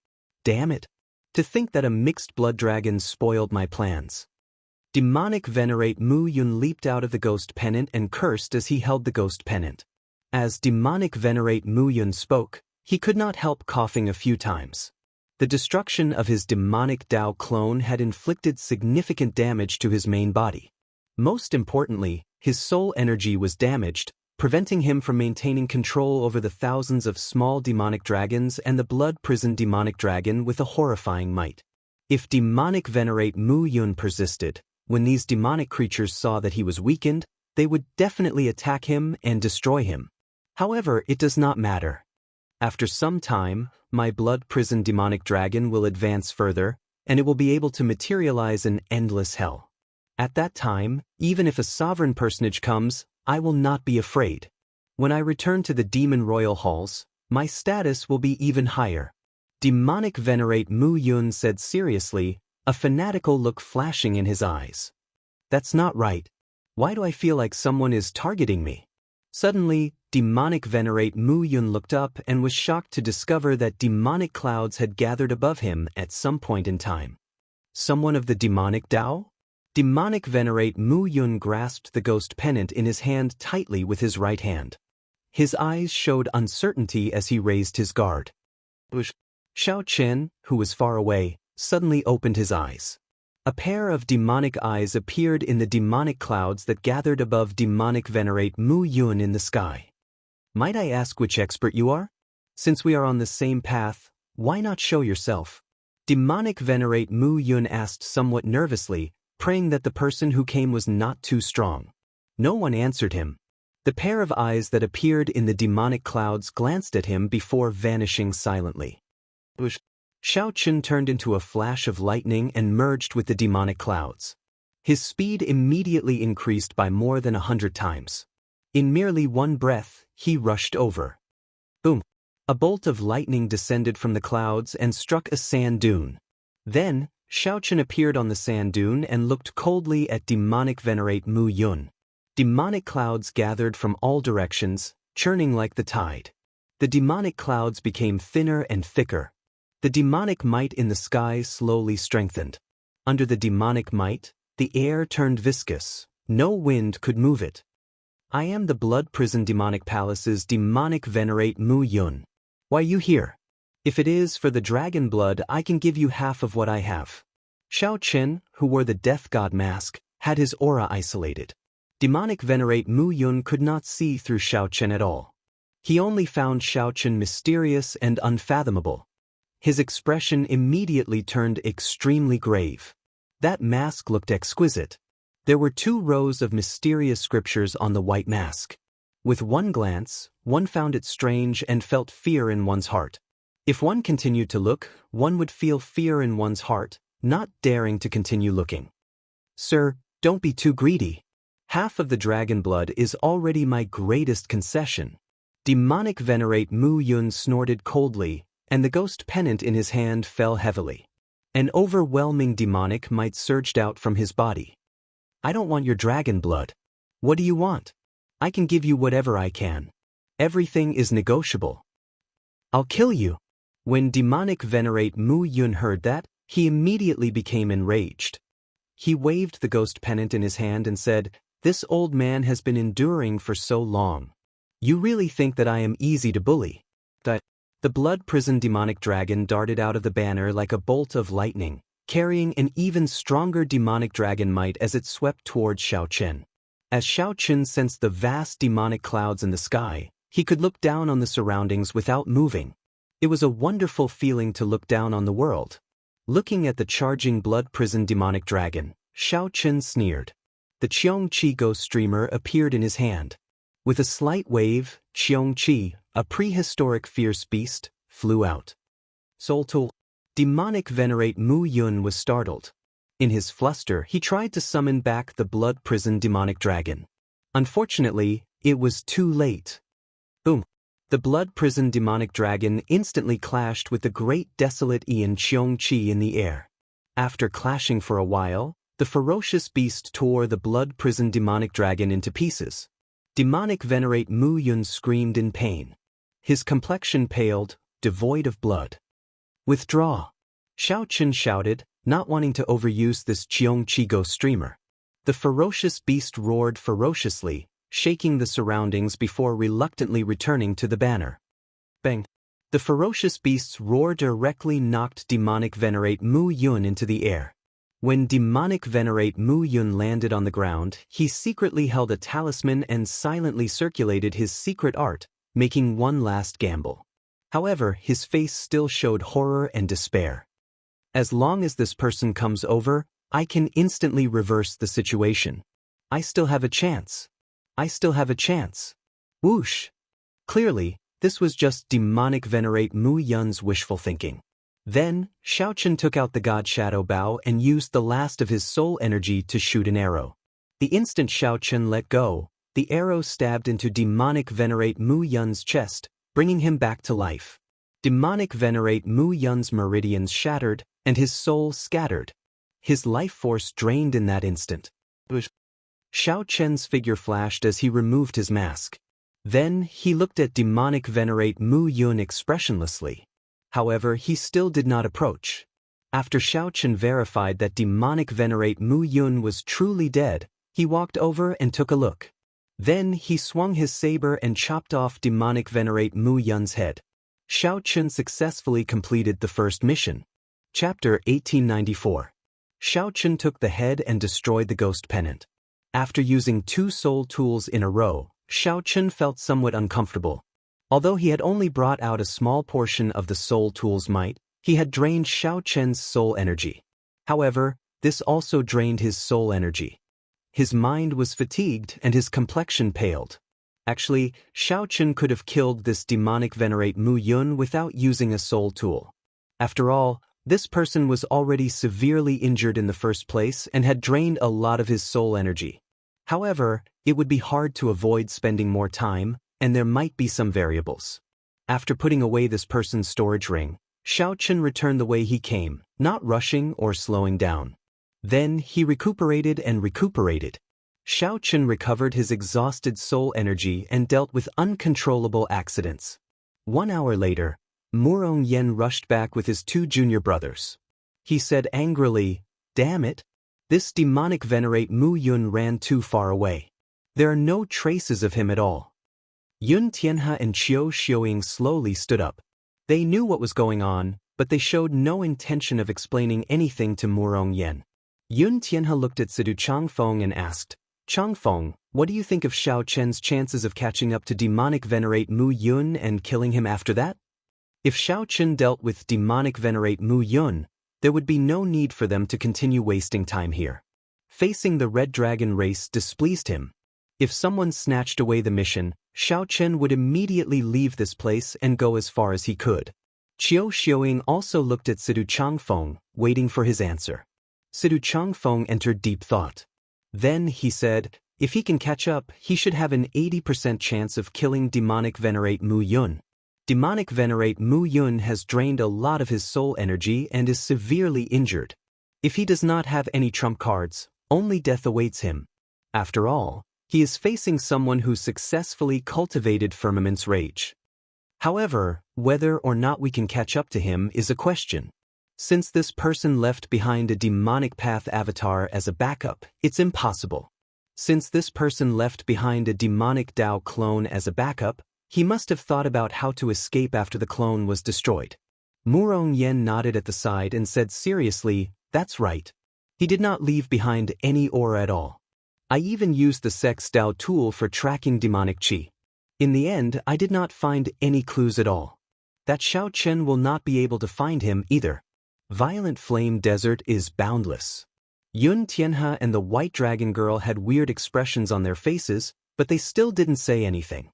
Damn it! To think that a mixed blood dragon spoiled my plans. Demonic Venerate Mu Yun leaped out of the ghost pennant and cursed as he held the ghost pennant. As Demonic Venerate Mu Yun spoke, he could not help coughing a few times. The destruction of his demonic Dao clone had inflicted significant damage to his main body. Most importantly, his soul energy was damaged, preventing him from maintaining control over the thousands of small demonic dragons and the blood-prisoned demonic dragon with a horrifying might. If Demonic Venerate Mu Yun persisted, when these demonic creatures saw that he was weakened, they would definitely attack him and destroy him. However, it does not matter. After some time, my blood-prisoned demonic dragon will advance further, and it will be able to materialize an endless hell. At that time, even if a sovereign personage comes, I will not be afraid. When I return to the demon royal halls, my status will be even higher. Demonic Venerate Mu Yun said seriously, a fanatical look flashing in his eyes. That's not right. Why do I feel like someone is targeting me? Suddenly, Demonic Venerate Mu Yun looked up and was shocked to discover that demonic clouds had gathered above him at some point in time. Someone of the demonic Dao? Demonic Venerate Mu Yun grasped the ghost pennant in his hand tightly with his right hand. His eyes showed uncertainty as he raised his guard. Xiao Chen, who was far away, suddenly opened his eyes. A pair of demonic eyes appeared in the demonic clouds that gathered above Demonic Venerate Mu Yun in the sky. Might I ask which expert you are? Since we are on the same path, why not show yourself? Demonic Venerate Mu Yun asked somewhat nervously, praying that the person who came was not too strong. No one answered him. The pair of eyes that appeared in the demonic clouds glanced at him before vanishing silently. Xiao Chen turned into a flash of lightning and merged with the demonic clouds. His speed immediately increased by more than 100 times. In merely one breath, he rushed over. Boom! A bolt of lightning descended from the clouds and struck a sand dune. Then, Xiao Chen appeared on the sand dune and looked coldly at Demonic Venerate Mu Yun. Demonic clouds gathered from all directions, churning like the tide. The demonic clouds became thinner and thicker. The demonic might in the sky slowly strengthened. Under the demonic might, the air turned viscous. No wind could move it. I am the blood prison demonic palace's Demonic Venerate Mu Yun. Why you here? If it is for the dragon blood, I can give you half of what I have. Xiao Chen, who wore the death god mask, had his aura isolated. Demonic Venerate Mu Yun could not see through Xiao Chen at all. He only found Xiao Chen mysterious and unfathomable. His expression immediately turned extremely grave. That mask looked exquisite. There were 2 rows of mysterious scriptures on the white mask. With one glance, one found it strange and felt fear in one's heart. If one continued to look, one would feel fear in one's heart, not daring to continue looking. Sir, don't be too greedy. Half of the dragon blood is already my greatest concession. Demonic Venerate Mu Yun snorted coldly, and the ghost pennant in his hand fell heavily. An overwhelming demonic might surged out from his body. I don't want your dragon blood. What do you want? I can give you whatever I can. Everything is negotiable. I'll kill you. When Demonic Venerate Mu Yun heard that, he immediately became enraged. He waved the ghost pennant in his hand and said, This old man has been enduring for so long. You really think that I am easy to bully? The blood prison demonic dragon darted out of the banner like a bolt of lightning, carrying an even stronger demonic dragon might as it swept towards Xiao Chen. As Xiao Chen sensed the vast demonic clouds in the sky, he could look down on the surroundings without moving. It was a wonderful feeling to look down on the world. Looking at the charging blood prison demonic dragon, Xiao Chen sneered. The Qiong Qi ghost streamer appeared in his hand. With a slight wave, Qiong Qi, a prehistoric fierce beast, flew out. Soul Tool. Demonic Venerate Mu Yun was startled. In his fluster, he tried to summon back the blood prison demonic dragon. Unfortunately, it was too late. Boom! The blood prison demonic dragon instantly clashed with the great desolate Ian Qiong Qi in the air. After clashing for a while, the ferocious beast tore the blood prison demonic dragon into pieces. Demonic Venerate Mu Yun screamed in pain. His complexion paled, devoid of blood. Withdraw! Xiao Chen shouted, not wanting to overuse this Qiong Qi ghost streamer. The ferocious beast roared ferociously, shaking the surroundings before reluctantly returning to the banner. Bang! The ferocious beast's roar directly knocked Demonic Venerate Mu Yun into the air. When Demonic Venerate Mu Yun landed on the ground, he secretly held a talisman and silently circulated his secret art, making one last gamble. However, his face still showed horror and despair. As long as this person comes over, I can instantly reverse the situation. I still have a chance. I still have a chance. Whoosh! Clearly, this was just Demonic Venerate Mu Yun's wishful thinking. Then, Xiao Chen took out the God Shadow Bow and used the last of his soul energy to shoot an arrow. The instant Xiao Chen let go, the arrow stabbed into Demonic Venerate Mu Yun's chest, bringing him back to life. Demonic Venerate Mu Yun's meridians shattered, and his soul scattered. His life force drained in that instant. Xiao Chen's figure flashed as he removed his mask. Then, he looked at Demonic Venerate Mu Yun expressionlessly. However, he still did not approach. After Xiao Chen verified that Demonic Venerate Mu Yun was truly dead, he walked over and took a look. Then he swung his saber and chopped off Demonic Venerate Mu Yun's head. Xiao Chen successfully completed the first mission. Chapter 1894. Xiao Chen took the head and destroyed the ghost pennant. After using 2 soul tools in a row, Xiao Chen felt somewhat uncomfortable. Although he had only brought out a small portion of the soul tool's might, he had drained Xiao Chen's soul energy. However, this also drained his soul energy. His mind was fatigued and his complexion paled. Actually, Xiao Chen could have killed this Demonic Venerate Mu Yun without using a soul tool. After all, this person was already severely injured in the first place and had drained a lot of his soul energy. However, it would be hard to avoid spending more time, and there might be some variables. After putting away this person's storage ring, Xiao Chen returned the way he came, not rushing or slowing down. Then he recuperated and recuperated. Xiao Chen recovered his exhausted soul energy and dealt with uncontrollable accidents. 1 hour later, Murong Yen rushed back with his 2 junior brothers. He said angrily, "Damn it! This Demonic Venerate Mu Yun ran too far away. There are no traces of him at all." Yun Tianhe and Qiu Xiuying slowly stood up. They knew what was going on, but they showed no intention of explaining anything to Murong Yen. Yun Tianhe looked at Sidu Changfeng and asked, "Changfeng, what do you think of Xiao Chen's chances of catching up to Demonic Venerate Mu Yun and killing him after that?" If Xiao Chen dealt with Demonic Venerate Mu Yun, there would be no need for them to continue wasting time here. Facing the Red Dragon race displeased him. If someone snatched away the mission, Xiao Chen would immediately leave this place and go as far as he could. Qiu Xiuying also looked at Sidu Changfeng, waiting for his answer. Sidu Changfeng entered deep thought. Then he said, if he can catch up, he should have an 80% chance of killing Demonic Venerate Mu Yun. Demonic Venerate Mu Yun has drained a lot of his soul energy and is severely injured. If he does not have any trump cards, only death awaits him. After all, he is facing someone who successfully cultivated Firmament's rage. However, whether or not we can catch up to him is a question. Since this person left behind a demonic path avatar as a backup, it's impossible. Since this person left behind a demonic Dao clone as a backup, he must have thought about how to escape after the clone was destroyed. Murong Yen nodded at the side and said seriously, "That's right. He did not leave behind any aura at all. I even used the Sex Dao tool for tracking demonic qi. In the end, I did not find any clues at all. That Xiao Chen will not be able to find him either. Violent Flame Desert is boundless." Yun Tianhe and the White Dragon Girl had weird expressions on their faces, but they still didn't say anything.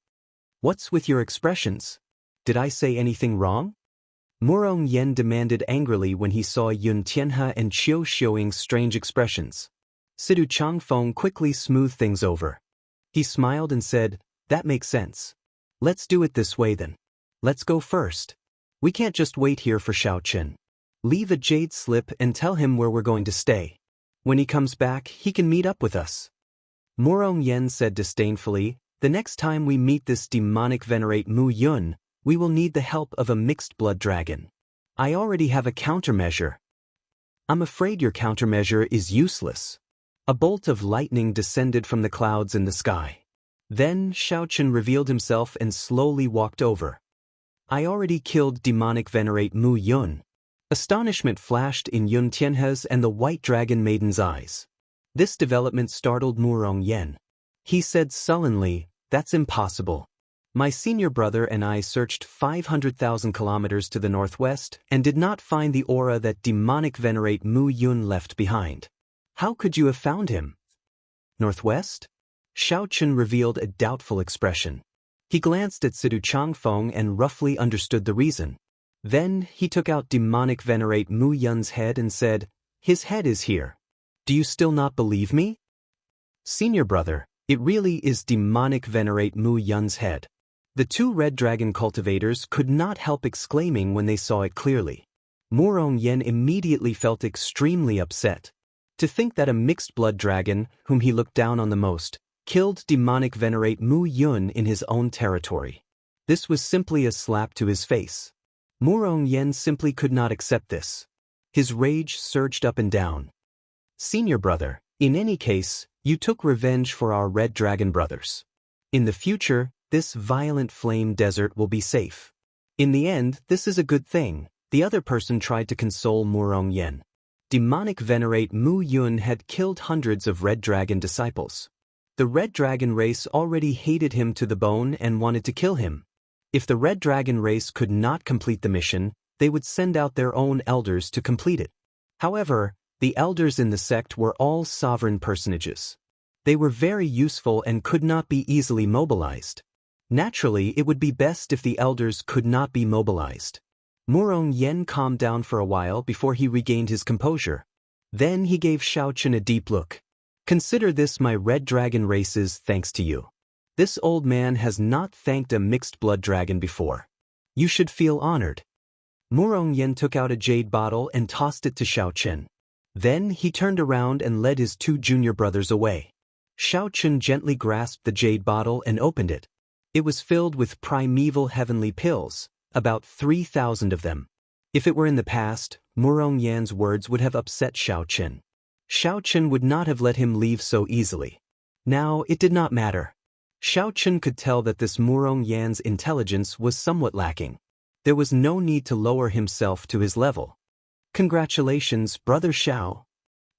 "What's with your expressions? Did I say anything wrong?" Murong Yen demanded angrily when he saw Yun Tianhe and Qiu Xiuing's strange expressions. Sidu Changfeng quickly smoothed things over. He smiled and said, "That makes sense. Let's do it this way then. Let's go first. We can't just wait here for Xiao Chen. Leave a jade slip and tell him where we're going to stay. When he comes back, he can meet up with us." Murong Yen said disdainfully, "The next time we meet this demonic venerate Mu Yun, we will need the help of a mixed blood dragon. I already have a countermeasure." "I'm afraid your countermeasure is useless." A bolt of lightning descended from the clouds in the sky. Then Xiao Chen revealed himself and slowly walked over. "I already killed demonic venerate Mu Yun." Astonishment flashed in Yun Tianhe's and the White Dragon Maiden's eyes. This development startled Murong Yen. He said sullenly, "That's impossible. My senior brother and I searched 500,000 kilometers to the northwest and did not find the aura that demonic venerate Mu Yun left behind. How could you have found him?" "Northwest?" Xiao Chen revealed a doubtful expression. He glanced at Sidu Changfeng and roughly understood the reason. Then he took out demonic venerate Mu Yun's head and said, "His head is here. Do you still not believe me?" "Senior brother, it really is demonic venerate Mu Yun's head." The two red dragon cultivators could not help exclaiming when they saw it clearly. Murong Yen immediately felt extremely upset. To think that a mixed blood dragon, whom he looked down on the most, killed demonic venerate Mu Yun in his own territory. This was simply a slap to his face. Murong Yen simply could not accept this. His rage surged up and down. "Senior brother, in any case, you took revenge for our red dragon brothers. In the future, this violent flame desert will be safe. In the end, this is a good thing," the other person tried to console Murong Yen. Demonic venerate Mu Yun had killed hundreds of red dragon disciples. The red dragon race already hated him to the bone and wanted to kill him. If the red dragon race could not complete the mission, they would send out their own elders to complete it. However, the elders in the sect were all sovereign personages. They were very useful and could not be easily mobilized. Naturally, it would be best if the elders could not be mobilized. Murong Yen calmed down for a while before he regained his composure. Then he gave Xiao Chen a deep look. "Consider this my red dragon race's thanks to you. This old man has not thanked a mixed blood dragon before. You should feel honored." Murong Yen took out a jade bottle and tossed it to Xiao Chen. Then he turned around and led his two junior brothers away. Xiao Chen gently grasped the jade bottle and opened it. It was filled with primeval heavenly pills, about 3,000 of them. If it were in the past, Murong Yan's words would have upset Xiao Chen. Xiao Chen would not have let him leave so easily. Now it did not matter. Xiao Chen could tell that this Murong Yan's intelligence was somewhat lacking. There was no need to lower himself to his level. "Congratulations, Brother Xiao,"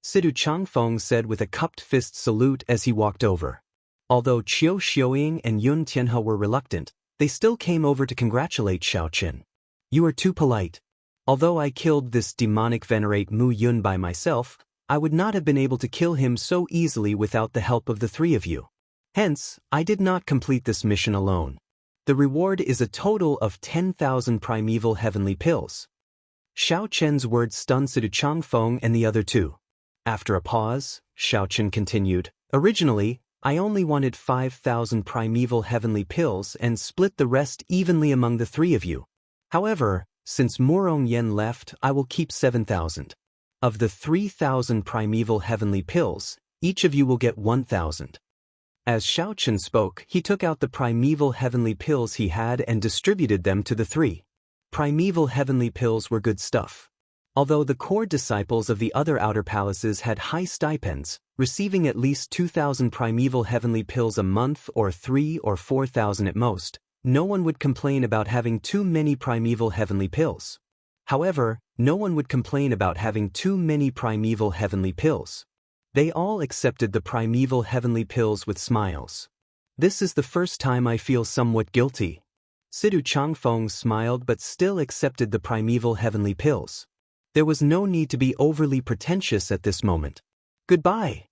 Sidu Changfeng said with a cupped fist salute as he walked over. Although Qiu Xiuing and Yun Tianhe were reluctant, they still came over to congratulate Xiao Chen. "You are too polite. Although I killed this demonic venerate Mu Yun by myself, I would not have been able to kill him so easily without the help of the three of you. Hence, I did not complete this mission alone. The reward is a total of 10,000 primeval heavenly pills." Xiao Chen's words stunned Sidu Changfeng and the other two. After a pause, Xiao Chen continued, "Originally, I only wanted 5,000 primeval heavenly pills and split the rest evenly among the three of you. However, since Murong Yen left, I will keep 7,000. Of the 3,000 primeval heavenly pills, each of you will get 1,000. As Xiao Chen spoke, he took out the primeval heavenly pills he had and distributed them to the three. Primeval heavenly pills were good stuff. Although the core disciples of the other outer palaces had high stipends, receiving at least 2,000 primeval heavenly pills a month or 3 or 4,000 at most, no one would complain about having too many primeval heavenly pills. However, no one would complain about having too many primeval heavenly pills. They all accepted the primeval heavenly pills with smiles. This is the first time I feel somewhat guilty. Sidu Changfeng smiled but still accepted the primeval heavenly pills. There was no need to be overly pretentious at this moment. Goodbye.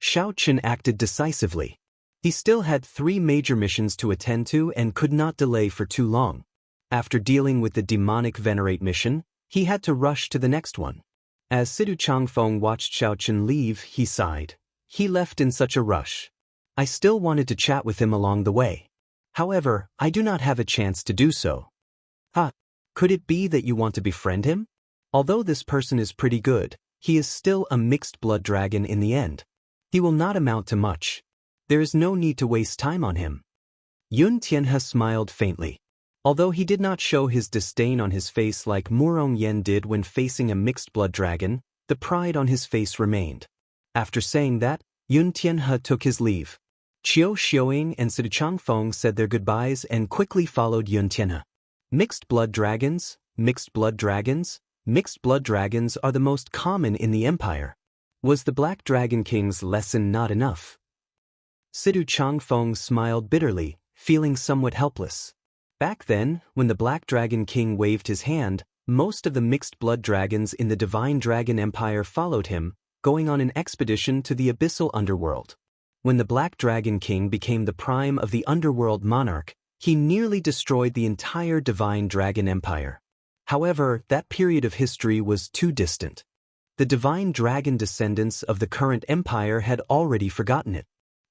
Xiao Chen acted decisively. He still had 3 major missions to attend to and could not delay for too long. After dealing with the demonic venerate mission, he had to rush to the next one. As Sidu Changfeng watched Xiao Chen leave, he sighed. He left in such a rush. I still wanted to chat with him along the way. However, I do not have a chance to do so. Could it be that you want to befriend him? Although this person is pretty good, he is still a mixed blood dragon in the end. He will not amount to much. There is no need to waste time on him. Yun Tianhe smiled faintly. Although he did not show his disdain on his face like Murong Yen did when facing a mixed blood dragon, the pride on his face remained. After saying that, Yun Tianhe took his leave. Qiu Xiuing and Sidu Changfeng said their goodbyes and quickly followed Yun Tianhe. Mixed blood dragons, mixed blood dragons. Mixed blood dragons are the most common in the empire. Was the Black Dragon King's lesson not enough? Sidu Changfeng smiled bitterly, feeling somewhat helpless. Back then, when the Black Dragon King waved his hand, most of the mixed blood dragons in the Divine Dragon Empire followed him, going on an expedition to the abyssal underworld. When the Black Dragon King became the prime of the underworld monarch, he nearly destroyed the entire Divine Dragon Empire. However, that period of history was too distant. The divine dragon descendants of the current empire had already forgotten it.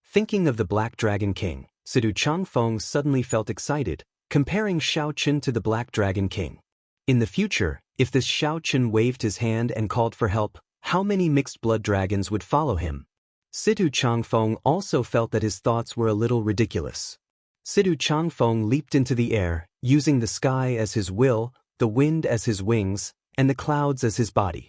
Thinking of the Black Dragon King, Sidu Changfeng suddenly felt excited, comparing Xiao Chen to the Black Dragon King. In the future, if this Xiao Chen waved his hand and called for help, how many mixed blood dragons would follow him? Sidu Changfeng also felt that his thoughts were a little ridiculous. Sidu Changfeng leaped into the air, using the sky as his will, the wind as his wings, and the clouds as his body.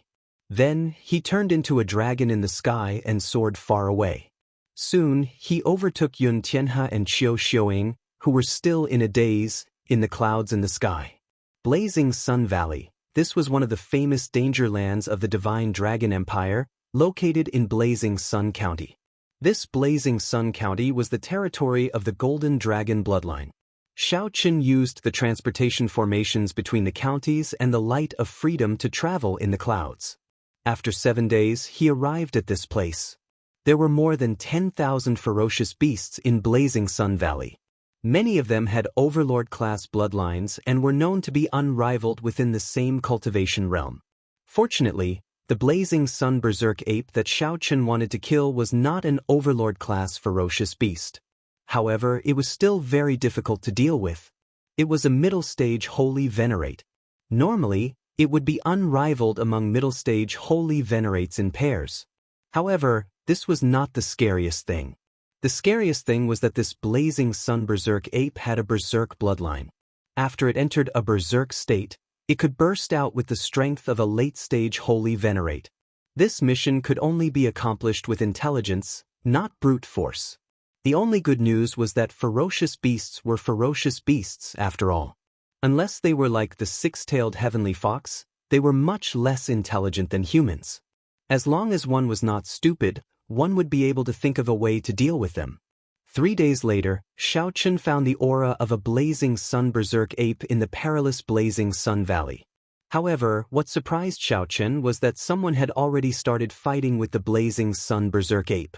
Then, he turned into a dragon in the sky and soared far away. Soon, he overtook Yun Tianhe and Qiu Xiuing, who were still in a daze, in the clouds in the sky. Blazing Sun Valley, this was one of the famous danger lands of the Divine Dragon Empire, located in Blazing Sun County. This Blazing Sun County was the territory of the Golden Dragon bloodline. Xiao Chen used the transportation formations between the counties and the light of freedom to travel in the clouds. After 7 days, he arrived at this place. There were more than 10,000 ferocious beasts in Blazing Sun Valley. Many of them had overlord-class bloodlines and were known to be unrivaled within the same cultivation realm. Fortunately, the Blazing Sun Berserk ape that Xiao Chen wanted to kill was not an overlord-class ferocious beast. However, it was still very difficult to deal with. It was a middle-stage holy venerate. Normally, it would be unrivaled among middle-stage holy venerates in pairs. However, this was not the scariest thing. The scariest thing was that this Blazing Sun Berserk ape had a berserk bloodline. After it entered a berserk state, it could burst out with the strength of a late-stage holy venerate. This mission could only be accomplished with intelligence, not brute force. The only good news was that ferocious beasts were ferocious beasts after all. Unless they were like the six-tailed heavenly fox, they were much less intelligent than humans. As long as one was not stupid, one would be able to think of a way to deal with them. 3 days later, Xiao Chen found the aura of a Blazing Sun Berserk ape in the perilous Blazing Sun Valley. However, what surprised Xiao Chen was that someone had already started fighting with the Blazing Sun Berserk ape.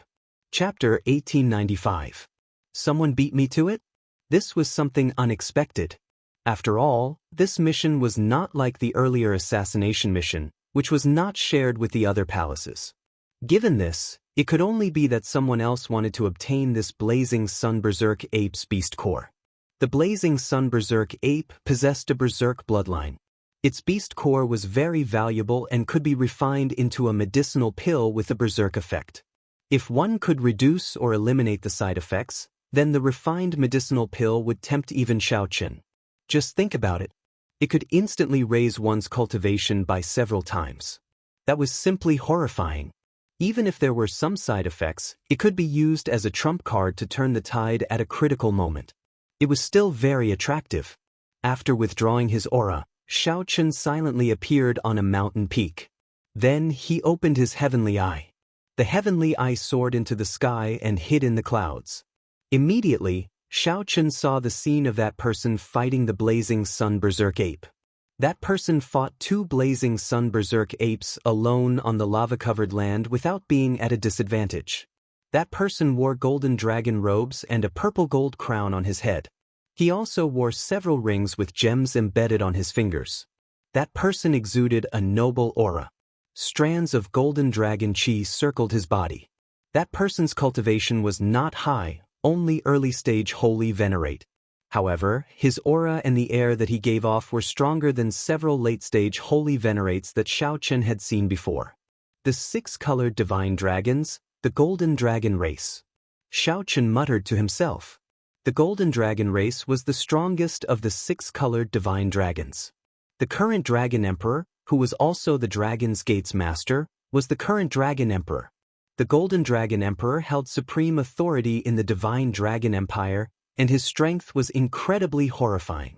Chapter 1895. Someone beat me to it? This was something unexpected. After all, this mission was not like the earlier assassination mission, which was not shared with the other palaces. Given this, it could only be that someone else wanted to obtain this Blazing Sun Berserk ape's beast core. The Blazing Sun Berserk ape possessed a berserk bloodline. Its beast core was very valuable and could be refined into a medicinal pill with a berserk effect. If one could reduce or eliminate the side effects, then the refined medicinal pill would tempt even Xiao Chen. Just think about it. It could instantly raise one's cultivation by several times. That was simply horrifying. Even if there were some side effects, it could be used as a trump card to turn the tide at a critical moment. It was still very attractive. After withdrawing his aura, Shao Chun silently appeared on a mountain peak. Then he opened his heavenly eye. The heavenly eye soared into the sky and hid in the clouds. Immediately, Shao Chun saw the scene of that person fighting the blazing sun berserk ape. That person fought two blazing sun berserk apes alone on the lava-covered land without being at a disadvantage. That person wore golden dragon robes and a purple gold crown on his head. He also wore several rings with gems embedded on his fingers. That person exuded a noble aura. Strands of golden dragon chi circled his body. That person's cultivation was not high, only early-stage holy venerate. However, his aura and the air that he gave off were stronger than several late-stage holy venerates that Shao Chun had seen before. The six-colored divine dragons, the golden dragon race. Shao Chun muttered to himself. The golden dragon race was the strongest of the six-colored divine dragons. The current dragon emperor, who was also the Dragon's Gate's master, was the current dragon emperor. The golden dragon emperor held supreme authority in the divine dragon empire, and his strength was incredibly horrifying.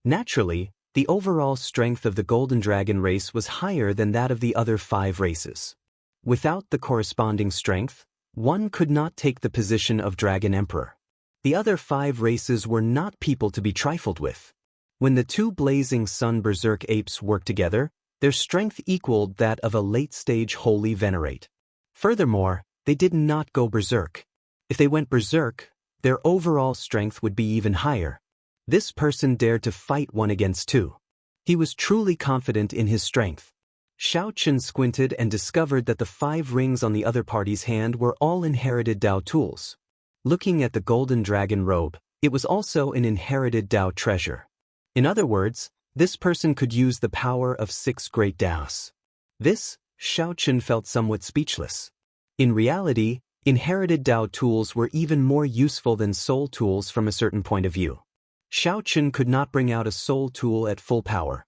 Naturally, the overall strength of the golden dragon race was higher than that of the other 5 races. Without the corresponding strength, one could not take the position of dragon emperor. The other 5 races were not people to be trifled with. When the two blazing sun berserk apes worked together, their strength equaled that of a late-stage holy venerate. Furthermore, they did not go berserk. If they went berserk, their overall strength would be even higher. This person dared to fight 1 against 2. He was truly confident in his strength. Shao Chun squinted and discovered that the 5 rings on the other party's hand were all inherited Dao tools. Looking at the golden dragon robe, it was also an inherited Dao treasure. In other words, this person could use the power of 6 great Daos. This, Shao Chun felt somewhat speechless. In reality, inherited Dao tools were even more useful than soul tools from a certain point of view. Shao Chun could not bring out a soul tool at full power.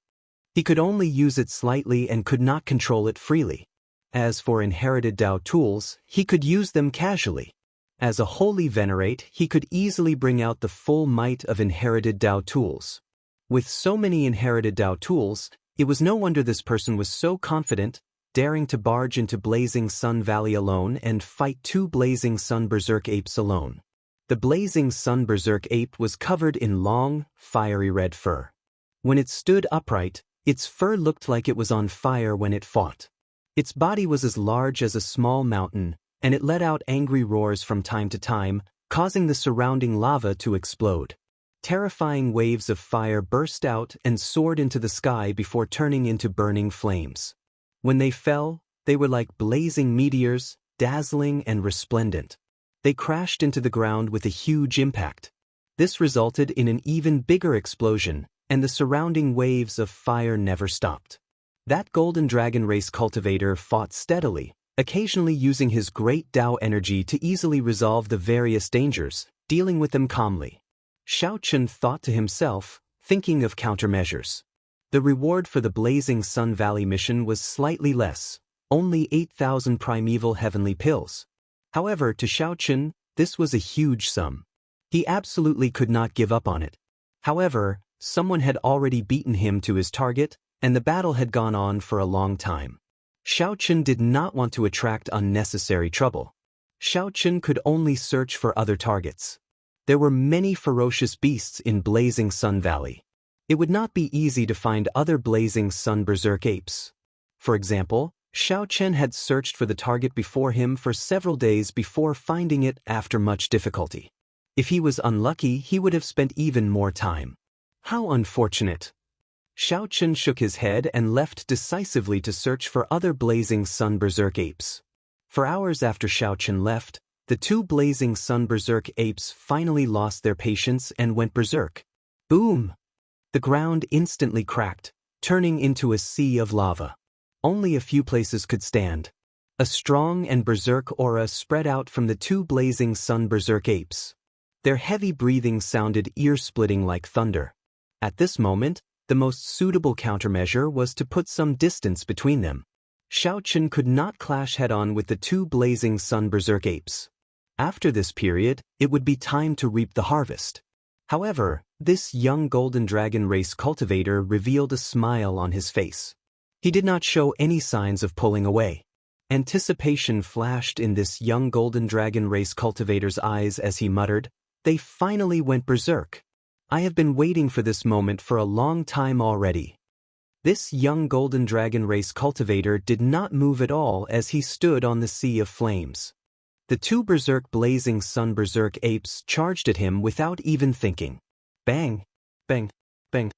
He could only use it slightly and could not control it freely. As for inherited Dao tools, he could use them casually. As a holy venerate, he could easily bring out the full might of inherited Dao tools. With so many inherited Dao tools, it was no wonder this person was so confident, daring to barge into Blazing Sun Valley alone and fight 2 blazing sun berserk apes alone. The blazing sun berserk ape was covered in long, fiery red fur. When it stood upright, its fur looked like it was on fire when it fought. Its body was as large as a small mountain, and it let out angry roars from time to time, causing the surrounding lava to explode. Terrifying waves of fire burst out and soared into the sky before turning into burning flames. When they fell, they were like blazing meteors, dazzling and resplendent. They crashed into the ground with a huge impact. This resulted in an even bigger explosion, and the surrounding waves of fire never stopped. That golden dragon race cultivator fought steadily, occasionally using his great Dao energy to easily resolve the various dangers, dealing with them calmly. Shao Chun thought to himself, thinking of countermeasures. The reward for the Blazing Sun Valley mission was slightly less, only 8,000 primeval heavenly pills. However, to Shao Chun, this was a huge sum. He absolutely could not give up on it. However, someone had already beaten him to his target, and the battle had gone on for a long time. Shao Chun did not want to attract unnecessary trouble. Shao Chun could only search for other targets. There were many ferocious beasts in Blazing Sun Valley. It would not be easy to find other Blazing Sun berserk apes. For example, Shao Chun had searched for the target before him for several days before finding it after much difficulty. If he was unlucky, he would have spent even more time. How unfortunate. Shao Chun shook his head and left decisively to search for other Blazing Sun berserk apes. For hours after Shao Chun left, the 2 blazing sun berserk apes finally lost their patience and went berserk. Boom! The ground instantly cracked, turning into a sea of lava. Only a few places could stand. A strong and berserk aura spread out from the 2 blazing sun berserk apes. Their heavy breathing sounded ear-splitting like thunder. At this moment, The most suitable countermeasure was to put some distance between them. Xiaochen could not clash head-on with the two blazing sun berserk apes. After this period, it would be time to reap the harvest. However, this young golden dragon race cultivator revealed a smile on his face. He did not show any signs of pulling away. Anticipation flashed in this young golden dragon race cultivator's eyes as he muttered, "They finally went berserk. I have been waiting for this moment for a long time already." This young golden dragon race cultivator did not move at all as he stood on the sea of flames. The two berserk blazing sun berserk apes charged at him without even thinking. Bang! Bang! Bang!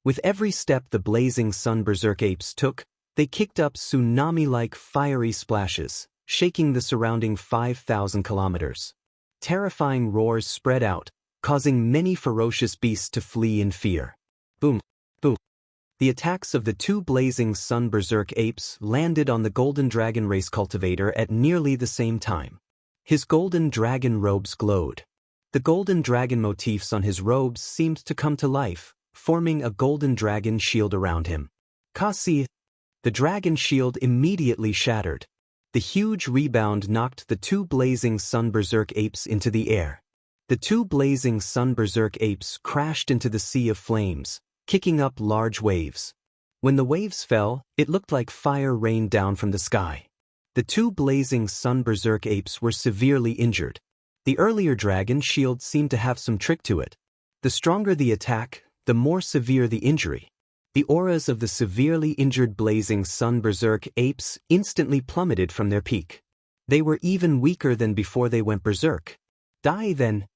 With every step the blazing sun berserk apes took, they kicked up tsunami-like fiery splashes, shaking the surrounding 5,000 kilometers. Terrifying roars spread out, causing many ferocious beasts to flee in fear. Boom! Boom! The attacks of the two blazing sun berserk apes landed on the golden dragon race cultivator at nearly the same time. His golden dragon robes glowed. The golden dragon motifs on his robes seemed to come to life, forming a golden dragon shield around him. Kasi! The dragon shield immediately shattered. The huge rebound knocked the two blazing sun berserk apes into the air. The two blazing sun berserk apes crashed into the sea of flames, kicking up large waves. When the waves fell, it looked like fire rained down from the sky. The two blazing sun berserk apes were severely injured. The earlier dragon shield seemed to have some trick to it. The stronger the attack, the more severe the injury. The auras of the severely injured blazing sun berserk apes instantly plummeted from their peak. They were even weaker than before they went berserk. Die then!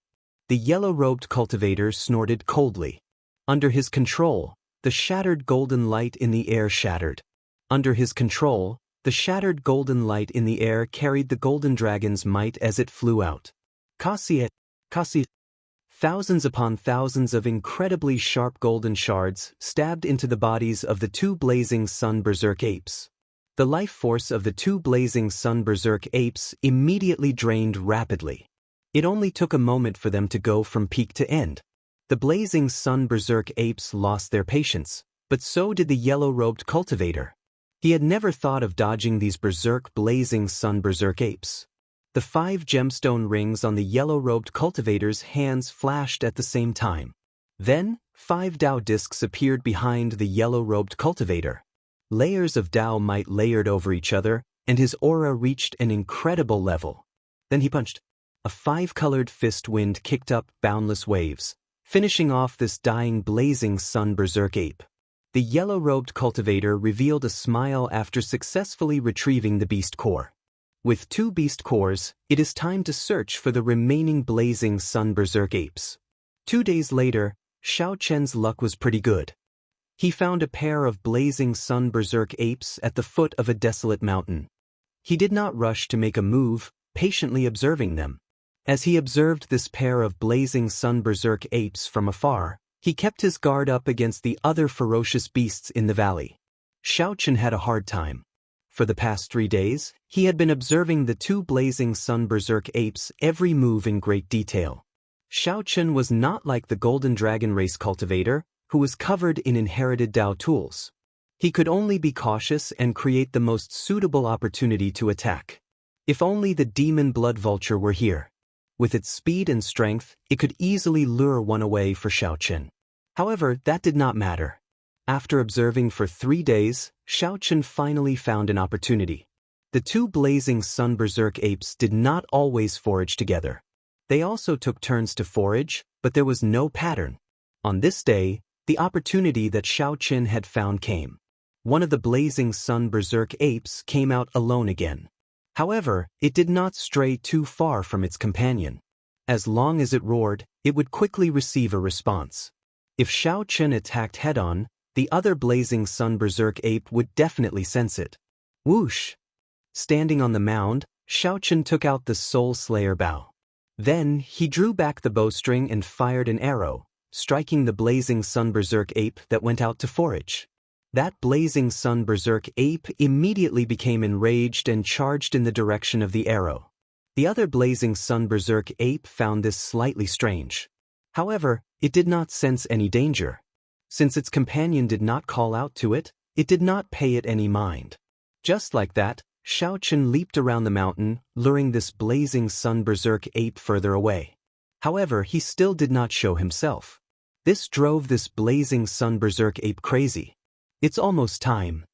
The yellow-robed cultivator snorted coldly. Under his control, the shattered golden light in the air shattered. Under his control, the shattered golden light in the air carried the golden dragon's might as it flew out. Kasi! Thousands upon thousands of incredibly sharp golden shards stabbed into the bodies of the two blazing sun berserk apes. The life force of the two blazing sun berserk apes immediately drained rapidly. It only took a moment for them to go from peak to end. The blazing sun berserk apes lost their patience, but so did the yellow-robed cultivator. He had never thought of dodging these berserk blazing sun berserk apes. The 5 gemstone rings on the yellow-robed cultivator's hands flashed at the same time. Then, 5 Tao discs appeared behind the yellow-robed cultivator. Layers of Tao might layered over each other, and his aura reached an incredible level. Then he punched. A 5-colored fist wind kicked up boundless waves, finishing off this dying blazing sun berserk ape. The yellow-robed cultivator revealed a smile after successfully retrieving the beast core. With 2 beast cores, it is time to search for the remaining blazing sun berserk apes. 2 days later, Xiaochen's luck was pretty good. He found a pair of blazing sun berserk apes at the foot of a desolate mountain. He did not rush to make a move, patiently observing them. As he observed this pair of blazing sun berserk apes from afar, he kept his guard up against the other ferocious beasts in the valley. Xiaochen had a hard time. For the past 3 days, he had been observing the 2 blazing sun berserk apes' every move in great detail. Xiaochen was not like the golden dragon race cultivator, who was covered in inherited Tao tools. He could only be cautious and create the most suitable opportunity to attack. If only the demon blood vulture were here. With its speed and strength, it could easily lure one away for Xiaochen. However, that did not matter. After observing for 3 days, Xiaochen finally found an opportunity. The 2 blazing sun berserk apes did not always forage together. They also took turns to forage, but there was no pattern. On this day, the opportunity that Xiaochen had found came. One of the blazing sun berserk apes came out alone again. However, it did not stray too far from its companion. As long as it roared, it would quickly receive a response. If Xiaochen attacked head-on, the other blazing sun berserk ape would definitely sense it. Whoosh! Standing on the mound, Xiaochen took out the Soul Slayer bow. Then, he drew back the bowstring and fired an arrow, striking the blazing sun berserk ape that went out to forage. That blazing sun berserk ape immediately became enraged and charged in the direction of the arrow. The other blazing sun berserk ape found this slightly strange. However, it did not sense any danger. Since its companion did not call out to it, it did not pay it any mind. Just like that, Shao Chen leaped around the mountain, luring this blazing sun berserk ape further away. However, he still did not show himself. This drove this blazing sun berserk ape crazy. It's almost time.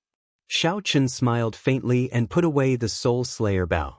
Shao Chen smiled faintly and put away the Soul Slayer bow.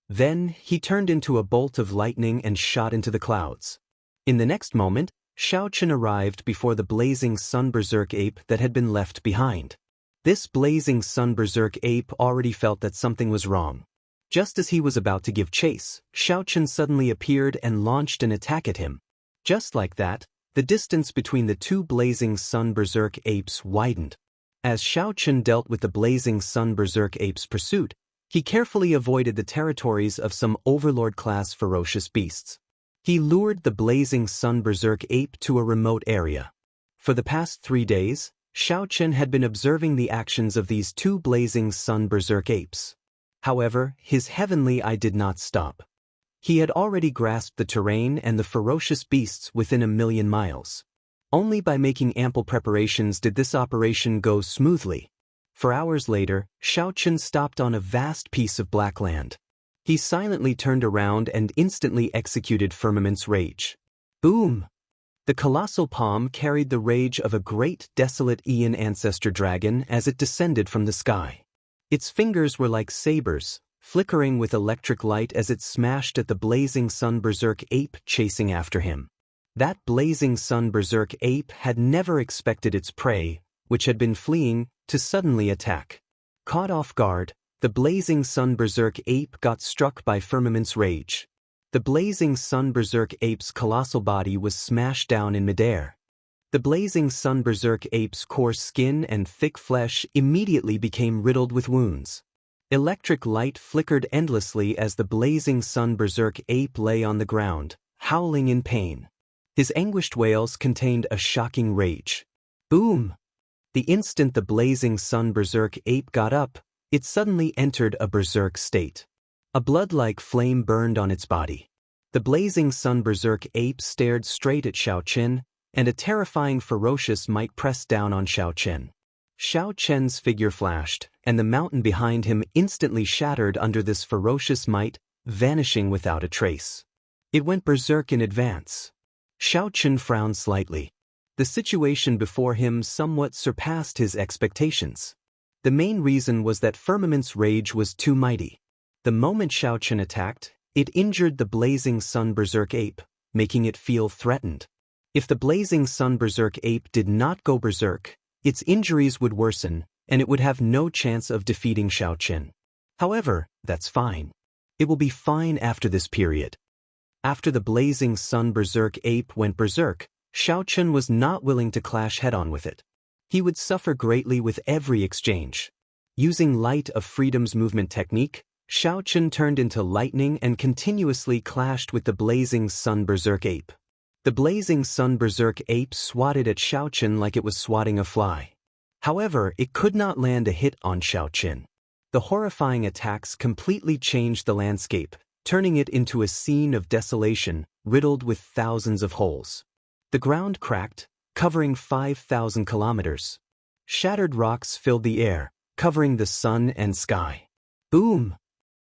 Then, he turned into a bolt of lightning and shot into the clouds. In the next moment, Shao Chen arrived before the blazing sun berserk ape that had been left behind. This blazing sun berserk ape already felt that something was wrong. Just as he was about to give chase, Shao Chen suddenly appeared and launched an attack at him. Just like that, the distance between the two blazing sun berserk apes widened. As Shao Chen dealt with the blazing sun berserk ape's pursuit, he carefully avoided the territories of some overlord-class ferocious beasts. He lured the blazing sun berserk ape to a remote area. For the past 3 days, Shao Chen had been observing the actions of these two blazing sun berserk apes. However, his heavenly eye did not stop. He had already grasped the terrain and the ferocious beasts within 1,000,000 miles. Only by making ample preparations did this operation go smoothly. For hours later, Shao Chen stopped on a vast piece of black land. He silently turned around and instantly executed Firmament's Rage. Boom! The colossal palm carried the rage of a great desolate Aeon ancestor dragon as it descended from the sky. Its fingers were like sabers, flickering with electric light as it smashed at the blazing sun berserk ape chasing after him. That blazing sun berserk ape had never expected its prey, which had been fleeing, to suddenly attack. Caught off guard, the blazing sun berserk ape got struck by Firmament's Rage. The blazing sun berserk ape's colossal body was smashed down in midair. The blazing sun berserk ape's coarse skin and thick flesh immediately became riddled with wounds. Electric light flickered endlessly as the blazing sun berserk ape lay on the ground, howling in pain. His anguished wails contained a shocking rage. Boom! The instant the blazing sun berserk ape got up, it suddenly entered a berserk state. A blood-like flame burned on its body. The blazing sun berserk ape stared straight at Shao Chen, and a terrifying ferocious might pressed down on Shao Chen. Shao Chen's figure flashed, and the mountain behind him instantly shattered under this ferocious might, vanishing without a trace. It went berserk in advance. Shao Chen frowned slightly. The situation before him somewhat surpassed his expectations. The main reason was that Firmament's Rage was too mighty. The moment Shao Chen attacked, it injured the blazing sun berserk ape, making it feel threatened. If the blazing sun berserk ape did not go berserk, its injuries would worsen, and it would have no chance of defeating Shao Chen. However, that's fine. It will be fine after this period. After the blazing sun berserk ape went berserk, Shao Chen was not willing to clash head-on with it. He would suffer greatly with every exchange. Using Light of Freedom's movement technique, Shao Chen turned into lightning and continuously clashed with the blazing sun berserk ape. The blazing sun berserk ape swatted at Shao Chen like it was swatting a fly. However, it could not land a hit on Shao Chen. The horrifying attacks completely changed the landscape, turning it into a scene of desolation, riddled with thousands of holes. The ground cracked, covering 5,000 kilometers. Shattered rocks filled the air, covering the sun and sky. Boom!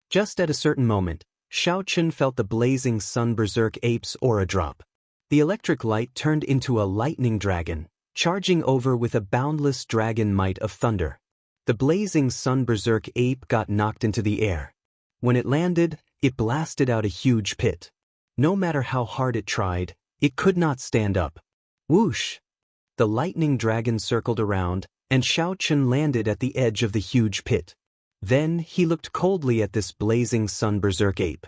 Just at a certain moment, Shao Chen felt the blazing sun berserk ape's aura drop. The electric light turned into a lightning dragon, charging over with a boundless dragon might of thunder. The blazing sun berserk ape got knocked into the air. When it landed, it blasted out a huge pit. No matter how hard it tried, it could not stand up. Whoosh! The lightning dragon circled around, and Shao Chen landed at the edge of the huge pit. Then he looked coldly at this blazing sun berserk ape.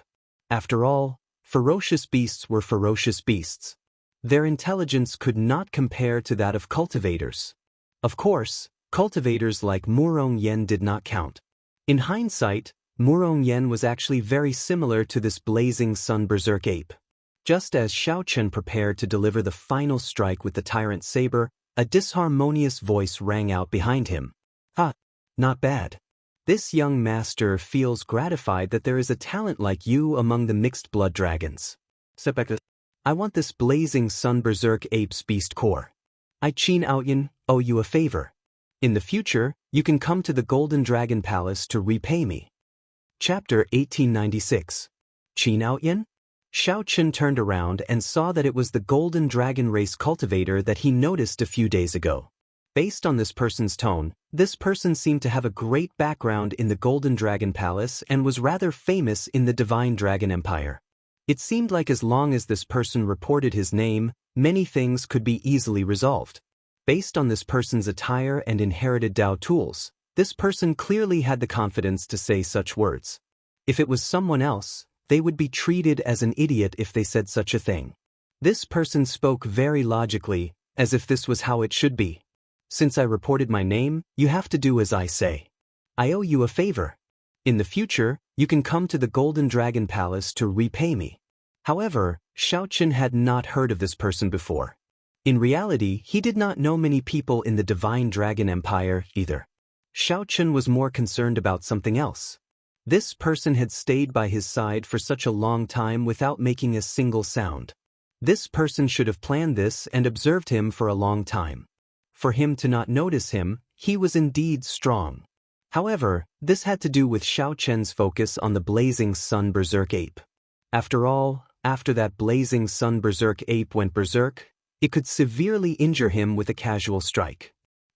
After all, ferocious beasts were ferocious beasts. Their intelligence could not compare to that of cultivators. Of course, cultivators like Murong Yen did not count. In hindsight, Murong Yen was actually very similar to this blazing sun berserk ape. Just as Shao Chen prepared to deliver the final strike with the tyrant saber, a disharmonious voice rang out behind him. "Ha! Not bad. This young master feels gratified that there is a talent like you among the mixed blood dragons. I want this blazing sun berserk ape's beast core." I Qin Aoyan owe you a favor. In the future, you can come to the Golden Dragon Palace to repay me. Chapter 1896. Qin Aoyan? Xiao Chen turned around and saw that it was the Golden Dragon race cultivator that he noticed a few days ago. Based on this person's tone, this person seemed to have a great background in the Golden Dragon Palace and was rather famous in the Divine Dragon Empire. It seemed like as long as this person reported his name, many things could be easily resolved. Based on this person's attire and inherited Dao tools, this person clearly had the confidence to say such words. If it was someone else, they would be treated as an idiot if they said such a thing. This person spoke very logically, as if this was how it should be. Since I reported my name, you have to do as I say. I owe you a favor. In the future, you can come to the Golden Dragon Palace to repay me. However, Xiao Chen had not heard of this person before. In reality, he did not know many people in the Divine Dragon Empire either. Xiao Chen was more concerned about something else. This person had stayed by his side for such a long time without making a single sound. This person should have planned this and observed him for a long time. For him to not notice him, he was indeed strong. However, this had to do with Xiao Chen's focus on the Blazing Sun Berserk Ape. After all, after that Blazing Sun Berserk Ape went berserk, it could severely injure him with a casual strike.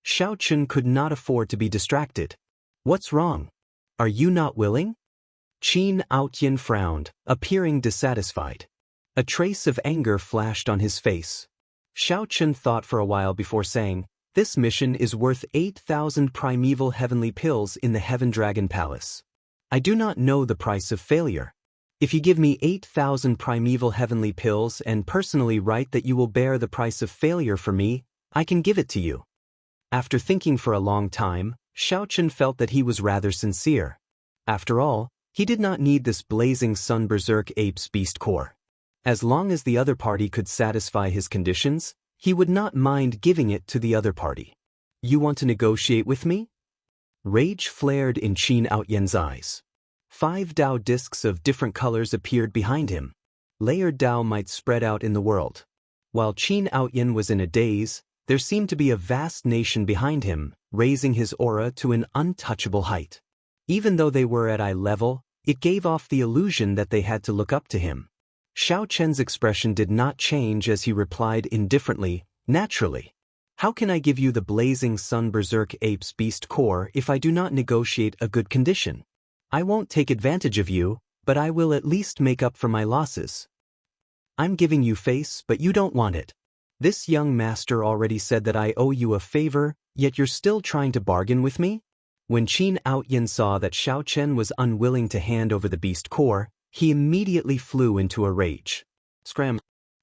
Xiao Chen could not afford to be distracted. What's wrong? Are you not willing? Qin Aoyan frowned, appearing dissatisfied. A trace of anger flashed on his face. Xiao Chen thought for a while before saying, "This mission is worth 8,000 primeval heavenly pills in the Heaven Dragon Palace. I do not know the price of failure. If you give me 8,000 primeval heavenly pills and personally write that you will bear the price of failure for me, I can give it to you." After thinking for a long time, Xiao Chen felt that he was rather sincere. After all, he did not need this Blazing Sun Berserk Ape's beast core. As long as the other party could satisfy his conditions, he would not mind giving it to the other party. You want to negotiate with me? Rage flared in Qin Aoyan's eyes. 5 Dao discs of different colors appeared behind him. Layered Dao might spread out in the world. While Qin Aoyan was in a daze, there seemed to be a vast nation behind him, raising his aura to an untouchable height. Even though they were at eye level, it gave off the illusion that they had to look up to him. Xiao Chen's expression did not change as he replied indifferently, "Naturally. How can I give you the Blazing Sun Berserk Ape's beast core if I do not negotiate a good condition? I won't take advantage of you, but I will at least make up for my losses. I'm giving you face, but you don't want it. This young master already said that I owe you a favor, yet you're still trying to bargain with me?" When Qin Aoyan saw that Xiao Chen was unwilling to hand over the beast core, he immediately flew into a rage. Scram!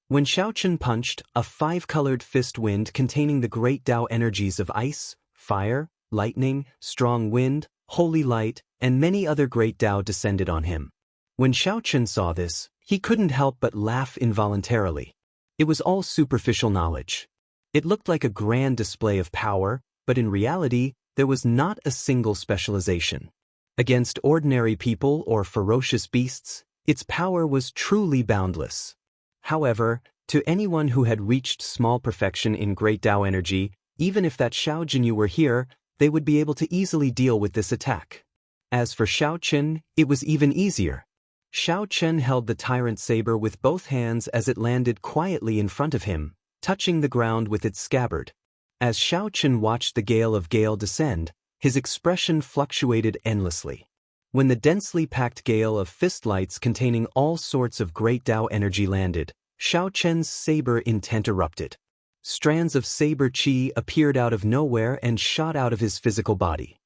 When Xiao Chen punched, a 5-colored fist wind containing the great Dao energies of ice, fire, lightning, strong wind, holy light, and many other great Dao descended on him. When Xiao Chen saw this, he couldn't help but laugh involuntarily. It was all superficial knowledge. It looked like a grand display of power, but in reality, there was not a single specialization. Against ordinary people or ferocious beasts, its power was truly boundless. However, to anyone who had reached small perfection in great Dao energy, even if that Xiao Jinyu were here, they would be able to easily deal with this attack. As for Xiao Chen, it was even easier. Xiao Chen held the tyrant saber with both hands as it landed quietly in front of him, touching the ground with its scabbard. As Xiao Chen watched the gale of gale descend, his expression fluctuated endlessly. When the densely packed gale of fist lights containing all sorts of great Dao energy landed, Xiao Chen's saber intent erupted. Strands of saber chi appeared out of nowhere and shot out of his physical body.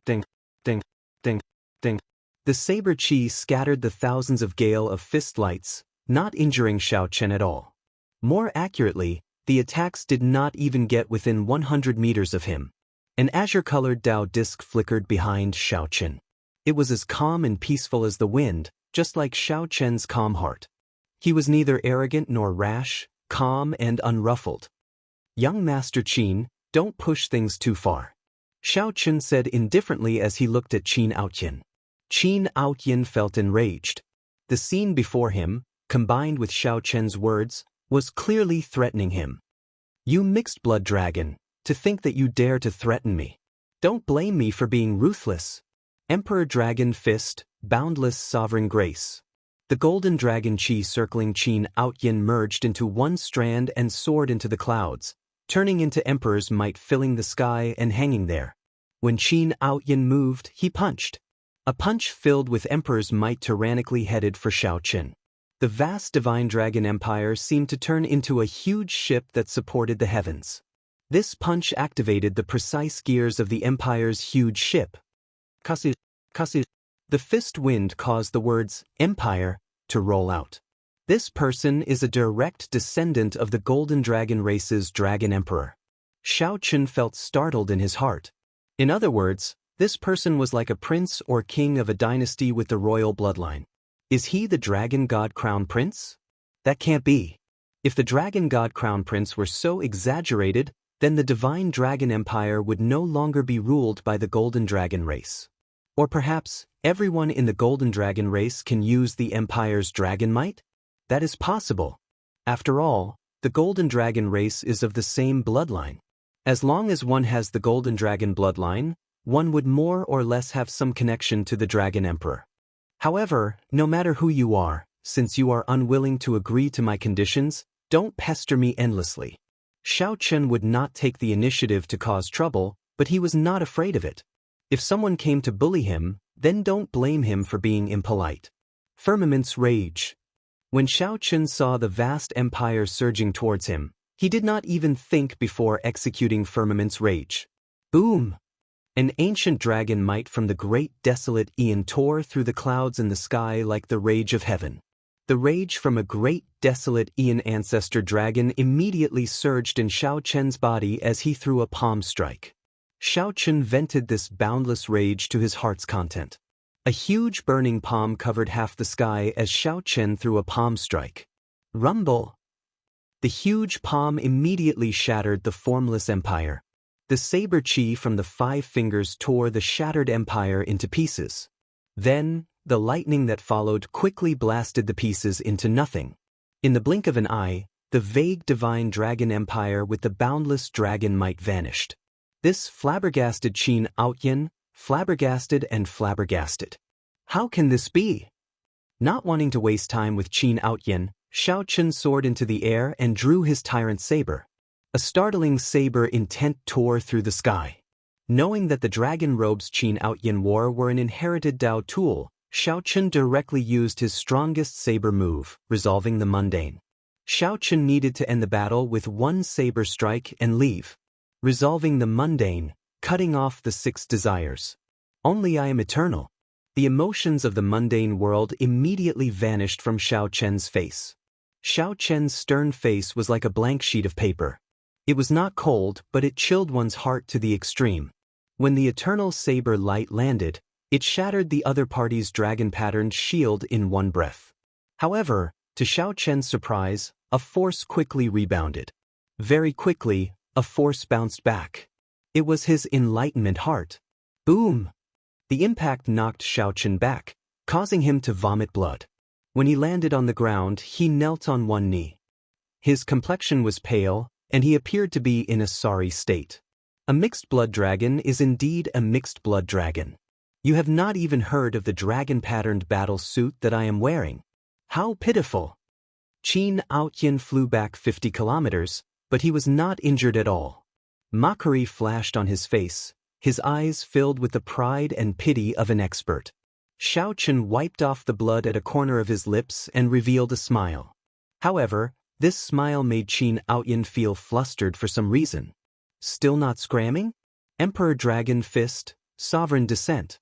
Ding, ding, ding, ding. The saber chi scattered the thousands of gale of fist lights, not injuring Xiao Chen at all. More accurately, the attacks did not even get within 100 meters of him. An azure-colored Dao disc flickered behind Xiao Chen. It was as calm and peaceful as the wind, just like Xiao Chen's calm heart. He was neither arrogant nor rash, calm and unruffled. "Young Master Qin, don't push things too far," Xiao Chen said indifferently as he looked at Qin Aoyan. Qin Aoyan felt enraged. The scene before him, combined with Xiao Chen's words, was clearly threatening him. You mixed-blood dragon, to think that you dare to threaten me. Don't blame me for being ruthless. Emperor Dragon Fist, Boundless Sovereign Grace. The golden dragon chi circling Qin Outyin merged into one strand and soared into the clouds, turning into Emperor's might, filling the sky and hanging there. When Qin Outyin moved, he punched. A punch filled with Emperor's might tyrannically headed for Shao Qin. The vast divine dragon empire seemed to turn into a huge ship that supported the heavens. This punch activated the precise gears of the empire's huge ship. Kasu. The fist wind caused the words, Empire, to roll out. This person is a direct descendant of the Golden Dragon race's Dragon Emperor. Shao Qin felt startled in his heart. In other words, this person was like a prince or king of a dynasty with the royal bloodline. Is he the Dragon God Crown Prince? That can't be. If the Dragon God Crown Prince were so exaggerated, then the Divine Dragon Empire would no longer be ruled by the Golden Dragon race. Or perhaps, everyone in the Golden Dragon race can use the Empire's dragon might? That is possible. After all, the Golden Dragon race is of the same bloodline. As long as one has the Golden Dragon bloodline, one would more or less have some connection to the Dragon Emperor. However, no matter who you are, since you are unwilling to agree to my conditions, don't pester me endlessly. Shao Qin would not take the initiative to cause trouble, but he was not afraid of it. If someone came to bully him, then don't blame him for being impolite. Firmament's rage. When Shao Qin saw the vast empire surging towards him, he did not even think before executing Firmament's rage. Boom! An ancient dragon might from the great desolate Aeon tore through the clouds in the sky like the rage of heaven. The rage from a great desolate Aeon ancestor dragon immediately surged in Shao Qin's body as he threw a palm strike. Shao Qin vented this boundless rage to his heart's content. A huge burning palm covered half the sky as Shao Qin threw a palm strike. Rumble! The huge palm immediately shattered the formless empire. The saber chi from the 5 fingers tore the shattered empire into pieces. Then, the lightning that followed quickly blasted the pieces into nothing. In the blink of an eye, the vague divine dragon empire with the boundless dragon might vanished. This flabbergasted Qin Outyin, flabbergasted and flabbergasted. How can this be? Not wanting to waste time with Qin Outyin, Shao Qin soared into the air and drew his tyrant saber. A startling saber intent tore through the sky. Knowing that the dragon robes Qin Outyin wore were an inherited Dao tool, Shao Qin directly used his strongest saber move, resolving the mundane. Shao Qin needed to end the battle with one saber strike and leave. Resolving the mundane, cutting off the 6 desires. Only I am eternal. The emotions of the mundane world immediately vanished from Shao Qin's face. Shao Qin's stern face was like a blank sheet of paper. It was not cold, but it chilled one's heart to the extreme. When the eternal saber light landed, it shattered the other party's dragon-patterned shield in one breath. However, to Shao Qin's surprise, a force quickly rebounded. Very quickly, a force bounced back. It was his enlightenment heart. Boom! The impact knocked Shao Qin back, causing him to vomit blood. When he landed on the ground, he knelt on one knee. His complexion was pale, and he appeared to be in a sorry state. A mixed-blood dragon is indeed a mixed-blood dragon. You have not even heard of the dragon-patterned battle suit that I am wearing. How pitiful! Qin Outyin flew back 50 kilometers, but he was not injured at all. Mockery flashed on his face, his eyes filled with the pride and pity of an expert. Shao Qin wiped off the blood at a corner of his lips and revealed a smile. However, this smile made Qin Outyin feel flustered for some reason. Still not scramming? Emperor Dragon Fist, Sovereign Descent.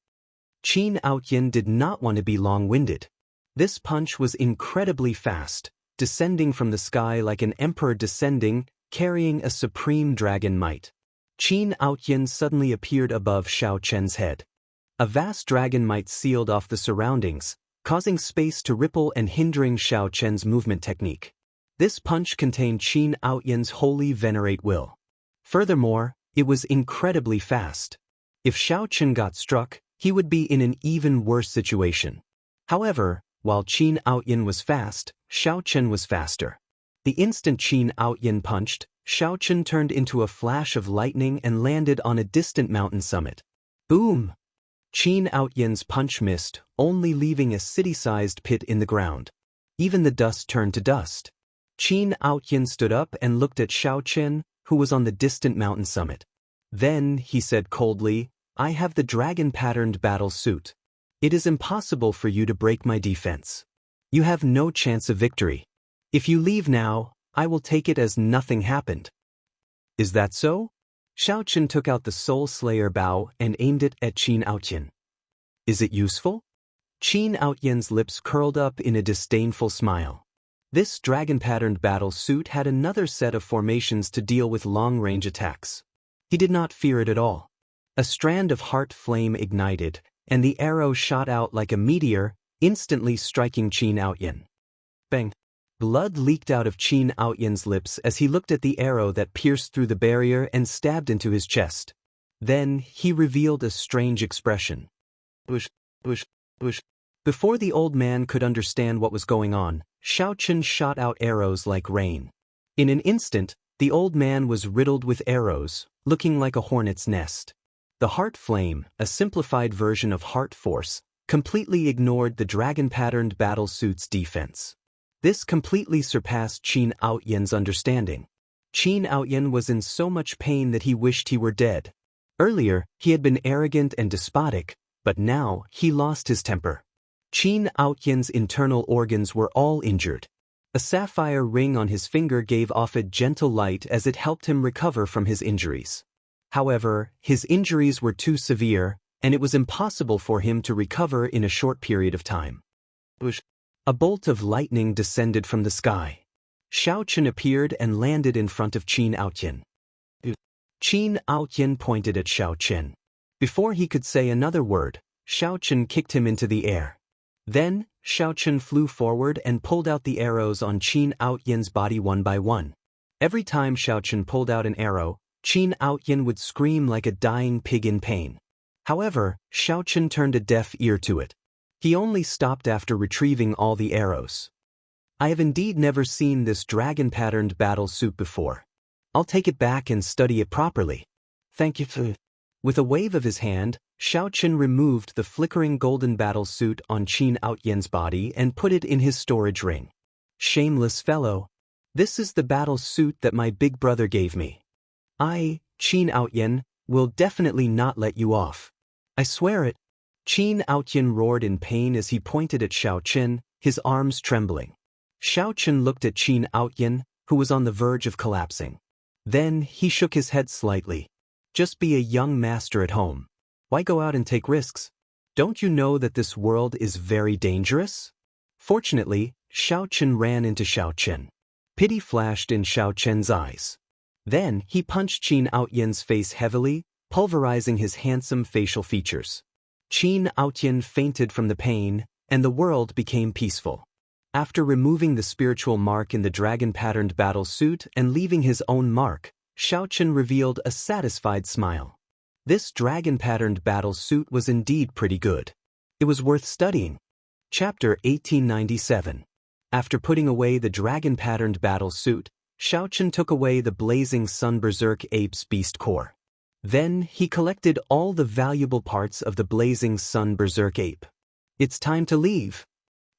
Qin Outyin did not want to be long-winded. This punch was incredibly fast, descending from the sky like an emperor descending, carrying a supreme dragon might. Qin Outyin suddenly appeared above Shao Qin's head. A vast dragon might sealed off the surroundings, causing space to ripple and hindering Shao Qin's movement technique. This punch contained Qin Outyin's holy venerate will. Furthermore, it was incredibly fast. If Shao Qin got struck, he would be in an even worse situation. However, while Qin Outyin was fast, Shao Qin was faster. The instant Qin Outyin punched, Xiaochen turned into a flash of lightning and landed on a distant mountain summit. Boom! Qin Outyin's punch missed, only leaving a city-sized pit in the ground. Even the dust turned to dust. Qin Outyin stood up and looked at Xiaochen, who was on the distant mountain summit. Then, he said coldly, I have the dragon-patterned battle suit. It is impossible for you to break my defense. You have no chance of victory. If you leave now, I will take it as nothing happened. Is that so? Xiaochen took out the Soul Slayer bow and aimed it at Qin Outyin. Is it useful? Qin Outyin's lips curled up in a disdainful smile. This dragon-patterned battle suit had another set of formations to deal with long-range attacks. He did not fear it at all. A strand of heart flame ignited, and the arrow shot out like a meteor, instantly striking Qin Outyin. Bang! Blood leaked out of Qin Outyin's lips as he looked at the arrow that pierced through the barrier and stabbed into his chest. Then, he revealed a strange expression. Bush, bush, bush. Before the old man could understand what was going on, Xiaochen shot out arrows like rain. In an instant, the old man was riddled with arrows, looking like a hornet's nest. The heart flame, a simplified version of heart force, completely ignored the dragon-patterned battle suit's defense. This completely surpassed Qin Outyin's understanding. Qin Outyin was in so much pain that he wished he were dead. Earlier, he had been arrogant and despotic, but now he lost his temper. Qin Outyin's internal organs were all injured. A sapphire ring on his finger gave off a gentle light as it helped him recover from his injuries. However, his injuries were too severe, and it was impossible for him to recover in a short period of time. A bolt of lightning descended from the sky. Xiaochen appeared and landed in front of Qin Outyin. Qin Outyin pointed at Xiaochen. Before he could say another word, Xiaochen kicked him into the air. Then, Xiaochen flew forward and pulled out the arrows on Qin Outyin's body one by one. Every time Xiaochen pulled out an arrow, Qin Outyin would scream like a dying pig in pain. However, Xiaochen turned a deaf ear to it. He only stopped after retrieving all the arrows. I have indeed never seen this dragon-patterned battle suit before. I'll take it back and study it properly. Thank you for... With a wave of his hand, Xiaochen removed the flickering golden battle suit on Qin Outyin's body and put it in his storage ring. Shameless fellow. This is the battle suit that my big brother gave me. I, Qin Outyin, will definitely not let you off. I swear it. Qin Outyin roared in pain as he pointed at Xiaochen, his arms trembling. Xiaochen looked at Qin Outyin, who was on the verge of collapsing. Then he shook his head slightly. Just be a young master at home. Why go out and take risks? Don't you know that this world is very dangerous? Fortunately, Xiaochen ran into Xiaochen. Pity flashed in Xiaochen's eyes. Then he punched Qin Outyin's face heavily, pulverizing his handsome facial features. Qin Outyin fainted from the pain, and the world became peaceful. After removing the spiritual mark in the dragon-patterned battle suit and leaving his own mark, Xiaochen revealed a satisfied smile. This dragon-patterned battle suit was indeed pretty good. It was worth studying. Chapter 1897. After putting away the dragon-patterned battle suit, Xiaochen took away the blazing sun berserk ape's beast core. Then he collected all the valuable parts of the blazing sun berserk ape. It's time to leave.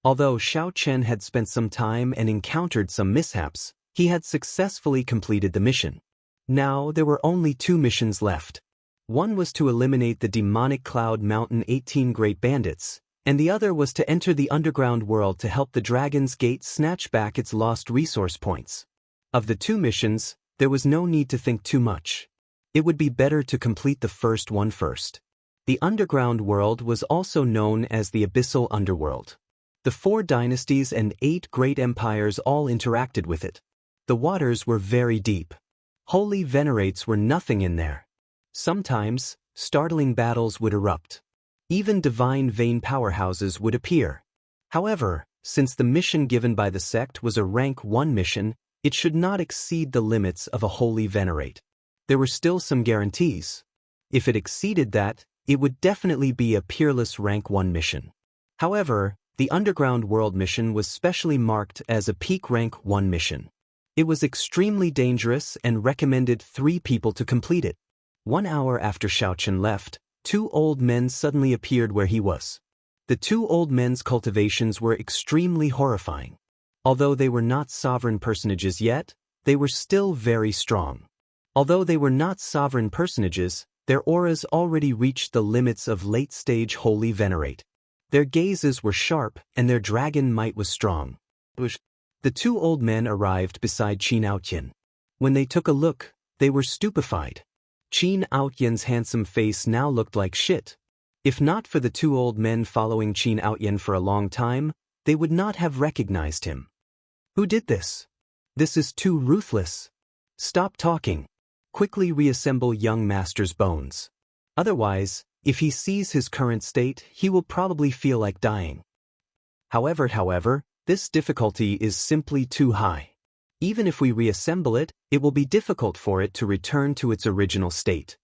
Although Xiaochen had spent some time and encountered some mishaps, he had successfully completed the mission. Now there were only 2 missions left. One was to eliminate the demonic Cloud Mountain 18 Great Bandits, and the other was to enter the underground world to help the Dragon's Gate snatch back its lost resource points. Of the 2 missions, there was no need to think too much. It would be better to complete the first one first. The underground world was also known as the Abyssal Underworld. The 4 dynasties and 8 great empires all interacted with it. The waters were very deep. Holy venerates were nothing in there. Sometimes, startling battles would erupt. Even divine vein powerhouses would appear. However, since the mission given by the sect was a rank 1 mission, it should not exceed the limits of a holy venerate. There were still some guarantees. If it exceeded that, it would definitely be a peerless rank 1 mission. However, the Underground World mission was specially marked as a peak rank 1 mission. It was extremely dangerous and recommended 3 people to complete it. 1 hour after Xiaochen left, 2 old men suddenly appeared where he was. The 2 old men's cultivations were extremely horrifying. Although they were not sovereign personages yet, they were still very strong. Although they were not sovereign personages, their auras already reached the limits of late-stage holy venerate. Their gazes were sharp and their dragon might was strong. The 2 old men arrived beside Qin Aotian. When they took a look, they were stupefied. Qin Aotian's handsome face now looked like shit. If not for the 2 old men following Qin Aotian for a long time, they would not have recognized him. Who did this? This is too ruthless. Stop talking. Quickly reassemble young master's bones. Otherwise, if he sees his current state, he will probably feel like dying. However, this difficulty is simply too high. Even if we reassemble it, it will be difficult for it to return to its original state.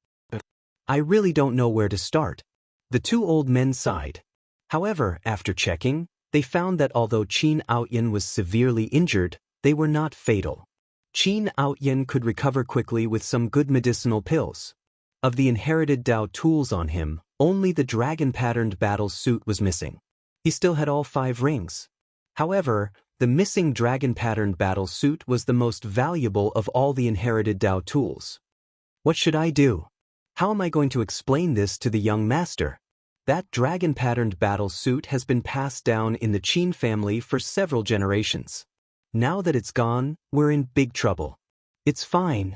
I really don't know where to start. The 2 old men sighed. However, after checking, they found that although Qin Aotian was severely injured, they were not fatal. Qin Aotian could recover quickly with some good medicinal pills. Of the inherited Dao tools on him, only the dragon-patterned battle suit was missing. He still had all 5 rings. However, the missing dragon-patterned battle suit was the most valuable of all the inherited Dao tools. What should I do? How am I going to explain this to the young master? That dragon-patterned battle suit has been passed down in the Qin family for several generations. Now that it's gone, we're in big trouble. It's fine.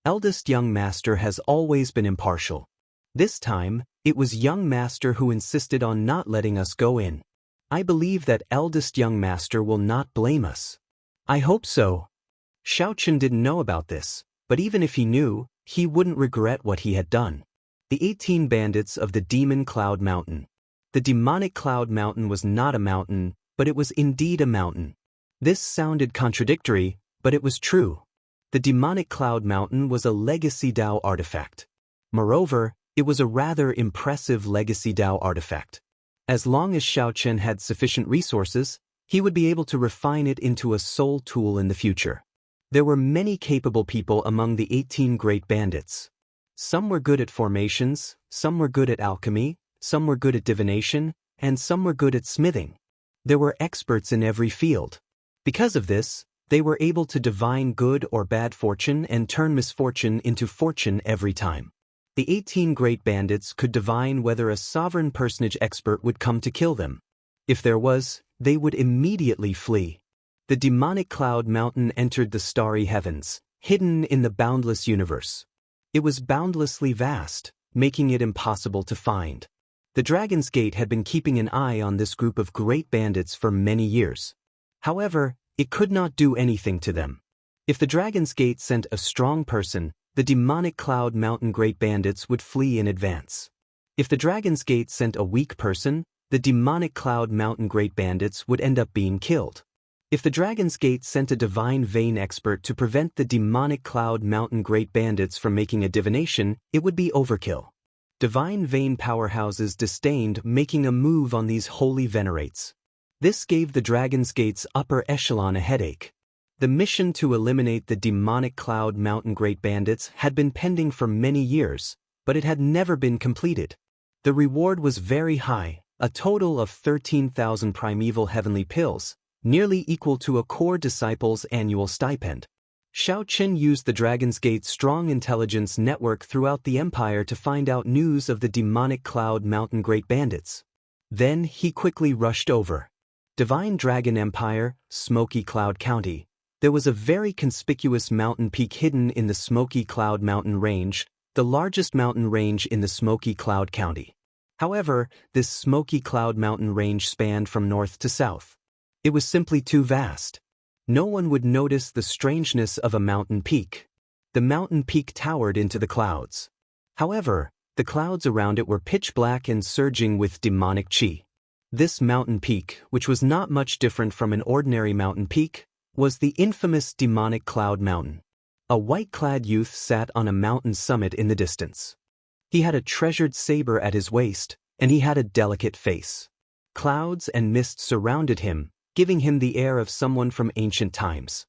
Eldest young master has always been impartial. This time, it was young master who insisted on not letting us go in. I believe that eldest young master will not blame us. I hope so. Xiaochen didn't know about this, but even if he knew, he wouldn't regret what he had done. The 18 bandits of the Demon Cloud Mountain. The demonic Cloud Mountain was not a mountain, but it was indeed a mountain. This sounded contradictory, but it was true. The demonic Cloud Mountain was a legacy Dao artifact. Moreover, it was a rather impressive legacy Dao artifact. As long as Xiaochen had sufficient resources, he would be able to refine it into a soul tool in the future. There were many capable people among the 18 great bandits. Some were good at formations, some were good at alchemy, some were good at divination, and some were good at smithing. There were experts in every field. Because of this, they were able to divine good or bad fortune and turn misfortune into fortune every time. The 18 great bandits could divine whether a sovereign personage expert would come to kill them. If there was, they would immediately flee. The demonic Cloud Mountain entered the starry heavens, hidden in the boundless universe. It was boundlessly vast, making it impossible to find. The Dragon's Gate had been keeping an eye on this group of great bandits for many years. However, it could not do anything to them. If the Dragon's Gate sent a strong person, the demonic Cloud Mountain great bandits would flee in advance. If the Dragon's Gate sent a weak person, the demonic Cloud Mountain great bandits would end up being killed. If the Dragon's Gate sent a divine vein expert to prevent the demonic Cloud Mountain great bandits from making a divination, it would be overkill. Divine vein powerhouses disdained making a move on these holy venerates. This gave the Dragon's Gate's upper echelon a headache. The mission to eliminate the demonic Cloud Mountain great bandits had been pending for many years, but it had never been completed. The reward was very high, a total of 13,000 primeval heavenly pills, nearly equal to a core disciple's annual stipend. Xiaochen used the Dragon's Gate's strong intelligence network throughout the empire to find out news of the demonic Cloud Mountain great bandits. Then he quickly rushed over. Divine Dragon Empire, Smoky Cloud County. There was a very conspicuous mountain peak hidden in the Smoky Cloud Mountain Range, the largest mountain range in the Smoky Cloud County. However, this Smoky Cloud Mountain Range spanned from north to south. It was simply too vast. No one would notice the strangeness of a mountain peak. The mountain peak towered into the clouds. However, the clouds around it were pitch black and surging with demonic chi. This mountain peak, which was not much different from an ordinary mountain peak, was the infamous demonic Cloud Mountain. A white-clad youth sat on a mountain summit in the distance. He had a treasured saber at his waist, and he had a delicate face. Clouds and mist surrounded him, giving him the air of someone from ancient times.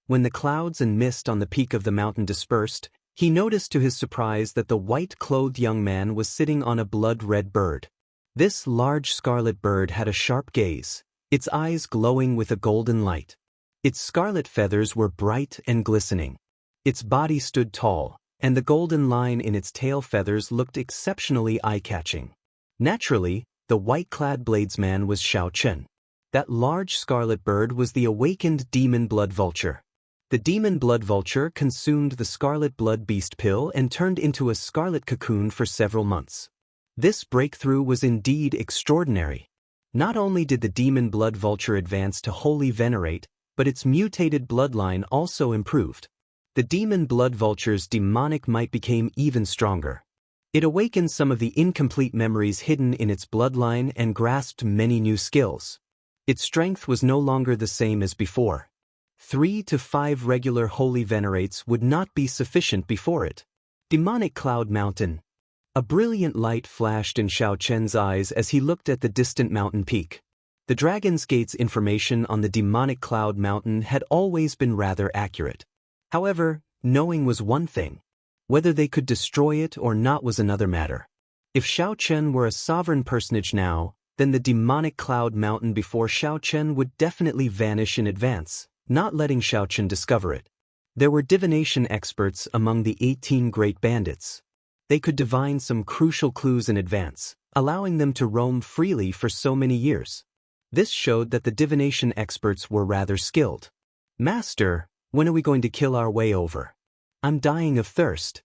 When the clouds and mist on the peak of the mountain dispersed, he noticed to his surprise that the white-clothed young man was sitting on a blood-red bird. This large scarlet bird had a sharp gaze, its eyes glowing with a golden light. Its scarlet feathers were bright and glistening. Its body stood tall, and the golden line in its tail feathers looked exceptionally eye-catching. Naturally, the white-clad bladesman was Xiao Chen. That large scarlet bird was the awakened demon blood vulture. The demon blood vulture consumed the scarlet blood beast pill and turned into a scarlet cocoon for several months. This breakthrough was indeed extraordinary. Not only did the demon blood vulture advance to holy venerate, but its mutated bloodline also improved. The demon blood vulture's demonic might became even stronger. It awakened some of the incomplete memories hidden in its bloodline and grasped many new skills. Its strength was no longer the same as before. 3 to 5 regular holy venerates would not be sufficient before it. Demonic Cloud Mountain. A brilliant light flashed in Xiao Chen's eyes as he looked at the distant mountain peak. The Dragon's Gate's information on the demonic Cloud Mountain had always been rather accurate. However, knowing was one thing. Whether they could destroy it or not was another matter. If Xiao Chen were a sovereign personage now, then the demonic Cloud Mountain before Xiao Chen would definitely vanish in advance, not letting Xiao Chen discover it. There were divination experts among the 18 great bandits. They could divine some crucial clues in advance, allowing them to roam freely for so many years. This showed that the divination experts were rather skilled. "Master, when are we going to kill our way over? I'm dying of thirst."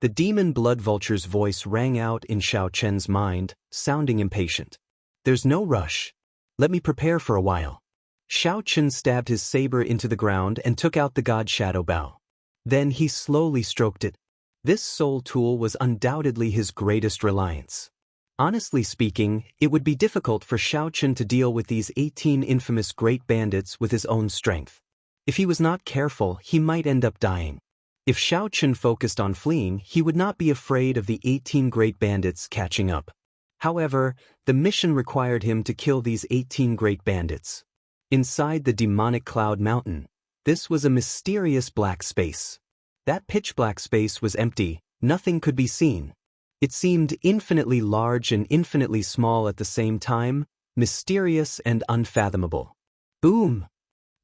The demon blood vulture's voice rang out in Xiao Chen's mind, sounding impatient. "There's no rush. Let me prepare for a while." Xiao Chen stabbed his saber into the ground and took out the god shadow bow. Then he slowly stroked it. This soul tool was undoubtedly his greatest reliance. Honestly speaking, it would be difficult for Xiao Chen to deal with these 18 infamous great bandits with his own strength. If he was not careful, he might end up dying. If Xiao Chen focused on fleeing, he would not be afraid of the 18 great bandits catching up. However, the mission required him to kill these 18 great bandits. Inside the demonic Cloud Mountain, this was a mysterious black space. That pitch-black space was empty, nothing could be seen. It seemed infinitely large and infinitely small at the same time, mysterious and unfathomable. Boom!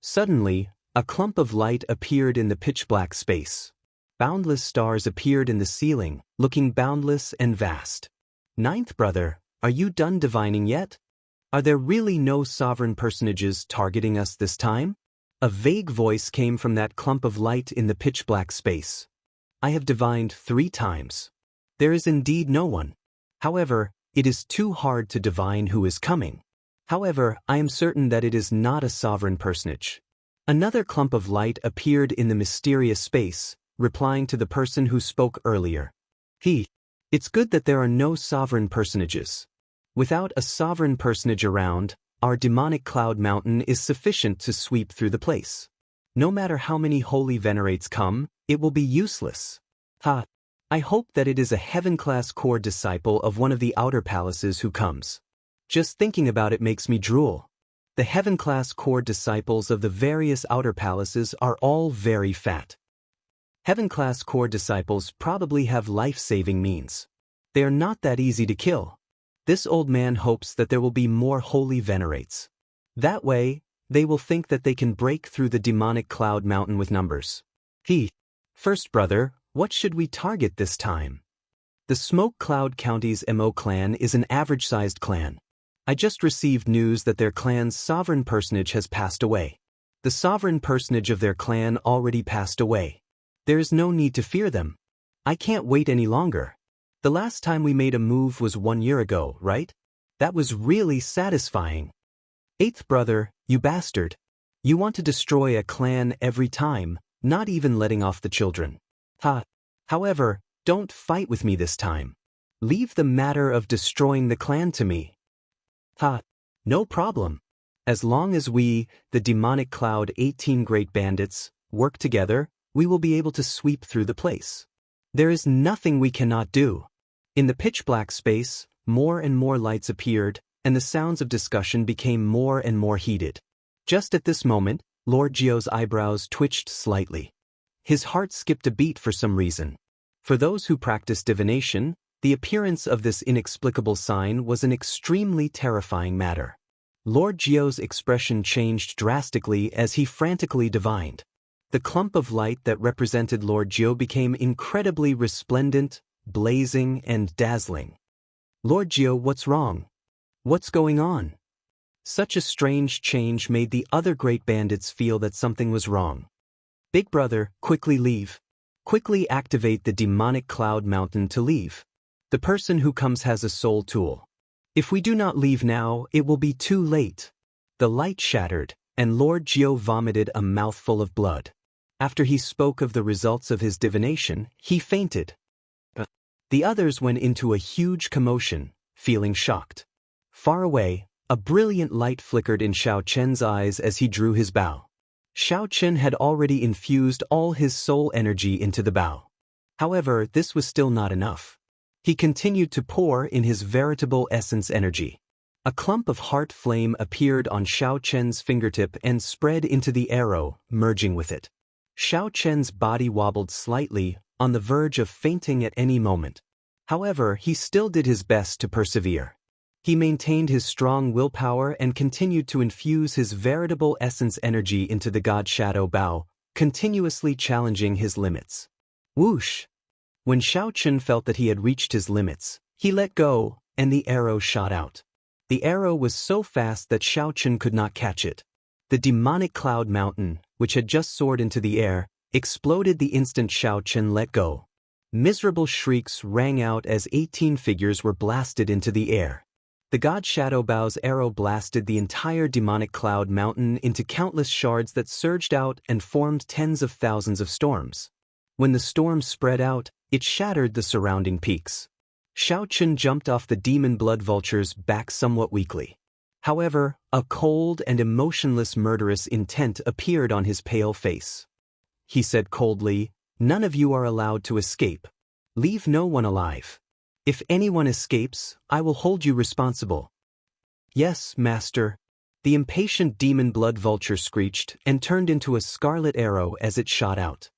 Suddenly, a clump of light appeared in the pitch-black space. Boundless stars appeared in the ceiling, looking boundless and vast. "Ninth brother, are you done divining yet? Are there really no sovereign personages targeting us this time?" A vague voice came from that clump of light in the pitch-black space. "I have divined 3 times. There is indeed no one. However, it is too hard to divine who is coming. However, I am certain that it is not a sovereign personage." Another clump of light appeared in the mysterious space, replying to the person who spoke earlier. It's good that there are no sovereign personages. Without a sovereign personage around, our demonic Cloud Mountain is sufficient to sweep through the place. No matter how many holy venerates come, it will be useless. I hope that it is a heaven-class core disciple of one of the outer palaces who comes. Just thinking about it makes me drool. The heaven-class core disciples of the various outer palaces are all very fat. Heaven-class core disciples probably have life-saving means. They are not that easy to kill. This old man hopes that there will be more holy venerates. That way, they will think that they can break through the demonic Cloud Mountain with numbers. First brother, what should we target this time? The Smoke Cloud County's Mo clan is an average-sized clan. I just received news that their clan's sovereign personage has passed away. The sovereign personage of their clan already passed away. There is no need to fear them. I can't wait any longer. The last time we made a move was 1 year ago, right? That was really satisfying. Eighth brother, you bastard. You want to destroy a clan every time, not even letting off the children. However, don't fight with me this time. Leave the matter of destroying the clan to me. No problem. As long as we, the demonic Cloud 18 great bandits, work together, we will be able to sweep through the place. There is nothing we cannot do. In the pitch-black space, more and more lights appeared, and the sounds of discussion became more and more heated. Just at this moment, Lord Gio's eyebrows twitched slightly. His heart skipped a beat for some reason. For those who practice divination, the appearance of this inexplicable sign was an extremely terrifying matter. Lord Gio's expression changed drastically as he frantically divined. The clump of light that represented Lord Gio became incredibly resplendent, blazing, and dazzling. Lord Gio, what's wrong? What's going on? Such a strange change made the other great bandits feel that something was wrong. Big brother, quickly leave. Quickly activate the demonic cloud mountain to leave. The person who comes has a soul tool. If we do not leave now, it will be too late. The light shattered, and Lord Gio vomited a mouthful of blood. After he spoke of the results of his divination, he fainted. The others went into a huge commotion, feeling shocked. Far away, a brilliant light flickered in Xiao Chen's eyes as he drew his bow. Xiao Chen had already infused all his soul energy into the bow. However, this was still not enough. He continued to pour in his veritable essence energy. A clump of heart flame appeared on Xiao Chen's fingertip and spread into the arrow, merging with it. Xiao Chen's body wobbled slightly, on the verge of fainting at any moment. However, he still did his best to persevere. He maintained his strong willpower and continued to infuse his veritable essence energy into the God Shadow Bow, continuously challenging his limits. Whoosh! When Xiao Chen felt that he had reached his limits, he let go, and the arrow shot out. The arrow was so fast that Xiao Chen could not catch it. The demonic cloud mountain, which had just soared into the air, exploded the instant Xiao Chen let go. Miserable shrieks rang out as 18 figures were blasted into the air. The God Shadow Bow's arrow blasted the entire demonic cloud mountain into countless shards that surged out and formed tens of thousands of storms. When the storm spread out, it shattered the surrounding peaks. Xiao Chen jumped off the demon blood vulture's back somewhat weakly. However, a cold and emotionless murderous intent appeared on his pale face. He said coldly, "None of you are allowed to escape. Leave no one alive. If anyone escapes, I will hold you responsible." "Yes, master." The impatient demon blood vulture screeched and turned into a scarlet arrow as it shot out.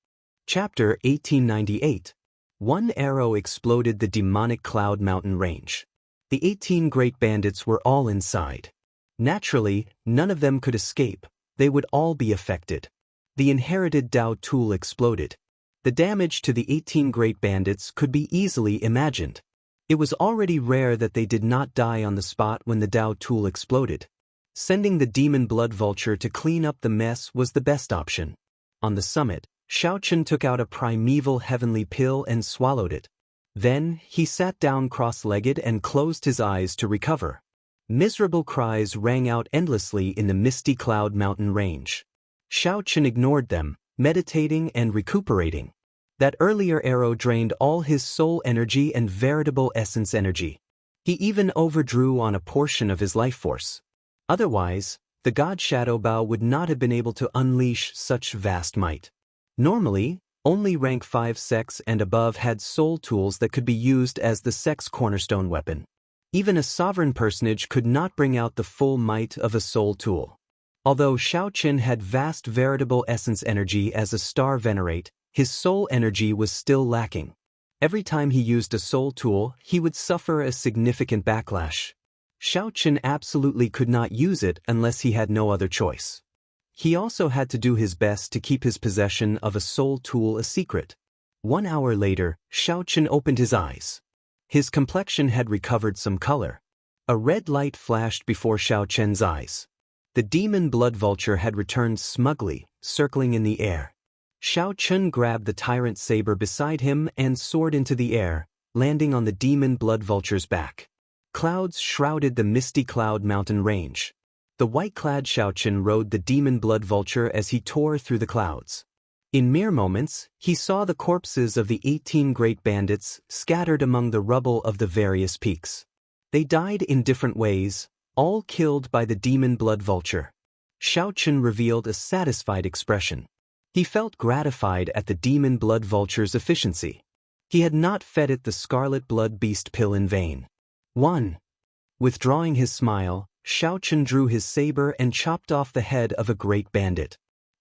Chapter 1898. One arrow exploded the demonic cloud mountain range. The 18 great bandits were all inside. Naturally, none of them could escape. They would all be affected. The inherited Dao tool exploded. The damage to the 18 great bandits could be easily imagined. It was already rare that they did not die on the spot when the Dao tool exploded. Sending the demon blood vulture to clean up the mess was the best option. On the summit, Xiao Chen took out a primeval heavenly pill and swallowed it. Then, he sat down cross-legged and closed his eyes to recover. Miserable cries rang out endlessly in the misty cloud mountain range. Xiao Chen ignored them, meditating and recuperating. That earlier arrow drained all his soul energy and veritable essence energy. He even overdrew on a portion of his life force. Otherwise, the God Shadow Bow would not have been able to unleash such vast might. Normally, only rank 5 sects and above had soul tools that could be used as the sect's cornerstone weapon. Even a sovereign personage could not bring out the full might of a soul tool. Although Xiao Chen had vast veritable essence energy as a star venerate, his soul energy was still lacking. Every time he used a soul tool, he would suffer a significant backlash. Xiao Chen absolutely could not use it unless he had no other choice. He also had to do his best to keep his possession of a soul tool a secret. 1 hour later, Xiao Chen opened his eyes. His complexion had recovered some color. A red light flashed before Xiao Chen's eyes. The demon blood vulture had returned smugly, circling in the air. Xiao Chen grabbed the tyrant saber beside him and soared into the air, landing on the demon blood vulture's back. Clouds shrouded the misty cloud mountain range. The white-clad Xiao Chen rode the demon blood vulture as he tore through the clouds. In mere moments, he saw the corpses of the 18 great bandits scattered among the rubble of the various peaks. They died in different ways, all killed by the demon blood vulture. Xiao Chen revealed a satisfied expression. He felt gratified at the demon blood vulture's efficiency. He had not fed it the scarlet blood beast pill in vain. 1. Withdrawing his smile, Xiao Chen drew his saber and chopped off the head of a great bandit.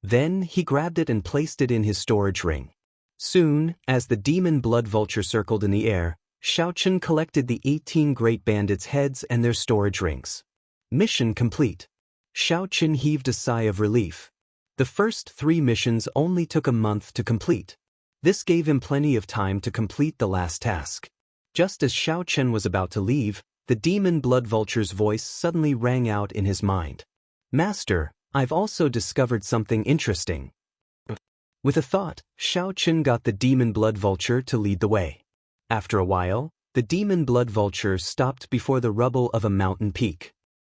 Then he grabbed it and placed it in his storage ring. Soon, as the demon blood vulture circled in the air, Xiaochen collected the 18 great bandits' heads and their storage rings. Mission complete. Xiaochen heaved a sigh of relief. The first 3 missions only took a month to complete. This gave him plenty of time to complete the last task. Just as Xiaochen was about to leave, the demon blood vulture's voice suddenly rang out in his mind. Master, I've also discovered something interesting. With a thought, Xiaochen got the demon blood vulture to lead the way. After a while, the demon blood vulture stopped before the rubble of a mountain peak.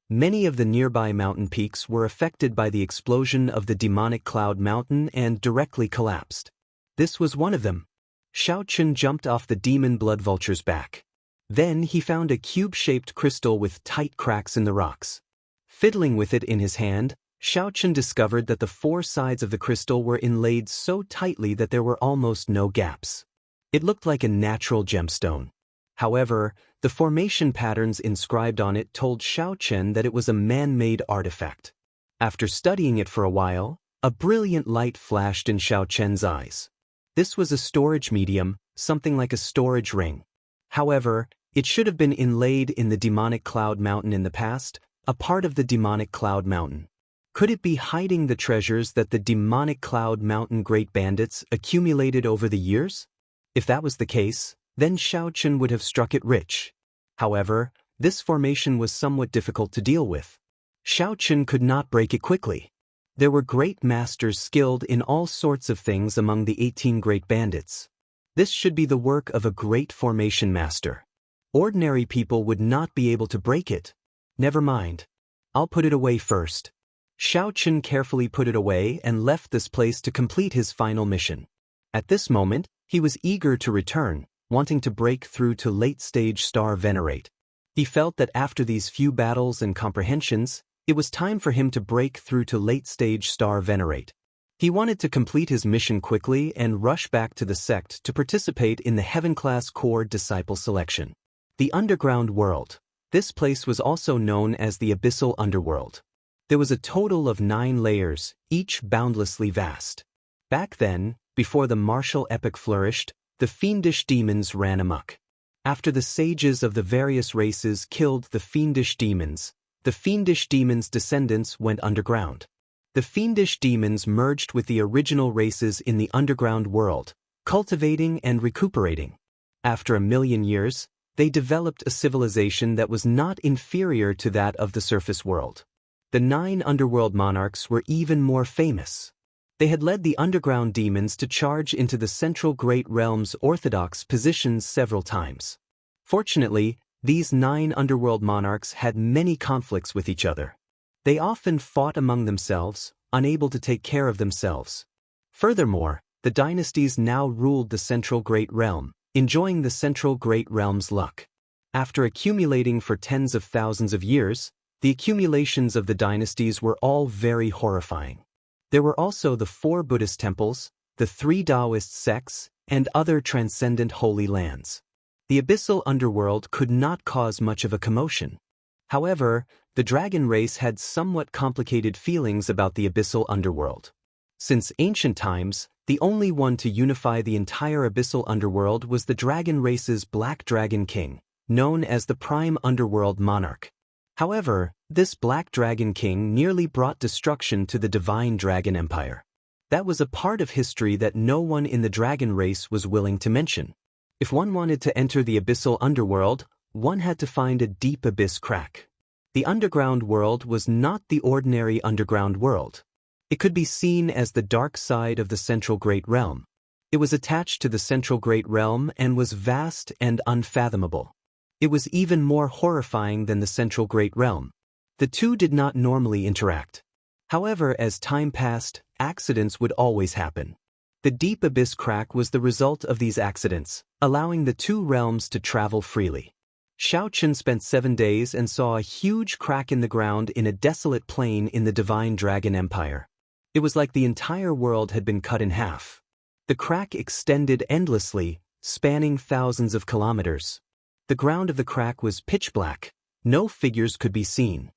Many of the nearby mountain peaks were affected by the explosion of the demonic cloud mountain and directly collapsed. This was one of them. Xiaochen jumped off the demon blood vulture's back. Then he found a cube-shaped crystal with tight cracks in the rocks. Fiddling with it in his hand, Xiaochen discovered that the 4 sides of the crystal were inlaid so tightly that there were almost no gaps. It looked like a natural gemstone. However, the formation patterns inscribed on it told Xiaochen that it was a man-made artifact. After studying it for a while, a brilliant light flashed in Xiaochen's eyes. This was a storage medium, something like a storage ring. However, it should have been inlaid in the demonic cloud mountain in the past, a part of the demonic cloud mountain. Could it be hiding the treasures that the demonic cloud mountain great bandits accumulated over the years? If that was the case, then Xiaochen would have struck it rich. However, this formation was somewhat difficult to deal with. Xiaochen could not break it quickly. There were great masters skilled in all sorts of things among the 18 great bandits. This should be the work of a great formation master. Ordinary people would not be able to break it. Never mind. I'll put it away first. Xiaochen carefully put it away and left this place to complete his final mission. At this moment, he was eager to return, wanting to break through to late-stage Star Venerate. He felt that after these few battles and comprehensions, it was time for him to break through to late-stage Star Venerate. He wanted to complete his mission quickly and rush back to the sect to participate in the Heaven-class Core Disciple Selection. The Underground World. This place was also known as the Abyssal Underworld. There was a total of 9 layers, each boundlessly vast. Back then, before the martial epic flourished, the fiendish demons ran amok. After the sages of the various races killed the fiendish demons descendants went underground. The fiendish demons merged with the original races in the underground world, cultivating and recuperating. After 1,000,000 years, they developed a civilization that was not inferior to that of the surface world. The 9 underworld monarchs were even more famous. They had led the underground demons to charge into the central great realm's orthodox positions several times. Fortunately, these 9 underworld monarchs had many conflicts with each other. They often fought among themselves, unable to take care of themselves. Furthermore, the dynasties now ruled the central great realm, enjoying the central great realm's luck. After accumulating for tens of thousands of years, the accumulations of the dynasties were all very horrifying. There were also the 4 Buddhist temples, the 3 Taoist sects, and other transcendent holy lands. The abyssal underworld could not cause much of a commotion. However, the dragon race had somewhat complicated feelings about the abyssal underworld. Since ancient times, the only one to unify the entire abyssal underworld was the dragon race's Black Dragon King, known as the Prime Underworld Monarch. However, this Black Dragon King nearly brought destruction to the Divine Dragon Empire. That was a part of history that no one in the dragon race was willing to mention. If one wanted to enter the abyssal underworld, one had to find a deep abyss crack. The underground world was not the ordinary underground world. It could be seen as the dark side of the Central Great Realm. It was attached to the Central Great Realm and was vast and unfathomable. It was even more horrifying than the Central Great Realm. The two did not normally interact. However, as time passed, accidents would always happen. The deep abyss crack was the result of these accidents, allowing the two realms to travel freely. Xiaochen spent 7 days and saw a huge crack in the ground in a desolate plain in the Divine Dragon Empire. It was like the entire world had been cut in half. The crack extended endlessly, spanning thousands of kilometers. The ground of the crack was pitch black. No figures could be seen.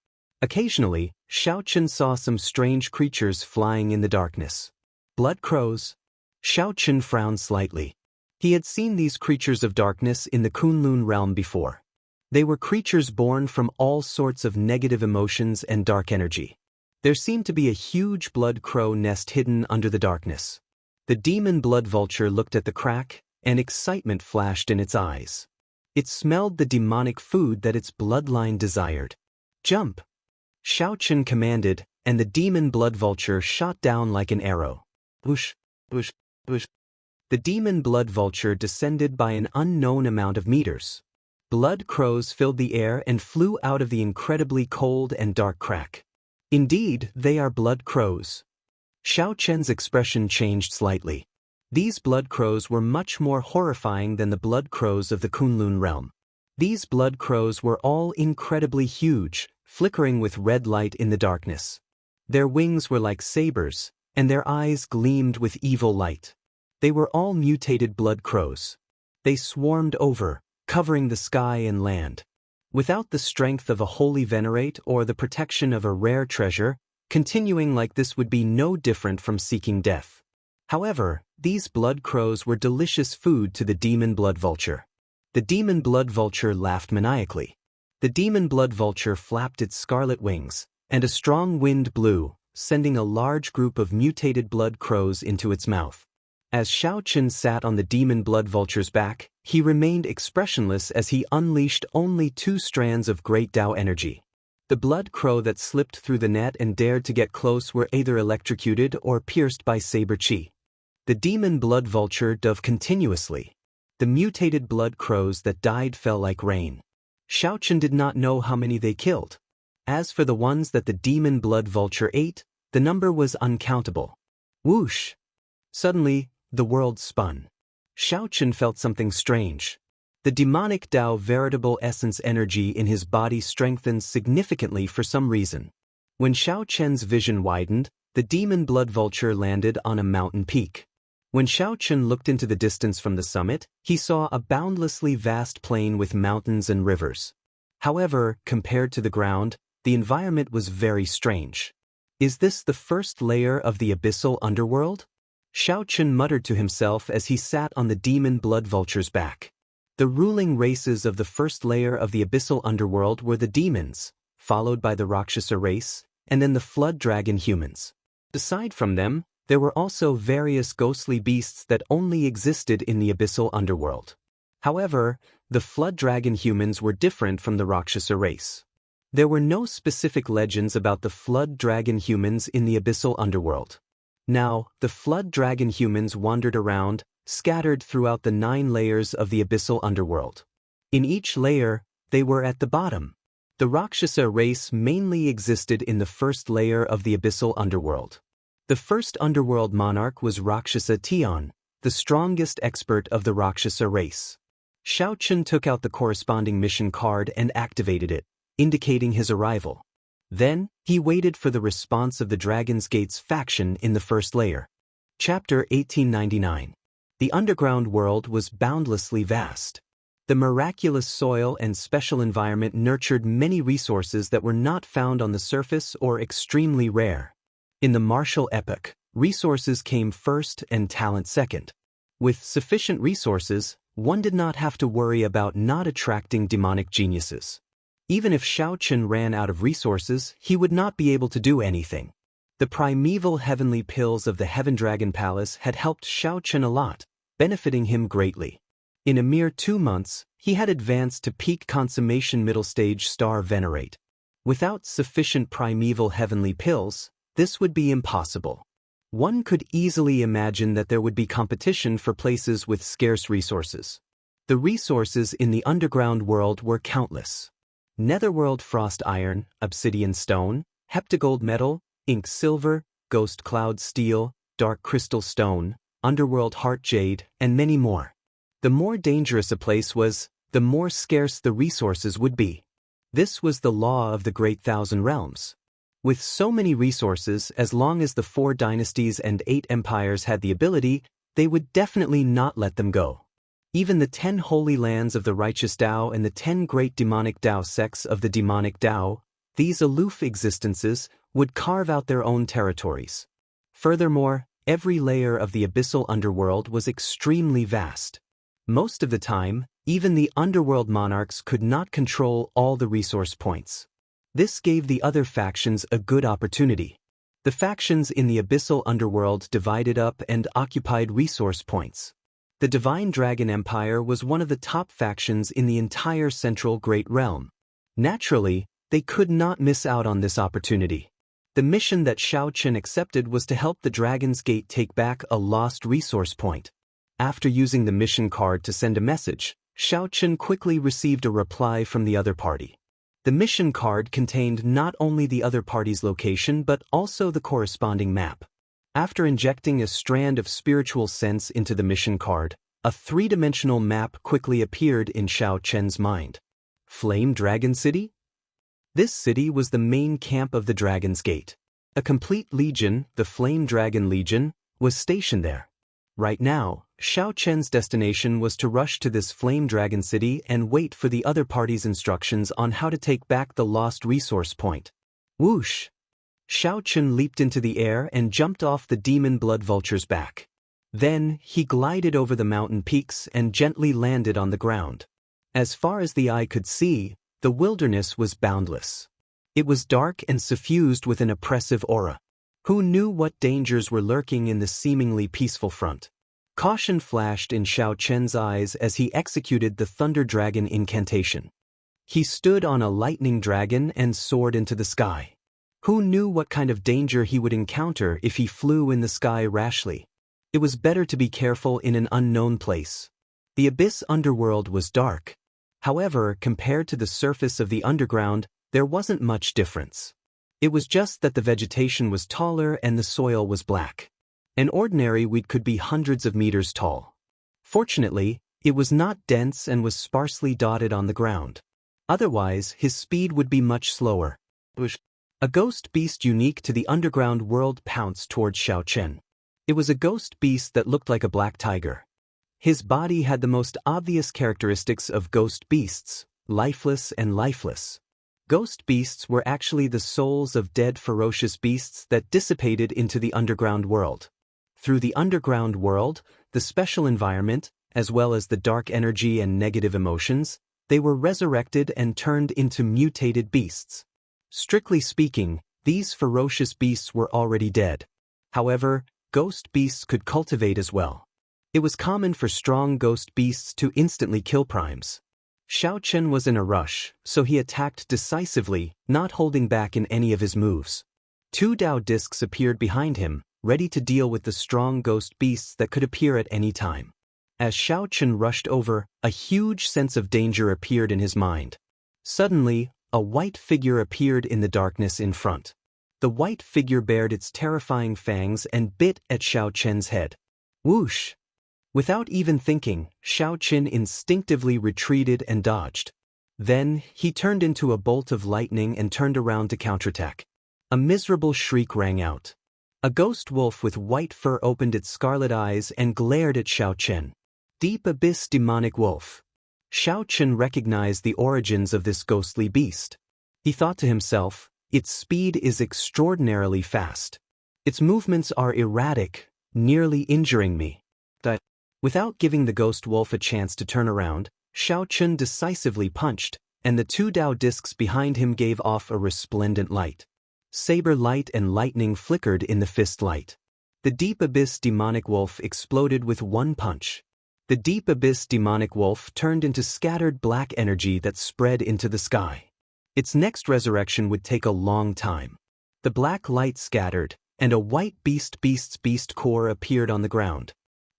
Occasionally, Xiaochen saw some strange creatures flying in the darkness. Blood crows. Xiaochen frowned slightly. He had seen these creatures of darkness in the Kunlun realm before. They were creatures born from all sorts of negative emotions and dark energy. There seemed to be a huge blood crow nest hidden under the darkness. The demon blood vulture looked at the crack, and excitement flashed in its eyes. It smelled the demonic food that its bloodline desired. Jump! Xiaochen commanded, and the demon blood vulture shot down like an arrow. Whoosh, whoosh, whoosh. The demon blood vulture descended by an unknown amount of meters. Blood crows filled the air and flew out of the incredibly cold and dark crack. Indeed, they are blood crows. Xiaochen's expression changed slightly. These blood crows were much more horrifying than the blood crows of the Kunlun realm. These blood crows were all incredibly huge, flickering with red light in the darkness. Their wings were like sabers, and their eyes gleamed with evil light. They were all mutated blood crows. They swarmed over, covering the sky and land. Without the strength of a holy venerate or the protection of a rare treasure, continuing like this would be no different from seeking death. However, these blood crows were delicious food to the demon blood vulture. The demon blood vulture laughed maniacally. The demon blood vulture flapped its scarlet wings, and a strong wind blew, sending a large group of mutated blood crows into its mouth. As Xiaochen sat on the demon blood vulture's back, he remained expressionless as he unleashed only 2 strands of great Tao energy. The blood crow that slipped through the net and dared to get close were either electrocuted or pierced by saber chi. The demon blood vulture dove continuously. The mutated blood crows that died fell like rain. Xiaochen did not know how many they killed. As for the ones that the demon blood vulture ate, the number was uncountable. Whoosh! Suddenly, the world spun. Xiaochen felt something strange. The demonic Tao veritable essence energy in his body strengthened significantly for some reason. When Xiaochen's vision widened, the demon blood vulture landed on a mountain peak. When Xiaochen looked into the distance from the summit, he saw a boundlessly vast plain with mountains and rivers. However, compared to the ground, the environment was very strange. Is this the first layer of the abyssal underworld? Xiaochen muttered to himself as he sat on the demon blood vulture's back. The ruling races of the first layer of the abyssal underworld were the demons, followed by the Rakshasa race, and then the flood dragon humans. Aside from them, there were also various ghostly beasts that only existed in the abyssal underworld. However, the flood dragon humans were different from the Rakshasa race. There were no specific legends about the flood dragon humans in the abyssal underworld. Now, the flood dragon humans wandered around, scattered throughout the 9 layers of the abyssal underworld. In each layer, they were at the bottom. The Rakshasa race mainly existed in the first layer of the abyssal underworld. The first underworld monarch was Rakshasa Tian, the strongest expert of the Rakshasa race. Xiaochen took out the corresponding mission card and activated it, indicating his arrival. Then, he waited for the response of the Dragon's Gate's faction in the first layer. Chapter 1899. The underground world was boundlessly vast. The miraculous soil and special environment nurtured many resources that were not found on the surface or extremely rare. In the martial epoch, resources came first and talent second. With sufficient resources, one did not have to worry about not attracting demonic geniuses. Even if Xiaochen ran out of resources, he would not be able to do anything. The primeval heavenly pills of the Heaven Dragon Palace had helped Xiaochen a lot, benefiting him greatly. In a mere 2 months, he had advanced to peak consummation middle stage star venerate. Without sufficient primeval heavenly pills, this would be impossible. One could easily imagine that there would be competition for places with scarce resources. The resources in the underground world were countless. Netherworld frost iron, obsidian stone, heptagold metal, ink silver, ghost cloud steel, dark crystal stone, underworld heart jade, and many more. The more dangerous a place was, the more scarce the resources would be. This was the law of the Great Thousand Realms. With so many resources, as long as the 4 dynasties and 8 empires had the ability, they would definitely not let them go. Even the 10 holy lands of the righteous Tao and the 10 great demonic Tao sects of the demonic Tao, These aloof existences would carve out their own territories. Furthermore, every layer of the abyssal underworld was extremely vast. Most of the time, even the underworld monarchs could not control all the resource points. This gave the other factions a good opportunity. The factions in the abyssal underworld divided up and occupied resource points. The Divine Dragon Empire was one of the top factions in the entire Central Great Realm. Naturally, they could not miss out on this opportunity. The mission that Shao Chen accepted was to help the Dragon's Gate take back a lost resource point. After using the mission card to send a message, Shao Chen quickly received a reply from the other party. The mission card contained not only the other party's location but also the corresponding map. After injecting a strand of spiritual sense into the mission card, a three-dimensional map quickly appeared in Shao Chen's mind. Flame Dragon City? This city was the main camp of the Dragon's Gate. A complete legion, the Flame Dragon Legion, was stationed there. Right now, Shao Chen's destination was to rush to this Flame Dragon City and wait for the other party's instructions on how to take back the lost resource point. Whoosh! Shao Chen leaped into the air and jumped off the demon blood vulture's back. Then, he glided over the mountain peaks and gently landed on the ground. As far as the eye could see, the wilderness was boundless. It was dark and suffused with an oppressive aura. Who knew what dangers were lurking in the seemingly peaceful front? Caution flashed in Shao Chen's eyes as he executed the Thunder Dragon incantation. He stood on a lightning dragon and soared into the sky. Who knew what kind of danger he would encounter if he flew in the sky rashly? It was better to be careful in an unknown place. The abyss underworld was dark. However, compared to the surface of the underground, there wasn't much difference. It was just that the vegetation was taller and the soil was black. An ordinary weed could be hundreds of meters tall. Fortunately, it was not dense and was sparsely dotted on the ground. Otherwise, his speed would be much slower. A ghost beast unique to the underground world pounced towards Shao Chen. It was a ghost beast that looked like a black tiger. His body had the most obvious characteristics of ghost beasts, lifeless and lifeless. Ghost beasts were actually the souls of dead ferocious beasts that dissipated into the underground world. Through the underground world, the special environment, as well as the dark energy and negative emotions, they were resurrected and turned into mutated beasts. Strictly speaking, these ferocious beasts were already dead. However, ghost beasts could cultivate as well. It was common for strong ghost beasts to instantly kill primes. Shao Chen was in a rush, so he attacked decisively, not holding back in any of his moves. Two Dao discs appeared behind him, ready to deal with the strong ghost beasts that could appear at any time. As Shao Chen rushed over, a huge sense of danger appeared in his mind. Suddenly, a white figure appeared in the darkness in front. The white figure bared its terrifying fangs and bit at Shao Chen's head. Whoosh! Without even thinking, Shao Chen instinctively retreated and dodged. Then, he turned into a bolt of lightning and turned around to counterattack. A miserable shriek rang out. A ghost wolf with white fur opened its scarlet eyes and glared at Shao Chen. Deep Abyss Demonic Wolf. Shao Chen recognized the origins of this ghostly beast. He thought to himself, its speed is extraordinarily fast. Its movements are erratic, nearly injuring me. Without giving the ghost wolf a chance to turn around, Shao Chen decisively punched, and the two Dao discs behind him gave off a resplendent light. Saber light and lightning flickered in the fist light. The Deep Abyss Demonic Wolf exploded with one punch. The Deep Abyss Demonic Wolf turned into scattered black energy that spread into the sky. Its next resurrection would take a long time. The black light scattered, and a white beast core appeared on the ground.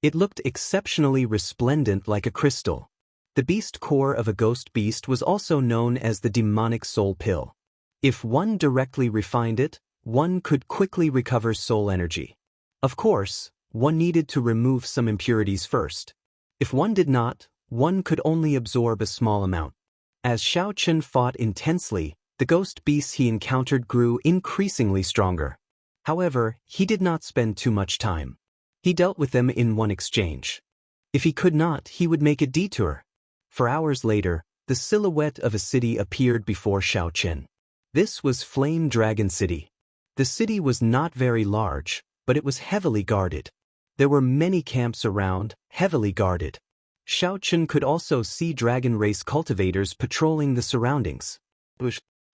It looked exceptionally resplendent like a crystal. The beast core of a ghost beast was also known as the demonic soul pill. If one directly refined it, one could quickly recover soul energy. Of course, one needed to remove some impurities first. If one did not, one could only absorb a small amount. As Shao Chen fought intensely, the ghost beasts he encountered grew increasingly stronger. However, he did not spend too much time. He dealt with them in one exchange. If he could not, he would make a detour. For hours later, the silhouette of a city appeared before Shao Chen. This was Flame Dragon City. The city was not very large, but it was heavily guarded. There were many camps around, heavily guarded. Xiao Chen could also see dragon race cultivators patrolling the surroundings.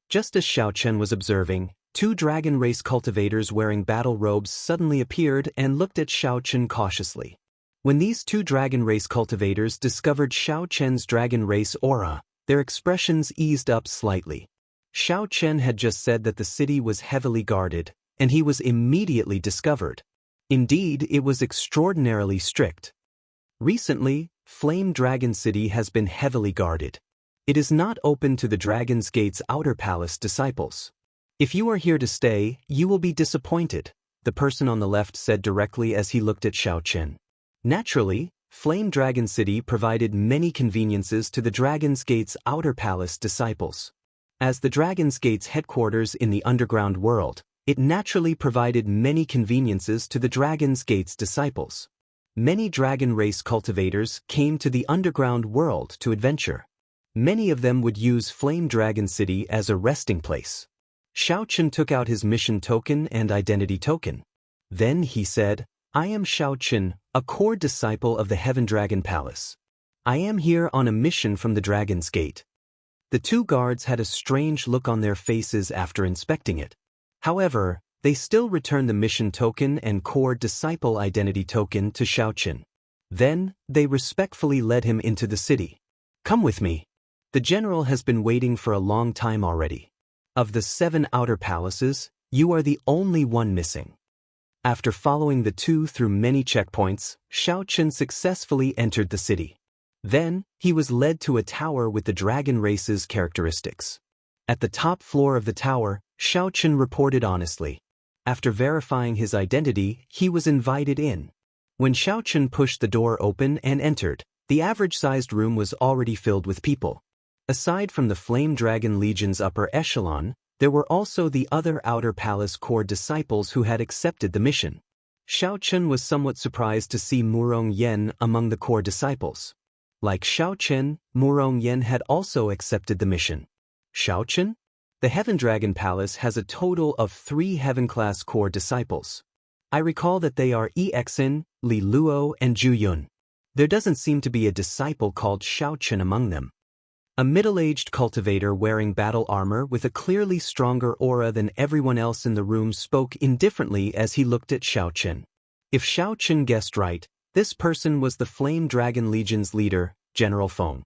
Just as Xiao Chen was observing, two dragon race cultivators wearing battle robes suddenly appeared and looked at Xiao Chen cautiously. When these two dragon race cultivators discovered Xiao Chen's dragon race aura, their expressions eased up slightly. Xiao Chen had just said that the city was heavily guarded, and he was immediately discovered. Indeed, it was extraordinarily strict. Recently, Flame Dragon City has been heavily guarded. It is not open to the Dragon's Gate's outer palace disciples. If you are here to stay, you will be disappointed, the person on the left said directly as he looked at Xiao Chen. Naturally, Flame Dragon City provided many conveniences to the Dragon's Gate's outer palace disciples. As the Dragon's Gate's headquarters in the underground world, it naturally provided many conveniences to the Dragon's Gate's disciples. Many dragon race cultivators came to the underground world to adventure. Many of them would use Flame Dragon City as a resting place. Xiao Chen took out his mission token and identity token. Then he said, "I am Xiao Chen, a core disciple of the Heaven Dragon Palace. I am here on a mission from the Dragon's Gate." The two guards had a strange look on their faces after inspecting it. However, they still returned the mission token and core disciple identity token to Xiao Chen. Then, they respectfully led him into the city. "Come with me. The general has been waiting for a long time already. Of the 7 outer palaces, you are the only one missing." After following the two through many checkpoints, Xiao Chen successfully entered the city. Then, he was led to a tower with the dragon race's characteristics. At the top floor of the tower, Xiao Chen reported honestly. After verifying his identity, he was invited in. When Xiao Chen pushed the door open and entered, the average-sized room was already filled with people. Aside from the Flame Dragon Legion's upper echelon, there were also the other outer palace core disciples who had accepted the mission. Xiao Chen was somewhat surprised to see Murong Yen among the core disciples. Like Xiao Chen, Murong Yen had also accepted the mission. Xiao Chen? The Heaven Dragon Palace has a total of 3 Heaven-class core disciples. I recall that they are Exin, Li Luo, and Zhu Yun. There doesn't seem to be a disciple called Xiao Chen among them. A middle-aged cultivator wearing battle armor with a clearly stronger aura than everyone else in the room spoke indifferently as he looked at Xiao Chen. If Xiao Chen guessed right, this person was the Flame Dragon Legion's leader, General Feng.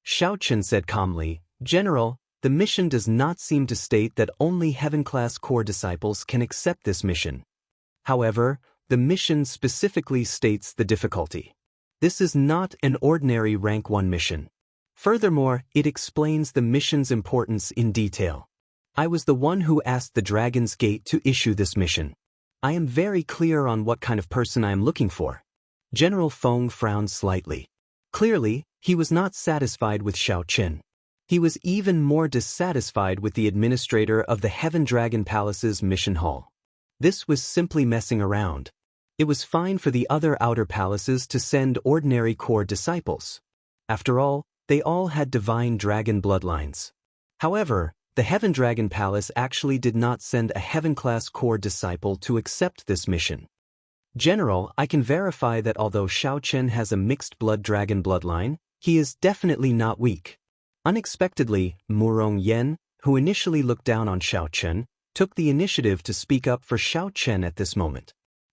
Xiao Chen said calmly, "General, the mission does not seem to state that only Heaven-class core disciples can accept this mission. However, the mission specifically states the difficulty. This is not an ordinary rank 1 mission. Furthermore, it explains the mission's importance in detail. I was the one who asked the Dragon's Gate to issue this mission. I am very clear on what kind of person I am looking for." General Feng frowned slightly. Clearly, he was not satisfied with Xiao Chen. He was even more dissatisfied with the administrator of the Heaven Dragon Palace's mission hall. This was simply messing around. It was fine for the other outer palaces to send ordinary core disciples. After all, they all had divine dragon bloodlines. However, the Heaven Dragon Palace actually did not send a Heaven-class core disciple to accept this mission. "General, I can verify that although Xiao Chen has a mixed blood dragon bloodline, he is definitely not weak." Unexpectedly, Murong Yen, who initially looked down on Xiao Chen, took the initiative to speak up for Xiao Chen at this moment.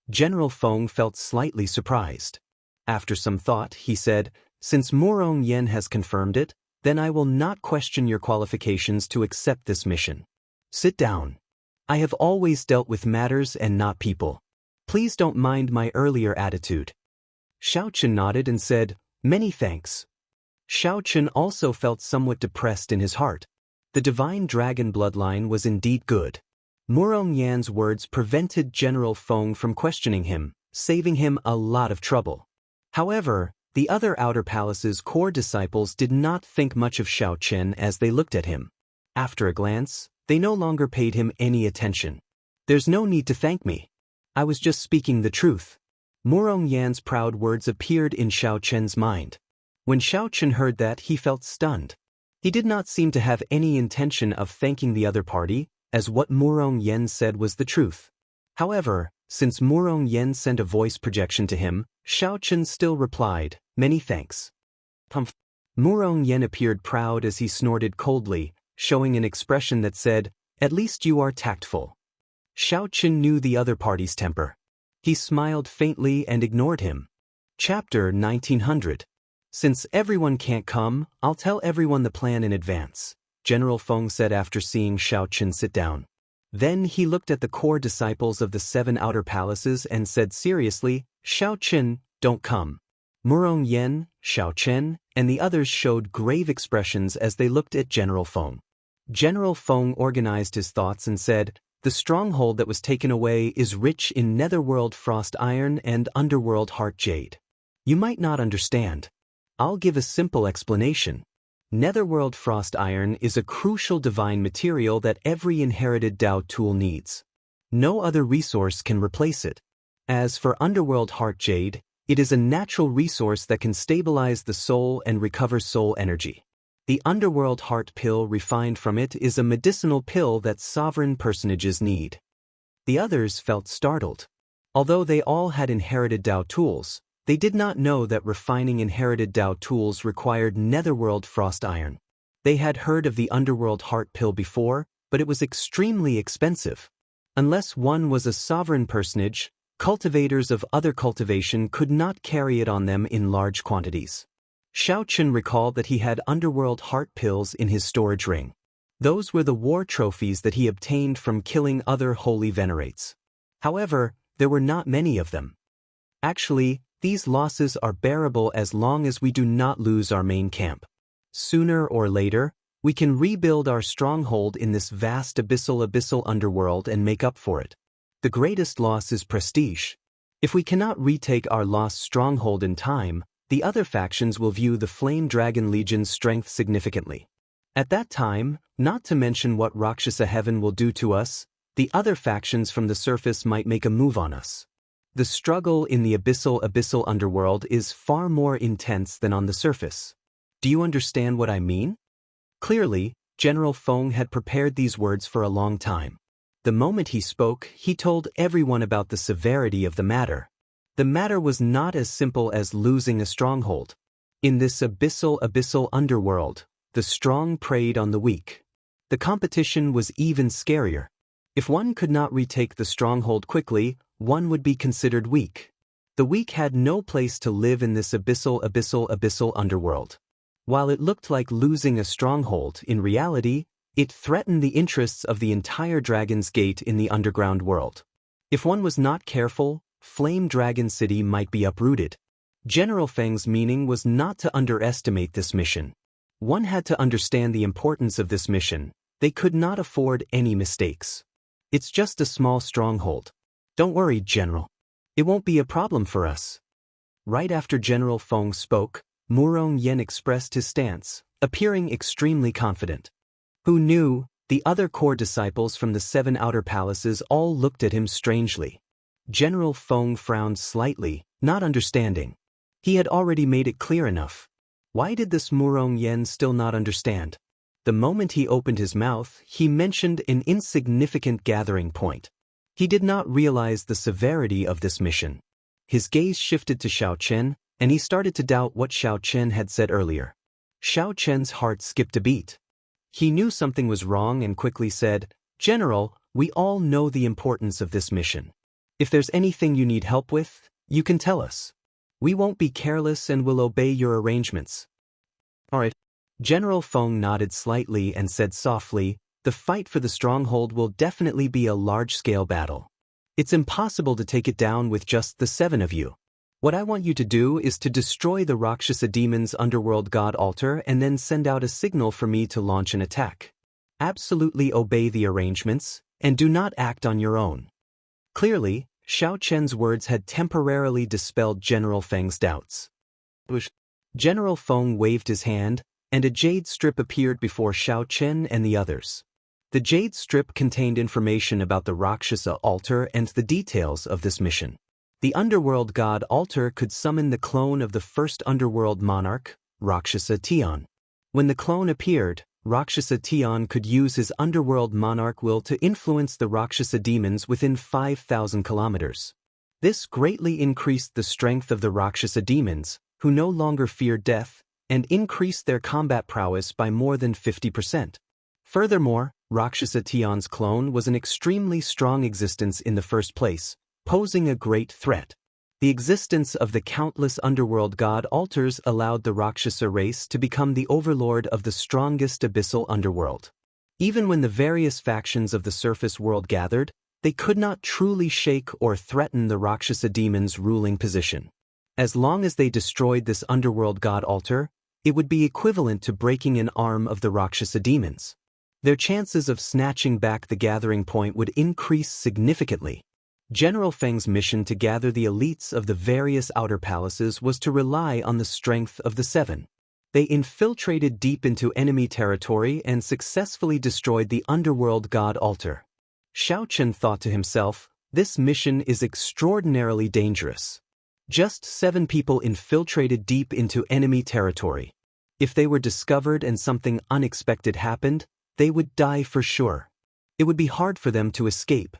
General Feng felt slightly surprised. After some thought, he said, "Since Murong Yen has confirmed it, then I will not question your qualifications to accept this mission. Sit down. I have always dealt with matters and not people. Please don't mind my earlier attitude." Xiao Chen nodded and said, "Many thanks." Xiao Chen also felt somewhat depressed in his heart. The divine dragon bloodline was indeed good. Murong Yan's words prevented General Feng from questioning him, saving him a lot of trouble. However, the other outer palace's core disciples did not think much of Xiao Chen as they looked at him. After a glance, they no longer paid him any attention. "There's no need to thank me. I was just speaking the truth." Murong Yan's proud words appeared in Xiao Chen's mind. When Xiao Chen heard that, he felt stunned. He did not seem to have any intention of thanking the other party, as what Murong Yen said was the truth. However, since Murong Yen sent a voice projection to him, Xiao Chen still replied, "Many thanks." Humph. Murong Yen appeared proud as he snorted coldly, showing an expression that said, "At least you are tactful." Xiao Chen knew the other party's temper. He smiled faintly and ignored him. Chapter 1900. Since everyone can't come, I'll tell everyone the plan in advance, General Feng said after seeing Xiao Chen sit down. Then he looked at the core disciples of the 7 outer palaces and said seriously, "Xiao Chen, don't come." Murong Yen, Xiao Chen, and the others showed grave expressions as they looked at General Feng. General Feng organized his thoughts and said, "The stronghold that was taken away is rich in netherworld frost iron and underworld heart jade. You might not understand. I'll give a simple explanation. Netherworld frost iron is a crucial divine material that every inherited Dao tool needs. No other resource can replace it. As for underworld heart jade, it is a natural resource that can stabilize the soul and recover soul energy. The underworld heart pill refined from it is a medicinal pill that sovereign personages need." The others felt startled. Although they all had inherited Dao tools, they did not know that refining inherited Dao tools required netherworld frost iron. They had heard of the underworld heart pill before, but it was extremely expensive. Unless one was a sovereign personage, cultivators of other cultivation could not carry it on them in large quantities. Xiao Chen recalled that he had underworld heart pills in his storage ring. Those were the war trophies that he obtained from killing other holy venerates. However, there were not many of them. Actually, these losses are bearable as long as we do not lose our main camp. Sooner or later, we can rebuild our stronghold in this vast abyssal underworld and make up for it. The greatest loss is prestige. If we cannot retake our lost stronghold in time, the other factions will view the Flame Dragon Legion's strength significantly. At that time, not to mention what Rakshasa Heaven will do to us, the other factions from the surface might make a move on us. The struggle in the abyssal underworld is far more intense than on the surface. Do you understand what I mean? Clearly, General Feng had prepared these words for a long time. The moment he spoke, he told everyone about the severity of the matter. The matter was not as simple as losing a stronghold. In this abyssal underworld, the strong preyed on the weak. The competition was even scarier. If one could not retake the stronghold quickly, one would be considered weak. The weak had no place to live in this abyssal underworld. While it looked like losing a stronghold, in reality, it threatened the interests of the entire Dragon's Gate in the underground world. If one was not careful, Flame Dragon City might be uprooted. General Feng's meaning was not to underestimate this mission. One had to understand the importance of this mission. They could not afford any mistakes. It's just a small stronghold. Don't worry, General. It won't be a problem for us. Right after General Feng spoke, Murong Yen expressed his stance, appearing extremely confident. Who knew? The other core disciples from the 7 outer palaces all looked at him strangely. General Feng frowned slightly, not understanding. He had already made it clear enough. Why did this Murong Yen still not understand? The moment he opened his mouth, he mentioned an insignificant gathering point. He did not realize the severity of this mission. His gaze shifted to Xiao Chen, and he started to doubt what Xiao Chen had said earlier. Xiao Chen's heart skipped a beat. He knew something was wrong and quickly said, "General, we all know the importance of this mission. If there's anything you need help with, you can tell us. We won't be careless and will obey your arrangements." All right. General Feng nodded slightly and said softly, "The fight for the stronghold will definitely be a large-scale battle. It's impossible to take it down with just the 7 of you. What I want you to do is to destroy the Rakshasa demon's underworld god altar and then send out a signal for me to launch an attack. Absolutely obey the arrangements, and do not act on your own." Clearly, Xiao Chen's words had temporarily dispelled General Feng's doubts. General Feng waved his hand, and a jade strip appeared before Xiao Chen and the others. The jade strip contained information about the Rakshasa altar and the details of this mission. The underworld god altar could summon the clone of the first underworld monarch, Rakshasa Tian. When the clone appeared, Rakshasa Tian could use his underworld monarch will to influence the Rakshasa demons within 5,000 kilometers. This greatly increased the strength of the Rakshasa demons, who no longer feared death, and increased their combat prowess by more than 50%. Furthermore, Rakshasa Tian's clone was an extremely strong existence in the first place, posing a great threat. The existence of the countless underworld god altars allowed the Rakshasa race to become the overlord of the strongest abyssal underworld. Even when the various factions of the surface world gathered, they could not truly shake or threaten the Rakshasa demons' ruling position. As long as they destroyed this underworld god altar, it would be equivalent to breaking an arm of the Rakshasa demons. Their chances of snatching back the gathering point would increase significantly. General Feng's mission to gather the elites of the various outer palaces was to rely on the strength of the seven. They infiltrated deep into enemy territory and successfully destroyed the underworld god altar. Xiao Chen thought to himself, this mission is extraordinarily dangerous. Just 7 people infiltrated deep into enemy territory. If they were discovered and something unexpected happened, they would die for sure. It would be hard for them to escape.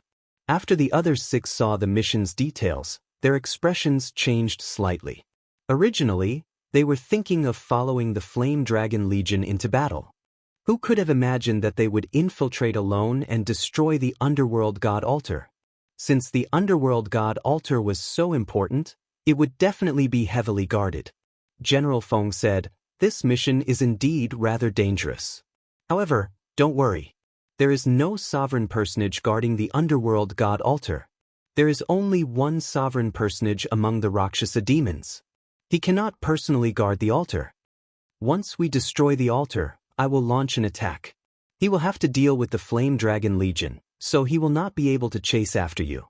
After the other 6 saw the mission's details, their expressions changed slightly. Originally, they were thinking of following the Flame Dragon Legion into battle. Who could have imagined that they would infiltrate alone and destroy the underworld god altar? Since the underworld god altar was so important, it would definitely be heavily guarded. General Feng said, this mission is indeed rather dangerous. However, don't worry. There is no sovereign personage guarding the underworld god altar. There is only one sovereign personage among the Rakshasa demons. He cannot personally guard the altar. Once we destroy the altar, I will launch an attack. He will have to deal with the Flame Dragon Legion, so he will not be able to chase after you.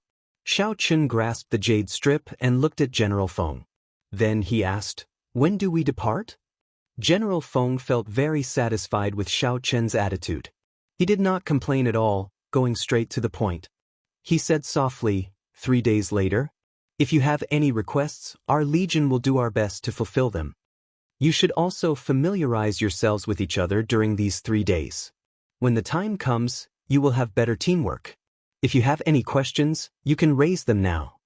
Xiao Chen grasped the jade strip and looked at General Feng. Then he asked, when do we depart? General Feng felt very satisfied with Xiao Chen's attitude. He did not complain at all, going straight to the point. He said softly, 3 days later, if you have any requests, our legion will do our best to fulfill them. You should also familiarize yourselves with each other during these 3 days. When the time comes, you will have better teamwork. If you have any questions, you can raise them now.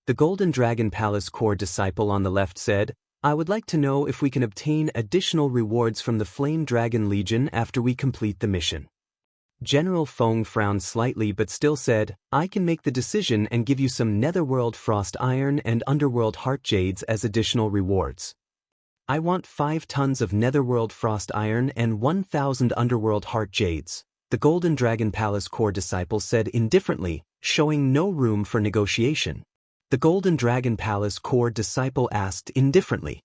The Golden Dragon Palace core disciple on the left said, I would like to know if we can obtain additional rewards from the Flame Dragon Legion after we complete the mission. General Feng frowned slightly but still said, I can make the decision and give you some Netherworld Frost Iron and Underworld Heart Jades as additional rewards. I want 5 tons of Netherworld Frost Iron and 1,000 Underworld Heart Jades, the Golden Dragon Palace core disciple said indifferently, showing no room for negotiation. The Golden Dragon Palace core disciple asked indifferently.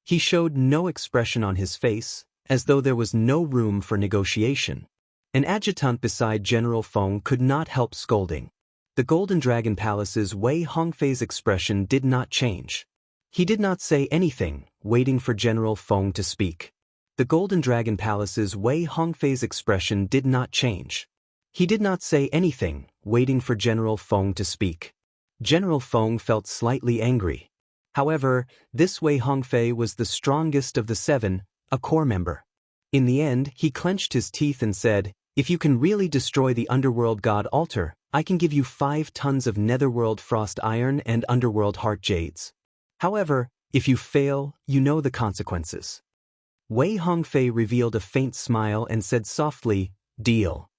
He showed no expression on his face, as though there was no room for negotiation. An adjutant beside General Feng could not help scolding. The Golden Dragon Palace's Wei Hongfei's expression did not change. He did not say anything, waiting for General Feng to speak. The Golden Dragon Palace's Wei Hongfei's expression did not change. He did not say anything, waiting for General Feng to speak. General Feng felt slightly angry. However, this Wei Hongfei was the strongest of the 7, a core member. In the end, he clenched his teeth and said, if you can really destroy the Underworld God Altar, I can give you 5 tons of Netherworld Frost Iron and Underworld Heart Jades. However, if you fail, you know the consequences. Wei Hongfei revealed a faint smile and said softly, deal.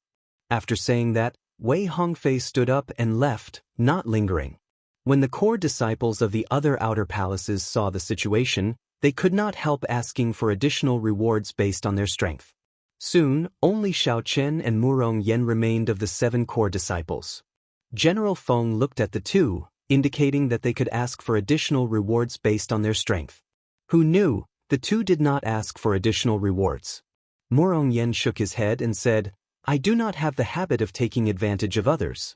After saying that, Wei Hongfei stood up and left, not lingering. When the core disciples of the other outer palaces saw the situation, they could not help asking for additional rewards based on their strength. Soon, only Xiao Chen and Murong Yen remained of the 7 core disciples. General Feng looked at the 2, indicating that they could ask for additional rewards based on their strength. Who knew, the 2 did not ask for additional rewards. Murong Yen shook his head and said, I do not have the habit of taking advantage of others.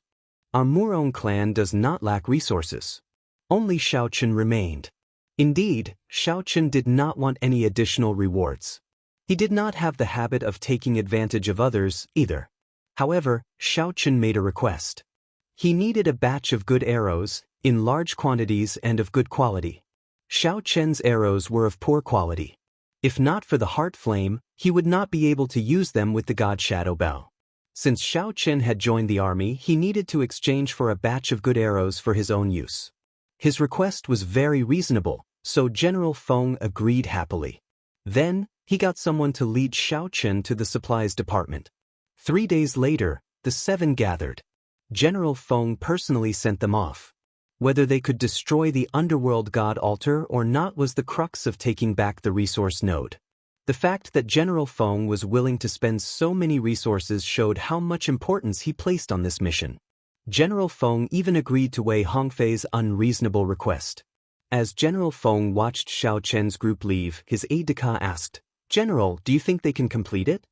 Our Murong clan does not lack resources. Only Xiao Chen remained. Indeed, Xiao Chen did not want any additional rewards. He did not have the habit of taking advantage of others, either. However, Xiao Chen made a request. He needed a batch of good arrows, in large quantities and of good quality. Xiao Chen's arrows were of poor quality. If not for the heart flame, he would not be able to use them with the god Shadow Bow. Since Xiao Qin had joined the army, he needed to exchange for a batch of good arrows for his own use. His request was very reasonable, so General Feng agreed happily. Then, he got someone to lead Xiao Qin to the supplies department. 3 days later, the 7 gathered. General Feng personally sent them off. Whether they could destroy the underworld god altar or not was the crux of taking back the resource node. The fact that General Feng was willing to spend so many resources showed how much importance he placed on this mission. General Feng even agreed to Wei Hongfei's unreasonable request. As General Feng watched Xiao Chen's group leave, his aide-de-camp asked, "General, do you think they can complete it?"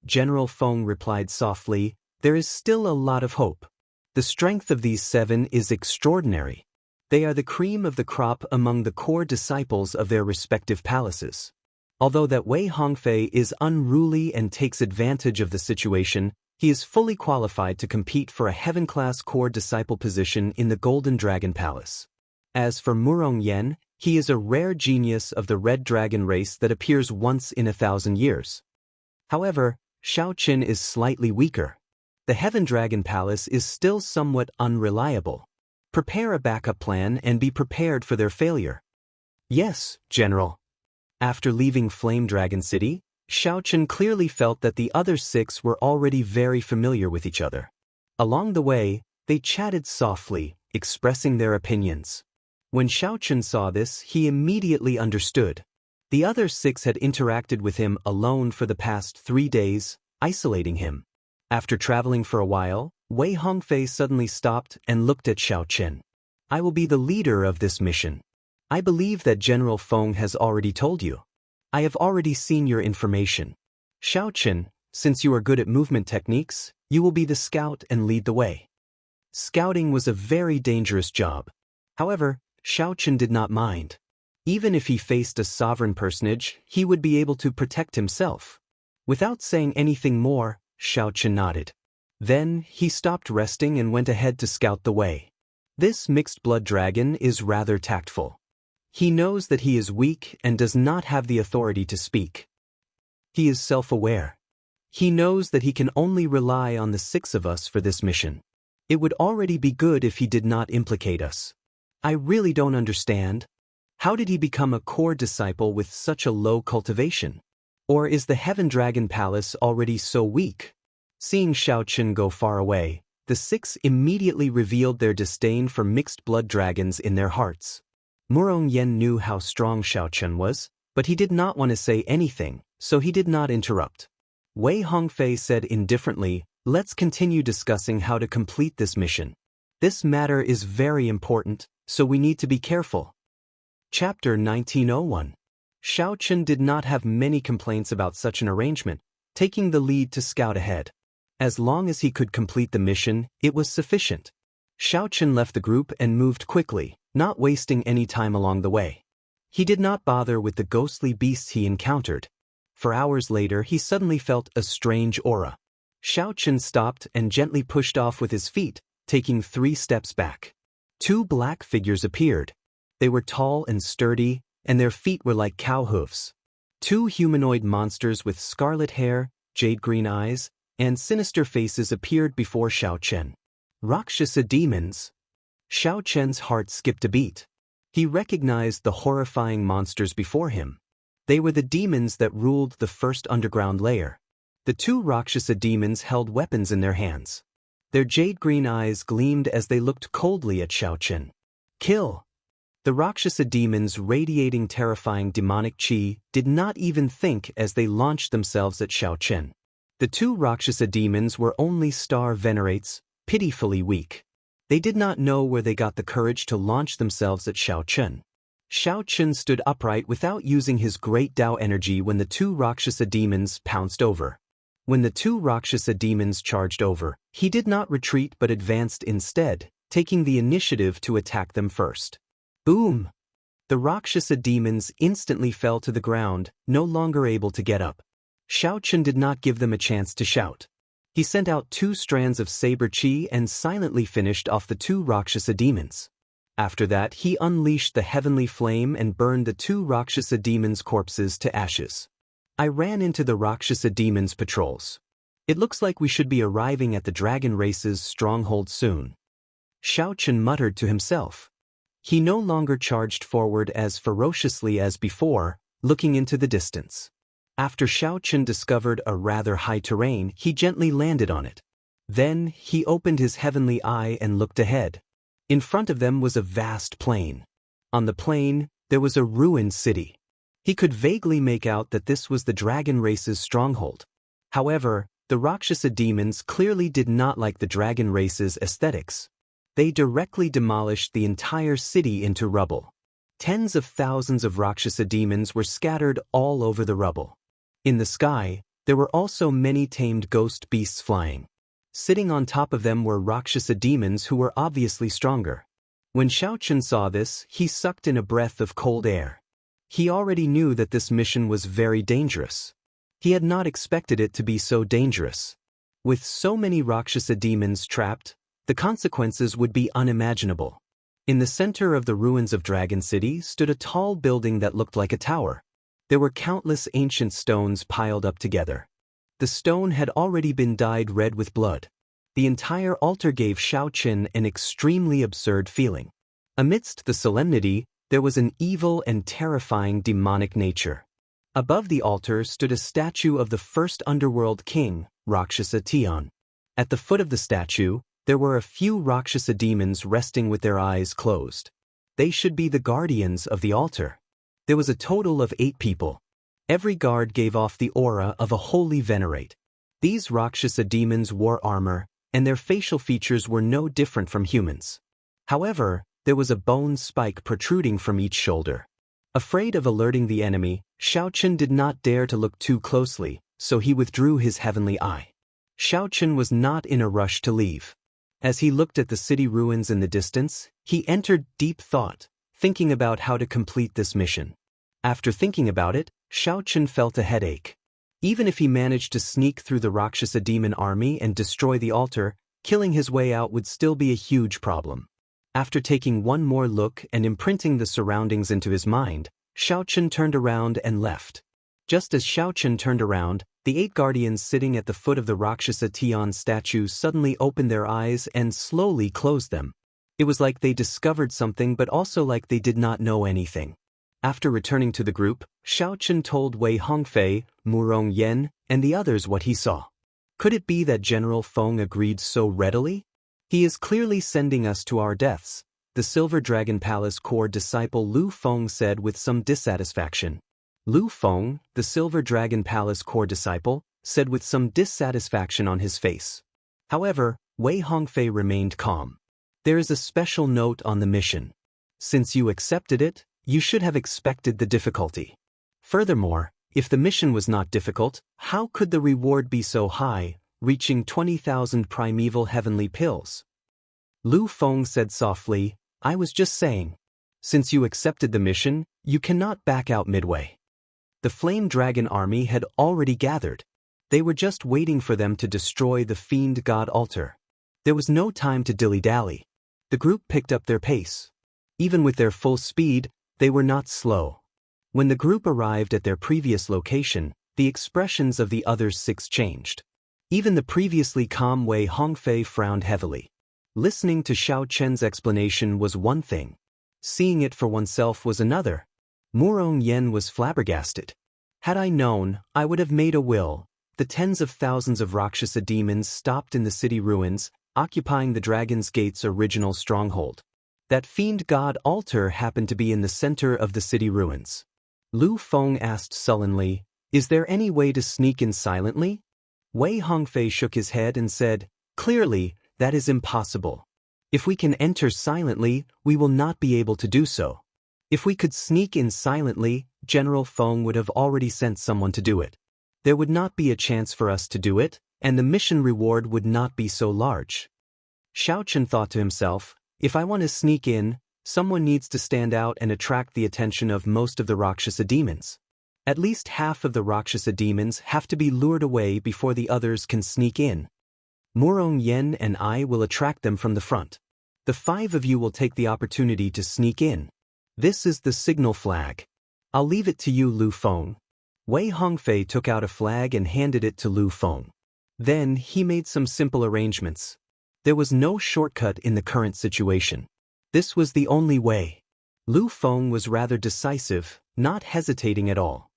General Feng replied softly, "There is still a lot of hope. The strength of these 7 is extraordinary. They are the cream of the crop among the core disciples of their respective palaces. Although that Wei Hongfei is unruly and takes advantage of the situation, he is fully qualified to compete for a heaven-class core disciple position in the Golden Dragon Palace. As for Murong Yen, he is a rare genius of the Red Dragon race that appears once in 1,000 years. However, Xiao Qin is slightly weaker. The Heaven Dragon Palace is still somewhat unreliable. Prepare a backup plan and be prepared for their failure." "Yes, General." After leaving Flame Dragon City, Xiao Qin clearly felt that the other 6 were already very familiar with each other. Along the way, they chatted softly, expressing their opinions. When Xiao Qin saw this, he immediately understood. The other 6 had interacted with him alone for the past 3 days, isolating him. After traveling for a while, Wei Hongfei suddenly stopped and looked at Xiao Qin. "I will be the leader of this mission. I believe that General Feng has already told you. I have already seen your information. Xiao Qin, since you are good at movement techniques, you will be the scout and lead the way." Scouting was a very dangerous job. However, Xiao Qin did not mind. Even if he faced a sovereign personage, he would be able to protect himself. Without saying anything more, Xiao Qin nodded. Then, he stopped resting and went ahead to scout the way. This mixed-blood dragon is rather tactful. He knows that he is weak and does not have the authority to speak. He is self-aware. He knows that he can only rely on the 6 of us for this mission. It would already be good if he did not implicate us. I really don't understand. How did he become a core disciple with such a low cultivation? Or is the Heaven Dragon Palace already so weak? Seeing Xiao Qin go far away, the 6 immediately revealed their disdain for mixed-blood dragons in their hearts. Murong Yen knew how strong Xiao Qin was, but he did not want to say anything, so he did not interrupt. Wei Hongfei said indifferently, "Let's continue discussing how to complete this mission. This matter is very important, so we need to be careful." Chapter 1901. Xiao Qin did not have many complaints about such an arrangement, taking the lead to scout ahead. As long as he could complete the mission, it was sufficient. Xiao Qin left the group and moved quickly, not wasting any time along the way. He did not bother with the ghostly beasts he encountered. For hours later, he suddenly felt a strange aura. Xiao Qin stopped and gently pushed off with his feet, taking 3 steps back. 2 black figures appeared. They were tall and sturdy, and their feet were like cow hoofs. 2 humanoid monsters with scarlet hair, jade-green eyes, and sinister faces appeared before Xiao Qin. Rakshasa demons. Xiao Qin's heart skipped a beat. He recognized the horrifying monsters before him. They were the demons that ruled the first underground layer. The 2 Rakshasa demons held weapons in their hands. Their jade-green eyes gleamed as they looked coldly at Xiao Qin. "Kill!" The Rakshasa demons, radiating terrifying demonic chi, did not even think as they launched themselves at Xiao Qin. The 2 Rakshasa demons were only star venerates, pitifully weak. They did not know where they got the courage to launch themselves at Xiao Qin. Xiao Qin stood upright without using his great Tao energy when the 2 Rakshasa demons pounced over. When the 2 Rakshasa demons charged over, he did not retreat but advanced instead, taking the initiative to attack them first. Boom! The Rakshasa demons instantly fell to the ground, no longer able to get up. Xiao Qin did not give them a chance to shout. He sent out 2 strands of saber chi and silently finished off the 2 Rakshasa demons. After that, he unleashed the heavenly flame and burned the 2 Rakshasa demons' corpses to ashes. I ran into the Rakshasa demons' patrols. It looks like we should be arriving at the dragon race's stronghold soon. Xiao Chen muttered to himself. He no longer charged forward as ferociously as before, looking into the distance. After Xiao Chen discovered a rather high terrain, he gently landed on it. Then, he opened his heavenly eye and looked ahead. In front of them was a vast plain. On the plain, there was a ruined city. He could vaguely make out that this was the dragon race's stronghold. However, the Rakshasa demons clearly did not like the dragon race's aesthetics. They directly demolished the entire city into rubble. Tens of thousands of Rakshasa demons were scattered all over the rubble. In the sky, there were also many tamed ghost beasts flying. Sitting on top of them were Rakshasa demons who were obviously stronger. When Xiao Chen saw this, he sucked in a breath of cold air. He already knew that this mission was very dangerous. He had not expected it to be so dangerous. With so many Rakshasa demons trapped, the consequences would be unimaginable. In the center of the ruins of Dragon City stood a tall building that looked like a tower. There were countless ancient stones piled up together. The stone had already been dyed red with blood. The entire altar gave Xiao Chen an extremely absurd feeling. Amidst the solemnity, there was an evil and terrifying demonic nature. Above the altar stood a statue of the first underworld king, Rakshasa Tian. At the foot of the statue, there were a few Rakshasa demons resting with their eyes closed. They should be the guardians of the altar. There was a total of 8 people. Every guard gave off the aura of a holy venerate. These Rakshasa demons wore armor, and their facial features were no different from humans. However, there was a bone spike protruding from each shoulder. Afraid of alerting the enemy, Xiao Chen did not dare to look too closely, so he withdrew his heavenly eye. Xiao Chen was not in a rush to leave. As he looked at the city ruins in the distance, he entered deep thought, thinking about how to complete this mission. After thinking about it, Xiao Chen felt a headache. Even if he managed to sneak through the Rakshasa demon army and destroy the altar, killing his way out would still be a huge problem. After taking one more look and imprinting the surroundings into his mind, Xiao Chen turned around and left. Just as Xiao Chen turned around, the 8 guardians sitting at the foot of the Rakshasa Tian statue suddenly opened their eyes and slowly closed them. It was like they discovered something but also like they did not know anything. After returning to the group, Xiao Chen told Wei Hongfei, Murong Yan, and the others what he saw. Could it be that General Feng agreed so readily? He is clearly sending us to our deaths, the Silver Dragon Palace core disciple Lu Feng said with some dissatisfaction. Lu Feng, the Silver Dragon Palace core disciple, said with some dissatisfaction on his face. However, Wei Hongfei remained calm. There is a special note on the mission. Since you accepted it, you should have expected the difficulty. Furthermore, if the mission was not difficult, how could the reward be so high, reaching 20,000 primeval heavenly pills? Lu Feng said softly, I was just saying. Since you accepted the mission, you cannot back out midway. The Flame Dragon army had already gathered. They were just waiting for them to destroy the Fiend God altar. There was no time to dilly-dally. The group picked up their pace. Even with their full speed, they were not slow. When the group arrived at their previous location, the expressions of the other 6 changed. Even the previously calm Wei Hongfei frowned heavily. Listening to Xiao Chen's explanation was one thing. Seeing it for oneself was another. Murong Yan was flabbergasted. Had I known, I would have made a will. The tens of thousands of Rakshasa demons stopped in the city ruins, occupying the Dragon's Gate's original stronghold. That Fiend God altar happened to be in the center of the city ruins. Lu Feng asked sullenly, Is there any way to sneak in silently? Wei Hongfei shook his head and said, Clearly, that is impossible. If we can enter silently, we will not be able to do so. If we could sneak in silently, General Feng would have already sent someone to do it. There would not be a chance for us to do it, and the mission reward would not be so large. Xiao Chen thought to himself, if I want to sneak in, someone needs to stand out and attract the attention of most of the Rakshasa demons. At least half of the Rakshasa demons have to be lured away before the others can sneak in. Murong Yan and I will attract them from the front. The 5 of you will take the opportunity to sneak in. This is the signal flag. I'll leave it to you, Lu Feng. Wei Hongfei took out a flag and handed it to Lu Feng. Then he made some simple arrangements. There was no shortcut in the current situation. This was the only way. Lu Feng was rather decisive, not hesitating at all.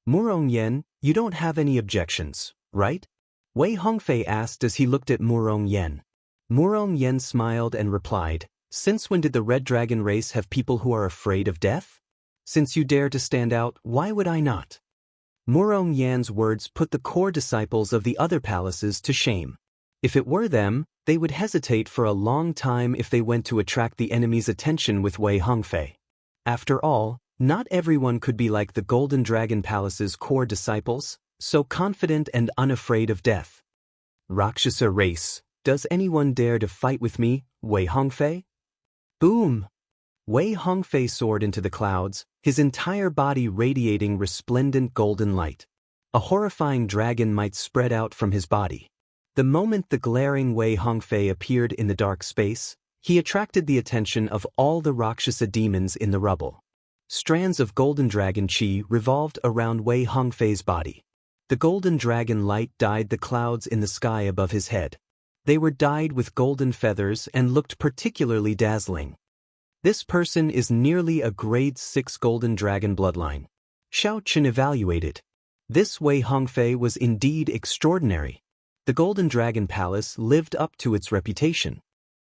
Murong Yen, you don't have any objections, right? Wei Hongfei asked as he looked at Murong Yen. Murong Yen smiled and replied, since when did the Red Dragon race have people who are afraid of death? Since you dare to stand out, why would I not? Murong Yan's words put the core disciples of the other palaces to shame. If it were them, they would hesitate for a long time if they went to attract the enemy's attention with Wei Hongfei. After all, not everyone could be like the Golden Dragon Palace's core disciples, so confident and unafraid of death. Rakshasa race, does anyone dare to fight with me, Wei Hongfei? Boom! Wei Hongfei soared into the clouds, his entire body radiating resplendent golden light. A horrifying dragon might spread out from his body. The moment the glaring Wei Hongfei appeared in the dark space, he attracted the attention of all the Rakshasa demons in the rubble. Strands of golden dragon chi revolved around Wei Hongfei's body. The golden dragon light dyed the clouds in the sky above his head. They were dyed with golden feathers and looked particularly dazzling. This person is nearly a grade 6 golden dragon bloodline. Xiao Qin evaluated. This Wei Hongfei was indeed extraordinary. The Golden Dragon Palace lived up to its reputation.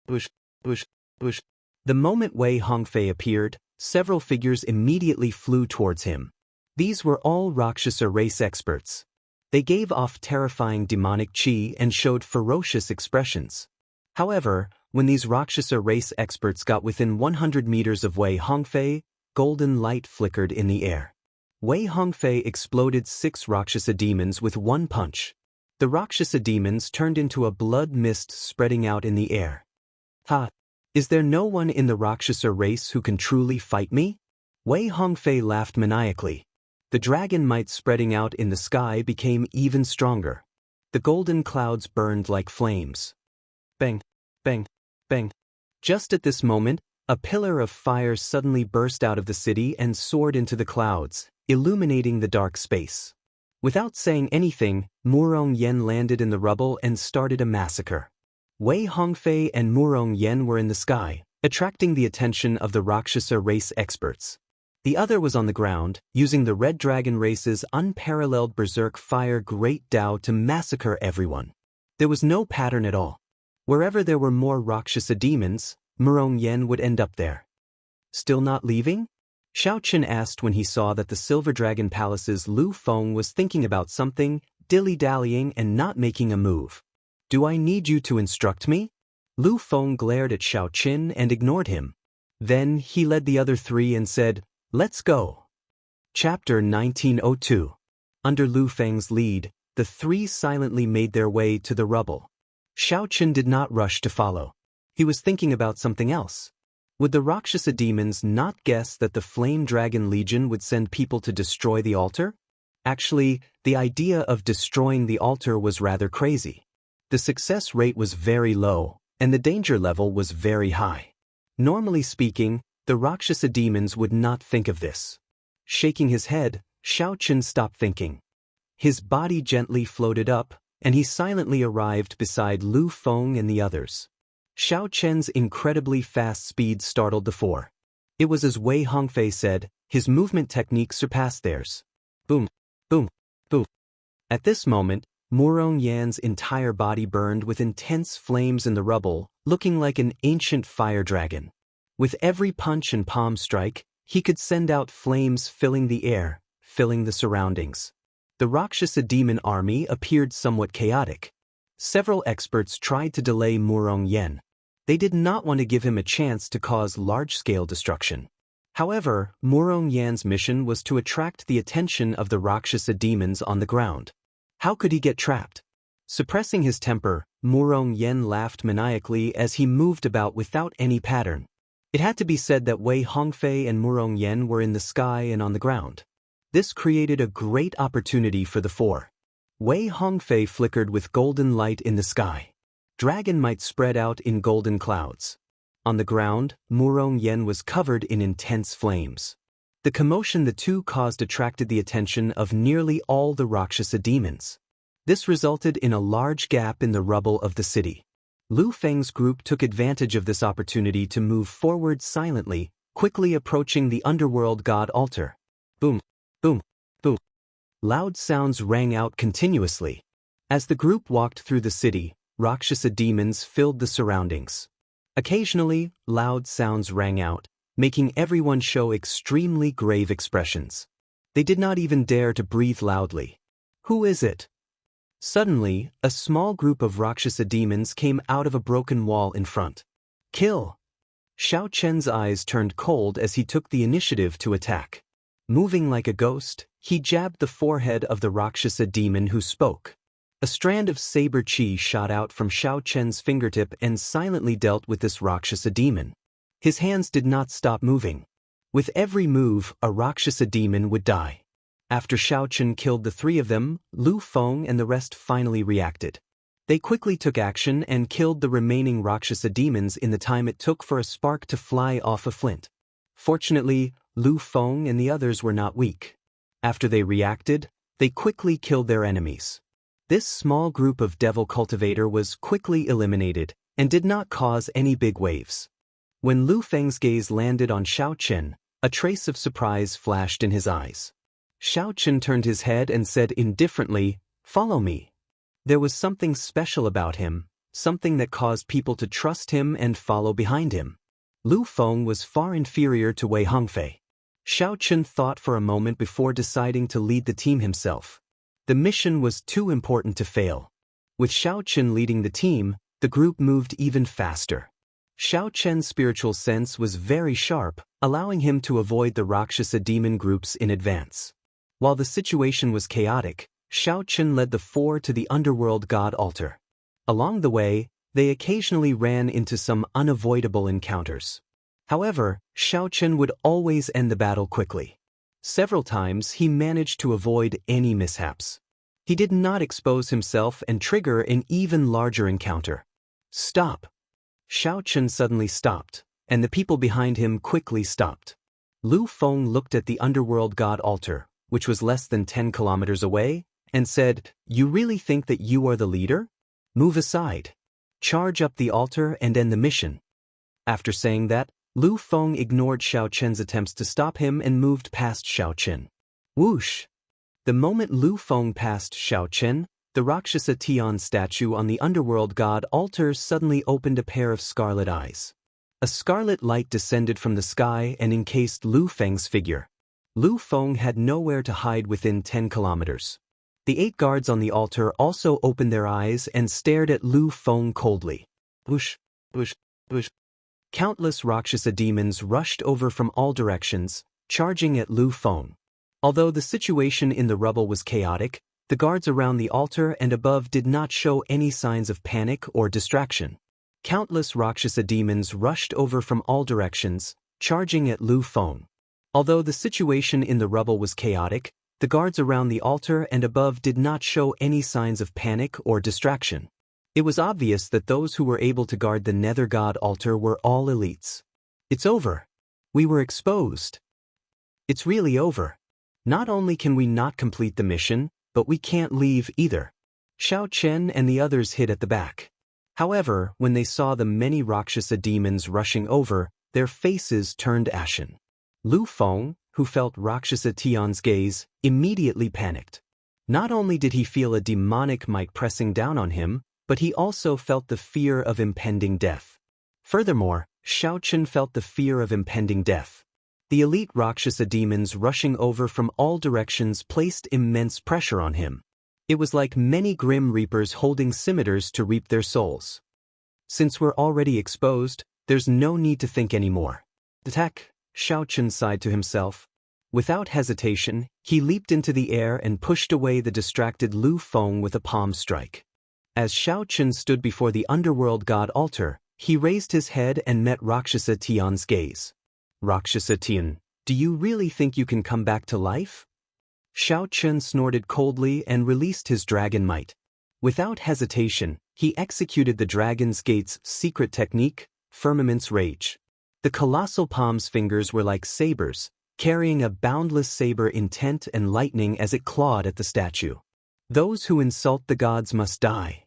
Bush. The moment Wei Hongfei appeared, several figures immediately flew towards him. These were all Rakshasa race experts. They gave off terrifying demonic chi and showed ferocious expressions. However, when these Rakshasa race experts got within 100 meters of Wei Hongfei, golden light flickered in the air. Wei Hongfei exploded 6 Rakshasa demons with one punch. The Rakshasa demons turned into a blood mist spreading out in the air. Ha! Is there no one in the Rakshasa race who can truly fight me? Wei Hongfei laughed maniacally. The dragon might spreading out in the sky became even stronger. The golden clouds burned like flames. Bang! Bang! Bang! Just at this moment, a pillar of fire suddenly burst out of the city and soared into the clouds, illuminating the dark space. Without saying anything, Murong Yen landed in the rubble and started a massacre. Wei Hongfei and Murong Yen were in the sky, attracting the attention of the Rakshasa race experts. The other was on the ground, using the Red Dragon race's unparalleled berserk fire Great Tao to massacre everyone. There was no pattern at all. Wherever there were more Rakshasa demons, Murong Yen would end up there. Still not leaving? Xiao Qin asked when he saw that the Silver Dragon Palace's Lu Feng was thinking about something, dilly-dallying and not making a move. Do I need you to instruct me? Lu Feng glared at Xiao Qin and ignored him. Then he led the other 3 and said, let's go. Chapter 1902. Under Lu Feng's lead, the 3 silently made their way to the rubble. Xiao Qin did not rush to follow. He was thinking about something else. Would the Rakshasa demons not guess that the Flame Dragon Legion would send people to destroy the altar? Actually, the idea of destroying the altar was rather crazy. The success rate was very low, and the danger level was very high. Normally speaking, the Rakshasa demons would not think of this. Shaking his head, Xiao Qin stopped thinking. His body gently floated up, and he silently arrived beside Lu Feng and the others. Xiao Qin's incredibly fast speed startled the 4. It was as Wei Hongfei said, his movement technique surpassed theirs. Boom, boom, boom. At this moment, Murong Yan's entire body burned with intense flames in the rubble, looking like an ancient fire dragon. With every punch and palm strike, he could send out flames filling the air, filling the surroundings. The Rakshasa demon army appeared somewhat chaotic. Several experts tried to delay Murong Yen. They did not want to give him a chance to cause large-scale destruction. However, Murong Yan's mission was to attract the attention of the Rakshasa demons on the ground. How could he get trapped? Suppressing his temper, Murong Yen laughed maniacally as he moved about without any pattern. It had to be said that Wei Hongfei and Murong Yen were in the sky and on the ground. This created a great opportunity for the 4. Wei Hongfei flickered with golden light in the sky. Dragon might spread out in golden clouds. On the ground, Murong Yen was covered in intense flames. The commotion the two caused attracted the attention of nearly all the Rakshasa demons. This resulted in a large gap in the rubble of the city. Lu Feng's group took advantage of this opportunity to move forward silently, quickly approaching the underworld god altar. Boom, boom, boom. Loud sounds rang out continuously. As the group walked through the city, Rakshasa demons filled the surroundings. Occasionally, loud sounds rang out, making everyone show extremely grave expressions. They did not even dare to breathe loudly. Who is it? Suddenly, a small group of Rakshasa demons came out of a broken wall in front. Kill! Xiao Chen's eyes turned cold as he took the initiative to attack. Moving like a ghost, he jabbed the forehead of the Rakshasa demon who spoke. A strand of saber chi shot out from Xiao Chen's fingertip and silently dealt with this Rakshasa demon. His hands did not stop moving. With every move, a Rakshasa demon would die. After Xiao Chen killed the three of them, Lu Feng and the rest finally reacted. They quickly took action and killed the remaining Rakshasa demons in the time it took for a spark to fly off a flint. Fortunately, Lu Feng and the others were not weak. After they reacted, they quickly killed their enemies. This small group of devil cultivator was quickly eliminated and did not cause any big waves. When Lu Feng's gaze landed on Xiao Chen, a trace of surprise flashed in his eyes. Xiao Chen turned his head and said indifferently, "Follow me." There was something special about him, something that caused people to trust him and follow behind him. Lu Feng was far inferior to Wei Hongfei. Xiao Chen thought for a moment before deciding to lead the team himself. The mission was too important to fail. With Xiao Chen leading the team, the group moved even faster. Xiao Chen's spiritual sense was very sharp, allowing him to avoid the Rakshasa demon groups in advance. While the situation was chaotic, Xiao Chen led the four to the underworld god altar. Along the way, they occasionally ran into some unavoidable encounters. However, Xiao Chen would always end the battle quickly. Several times he managed to avoid any mishaps. He did not expose himself and trigger an even larger encounter. Stop! Xiao Chen suddenly stopped, and the people behind him quickly stopped. Lu Feng looked at the underworld god altar, which was less than 10 kilometers away, and said, "You really think that you are the leader? Move aside. Charge up the altar and end the mission." After saying that, Lu Feng ignored Xiao Chen's attempts to stop him and moved past Xiao Chen. Whoosh! The moment Lu Feng passed Xiao Chen, the Rakshasa Tian statue on the underworld god altar suddenly opened a pair of scarlet eyes. A scarlet light descended from the sky and encased Lu Feng's figure. Lu Feng had nowhere to hide within 10 kilometers. The 8 guards on the altar also opened their eyes and stared at Lu Feng coldly. Whoosh, whoosh, whoosh. Countless Rakshasa demons rushed over from all directions, charging at Lu Feng. Although the situation in the rubble was chaotic, the guards around the altar and above did not show any signs of panic or distraction. Countless Rakshasa demons rushed over from all directions, charging at Lu Feng. Although the situation in the rubble was chaotic, the guards around the altar and above did not show any signs of panic or distraction. It was obvious that those who were able to guard the Nether God altar were all elites. It's over. We were exposed. It's really over. Not only can we not complete the mission, but we can't leave either. Xiao Chen and the others hid at the back. However, when they saw the many Rakshasa demons rushing over, their faces turned ashen. Lu Feng, who felt Rakshasa Tian's gaze, immediately panicked. Not only did he feel a demonic might pressing down on him, but he also felt the fear of impending death. Furthermore, Xiao Chen felt the fear of impending death. The elite Rakshasa demons rushing over from all directions placed immense pressure on him. It was like many grim reapers holding scimitars to reap their souls. Since we're already exposed, there's no need to think anymore. Attack, Xiao Chen sighed to himself. Without hesitation, he leaped into the air and pushed away the distracted Lu Feng with a palm strike. As Xiao Chen stood before the underworld god altar, he raised his head and met Rakshasa Tian's gaze. Rakshasa Tian, do you really think you can come back to life? Xiao Chen snorted coldly and released his dragon might. Without hesitation, he executed the Dragon's Gate's secret technique, Firmament's Rage. The colossal palm's fingers were like sabers, carrying a boundless saber intent and lightning as it clawed at the statue. Those who insult the gods must die.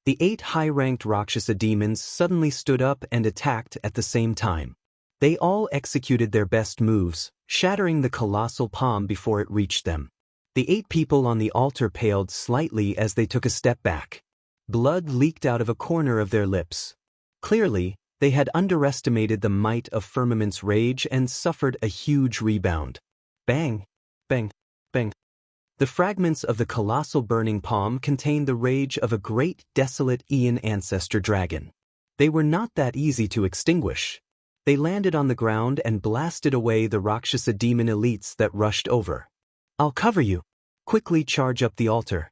The 8 high-ranked Rakshasa demons suddenly stood up and attacked at the same time. They all executed their best moves, shattering the colossal palm before it reached them. The 8 people on the altar paled slightly as they took a step back. Blood leaked out of a corner of their lips. Clearly, they had underestimated the might of Firmament's Rage and suffered a huge rebound. Bang! Bang! Bang! The fragments of the colossal burning palm contained the rage of a great desolate Aeon ancestor dragon. They were not that easy to extinguish. They landed on the ground and blasted away the Rakshasa demon elites that rushed over. "I'll cover you. Quickly charge up the altar."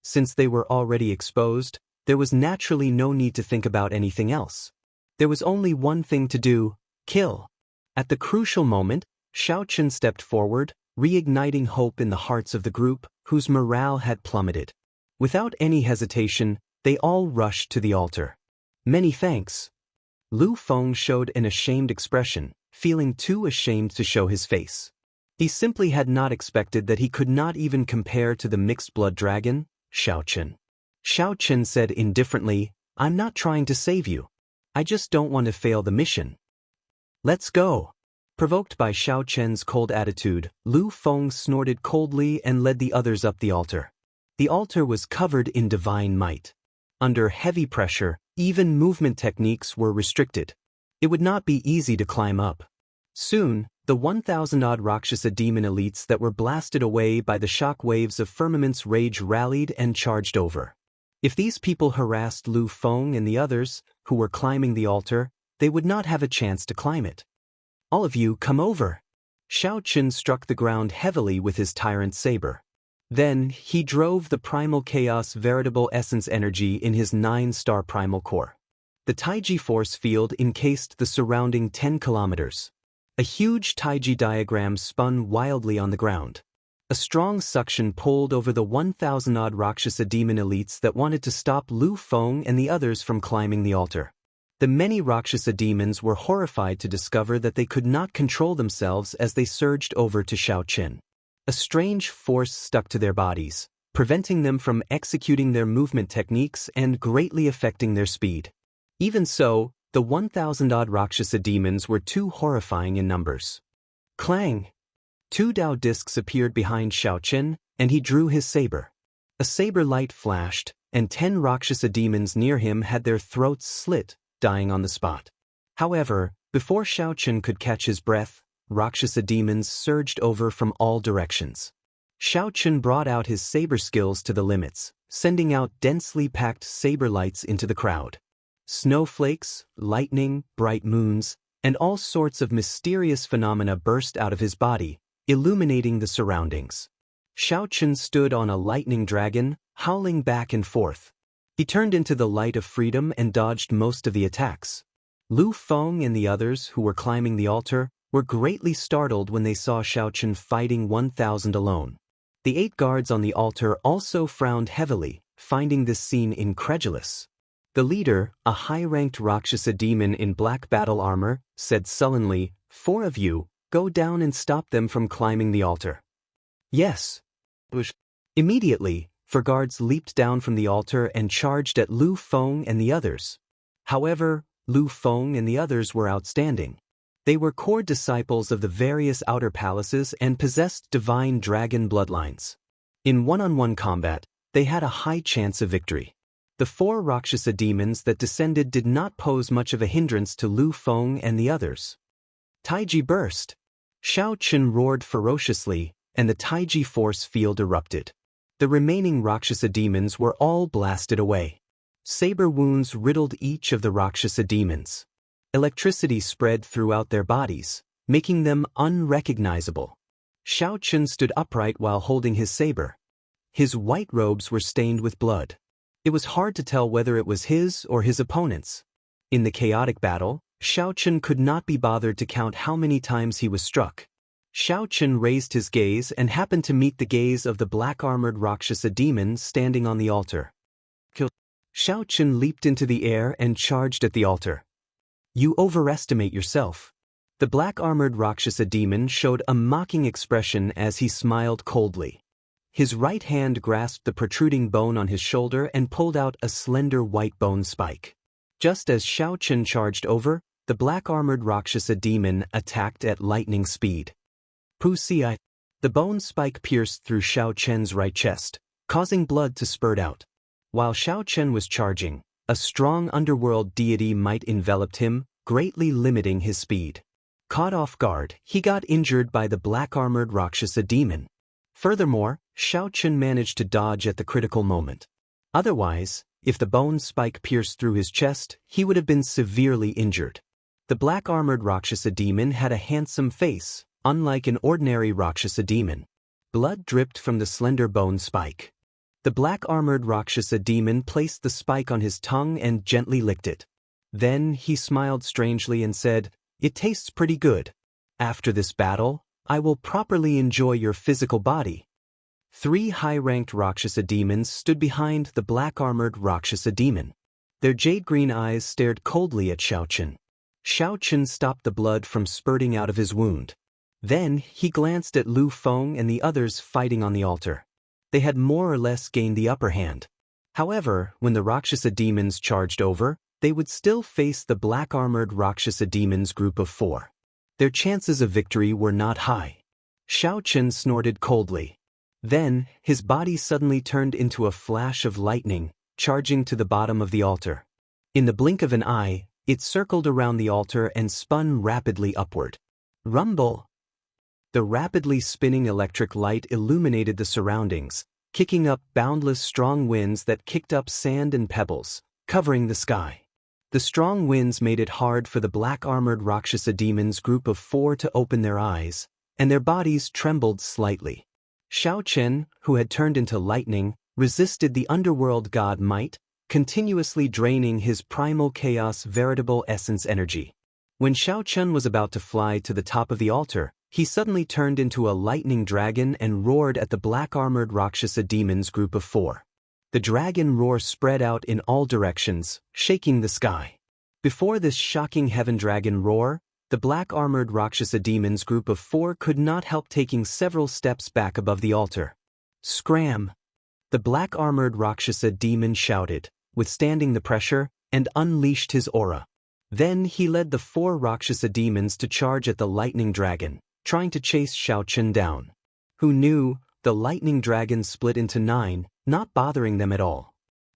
Since they were already exposed, there was naturally no need to think about anything else. There was only one thing to do: kill. At the crucial moment, Xiaochen stepped forward, reigniting hope in the hearts of the group, whose morale had plummeted. Without any hesitation, they all rushed to the altar. "Many thanks." Lu Feng showed an ashamed expression, feeling too ashamed to show his face. He simply had not expected that he could not even compare to the mixed-blood dragon, Xiaochen. Xiaochen said indifferently, "I'm not trying to save you. I just don't want to fail the mission." "Let's go." Provoked by Xiaochen's cold attitude, Lu Feng snorted coldly and led the others up the altar. The altar was covered in divine might. Under heavy pressure, even movement techniques were restricted. It would not be easy to climb up. Soon, the 1,000-odd Rakshasa demon elites that were blasted away by the shock waves of Firmament's Rage rallied and charged over. If these people harassed Lu Feng and the others, who were climbing the altar, they would not have a chance to climb it. "All of you, come over." Xiaochen struck the ground heavily with his tyrant saber. Then, he drove the primal chaos veritable essence energy in his 9-star primal core. The Taiji force field encased the surrounding 10 kilometers. A huge Taiji diagram spun wildly on the ground. A strong suction pulled over the 1,000-odd Rakshasa demon elites that wanted to stop Lu Feng and the others from climbing the altar. The many Rakshasa demons were horrified to discover that they could not control themselves as they surged over to Xiaochen. A strange force stuck to their bodies, preventing them from executing their movement techniques and greatly affecting their speed. Even so, the 1,000-odd Rakshasa demons were too horrifying in numbers. Clang! 2 Dao discs appeared behind Xiaochen, and he drew his saber. A saber light flashed, and 10 Rakshasa demons near him had their throats slit, dying on the spot. However, before Xiaochen could catch his breath, Rakshasa demons surged over from all directions. Xiaochen brought out his saber skills to the limits, sending out densely packed saber lights into the crowd. Snowflakes, lightning, bright moons, and all sorts of mysterious phenomena burst out of his body, illuminating the surroundings. Xiaochen stood on a lightning dragon, howling back and forth. He turned into the light of freedom and dodged most of the attacks. Lu Feng and the others who were climbing the altar were greatly startled when they saw Xiaochen fighting 1,000 alone. The 8 guards on the altar also frowned heavily, finding this scene incredulous. The leader, a high-ranked Rakshasa demon in black battle armor, said sullenly, "4 of you, go down and stop them from climbing the altar." "Yes." Immediately, 4 guards leaped down from the altar and charged at Lu Feng and the others. However, Lu Feng and the others were outstanding. They were core disciples of the various outer palaces and possessed divine dragon bloodlines. In one-on-one combat, they had a high chance of victory. The 4 Rakshasa demons that descended did not pose much of a hindrance to Lu Feng and the others. Taiji burst. Xiaochen roared ferociously, and the Taiji force field erupted. The remaining Rakshasa demons were all blasted away. Saber wounds riddled each of the Rakshasa demons. Electricity spread throughout their bodies, making them unrecognizable. Xiaochen stood upright while holding his saber. His white robes were stained with blood. It was hard to tell whether it was his or his opponent's. In the chaotic battle, Xiaochen could not be bothered to count how many times he was struck. Xiaochen raised his gaze and happened to meet the gaze of the black-armored Rakshasa demon standing on the altar. Xiaochen leaped into the air and charged at the altar. You overestimate yourself. The black-armored Rakshasa demon showed a mocking expression as he smiled coldly. His right hand grasped the protruding bone on his shoulder and pulled out a slender white bone spike. Just as Xiao Chen charged over, the black-armored Rakshasa demon attacked at lightning speed. Pusi! The bone spike pierced through Xiao Chen's right chest, causing blood to spurt out. While Xiao Chen was charging, a strong underworld deity might enveloped him, greatly limiting his speed. Caught off guard, he got injured by the black-armored Rakshasa demon. Furthermore, Xiao Chen managed to dodge at the critical moment. Otherwise, if the bone spike pierced through his chest, he would have been severely injured. The black-armored Rakshasa demon had a handsome face, unlike an ordinary Rakshasa demon. Blood dripped from the slender bone spike. The black-armored Rakshasa demon placed the spike on his tongue and gently licked it. Then he smiled strangely and said, "It tastes pretty good. After this battle, I will properly enjoy your physical body." 3 high-ranked Rakshasa demons stood behind the black-armored Rakshasa demon. Their jade-green eyes stared coldly at Xiao Chen. Xiao Chen stopped the blood from spurting out of his wound. Then he glanced at Lu Feng and the others fighting on the altar. They had more or less gained the upper hand. However, when the Rakshasa demons charged over, they would still face the black-armored Rakshasa demons group of 4. Their chances of victory were not high. Xiao Chen snorted coldly. Then, his body suddenly turned into a flash of lightning, charging to the bottom of the altar. In the blink of an eye, it circled around the altar and spun rapidly upward. Rumble! The rapidly spinning electric light illuminated the surroundings, kicking up boundless strong winds that kicked up sand and pebbles, covering the sky. The strong winds made it hard for the black-armored Rakshasa demons group of 4 to open their eyes, and their bodies trembled slightly. Xiao Chen, who had turned into lightning, resisted the underworld god might, continuously draining his primal chaos veritable essence energy. When Xiao Chen was about to fly to the top of the altar, he suddenly turned into a lightning dragon and roared at the black-armored Rakshasa demons group of 4. The dragon roar spread out in all directions, shaking the sky. Before this shocking heaven dragon roar, the black-armored Rakshasa demons group of 4 could not help taking several steps back above the altar. Scram! The black-armored Rakshasa demon shouted, withstanding the pressure, and unleashed his aura. Then he led the 4 Rakshasa demons to charge at the lightning dragon, trying to chase Xiao Chen down. Who knew, the lightning dragon split into 9, not bothering them at all.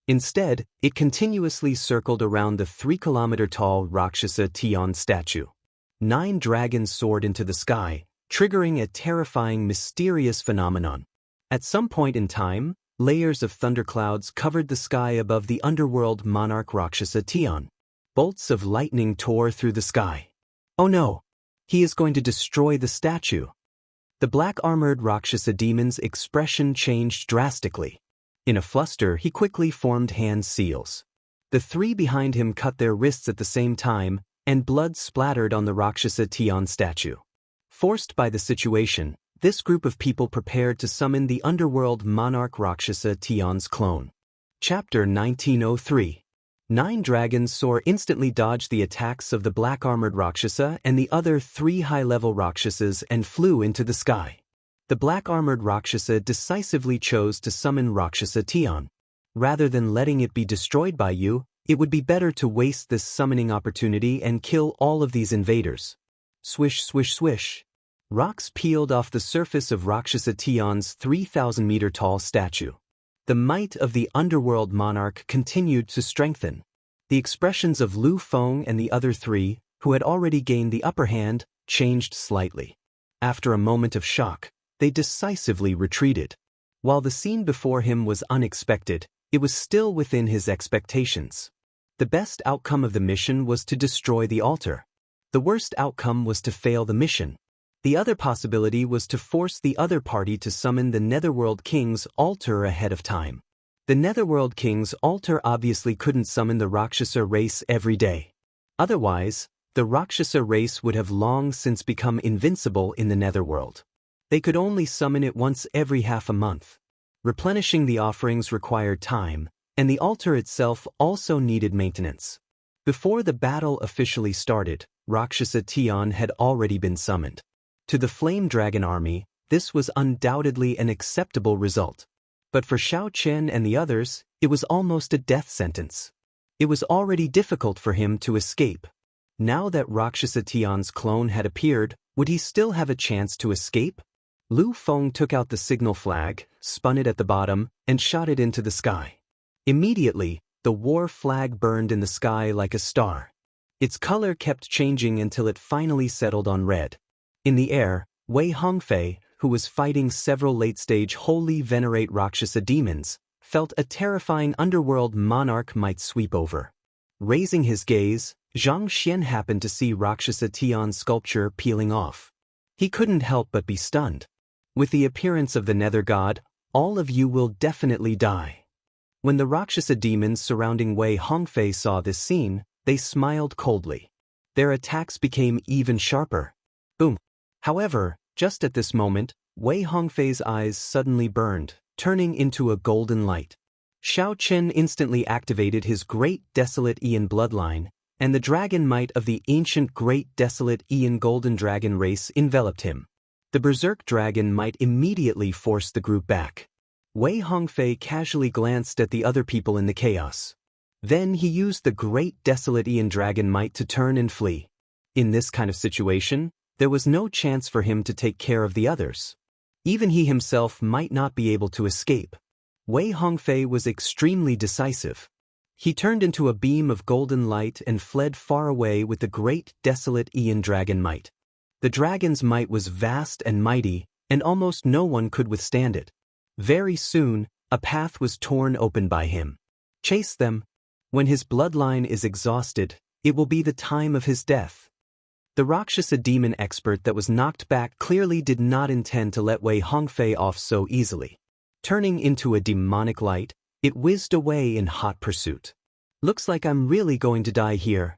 Instead, it continuously circled around the 3-kilometer-tall Rakshasa Tian statue. 9 dragons soared into the sky, triggering a terrifying mysterious phenomenon. At some point in time, layers of thunderclouds covered the sky above the underworld monarch Rakshasa Tian. Bolts of lightning tore through the sky. Oh no! He is going to destroy the statue. The black-armored Rakshasa demon's expression changed drastically. In a fluster, he quickly formed hand seals. The 3 behind him cut their wrists at the same time, and blood splattered on the Rakshasa Tian statue. Forced by the situation, this group of people prepared to summon the underworld monarch Rakshasa Tian's clone. Chapter 1903. 9 dragons soar instantly dodged the attacks of the black-armored Rakshasa and the other 3 high-level Rakshasas and flew into the sky. The black-armored Rakshasa decisively chose to summon Rakshasa Tian. Rather than letting it be destroyed by you, it would be better to waste this summoning opportunity and kill all of these invaders. Swish, swish, swish. Rocks peeled off the surface of Rakshasa Tian's 3,000-meter-tall statue. The might of the underworld monarch continued to strengthen. The expressions of Lu Feng and the other 3, who had already gained the upper hand, changed slightly. After a moment of shock, they decisively retreated. While the scene before him was unexpected, it was still within his expectations. The best outcome of the mission was to destroy the altar. The worst outcome was to fail the mission. The other possibility was to force the other party to summon the Netherworld King's altar ahead of time. The Netherworld King's altar obviously couldn't summon the Rakshasa race every day. Otherwise, the Rakshasa race would have long since become invincible in the Netherworld. They could only summon it once every half a month. Replenishing the offerings required time, and the altar itself also needed maintenance. Before the battle officially started, Rakshasa Tian had already been summoned. To the Flame Dragon army, this was undoubtedly an acceptable result. But for Xiao Chen and the others, it was almost a death sentence. It was already difficult for him to escape. Now that Rakshasa Tian's clone had appeared, would he still have a chance to escape? Lu Feng took out the signal flag, spun it at the bottom, and shot it into the sky. Immediately, the war flag burned in the sky like a star. Its color kept changing until it finally settled on red. In the air, Wei Hongfei, who was fighting several late-stage holy venerate Rakshasa demons, felt a terrifying underworld monarch might sweep over. Raising his gaze, Zhang Xian happened to see Rakshasa Tian's sculpture peeling off. He couldn't help but be stunned. With the appearance of the Nether God, all of you will definitely die. When the Rakshasa demons surrounding Wei Hongfei saw this scene, they smiled coldly. Their attacks became even sharper. Boom! However, just at this moment, Wei Hongfei's eyes suddenly burned, turning into a golden light. Xiao Chen instantly activated his Great Desolate Aeon bloodline, and the dragon might of the ancient Great Desolate Aeon Golden Dragon race enveloped him. The Berserk Dragon might immediately force the group back. Wei Hongfei casually glanced at the other people in the chaos. Then he used the Great Desolate Aeon Dragon might to turn and flee. In this kind of situation, there was no chance for him to take care of the others. Even he himself might not be able to escape. Wei Hongfei was extremely decisive. He turned into a beam of golden light and fled far away with the Great Desolate Aeon Dragon might. The dragon's might was vast and mighty, and almost no one could withstand it. Very soon, a path was torn open by him. Chase them. When his bloodline is exhausted, it will be the time of his death. The Rakshasa demon expert that was knocked back clearly did not intend to let Wei Hongfei off so easily. Turning into a demonic light, it whizzed away in hot pursuit. Looks like I'm really going to die here.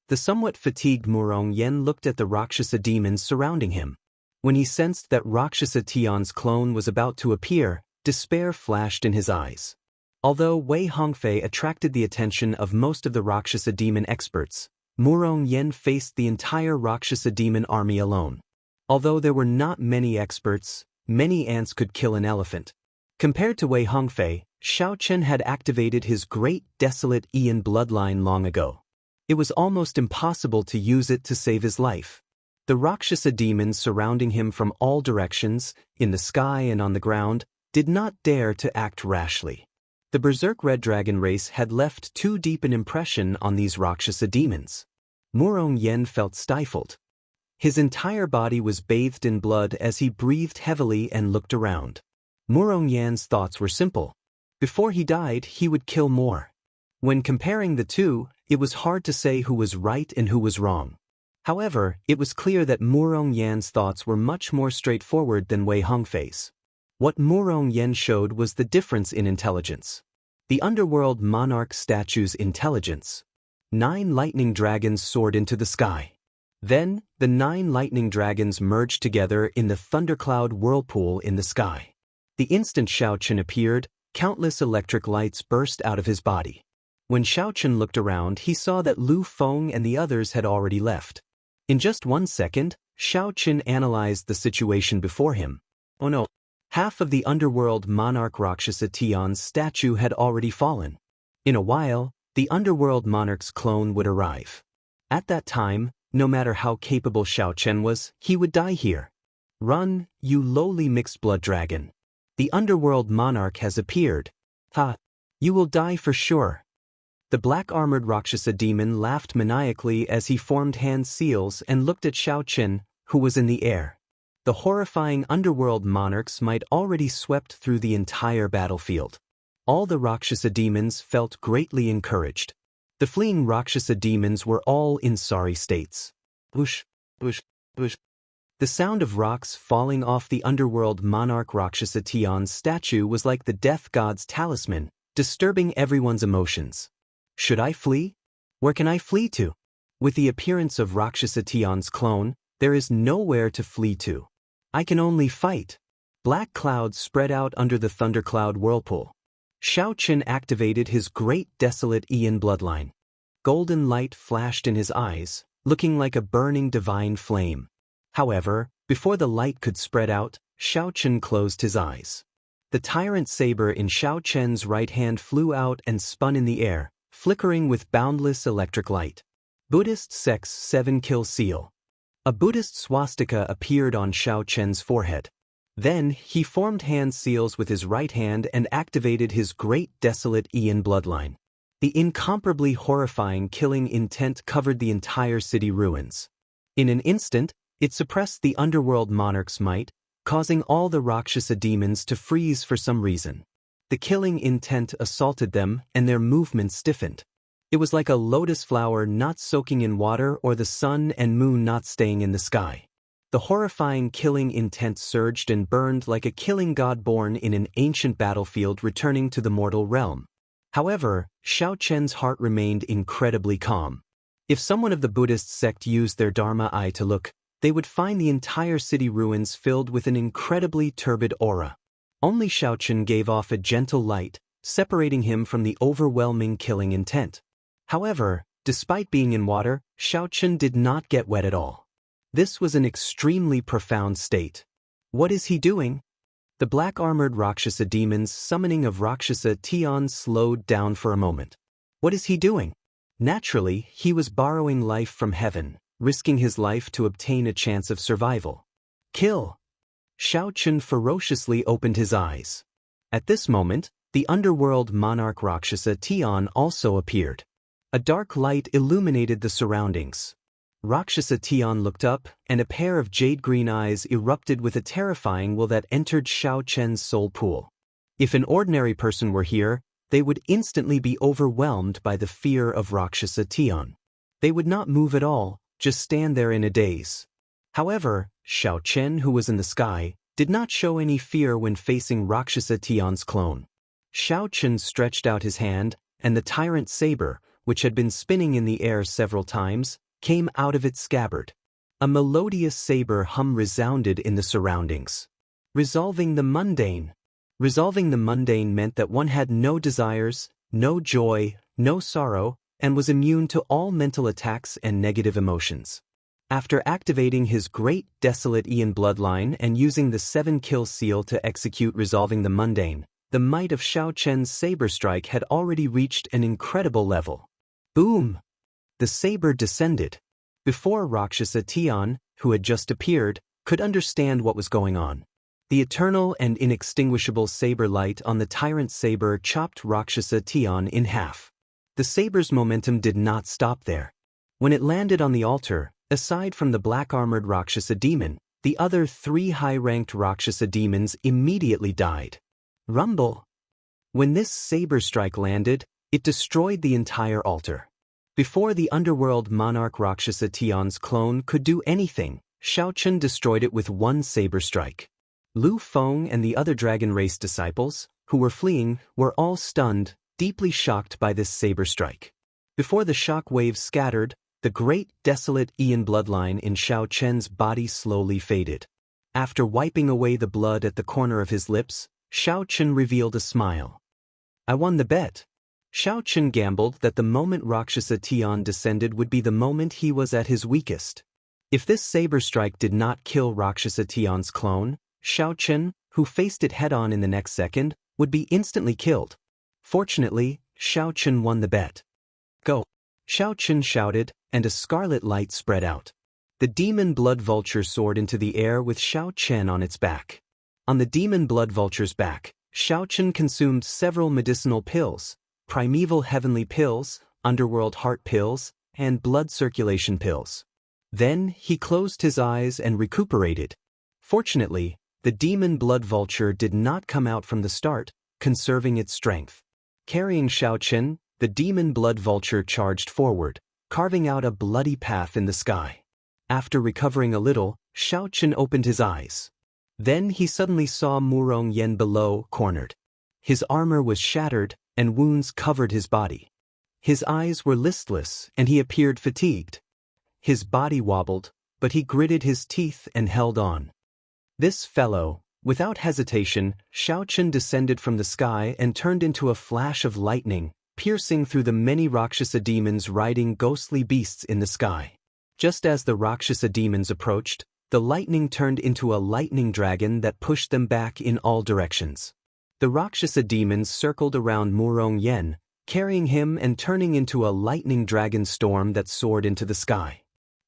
The somewhat fatigued Murong Yen looked at the Rakshasa demons surrounding him. When he sensed that Rakshasa Tian's clone was about to appear, despair flashed in his eyes. Although Wei Hongfei attracted the attention of most of the Rakshasa demon experts, Murong Yen faced the entire Rakshasa demon army alone. Although there were not many experts, many ants could kill an elephant. Compared to Wei Hongfei, Xiao Chen had activated his Great Desolate Aeon bloodline long ago. It was almost impossible to use it to save his life. The Rakshasa demons surrounding him from all directions, in the sky and on the ground, did not dare to act rashly. The Berserk Red Dragon race had left too deep an impression on these Rakshasa demons. Murong Yen felt stifled. His entire body was bathed in blood as he breathed heavily and looked around. Murong Yan's thoughts were simple. Before he died, he would kill more. When comparing the two, it was hard to say who was right and who was wrong. However, it was clear that Murong Yan's thoughts were much more straightforward than Wei Hongfei's. What Murong Yen showed was the difference in intelligence. The underworld monarch statue's intelligence. 9 lightning dragons soared into the sky. Then, the 9 lightning dragons merged together in the thundercloud whirlpool in the sky. The instant Xiao Chen appeared, countless electric lights burst out of his body. When Xiao Chen looked around, he saw that Lu Feng and the others had already left. In just 1 second, Xiao Chen analyzed the situation before him. Oh no! Half of the underworld monarch Rakshasa Tian's statue had already fallen. In a while, the underworld monarch's clone would arrive. At that time, no matter how capable Xiao Chen was, he would die here. Run, you lowly mixed blood dragon. The underworld monarch has appeared. Ha! You will die for sure. The black-armored Rakshasa demon laughed maniacally as he formed hand seals and looked at Xiao Chen, who was in the air. The horrifying underworld monarchs might already swept through the entire battlefield. All the Rakshasa demons felt greatly encouraged. The fleeing Rakshasa demons were all in sorry states. Whoosh, whoosh, whoosh. The sound of rocks falling off the underworld monarch Rakshasa Tian's statue was like the death god's talisman, disturbing everyone's emotions. Should I flee? Where can I flee to? With the appearance of Rakshasa Tian's clone, there is nowhere to flee to. I can only fight. Black clouds spread out under the thundercloud whirlpool. Xiao Chen activated his Great Desolate Aeon bloodline. golden light flashed in his eyes, looking like a burning divine flame. However, before the light could spread out, Xiao Chen closed his eyes. The tyrant saber in Xiao Chen's right hand flew out and spun in the air, flickering with boundless electric light. Buddhist sect's 7-kill seal. A Buddhist swastika appeared on Xiao Chen's forehead. Then, he formed hand seals with his right hand and activated his great desolate Ian bloodline. The incomparably horrifying killing intent covered the entire city ruins. In an instant, it suppressed the underworld monarch's might, causing all the Rakshasa demons to freeze for some reason. The killing intent assaulted them, and their movements stiffened. It was like a lotus flower not soaking in water or the sun and moon not staying in the sky. The horrifying killing intent surged and burned like a killing god born in an ancient battlefield returning to the mortal realm. However, Xiao Chen's heart remained incredibly calm. If someone of the Buddhist sect used their Dharma eye to look, they would find the entire city ruins filled with an incredibly turbid aura. Only Xiao Chen gave off a gentle light, separating him from the overwhelming killing intent. However, despite being in water, Xiao Chen did not get wet at all. This was an extremely profound state. What is he doing? The black-armored Rakshasa demon's summoning of Rakshasa Tian slowed down for a moment. What is he doing? Naturally, he was borrowing life from heaven, risking his life to obtain a chance of survival. Kill! Xiao Chen ferociously opened his eyes. At this moment, the underworld monarch Rakshasa Tian also appeared. A dark light illuminated the surroundings. Rakshasa Tian looked up, and a pair of jade-green eyes erupted with a terrifying will that entered Xiao Chen's soul pool. If an ordinary person were here, they would instantly be overwhelmed by the fear of Rakshasa Tian. They would not move at all, just stand there in a daze. However, Xiao Chen, who was in the sky, did not show any fear when facing Rakshasa Tian's clone. Xiao Chen stretched out his hand, and the tyrant saber, which had been spinning in the air several times, came out of its scabbard. A melodious saber hum resounded in the surroundings. Resolving the mundane. Resolving the mundane meant that one had no desires, no joy, no sorrow, and was immune to all mental attacks and negative emotions. After activating his great desolate Ian bloodline and using the 7-kill seal to execute resolving the mundane, the might of Xiao Chen's saber strike had already reached an incredible level. Boom! The saber descended. Before Rakshasa Tian, who had just appeared, could understand what was going on. The eternal and inextinguishable saber light on the tyrant saber chopped Rakshasa Tian in half. The saber's momentum did not stop there. When it landed on the altar, aside from the black-armored Rakshasa demon, the other 3 high-ranked Rakshasa demons immediately died. Rumble! When this saber strike landed, it destroyed the entire altar. Before the underworld monarch Rakshasa Tian's clone could do anything, Xiao Chen destroyed it with one saber strike. Lu Feng and the other dragon race disciples, who were fleeing, were all stunned, deeply shocked by this saber strike. Before the shock waves scattered, the great desolate Ian bloodline in Xiao Chen's body slowly faded. After wiping away the blood at the corner of his lips, Xiao Chen revealed a smile. I won the bet. Xiao Chen gambled that the moment Rakshasa Tian descended would be the moment he was at his weakest. If this saber strike did not kill Rakshasa Tian's clone, Xiao Chen, who faced it head-on in the next second, would be instantly killed. Fortunately, Xiao Chen won the bet. Go! Xiao Chen shouted, and a scarlet light spread out. The demon blood vulture soared into the air with Xiao Chen on its back. On the demon blood vulture's back, Xiao Chen consumed several medicinal pills, primeval heavenly pills, underworld heart pills, and blood circulation pills. Then, he closed his eyes and recuperated. Fortunately, the demon blood vulture did not come out from the start, conserving its strength. Carrying Xiao Chen, the demon blood vulture charged forward, carving out a bloody path in the sky. After recovering a little, Xiao Chen opened his eyes. Then he suddenly saw Murong Yen below, cornered. His armor was shattered, and wounds covered his body. His eyes were listless, and he appeared fatigued. His body wobbled, but he gritted his teeth and held on. This fellow, without hesitation, Xiao Chen descended from the sky and turned into a flash of lightning, piercing through the many Rakshasa demons riding ghostly beasts in the sky. Just as the Rakshasa demons approached, the lightning turned into a lightning dragon that pushed them back in all directions. The Rakshasa demons circled around Murong Yen, carrying him and turning into a lightning dragon storm that soared into the sky.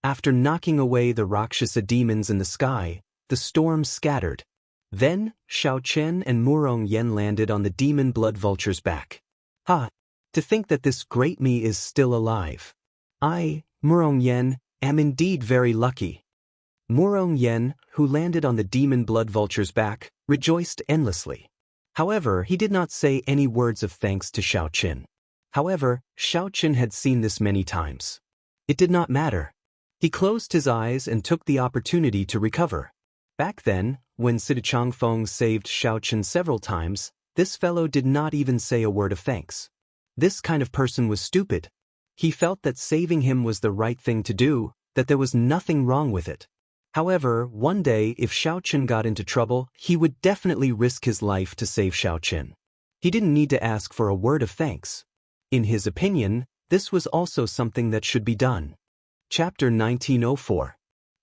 After knocking away the Rakshasa demons in the sky, the storm scattered. Then, Xiao Chen and Murong Yen landed on the demon blood vulture's back. Ha! To think that this great me is still alive. I, Murong Yen, am indeed very lucky. Murong Yen, who landed on the demon blood vulture's back, rejoiced endlessly. However, he did not say any words of thanks to Xiao Chen. However, Xiao Chen had seen this many times. It did not matter. He closed his eyes and took the opportunity to recover. Back then, when Sidichang Feng saved Xiao Chen several times, this fellow did not even say a word of thanks. This kind of person was stupid. He felt that saving him was the right thing to do, that there was nothing wrong with it. However, one day if Xiao Chen got into trouble, he would definitely risk his life to save Xiao Chen. He didn't need to ask for a word of thanks. In his opinion, this was also something that should be done. Chapter 1904.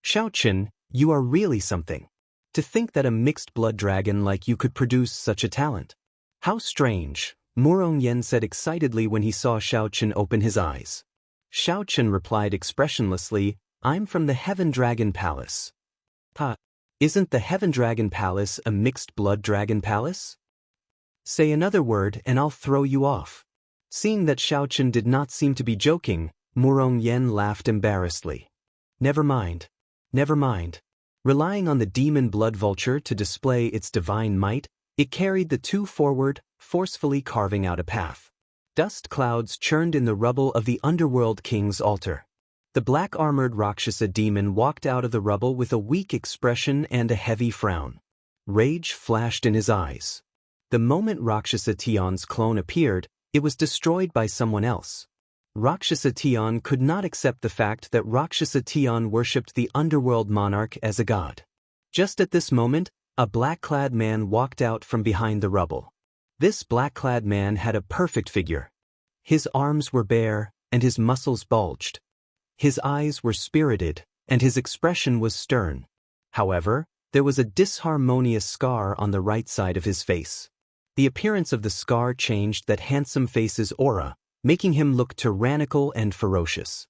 Xiao Chen, you are really something. To think that a mixed blood dragon like you could produce such a talent. How strange, Murong Yen said excitedly when he saw Xiao Chen open his eyes. Xiao Chen replied expressionlessly, I'm from the Heaven Dragon Palace. Ha! Isn't the Heaven Dragon Palace a mixed blood dragon palace? Say another word and I'll throw you off. Seeing that Xiao Chen did not seem to be joking, Murong Yen laughed embarrassedly. Never mind. Never mind. Relying on the demon blood vulture to display its divine might, it carried the two forward, forcefully carving out a path. Dust clouds churned in the rubble of the underworld king's altar. The black-armored Rakshasa demon walked out of the rubble with a weak expression and a heavy frown. Rage flashed in his eyes. The moment Rakshasa Tion's clone appeared, it was destroyed by someone else. Rakshasa Tion could not accept the fact that Rakshasa Tion worshipped the underworld monarch as a god. Just at this moment, a black-clad man walked out from behind the rubble. This black-clad man had a perfect figure. His arms were bare, and his muscles bulged. His eyes were spirited, and his expression was stern. However, there was a disharmonious scar on the right side of his face. The appearance of the scar changed that handsome face's aura, making him look tyrannical and ferocious.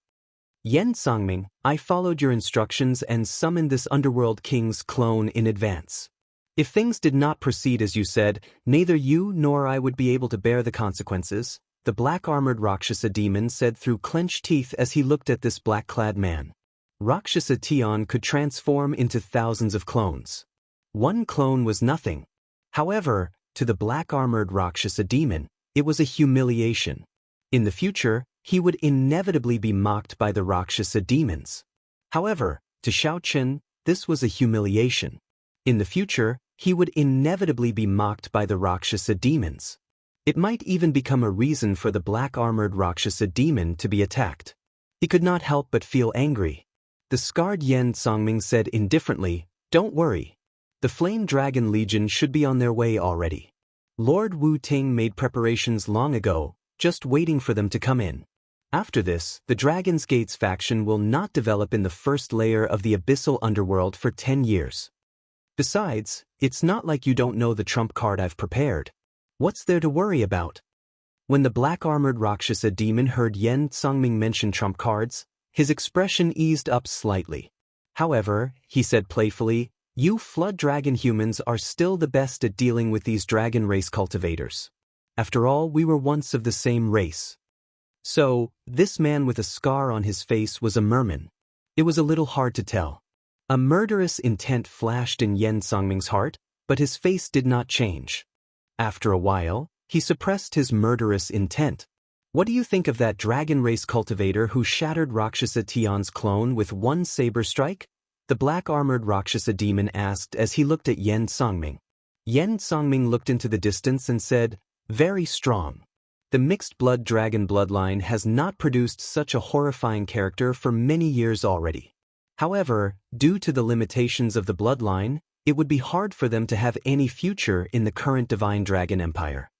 Yen Sangming, I followed your instructions and summoned this underworld king's clone in advance. If things did not proceed as you said, neither you nor I would be able to bear the consequences, the black-armored Rakshasa demon said through clenched teeth as he looked at this black-clad man. Rakshasa Tion could transform into thousands of clones. One clone was nothing. However, to the black-armored Rakshasa demon, it was a humiliation. In the future, he would inevitably be mocked by the Rakshasa demons. However, to Xiao Chen, this was a humiliation. In the future, he would inevitably be mocked by the Rakshasa demons. It might even become a reason for the black-armored Rakshasa demon to be attacked. He could not help but feel angry. The scarred Yen Sangming said indifferently, Don't worry. The Flame Dragon Legion should be on their way already. Lord Wu Ting made preparations long ago, just waiting for them to come in. After this, the Dragon's Gates faction will not develop in the first layer of the abyssal underworld for 10 years. Besides, it's not like you don't know the trump card I've prepared. What's there to worry about? When the black-armored Rakshasa demon heard Yen Sangming mention trump cards, his expression eased up slightly. However, he said playfully, You flood dragon humans are still the best at dealing with these dragon race cultivators. After all, we were once of the same race. So, this man with a scar on his face was a merman. It was a little hard to tell. A murderous intent flashed in Yen Sangming's heart, but his face did not change. After a while, he suppressed his murderous intent. What do you think of that dragon race cultivator who shattered Rakshasa Tion's clone with one saber strike? The black-armored Rakshasa demon asked as he looked at Yen Sangming. Yen Sangming looked into the distance and said, Very strong. The mixed-blood dragon bloodline has not produced such a horrifying character for many years already. However, due to the limitations of the bloodline, it would be hard for them to have any future in the current Divine Dragon Empire.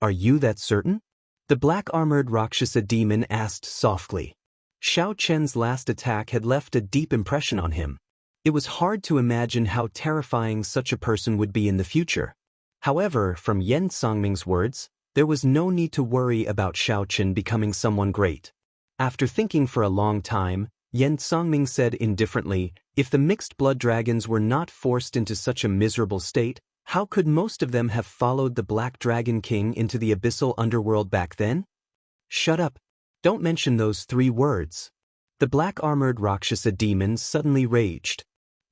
Are you that certain? The black-armored Rakshasa demon asked softly. Xiao Chen's last attack had left a deep impression on him. It was hard to imagine how terrifying such a person would be in the future. However, from Yan Songming's words, there was no need to worry about Xiao Chen becoming someone great. After thinking for a long time, Yan Songming said indifferently, if the mixed blood dragons were not forced into such a miserable state, how could most of them have followed the Black Dragon King into the abyssal underworld back then? Shut up. Don't mention those 3 words. The black-armored Rakshasa demon suddenly raged.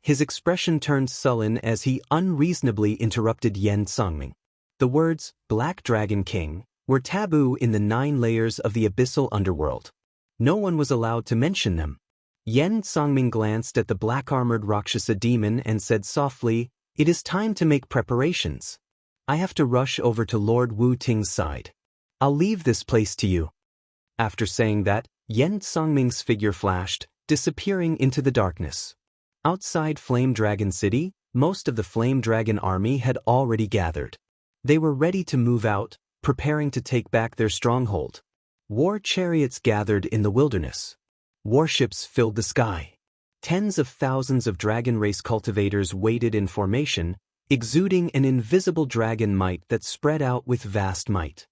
His expression turned sullen as he unreasonably interrupted Yan Songming. The words, Black Dragon King, were taboo in the 9 layers of the abyssal underworld. No one was allowed to mention them. Yan Songming glanced at the black-armored Rakshasa demon and said softly, it is time to make preparations. I have to rush over to Lord Wu Ting's side. I'll leave this place to you. After saying that, Yan Songming's figure flashed, disappearing into the darkness. Outside Flame Dragon City, most of the Flame Dragon army had already gathered. They were ready to move out, preparing to take back their stronghold. War chariots gathered in the wilderness. Warships filled the sky. Tens of thousands of dragon race cultivators waited in formation, exuding an invisible dragon might that spread out with vast might.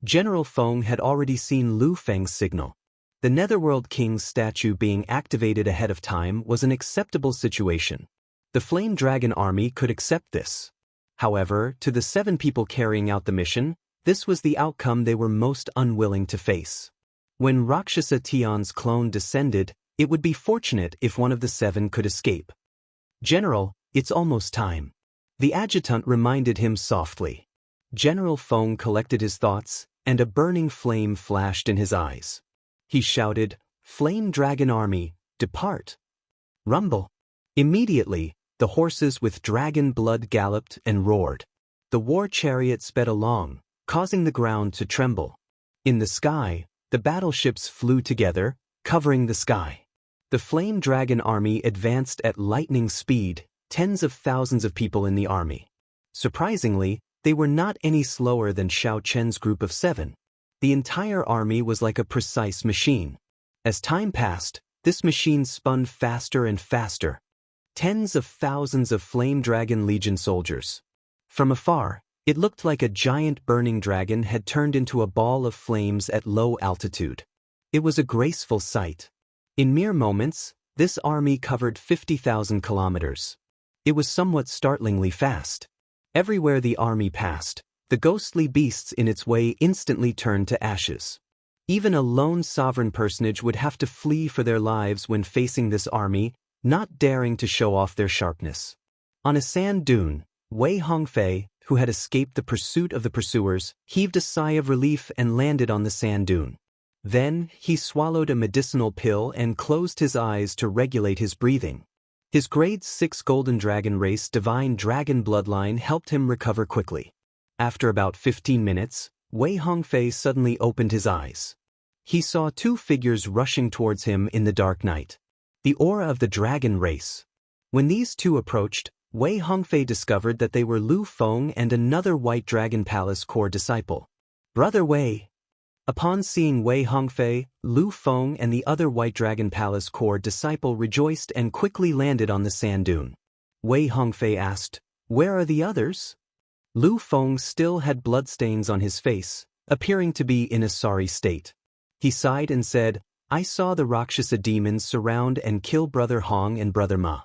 General Feng had already seen Lu Feng's signal. The Netherworld King's statue being activated ahead of time was an acceptable situation. The Flame Dragon army could accept this. However, to the 7 people carrying out the mission, this was the outcome they were most unwilling to face. When Rakshasa Tian's clone descended, it would be fortunate if one of the 7 could escape. General, it's almost time. The adjutant reminded him softly. General Feng collected his thoughts, and a burning flame flashed in his eyes. He shouted, Flame Dragon Army, depart. Rumble. Immediately, the horses with dragon blood galloped and roared. The war chariot sped along, causing the ground to tremble. In the sky, the battleships flew together, covering the sky. The Flame Dragon Army advanced at lightning speed, tens of thousands of people in the army. Surprisingly, they were not any slower than Xiao Chen's group of 7. The entire army was like a precise machine. As time passed, this machine spun faster and faster. Tens of thousands of Flame Dragon Legion soldiers. From afar, it looked like a giant burning dragon had turned into a ball of flames at low altitude. It was a graceful sight. In mere moments, this army covered 50,000 kilometers. It was somewhat startlingly fast. Everywhere the army passed, the ghostly beasts in its way instantly turned to ashes. Even a lone sovereign personage would have to flee for their lives when facing this army, not daring to show off their sharpness. On a sand dune, Wei Hongfei, who had escaped the pursuit of the pursuers, heaved a sigh of relief and landed on the sand dune. Then, he swallowed a medicinal pill and closed his eyes to regulate his breathing. His grade 6 Golden Dragon race Divine Dragon bloodline helped him recover quickly. After about 15 minutes, Wei Hongfei suddenly opened his eyes. He saw 2 figures rushing towards him in the dark night. The aura of the dragon race. When these 2 approached, Wei Hongfei discovered that they were Lu Feng and another White Dragon Palace core disciple. Brother Wei. Upon seeing Wei Hongfei, Lu Feng and the other White Dragon Palace core disciple rejoiced and quickly landed on the sand dune. Wei Hongfei asked, "Where are the others?" Lu Feng still had bloodstains on his face, appearing to be in a sorry state. He sighed and said, "I saw the Rakshasa demons surround and kill Brother Hong and Brother Ma.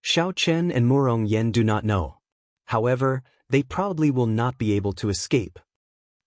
Xiao Chen and Murong Yen do not know. However, they probably will not be able to escape."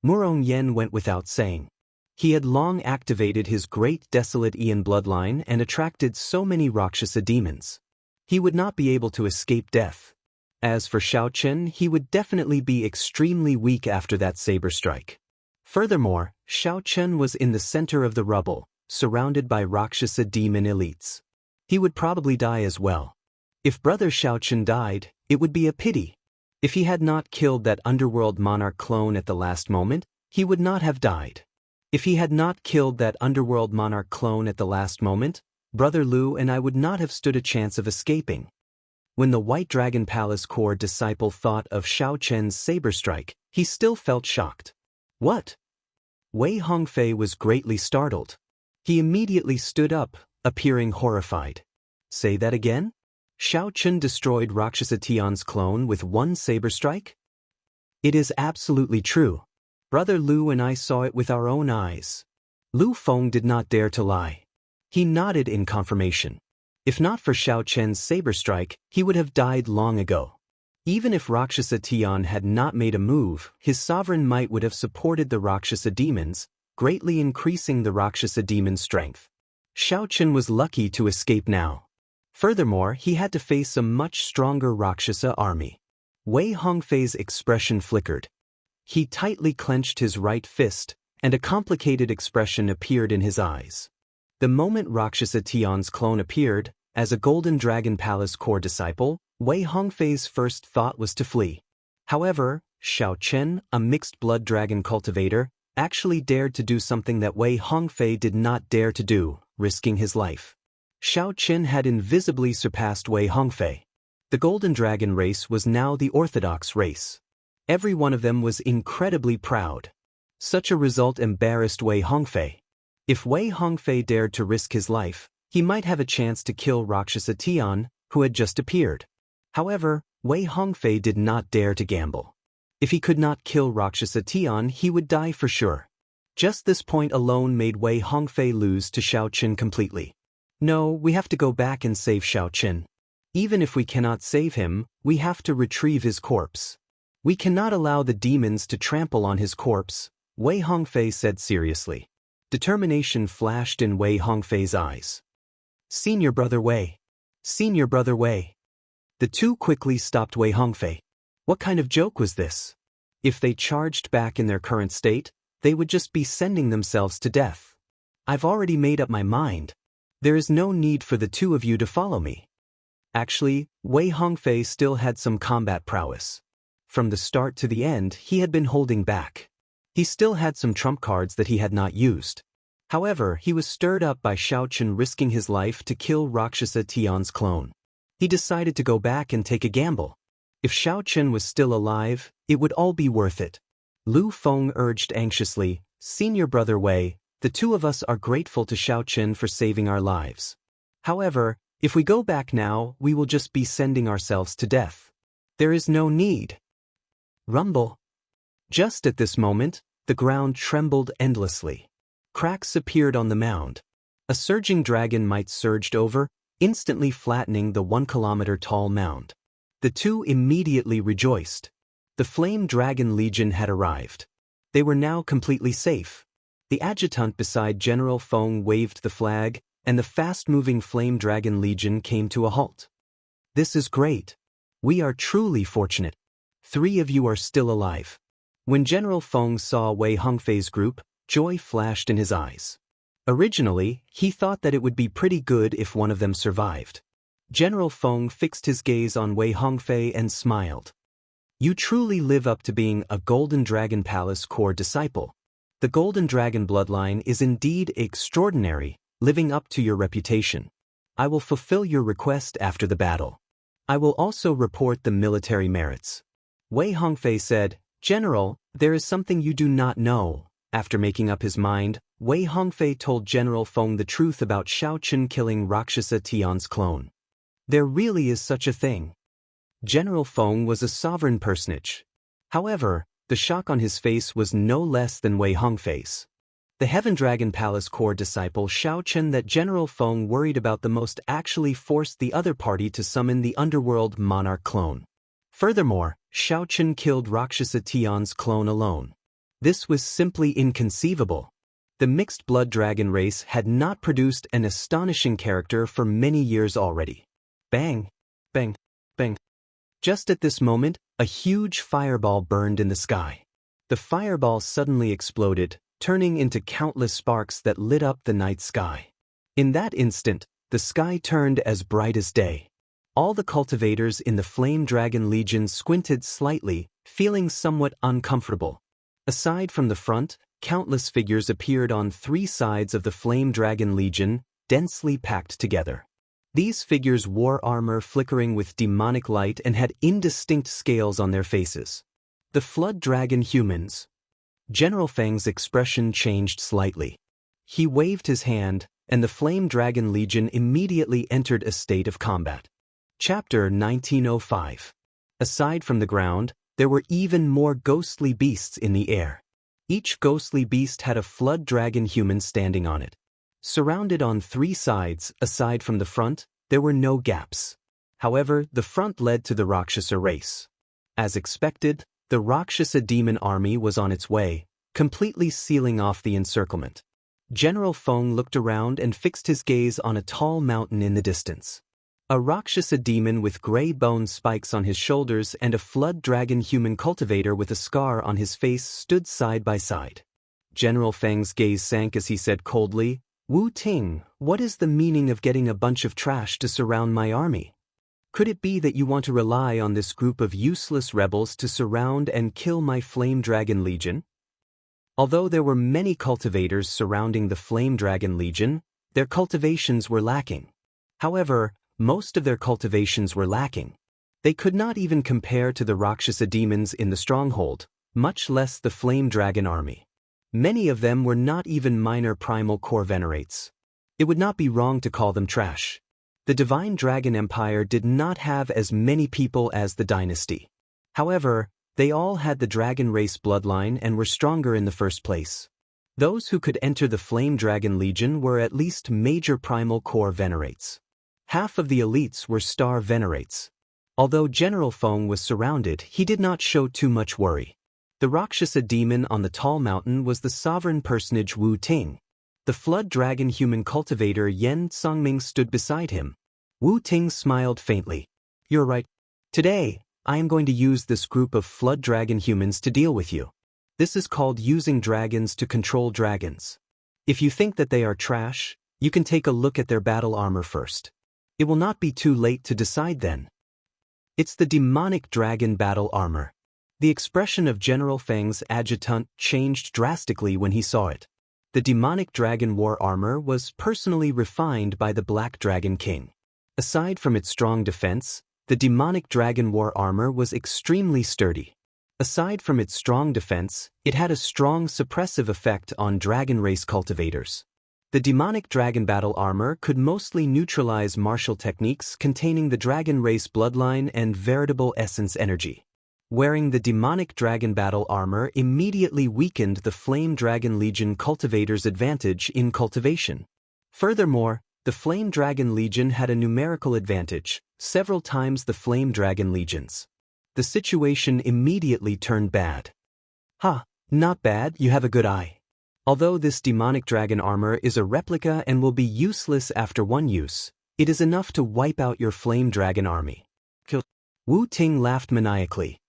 Murong Yen went without saying. He had long activated his great desolate Ian bloodline and attracted so many Rakshasa demons. He would not be able to escape death. As for Xiao Chen, he would definitely be extremely weak after that saber strike. Furthermore, Xiao Chen was in the center of the rubble, surrounded by Rakshasa demon elites. He would probably die as well. If Brother Xiao Chen died, it would be a pity. If he had not killed that underworld monarch clone at the last moment, he would not have died. If he had not killed that underworld monarch clone at the last moment, Brother Lu and I would not have stood a chance of escaping. When the White Dragon Palace core disciple thought of Xiao Chen's saber strike, he still felt shocked. What? Wei Hongfei was greatly startled. He immediately stood up, appearing horrified. Say that again? Xiao Chun destroyed Rakshasa Tian's clone with one saber strike? It is absolutely true. Brother Lu and I saw it with our own eyes. Lu Feng did not dare to lie. He nodded in confirmation. If not for Xiao Chen's saber strike, he would have died long ago. Even if Rakshasa Tian had not made a move, his sovereign might would have supported the Rakshasa demons, greatly increasing the Rakshasa demon's strength. Xiao Chen was lucky to escape now. Furthermore, he had to face a much stronger Rakshasa army. Wei Hongfei's expression flickered. He tightly clenched his right fist, and a complicated expression appeared in his eyes. The moment Rakshasa Tian's clone appeared, as a Golden Dragon Palace core disciple, Wei Hongfei's first thought was to flee. However, Xiao Chen, a mixed blood dragon cultivator, actually dared to do something that Wei Hongfei did not dare to do, risking his life. Xiao Chen had invisibly surpassed Wei Hongfei. The Golden Dragon race was now the orthodox race. Every one of them was incredibly proud. Such a result embarrassed Wei Hongfei. If Wei Hongfei dared to risk his life, he might have a chance to kill Rakshasa Tian, who had just appeared. However, Wei Hongfei did not dare to gamble. If he could not kill Rakshasa Tian, he would die for sure. Just this point alone made Wei Hongfei lose to Xiao Chen completely. No, we have to go back and save Xiao Chen. Even if we cannot save him, we have to retrieve his corpse. We cannot allow the demons to trample on his corpse, Wei Hongfei said seriously. Determination flashed in Wei Hongfei's eyes. Senior Brother Wei. Senior Brother Wei. The two quickly stopped Wei Hongfei. What kind of joke was this? If they charged back in their current state, they would just be sending themselves to death. I've already made up my mind. There is no need for the two of you to follow me. Actually, Wei Hongfei still had some combat prowess. From the start to the end, he had been holding back. He still had some trump cards that he had not used. However, he was stirred up by Xiao Chen risking his life to kill Rakshasa Tian's clone. He decided to go back and take a gamble. If Xiao Chen was still alive, it would all be worth it. Lu Feng urged anxiously, Senior Brother Wei, the two of us are grateful to Xiao Chen for saving our lives. However, if we go back now, we will just be sending ourselves to death. There is no need. Rumble. Just at this moment, the ground trembled endlessly. Cracks appeared on the mound. A surging dragon might surged over, instantly flattening the 1-kilometer-tall mound. The two immediately rejoiced. The Flame Dragon Legion had arrived. They were now completely safe. The adjutant beside General Feng waved the flag, and the fast-moving Flame Dragon Legion came to a halt. This is great. We are truly fortunate. 3 of you are still alive. When General Feng saw Wei Hongfei's group, joy flashed in his eyes. Originally, he thought that it would be pretty good if one of them survived. General Feng fixed his gaze on Wei Hongfei and smiled. You truly live up to being a Golden Dragon Palace core disciple. The Golden Dragon bloodline is indeed extraordinary, living up to your reputation. I will fulfill your request after the battle. I will also report the military merits. Wei Hongfei said, General, there is something you do not know. After making up his mind, Wei Hongfei told General Feng the truth about Xiao Chen killing Rakshasa Tian's clone. There really is such a thing. General Feng was a sovereign personage. However, the shock on his face was no less than Wei Hongfei's. The Heaven Dragon Palace core disciple Xiao Chen that General Feng worried about the most actually forced the other party to summon the underworld monarch clone. Furthermore, Xiao Chen killed Rakshasa Tian's clone alone. This was simply inconceivable. The mixed blood dragon race had not produced an astonishing character for many years already. Bang! Bang! Bang! Just at this moment, a huge fireball burned in the sky. The fireball suddenly exploded, turning into countless sparks that lit up the night sky. In that instant, the sky turned as bright as day. All the cultivators in the Flame Dragon Legion squinted slightly, feeling somewhat uncomfortable. Aside from the front, countless figures appeared on 3 sides of the Flame Dragon Legion, densely packed together. These figures wore armor flickering with demonic light and had indistinct scales on their faces. The Flood Dragon humans. General Feng's expression changed slightly. He waved his hand, and the Flame Dragon Legion immediately entered a state of combat. Chapter 1905. Aside from the ground, there were even more ghostly beasts in the air. Each ghostly beast had a flood dragon human standing on it. Surrounded on three sides, aside from the front, there were no gaps. However, the front led to the Rakshasa race. As expected, the Rakshasa demon army was on its way, completely sealing off the encirclement. General Feng looked around and fixed his gaze on a tall mountain in the distance. A Rakshasa demon with gray bone spikes on his shoulders and a flood dragon human cultivator with a scar on his face stood side by side. General Feng's gaze sank as he said coldly, "Wu Ting, what is the meaning of getting a bunch of trash to surround my army? Could it be that you want to rely on this group of useless rebels to surround and kill my Flame Dragon Legion?" Although there were many cultivators surrounding the Flame Dragon Legion, their cultivations were lacking. However, most of their cultivations were lacking. They could not even compare to the Rakshasa demons in the stronghold, much less the Flame Dragon army. Many of them were not even minor primal core venerates. It would not be wrong to call them trash. The Divine Dragon Empire did not have as many people as the dynasty. However, they all had the dragon race bloodline and were stronger in the first place. Those who could enter the Flame Dragon Legion were at least major primal core venerates. Half of the elites were star venerates. Although General Feng was surrounded, he did not show too much worry. The Rakshasa demon on the tall mountain was the sovereign personage Wu Ting. The flood dragon human cultivator Yen Songming stood beside him. Wu Ting smiled faintly. "You're right. Today, I am going to use this group of flood dragon humans to deal with you. This is called using dragons to control dragons. If you think that they are trash, you can take a look at their battle armor first. It will not be too late to decide then." It's the demonic dragon battle armor. The expression of General Feng's adjutant changed drastically when he saw it. The demonic dragon war armor was personally refined by the Black Dragon King. Aside from its strong defense, the demonic dragon war armor was extremely sturdy. Aside from its strong defense, it had a strong suppressive effect on dragon race cultivators. The demonic dragon battle armor could mostly neutralize martial techniques containing the dragon race bloodline and veritable essence energy. Wearing the demonic dragon battle armor immediately weakened the Flame Dragon Legion cultivator's advantage in cultivation. Furthermore, the Flame Dragon Legion had a numerical advantage, several times the Flame Dragon Legions. The situation immediately turned bad. "Ha, not bad, you have a good eye. Although this demonic dragon armor is a replica and will be useless after one use, it is enough to wipe out your Flame Dragon army." Wu Ting laughed maniacally.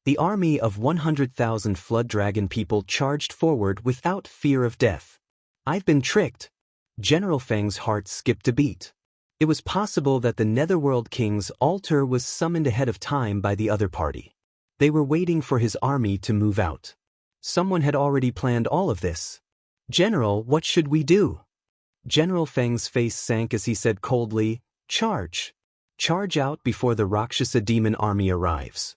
The army of 100,000 flood dragon people charged forward without fear of death. "I've been tricked." General Feng's heart skipped a beat. It was possible that the Netherworld King's altar was summoned ahead of time by the other party. They were waiting for his army to move out. Someone had already planned all of this. "General, what should we do?" General Feng's face sank as he said coldly, "Charge. Charge out before the Rakshasa demon army arrives."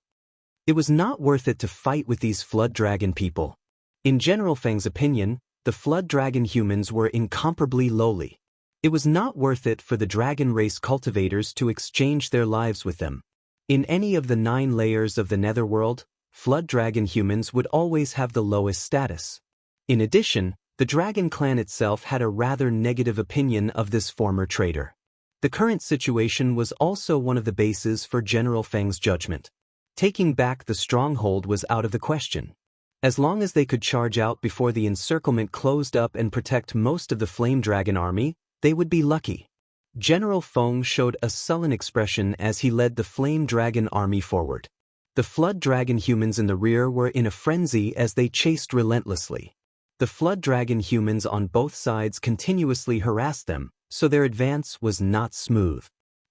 It was not worth it to fight with these flood dragon people. In General Feng's opinion, the flood dragon humans were incomparably lowly. It was not worth it for the dragon race cultivators to exchange their lives with them. In any of the 9 layers of the Netherworld, flood dragon humans would always have the lowest status. In addition, the dragon clan itself had a rather negative opinion of this former traitor. The current situation was also one of the bases for General Feng's judgment. Taking back the stronghold was out of the question. As long as they could charge out before the encirclement closed up and protect most of the Flame Dragon army, they would be lucky. General Feng showed a sullen expression as he led the Flame Dragon army forward. The Flood Dragon humans in the rear were in a frenzy as they chased relentlessly. The Flood Dragon humans on both sides continuously harassed them, so their advance was not smooth.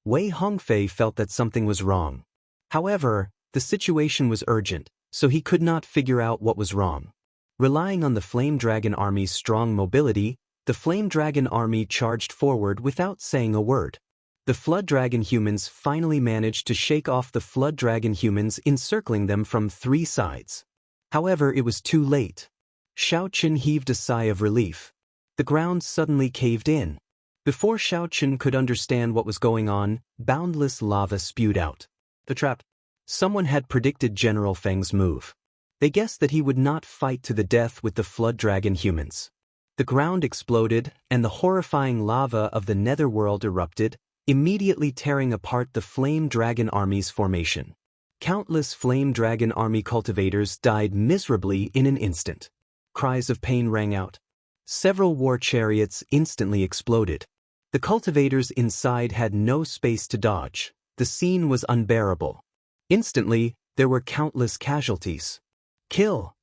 Wei Hongfei felt that something was wrong. However, the situation was urgent, so he could not figure out what was wrong. Relying on the Flame Dragon army's strong mobility, the Flame Dragon army charged forward without saying a word. The Flood Dragon humans finally managed to shake off the Flood Dragon humans encircling them from 3 sides. However, it was too late. Xiaoqun heaved a sigh of relief. The ground suddenly caved in. Before Xiaoqun could understand what was going on, boundless lava spewed out. The trap. Someone had predicted General Feng's move. They guessed that he would not fight to the death with the flood dragon humans. The ground exploded, and the horrifying lava of the netherworld erupted, immediately tearing apart the Flame Dragon Army's formation. Countless Flame Dragon Army cultivators died miserably in an instant. Cries of pain rang out. Several war chariots instantly exploded. The cultivators inside had no space to dodge. The scene was unbearable. Instantly, there were countless casualties. Kill!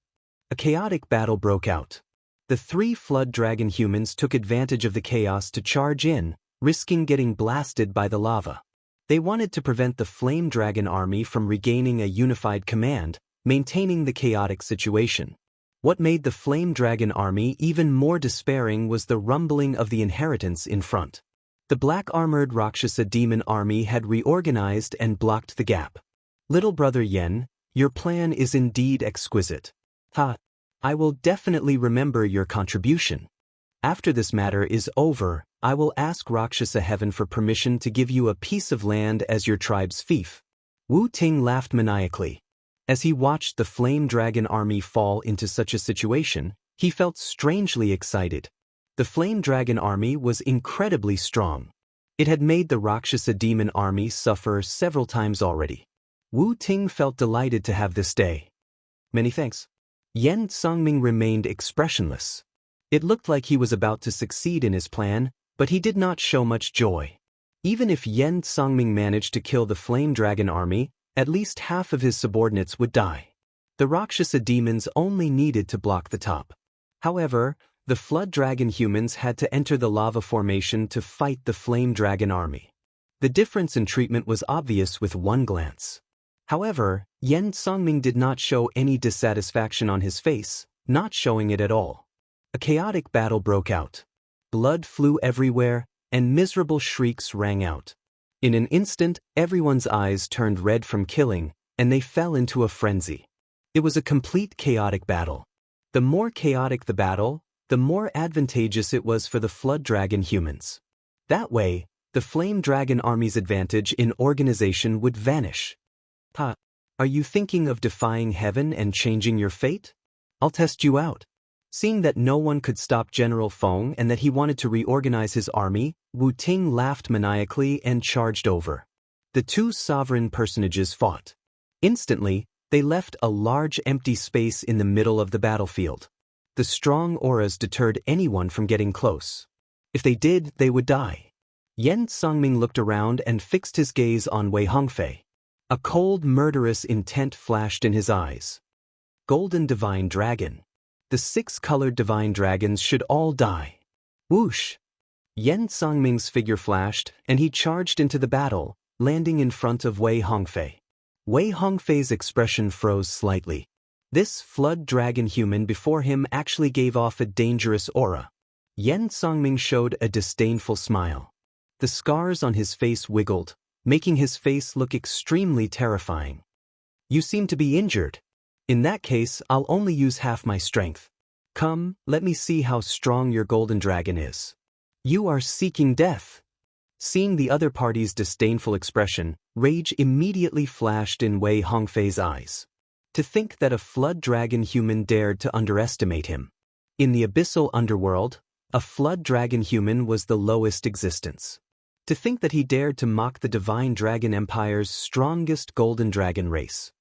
A chaotic battle broke out. The 3 flood dragon humans took advantage of the chaos to charge in, risking getting blasted by the lava. They wanted to prevent the Flame Dragon Army from regaining a unified command, maintaining the chaotic situation. What made the Flame Dragon Army even more despairing was the rumbling of the inheritance in front. The black-armored Rakshasa demon army had reorganized and blocked the gap. Little brother Yen, your plan is indeed exquisite. I will definitely remember your contribution. After this matter is over, I will ask Rakshasa Heaven for permission to give you a piece of land as your tribe's fief. Wu Ting laughed maniacally. As he watched the Flame Dragon Army fall into such a situation, he felt strangely excited. The Flame Dragon Army was incredibly strong. It had made the Rakshasa Demon Army suffer several times already. Wu Ting felt delighted to have this day. Many thanks. Yen Songming remained expressionless. It looked like he was about to succeed in his plan, but he did not show much joy. Even if Yen Songming managed to kill the Flame Dragon Army, at least half of his subordinates would die. The Rakshasa demons only needed to block the top. However, the Flood Dragon humans had to enter the lava formation to fight the Flame Dragon Army. The difference in treatment was obvious with one glance. However, Yen Songming did not show any dissatisfaction on his face, not showing it at all. A chaotic battle broke out. Blood flew everywhere, and miserable shrieks rang out. In an instant, everyone's eyes turned red from killing, and they fell into a frenzy. It was a complete chaotic battle. The more chaotic the battle, the more advantageous it was for the Flood Dragon humans. That way, the Flame Dragon Army's advantage in organization would vanish. Are you thinking of defying heaven and changing your fate? I'll test you out. Seeing that no one could stop General Feng and that he wanted to reorganize his army, Wu Ting laughed maniacally and charged over. The 2 sovereign personages fought. Instantly, they left a large empty space in the middle of the battlefield. The strong auras deterred anyone from getting close. If they did, they would die. Yen Songming looked around and fixed his gaze on Wei Hongfei. A cold, murderous intent flashed in his eyes. Golden Divine Dragon. The 6-colored divine dragons should all die. Whoosh! Yen Songming's figure flashed, and he charged into the battle, landing in front of Wei Hongfei. Wei Hongfei's expression froze slightly. This flood dragon human before him actually gave off a dangerous aura. Yen Songming showed a disdainful smile. The scars on his face wiggled, making his face look extremely terrifying. You seem to be injured. In that case, I'll only use half my strength. Come, let me see how strong your golden dragon is. You are seeking death. Seeing the other party's disdainful expression, rage immediately flashed in Wei Hongfei's eyes. To think that a flood dragon human dared to underestimate him. In the abyssal underworld, a flood dragon human was the lowest existence. To think that he dared to mock the Divine Dragon Empire's strongest golden dragon race.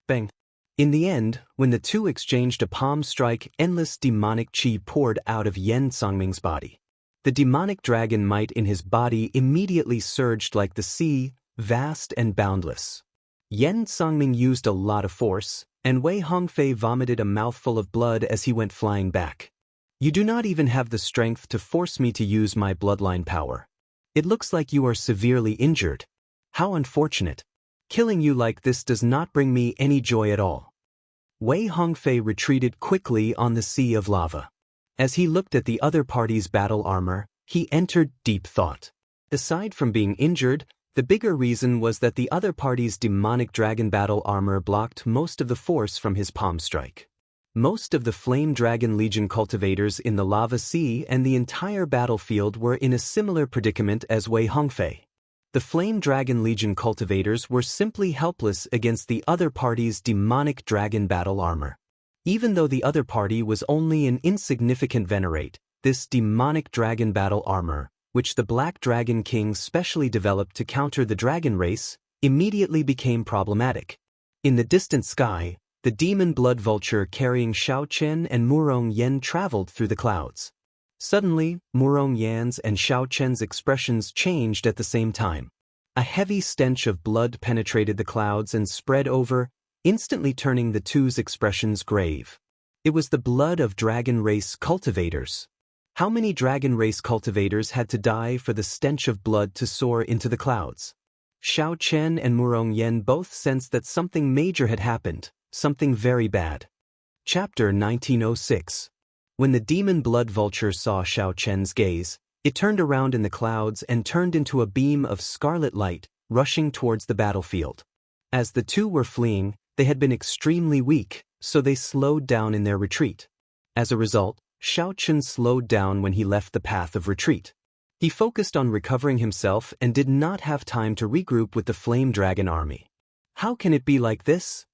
Bang. In the end, when the 2 exchanged a palm strike, endless demonic chi poured out of Yen Songming's body. The demonic dragon might in his body immediately surged like the sea, vast and boundless. Yen Songming used a lot of force, and Wei Hongfei vomited a mouthful of blood as he went flying back. You do not even have the strength to force me to use my bloodline power. It looks like you are severely injured. How unfortunate. Killing you like this does not bring me any joy at all. Wei Hongfei retreated quickly on the sea of lava. As he looked at the other party's battle armor, he entered deep thought. Aside from being injured, the bigger reason was that the other party's demonic dragon battle armor blocked most of the force from his palm strike. Most of the Flame Dragon Legion cultivators in the Lava Sea and the entire battlefield were in a similar predicament as Wei Hongfei. The Flame Dragon Legion cultivators were simply helpless against the other party's demonic dragon battle armor. Even though the other party was only an insignificant venerate, this demonic dragon battle armor, which the Black Dragon King specially developed to counter the dragon race, immediately became problematic. In the distant sky, the demon blood vulture carrying Xiao Chen and Murong Yen traveled through the clouds. Suddenly, Murong Yan's and Xiao Chen's expressions changed at the same time. A heavy stench of blood penetrated the clouds and spread over, instantly turning the two's expressions grave. It was the blood of dragon race cultivators. How many dragon race cultivators had to die for the stench of blood to soar into the clouds? Xiao Chen and Murong Yen both sensed that something major had happened, something very bad. Chapter 1906. When the demon blood vulture saw Xiao Chen's gaze, it turned around in the clouds and turned into a beam of scarlet light, rushing towards the battlefield. As the two were fleeing, they had been extremely weak, so they slowed down in their retreat. As a result, Xiao Chen slowed down when he left the path of retreat. He focused on recovering himself and did not have time to regroup with the Flame Dragon army. How can it be like this?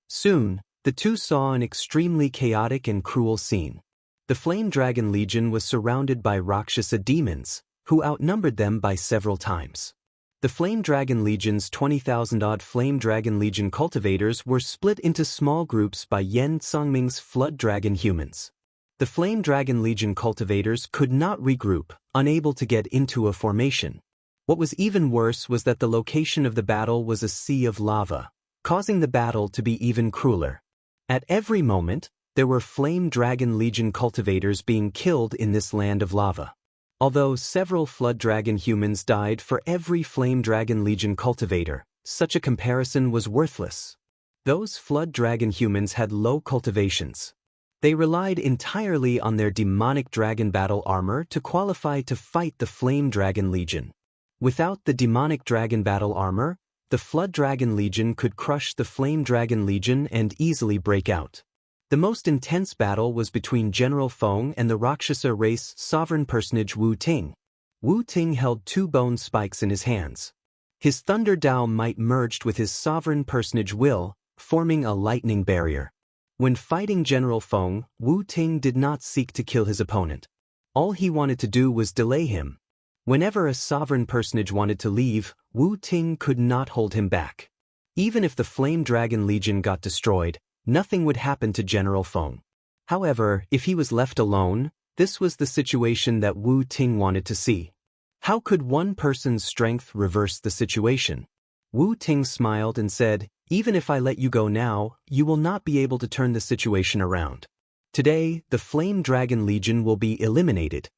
Soon, the two saw an extremely chaotic and cruel scene. The Flame Dragon Legion was surrounded by Rakshasa demons, who outnumbered them by several times. The Flame Dragon Legion's 20,000-odd Flame Dragon Legion cultivators were split into small groups by Yan Congming's Flood Dragon humans. The Flame Dragon Legion cultivators could not regroup, unable to get into a formation. What was even worse was that the location of the battle was a sea of lava, causing the battle to be even crueler. At every moment, there were Flame Dragon Legion cultivators being killed in this land of lava. Although several Flood Dragon humans died for every Flame Dragon Legion cultivator, such a comparison was worthless. Those Flood Dragon humans had low cultivations. They relied entirely on their demonic dragon battle armor to qualify to fight the Flame Dragon Legion. Without the demonic dragon battle armor, the Flood Dragon Legion could crush the Flame Dragon Legion and easily break out. The most intense battle was between General Feng and the Rakshasa race sovereign personage Wu Ting. Wu Ting held two bone spikes in his hands. His Thunder Dao might merged with his sovereign personage will, forming a lightning barrier. When fighting General Feng, Wu Ting did not seek to kill his opponent. All he wanted to do was delay him. Whenever a sovereign personage wanted to leave, Wu Ting could not hold him back. Even if the Flame Dragon Legion got destroyed, nothing would happen to General Feng. However, if he was left alone, this was the situation that Wu Ting wanted to see. How could one person's strength reverse the situation? Wu Ting smiled and said, "Even if I let you go now, you will not be able to turn the situation around. Today, the Flame Dragon Legion will be eliminated."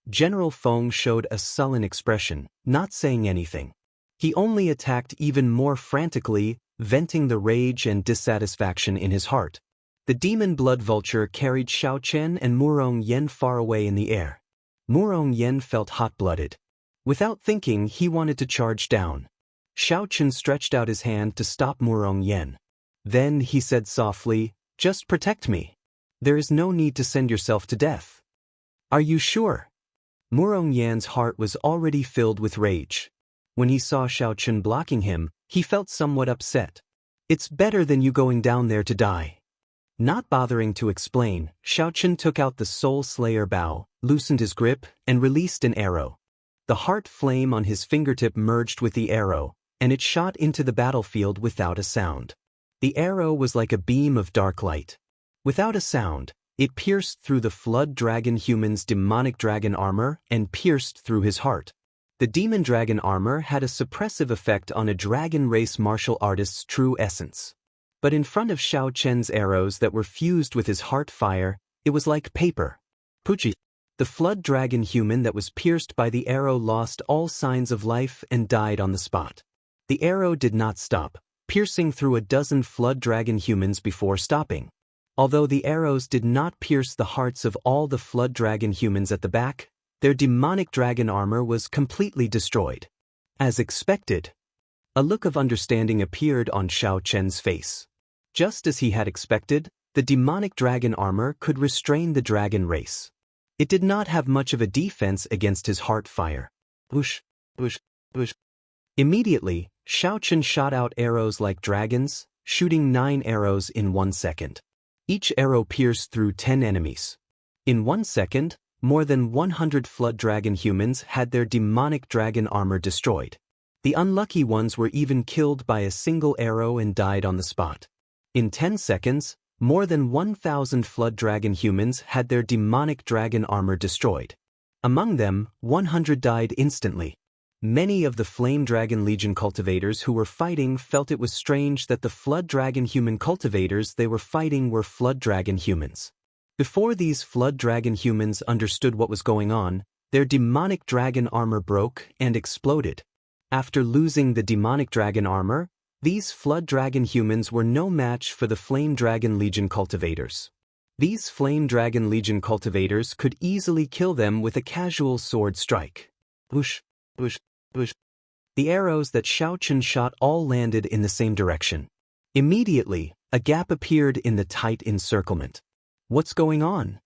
General Feng showed a sullen expression, not saying anything. He only attacked even more frantically, venting the rage and dissatisfaction in his heart. The demon blood vulture carried Xiao Chen and Murong Yen far away in the air. Murong Yen felt hot-blooded. Without thinking, he wanted to charge down. Xiao Chen stretched out his hand to stop Murong Yen. Then he said softly, "Just protect me. There is no need to send yourself to death." "Are you sure?" Murong Yan's heart was already filled with rage. When he saw Xiao Chen blocking him, he felt somewhat upset. "It's better than you going down there to die." Not bothering to explain, Xiao Chen took out the Soul Slayer bow, loosened his grip, and released an arrow. The heart flame on his fingertip merged with the arrow, and it shot into the battlefield without a sound. The arrow was like a beam of dark light. Without a sound, it pierced through the Flood Dragon human's demonic dragon armor and pierced through his heart. The demon dragon armor had a suppressive effect on a dragon race martial artist's true essence. But in front of Xiao Chen's arrows that were fused with his heart fire, it was like paper. Puchi. The Flood Dragon human that was pierced by the arrow lost all signs of life and died on the spot. The arrow did not stop, piercing through a dozen Flood Dragon humans before stopping. Although the arrows did not pierce the hearts of all the Flood Dragon humans at the back, their demonic dragon armor was completely destroyed. As expected, a look of understanding appeared on Xiao Chen's face. Just as he had expected, The demonic dragon armor could restrain the dragon race. It did not have much of a defense against his heart fire. Whoosh, whoosh, whoosh. Immediately, Shao Chen shot out arrows like dragons, shooting 9 arrows in 1 second. Each arrow pierced through 10 enemies. In 1 second, more than 100 flood dragon humans had their demonic dragon armor destroyed. The unlucky ones were even killed by a single arrow and died on the spot. In 10 seconds, more than 1,000 flood dragon humans had their demonic dragon armor destroyed. Among them, 100 died instantly. Many of the Flame Dragon Legion cultivators who were fighting felt it was strange that the Flood Dragon human cultivators they were fighting were Flood Dragon humans. Before these Flood Dragon humans understood what was going on, their demonic dragon armor broke and exploded. After losing the demonic dragon armor, these Flood Dragon humans were no match for the Flame Dragon Legion cultivators. These Flame Dragon Legion cultivators could easily kill them with a casual sword strike. Whoosh, whoosh, whoosh. The arrows that Shao Chen shot all landed in the same direction. Immediately, a gap appeared in the tight encirclement. What's going on?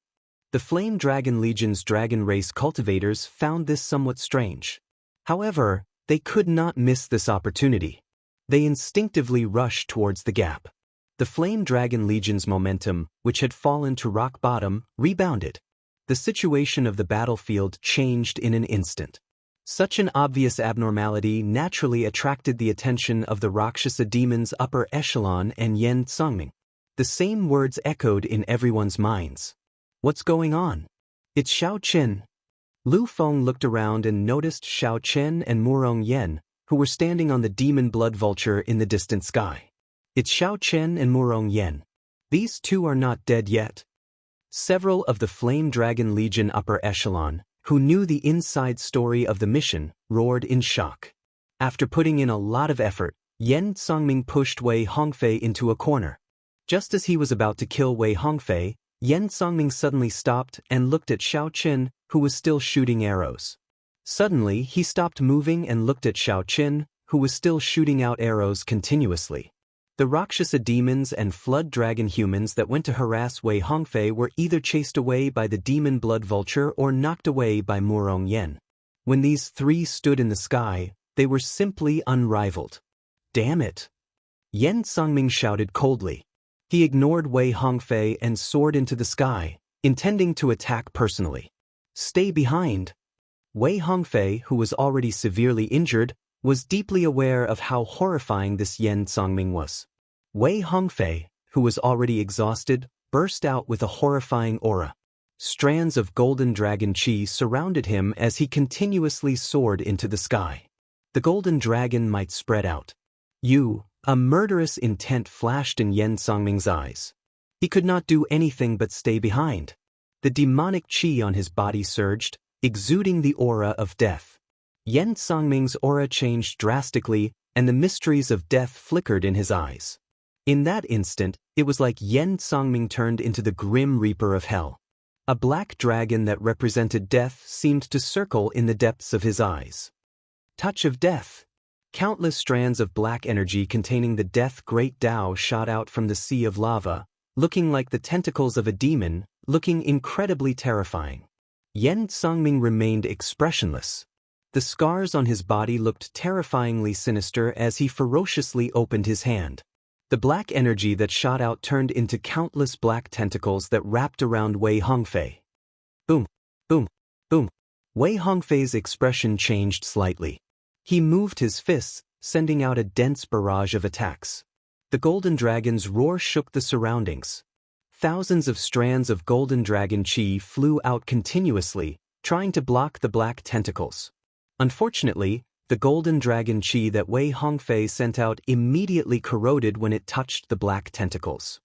The Flame Dragon Legion's dragon race cultivators found this somewhat strange. However, they could not miss this opportunity. They instinctively rushed towards the gap. The Flame Dragon Legion's momentum, which had fallen to rock bottom, rebounded. The situation of the battlefield changed in an instant. Such an obvious abnormality naturally attracted the attention of the Rakshasa demon's upper echelon and Yen Tsangming. The same words echoed in everyone's minds. What's going on? It's Shao Chen. Lu Feng looked around and noticed Shao Chen and Murong Yen, who were standing on the demon blood vulture in the distant sky. It's Shao Chen and Murong Yen. These two are not dead yet. Several of the Flame Dragon Legion upper echelon, who knew the inside story of the mission, roared in shock. After putting in a lot of effort, Yen Tsangming pushed Wei Hongfei into a corner. Just as he was about to kill Wei Hongfei, Yen Tsangming suddenly stopped and looked at Shao Chen, who was still shooting arrows. Suddenly, he stopped moving and looked at Shao Chen, who was still shooting out arrows continuously. The Rakshasa demons and flood dragon humans that went to harass Wei Hongfei were either chased away by the demon blood vulture or knocked away by Murong Yen. When these three stood in the sky, they were simply unrivaled. Damn it! Yen Tsangming shouted coldly. He ignored Wei Hongfei and soared into the sky, intending to attack personally. Stay behind! Wei Hongfei, who was already severely injured, was deeply aware of how horrifying this Yen Tsangming was. Wei Hongfei, who was already exhausted, burst out with a horrifying aura. Strands of golden dragon chi surrounded him as he continuously soared into the sky. The golden dragon might spread out. A murderous intent flashed in Yen Tsangming's eyes. He could not do anything but stay behind. The demonic chi on his body surged, exuding the aura of death. Yen Tsangming's aura changed drastically, and the mysteries of death flickered in his eyes. In that instant, it was like Yen Tsangming turned into the grim reaper of hell. A black dragon that represented death seemed to circle in the depths of his eyes. Touch of death. Countless strands of black energy containing the death great Tao shot out from the sea of lava, looking like the tentacles of a demon, looking incredibly terrifying. Yen Tsangming remained expressionless. The scars on his body looked terrifyingly sinister as he ferociously opened his hand. The black energy that shot out turned into countless black tentacles that wrapped around Wei Hongfei. Boom, boom, boom. Wei Hongfei's expression changed slightly. He moved his fists, sending out a dense barrage of attacks. The golden dragon's roar shook the surroundings. Thousands of strands of golden dragon chi flew out continuously, trying to block the black tentacles. Unfortunately, the golden dragon chi that Wei Hongfei sent out immediately corroded when it touched the black tentacles.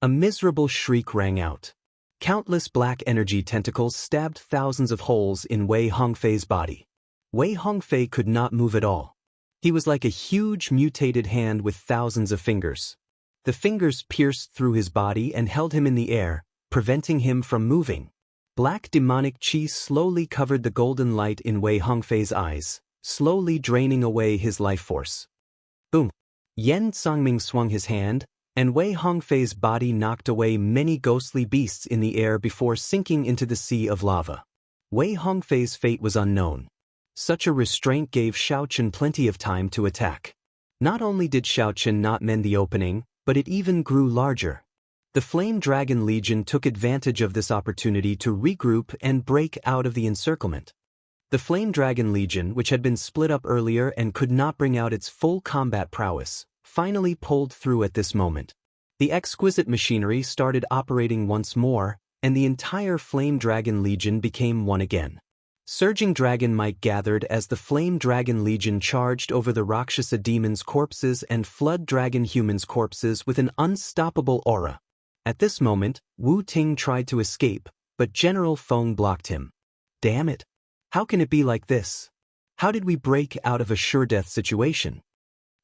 A miserable shriek rang out. Countless black energy tentacles stabbed thousands of holes in Wei Hongfei's body. Wei Hongfei could not move at all. He was like a huge mutated hand with thousands of fingers. The fingers pierced through his body and held him in the air, preventing him from moving. Black demonic chi slowly covered the golden light in Wei Hongfei's eyes, slowly draining away his life force. Boom! Yen Tsangming swung his hand, and Wei Hongfei's body knocked away many ghostly beasts in the air before sinking into the sea of lava. Wei Hongfei's fate was unknown. Such a restraint gave Xiaochen plenty of time to attack. Not only did Xiaochen not mend the opening, but it even grew larger. The Flame Dragon Legion took advantage of this opportunity to regroup and break out of the encirclement. The Flame Dragon Legion, which had been split up earlier and could not bring out its full combat prowess, finally pulled through at this moment. The exquisite machinery started operating once more, and the entire Flame Dragon Legion became one again. Surging dragon might gathered as the Flame Dragon Legion charged over the Rakshasa demons' corpses and Flood Dragon humans' corpses with an unstoppable aura. At this moment, Wu Ting tried to escape, but General Feng blocked him. Damn it! How can it be like this? How did we break out of a sure-death situation?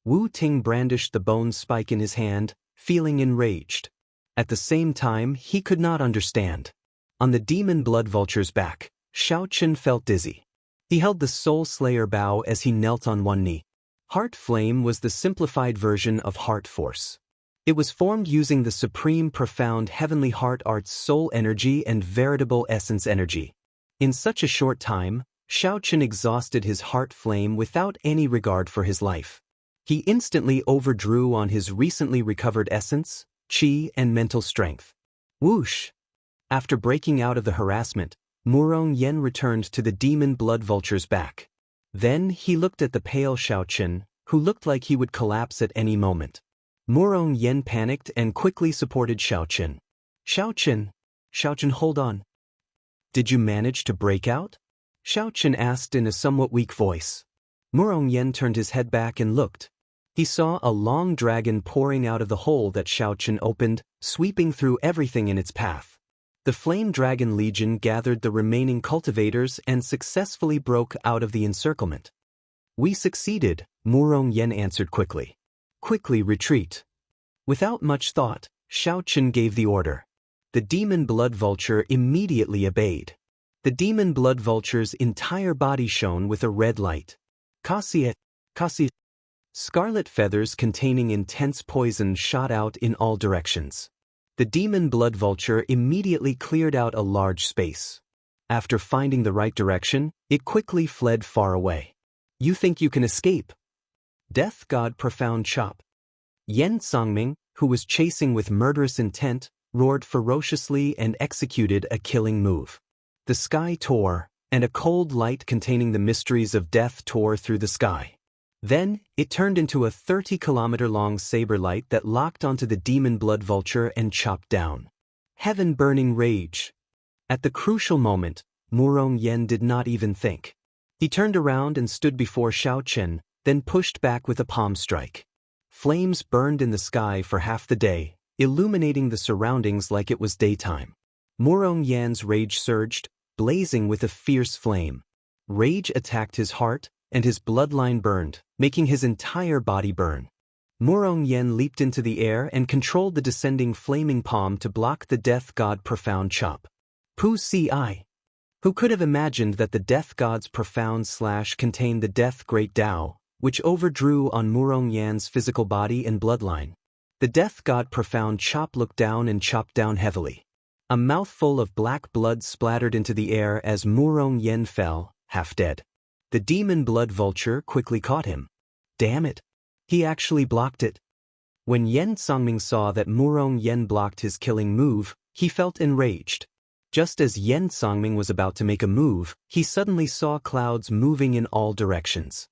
Wu Ting brandished the bone spike in his hand, feeling enraged. At the same time, he could not understand. On the demon blood vulture's back, Xiaochen felt dizzy. He held the Soul Slayer bow as he knelt on one knee. Heart Flame was the simplified version of Heart Force. It was formed using the supreme profound heavenly heart art's soul energy and veritable essence energy. In such a short time, Xiaochen exhausted his heart flame without any regard for his life. He instantly overdrew on his recently recovered essence, qi, and mental strength. Whoosh! After breaking out of the harassment, Murong Yen returned to the demon blood vulture's back. Then he looked at the pale Xiaochen, who looked like he would collapse at any moment. Murong Yen panicked and quickly supported Xiaochen. Xiaochen, hold on. Did you manage to break out? Xiaochen asked in a somewhat weak voice. Murong Yen turned his head back and looked. He saw a long dragon pouring out of the hole that Xiaochen opened, sweeping through everything in its path. The Flame Dragon Legion gathered the remaining cultivators and successfully broke out of the encirclement. We succeeded, Murong Yen answered quickly. Quickly retreat. Without much thought, Xiaochen gave the order. The demon blood vulture immediately obeyed. The demon blood vulture's entire body shone with a red light. Cassia. Scarlet feathers containing intense poison shot out in all directions. The demon blood vulture immediately cleared out a large space. After finding the right direction, it quickly fled far away. You think you can escape? Death God Profound Chop. Yen Songming, who was chasing with murderous intent, roared ferociously and executed a killing move. The sky tore, and a cold light containing the mysteries of death tore through the sky. Then, it turned into a 30-kilometer-long saber light that locked onto the demon blood vulture and chopped down. Heaven-burning rage. At the crucial moment, Murong Yen did not even think. He turned around and stood before Xiaochen, then pushed back with a palm strike. Flames burned in the sky for half the day, illuminating the surroundings like it was daytime. Murong Yan's rage surged, blazing with a fierce flame. Rage attacked his heart, and his bloodline burned, making his entire body burn. Murong Yen leaped into the air and controlled the descending flaming palm to block the death god profound chop. Pu Si. Who could have imagined that the death god's profound slash contained the death great Tao, which overdrew on Murong Yan's physical body and bloodline? The death god profound chop looked down and chopped down heavily. A mouthful of black blood splattered into the air as Murong Yen fell, half dead. The demon blood vulture quickly caught him. Damn it! He actually blocked it. When Yen Songming saw that Murong Yen blocked his killing move, he felt enraged. Just as Yen Songming was about to make a move, he suddenly saw clouds moving in all directions.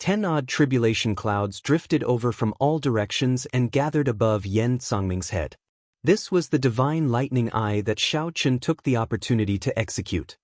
10-odd tribulation clouds drifted over from all directions and gathered above Yen Songming's head. This was the divine lightning eye that Xiaochen took the opportunity to execute.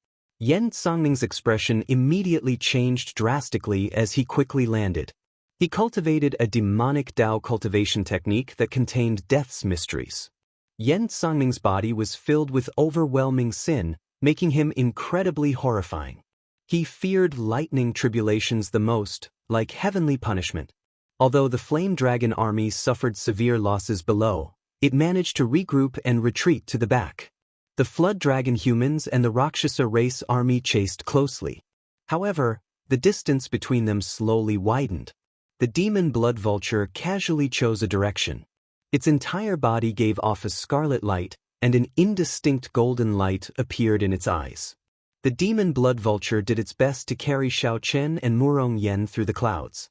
Yen Songming's expression immediately changed drastically as he quickly landed. He cultivated a demonic Tao cultivation technique that contained death's mysteries. Yen Songming's body was filled with overwhelming sin, making him incredibly horrifying. He feared lightning tribulations the most, like heavenly punishment. Although the Flame Dragon army suffered severe losses below, it managed to regroup and retreat to the back. The Flood Dragon humans and the Rakshasa race army chased closely. However, the distance between them slowly widened. The demon blood vulture casually chose a direction. Its entire body gave off a scarlet light, and an indistinct golden light appeared in its eyes. The demon blood vulture did its best to carry Xiao Chen and Murong Yen through the clouds.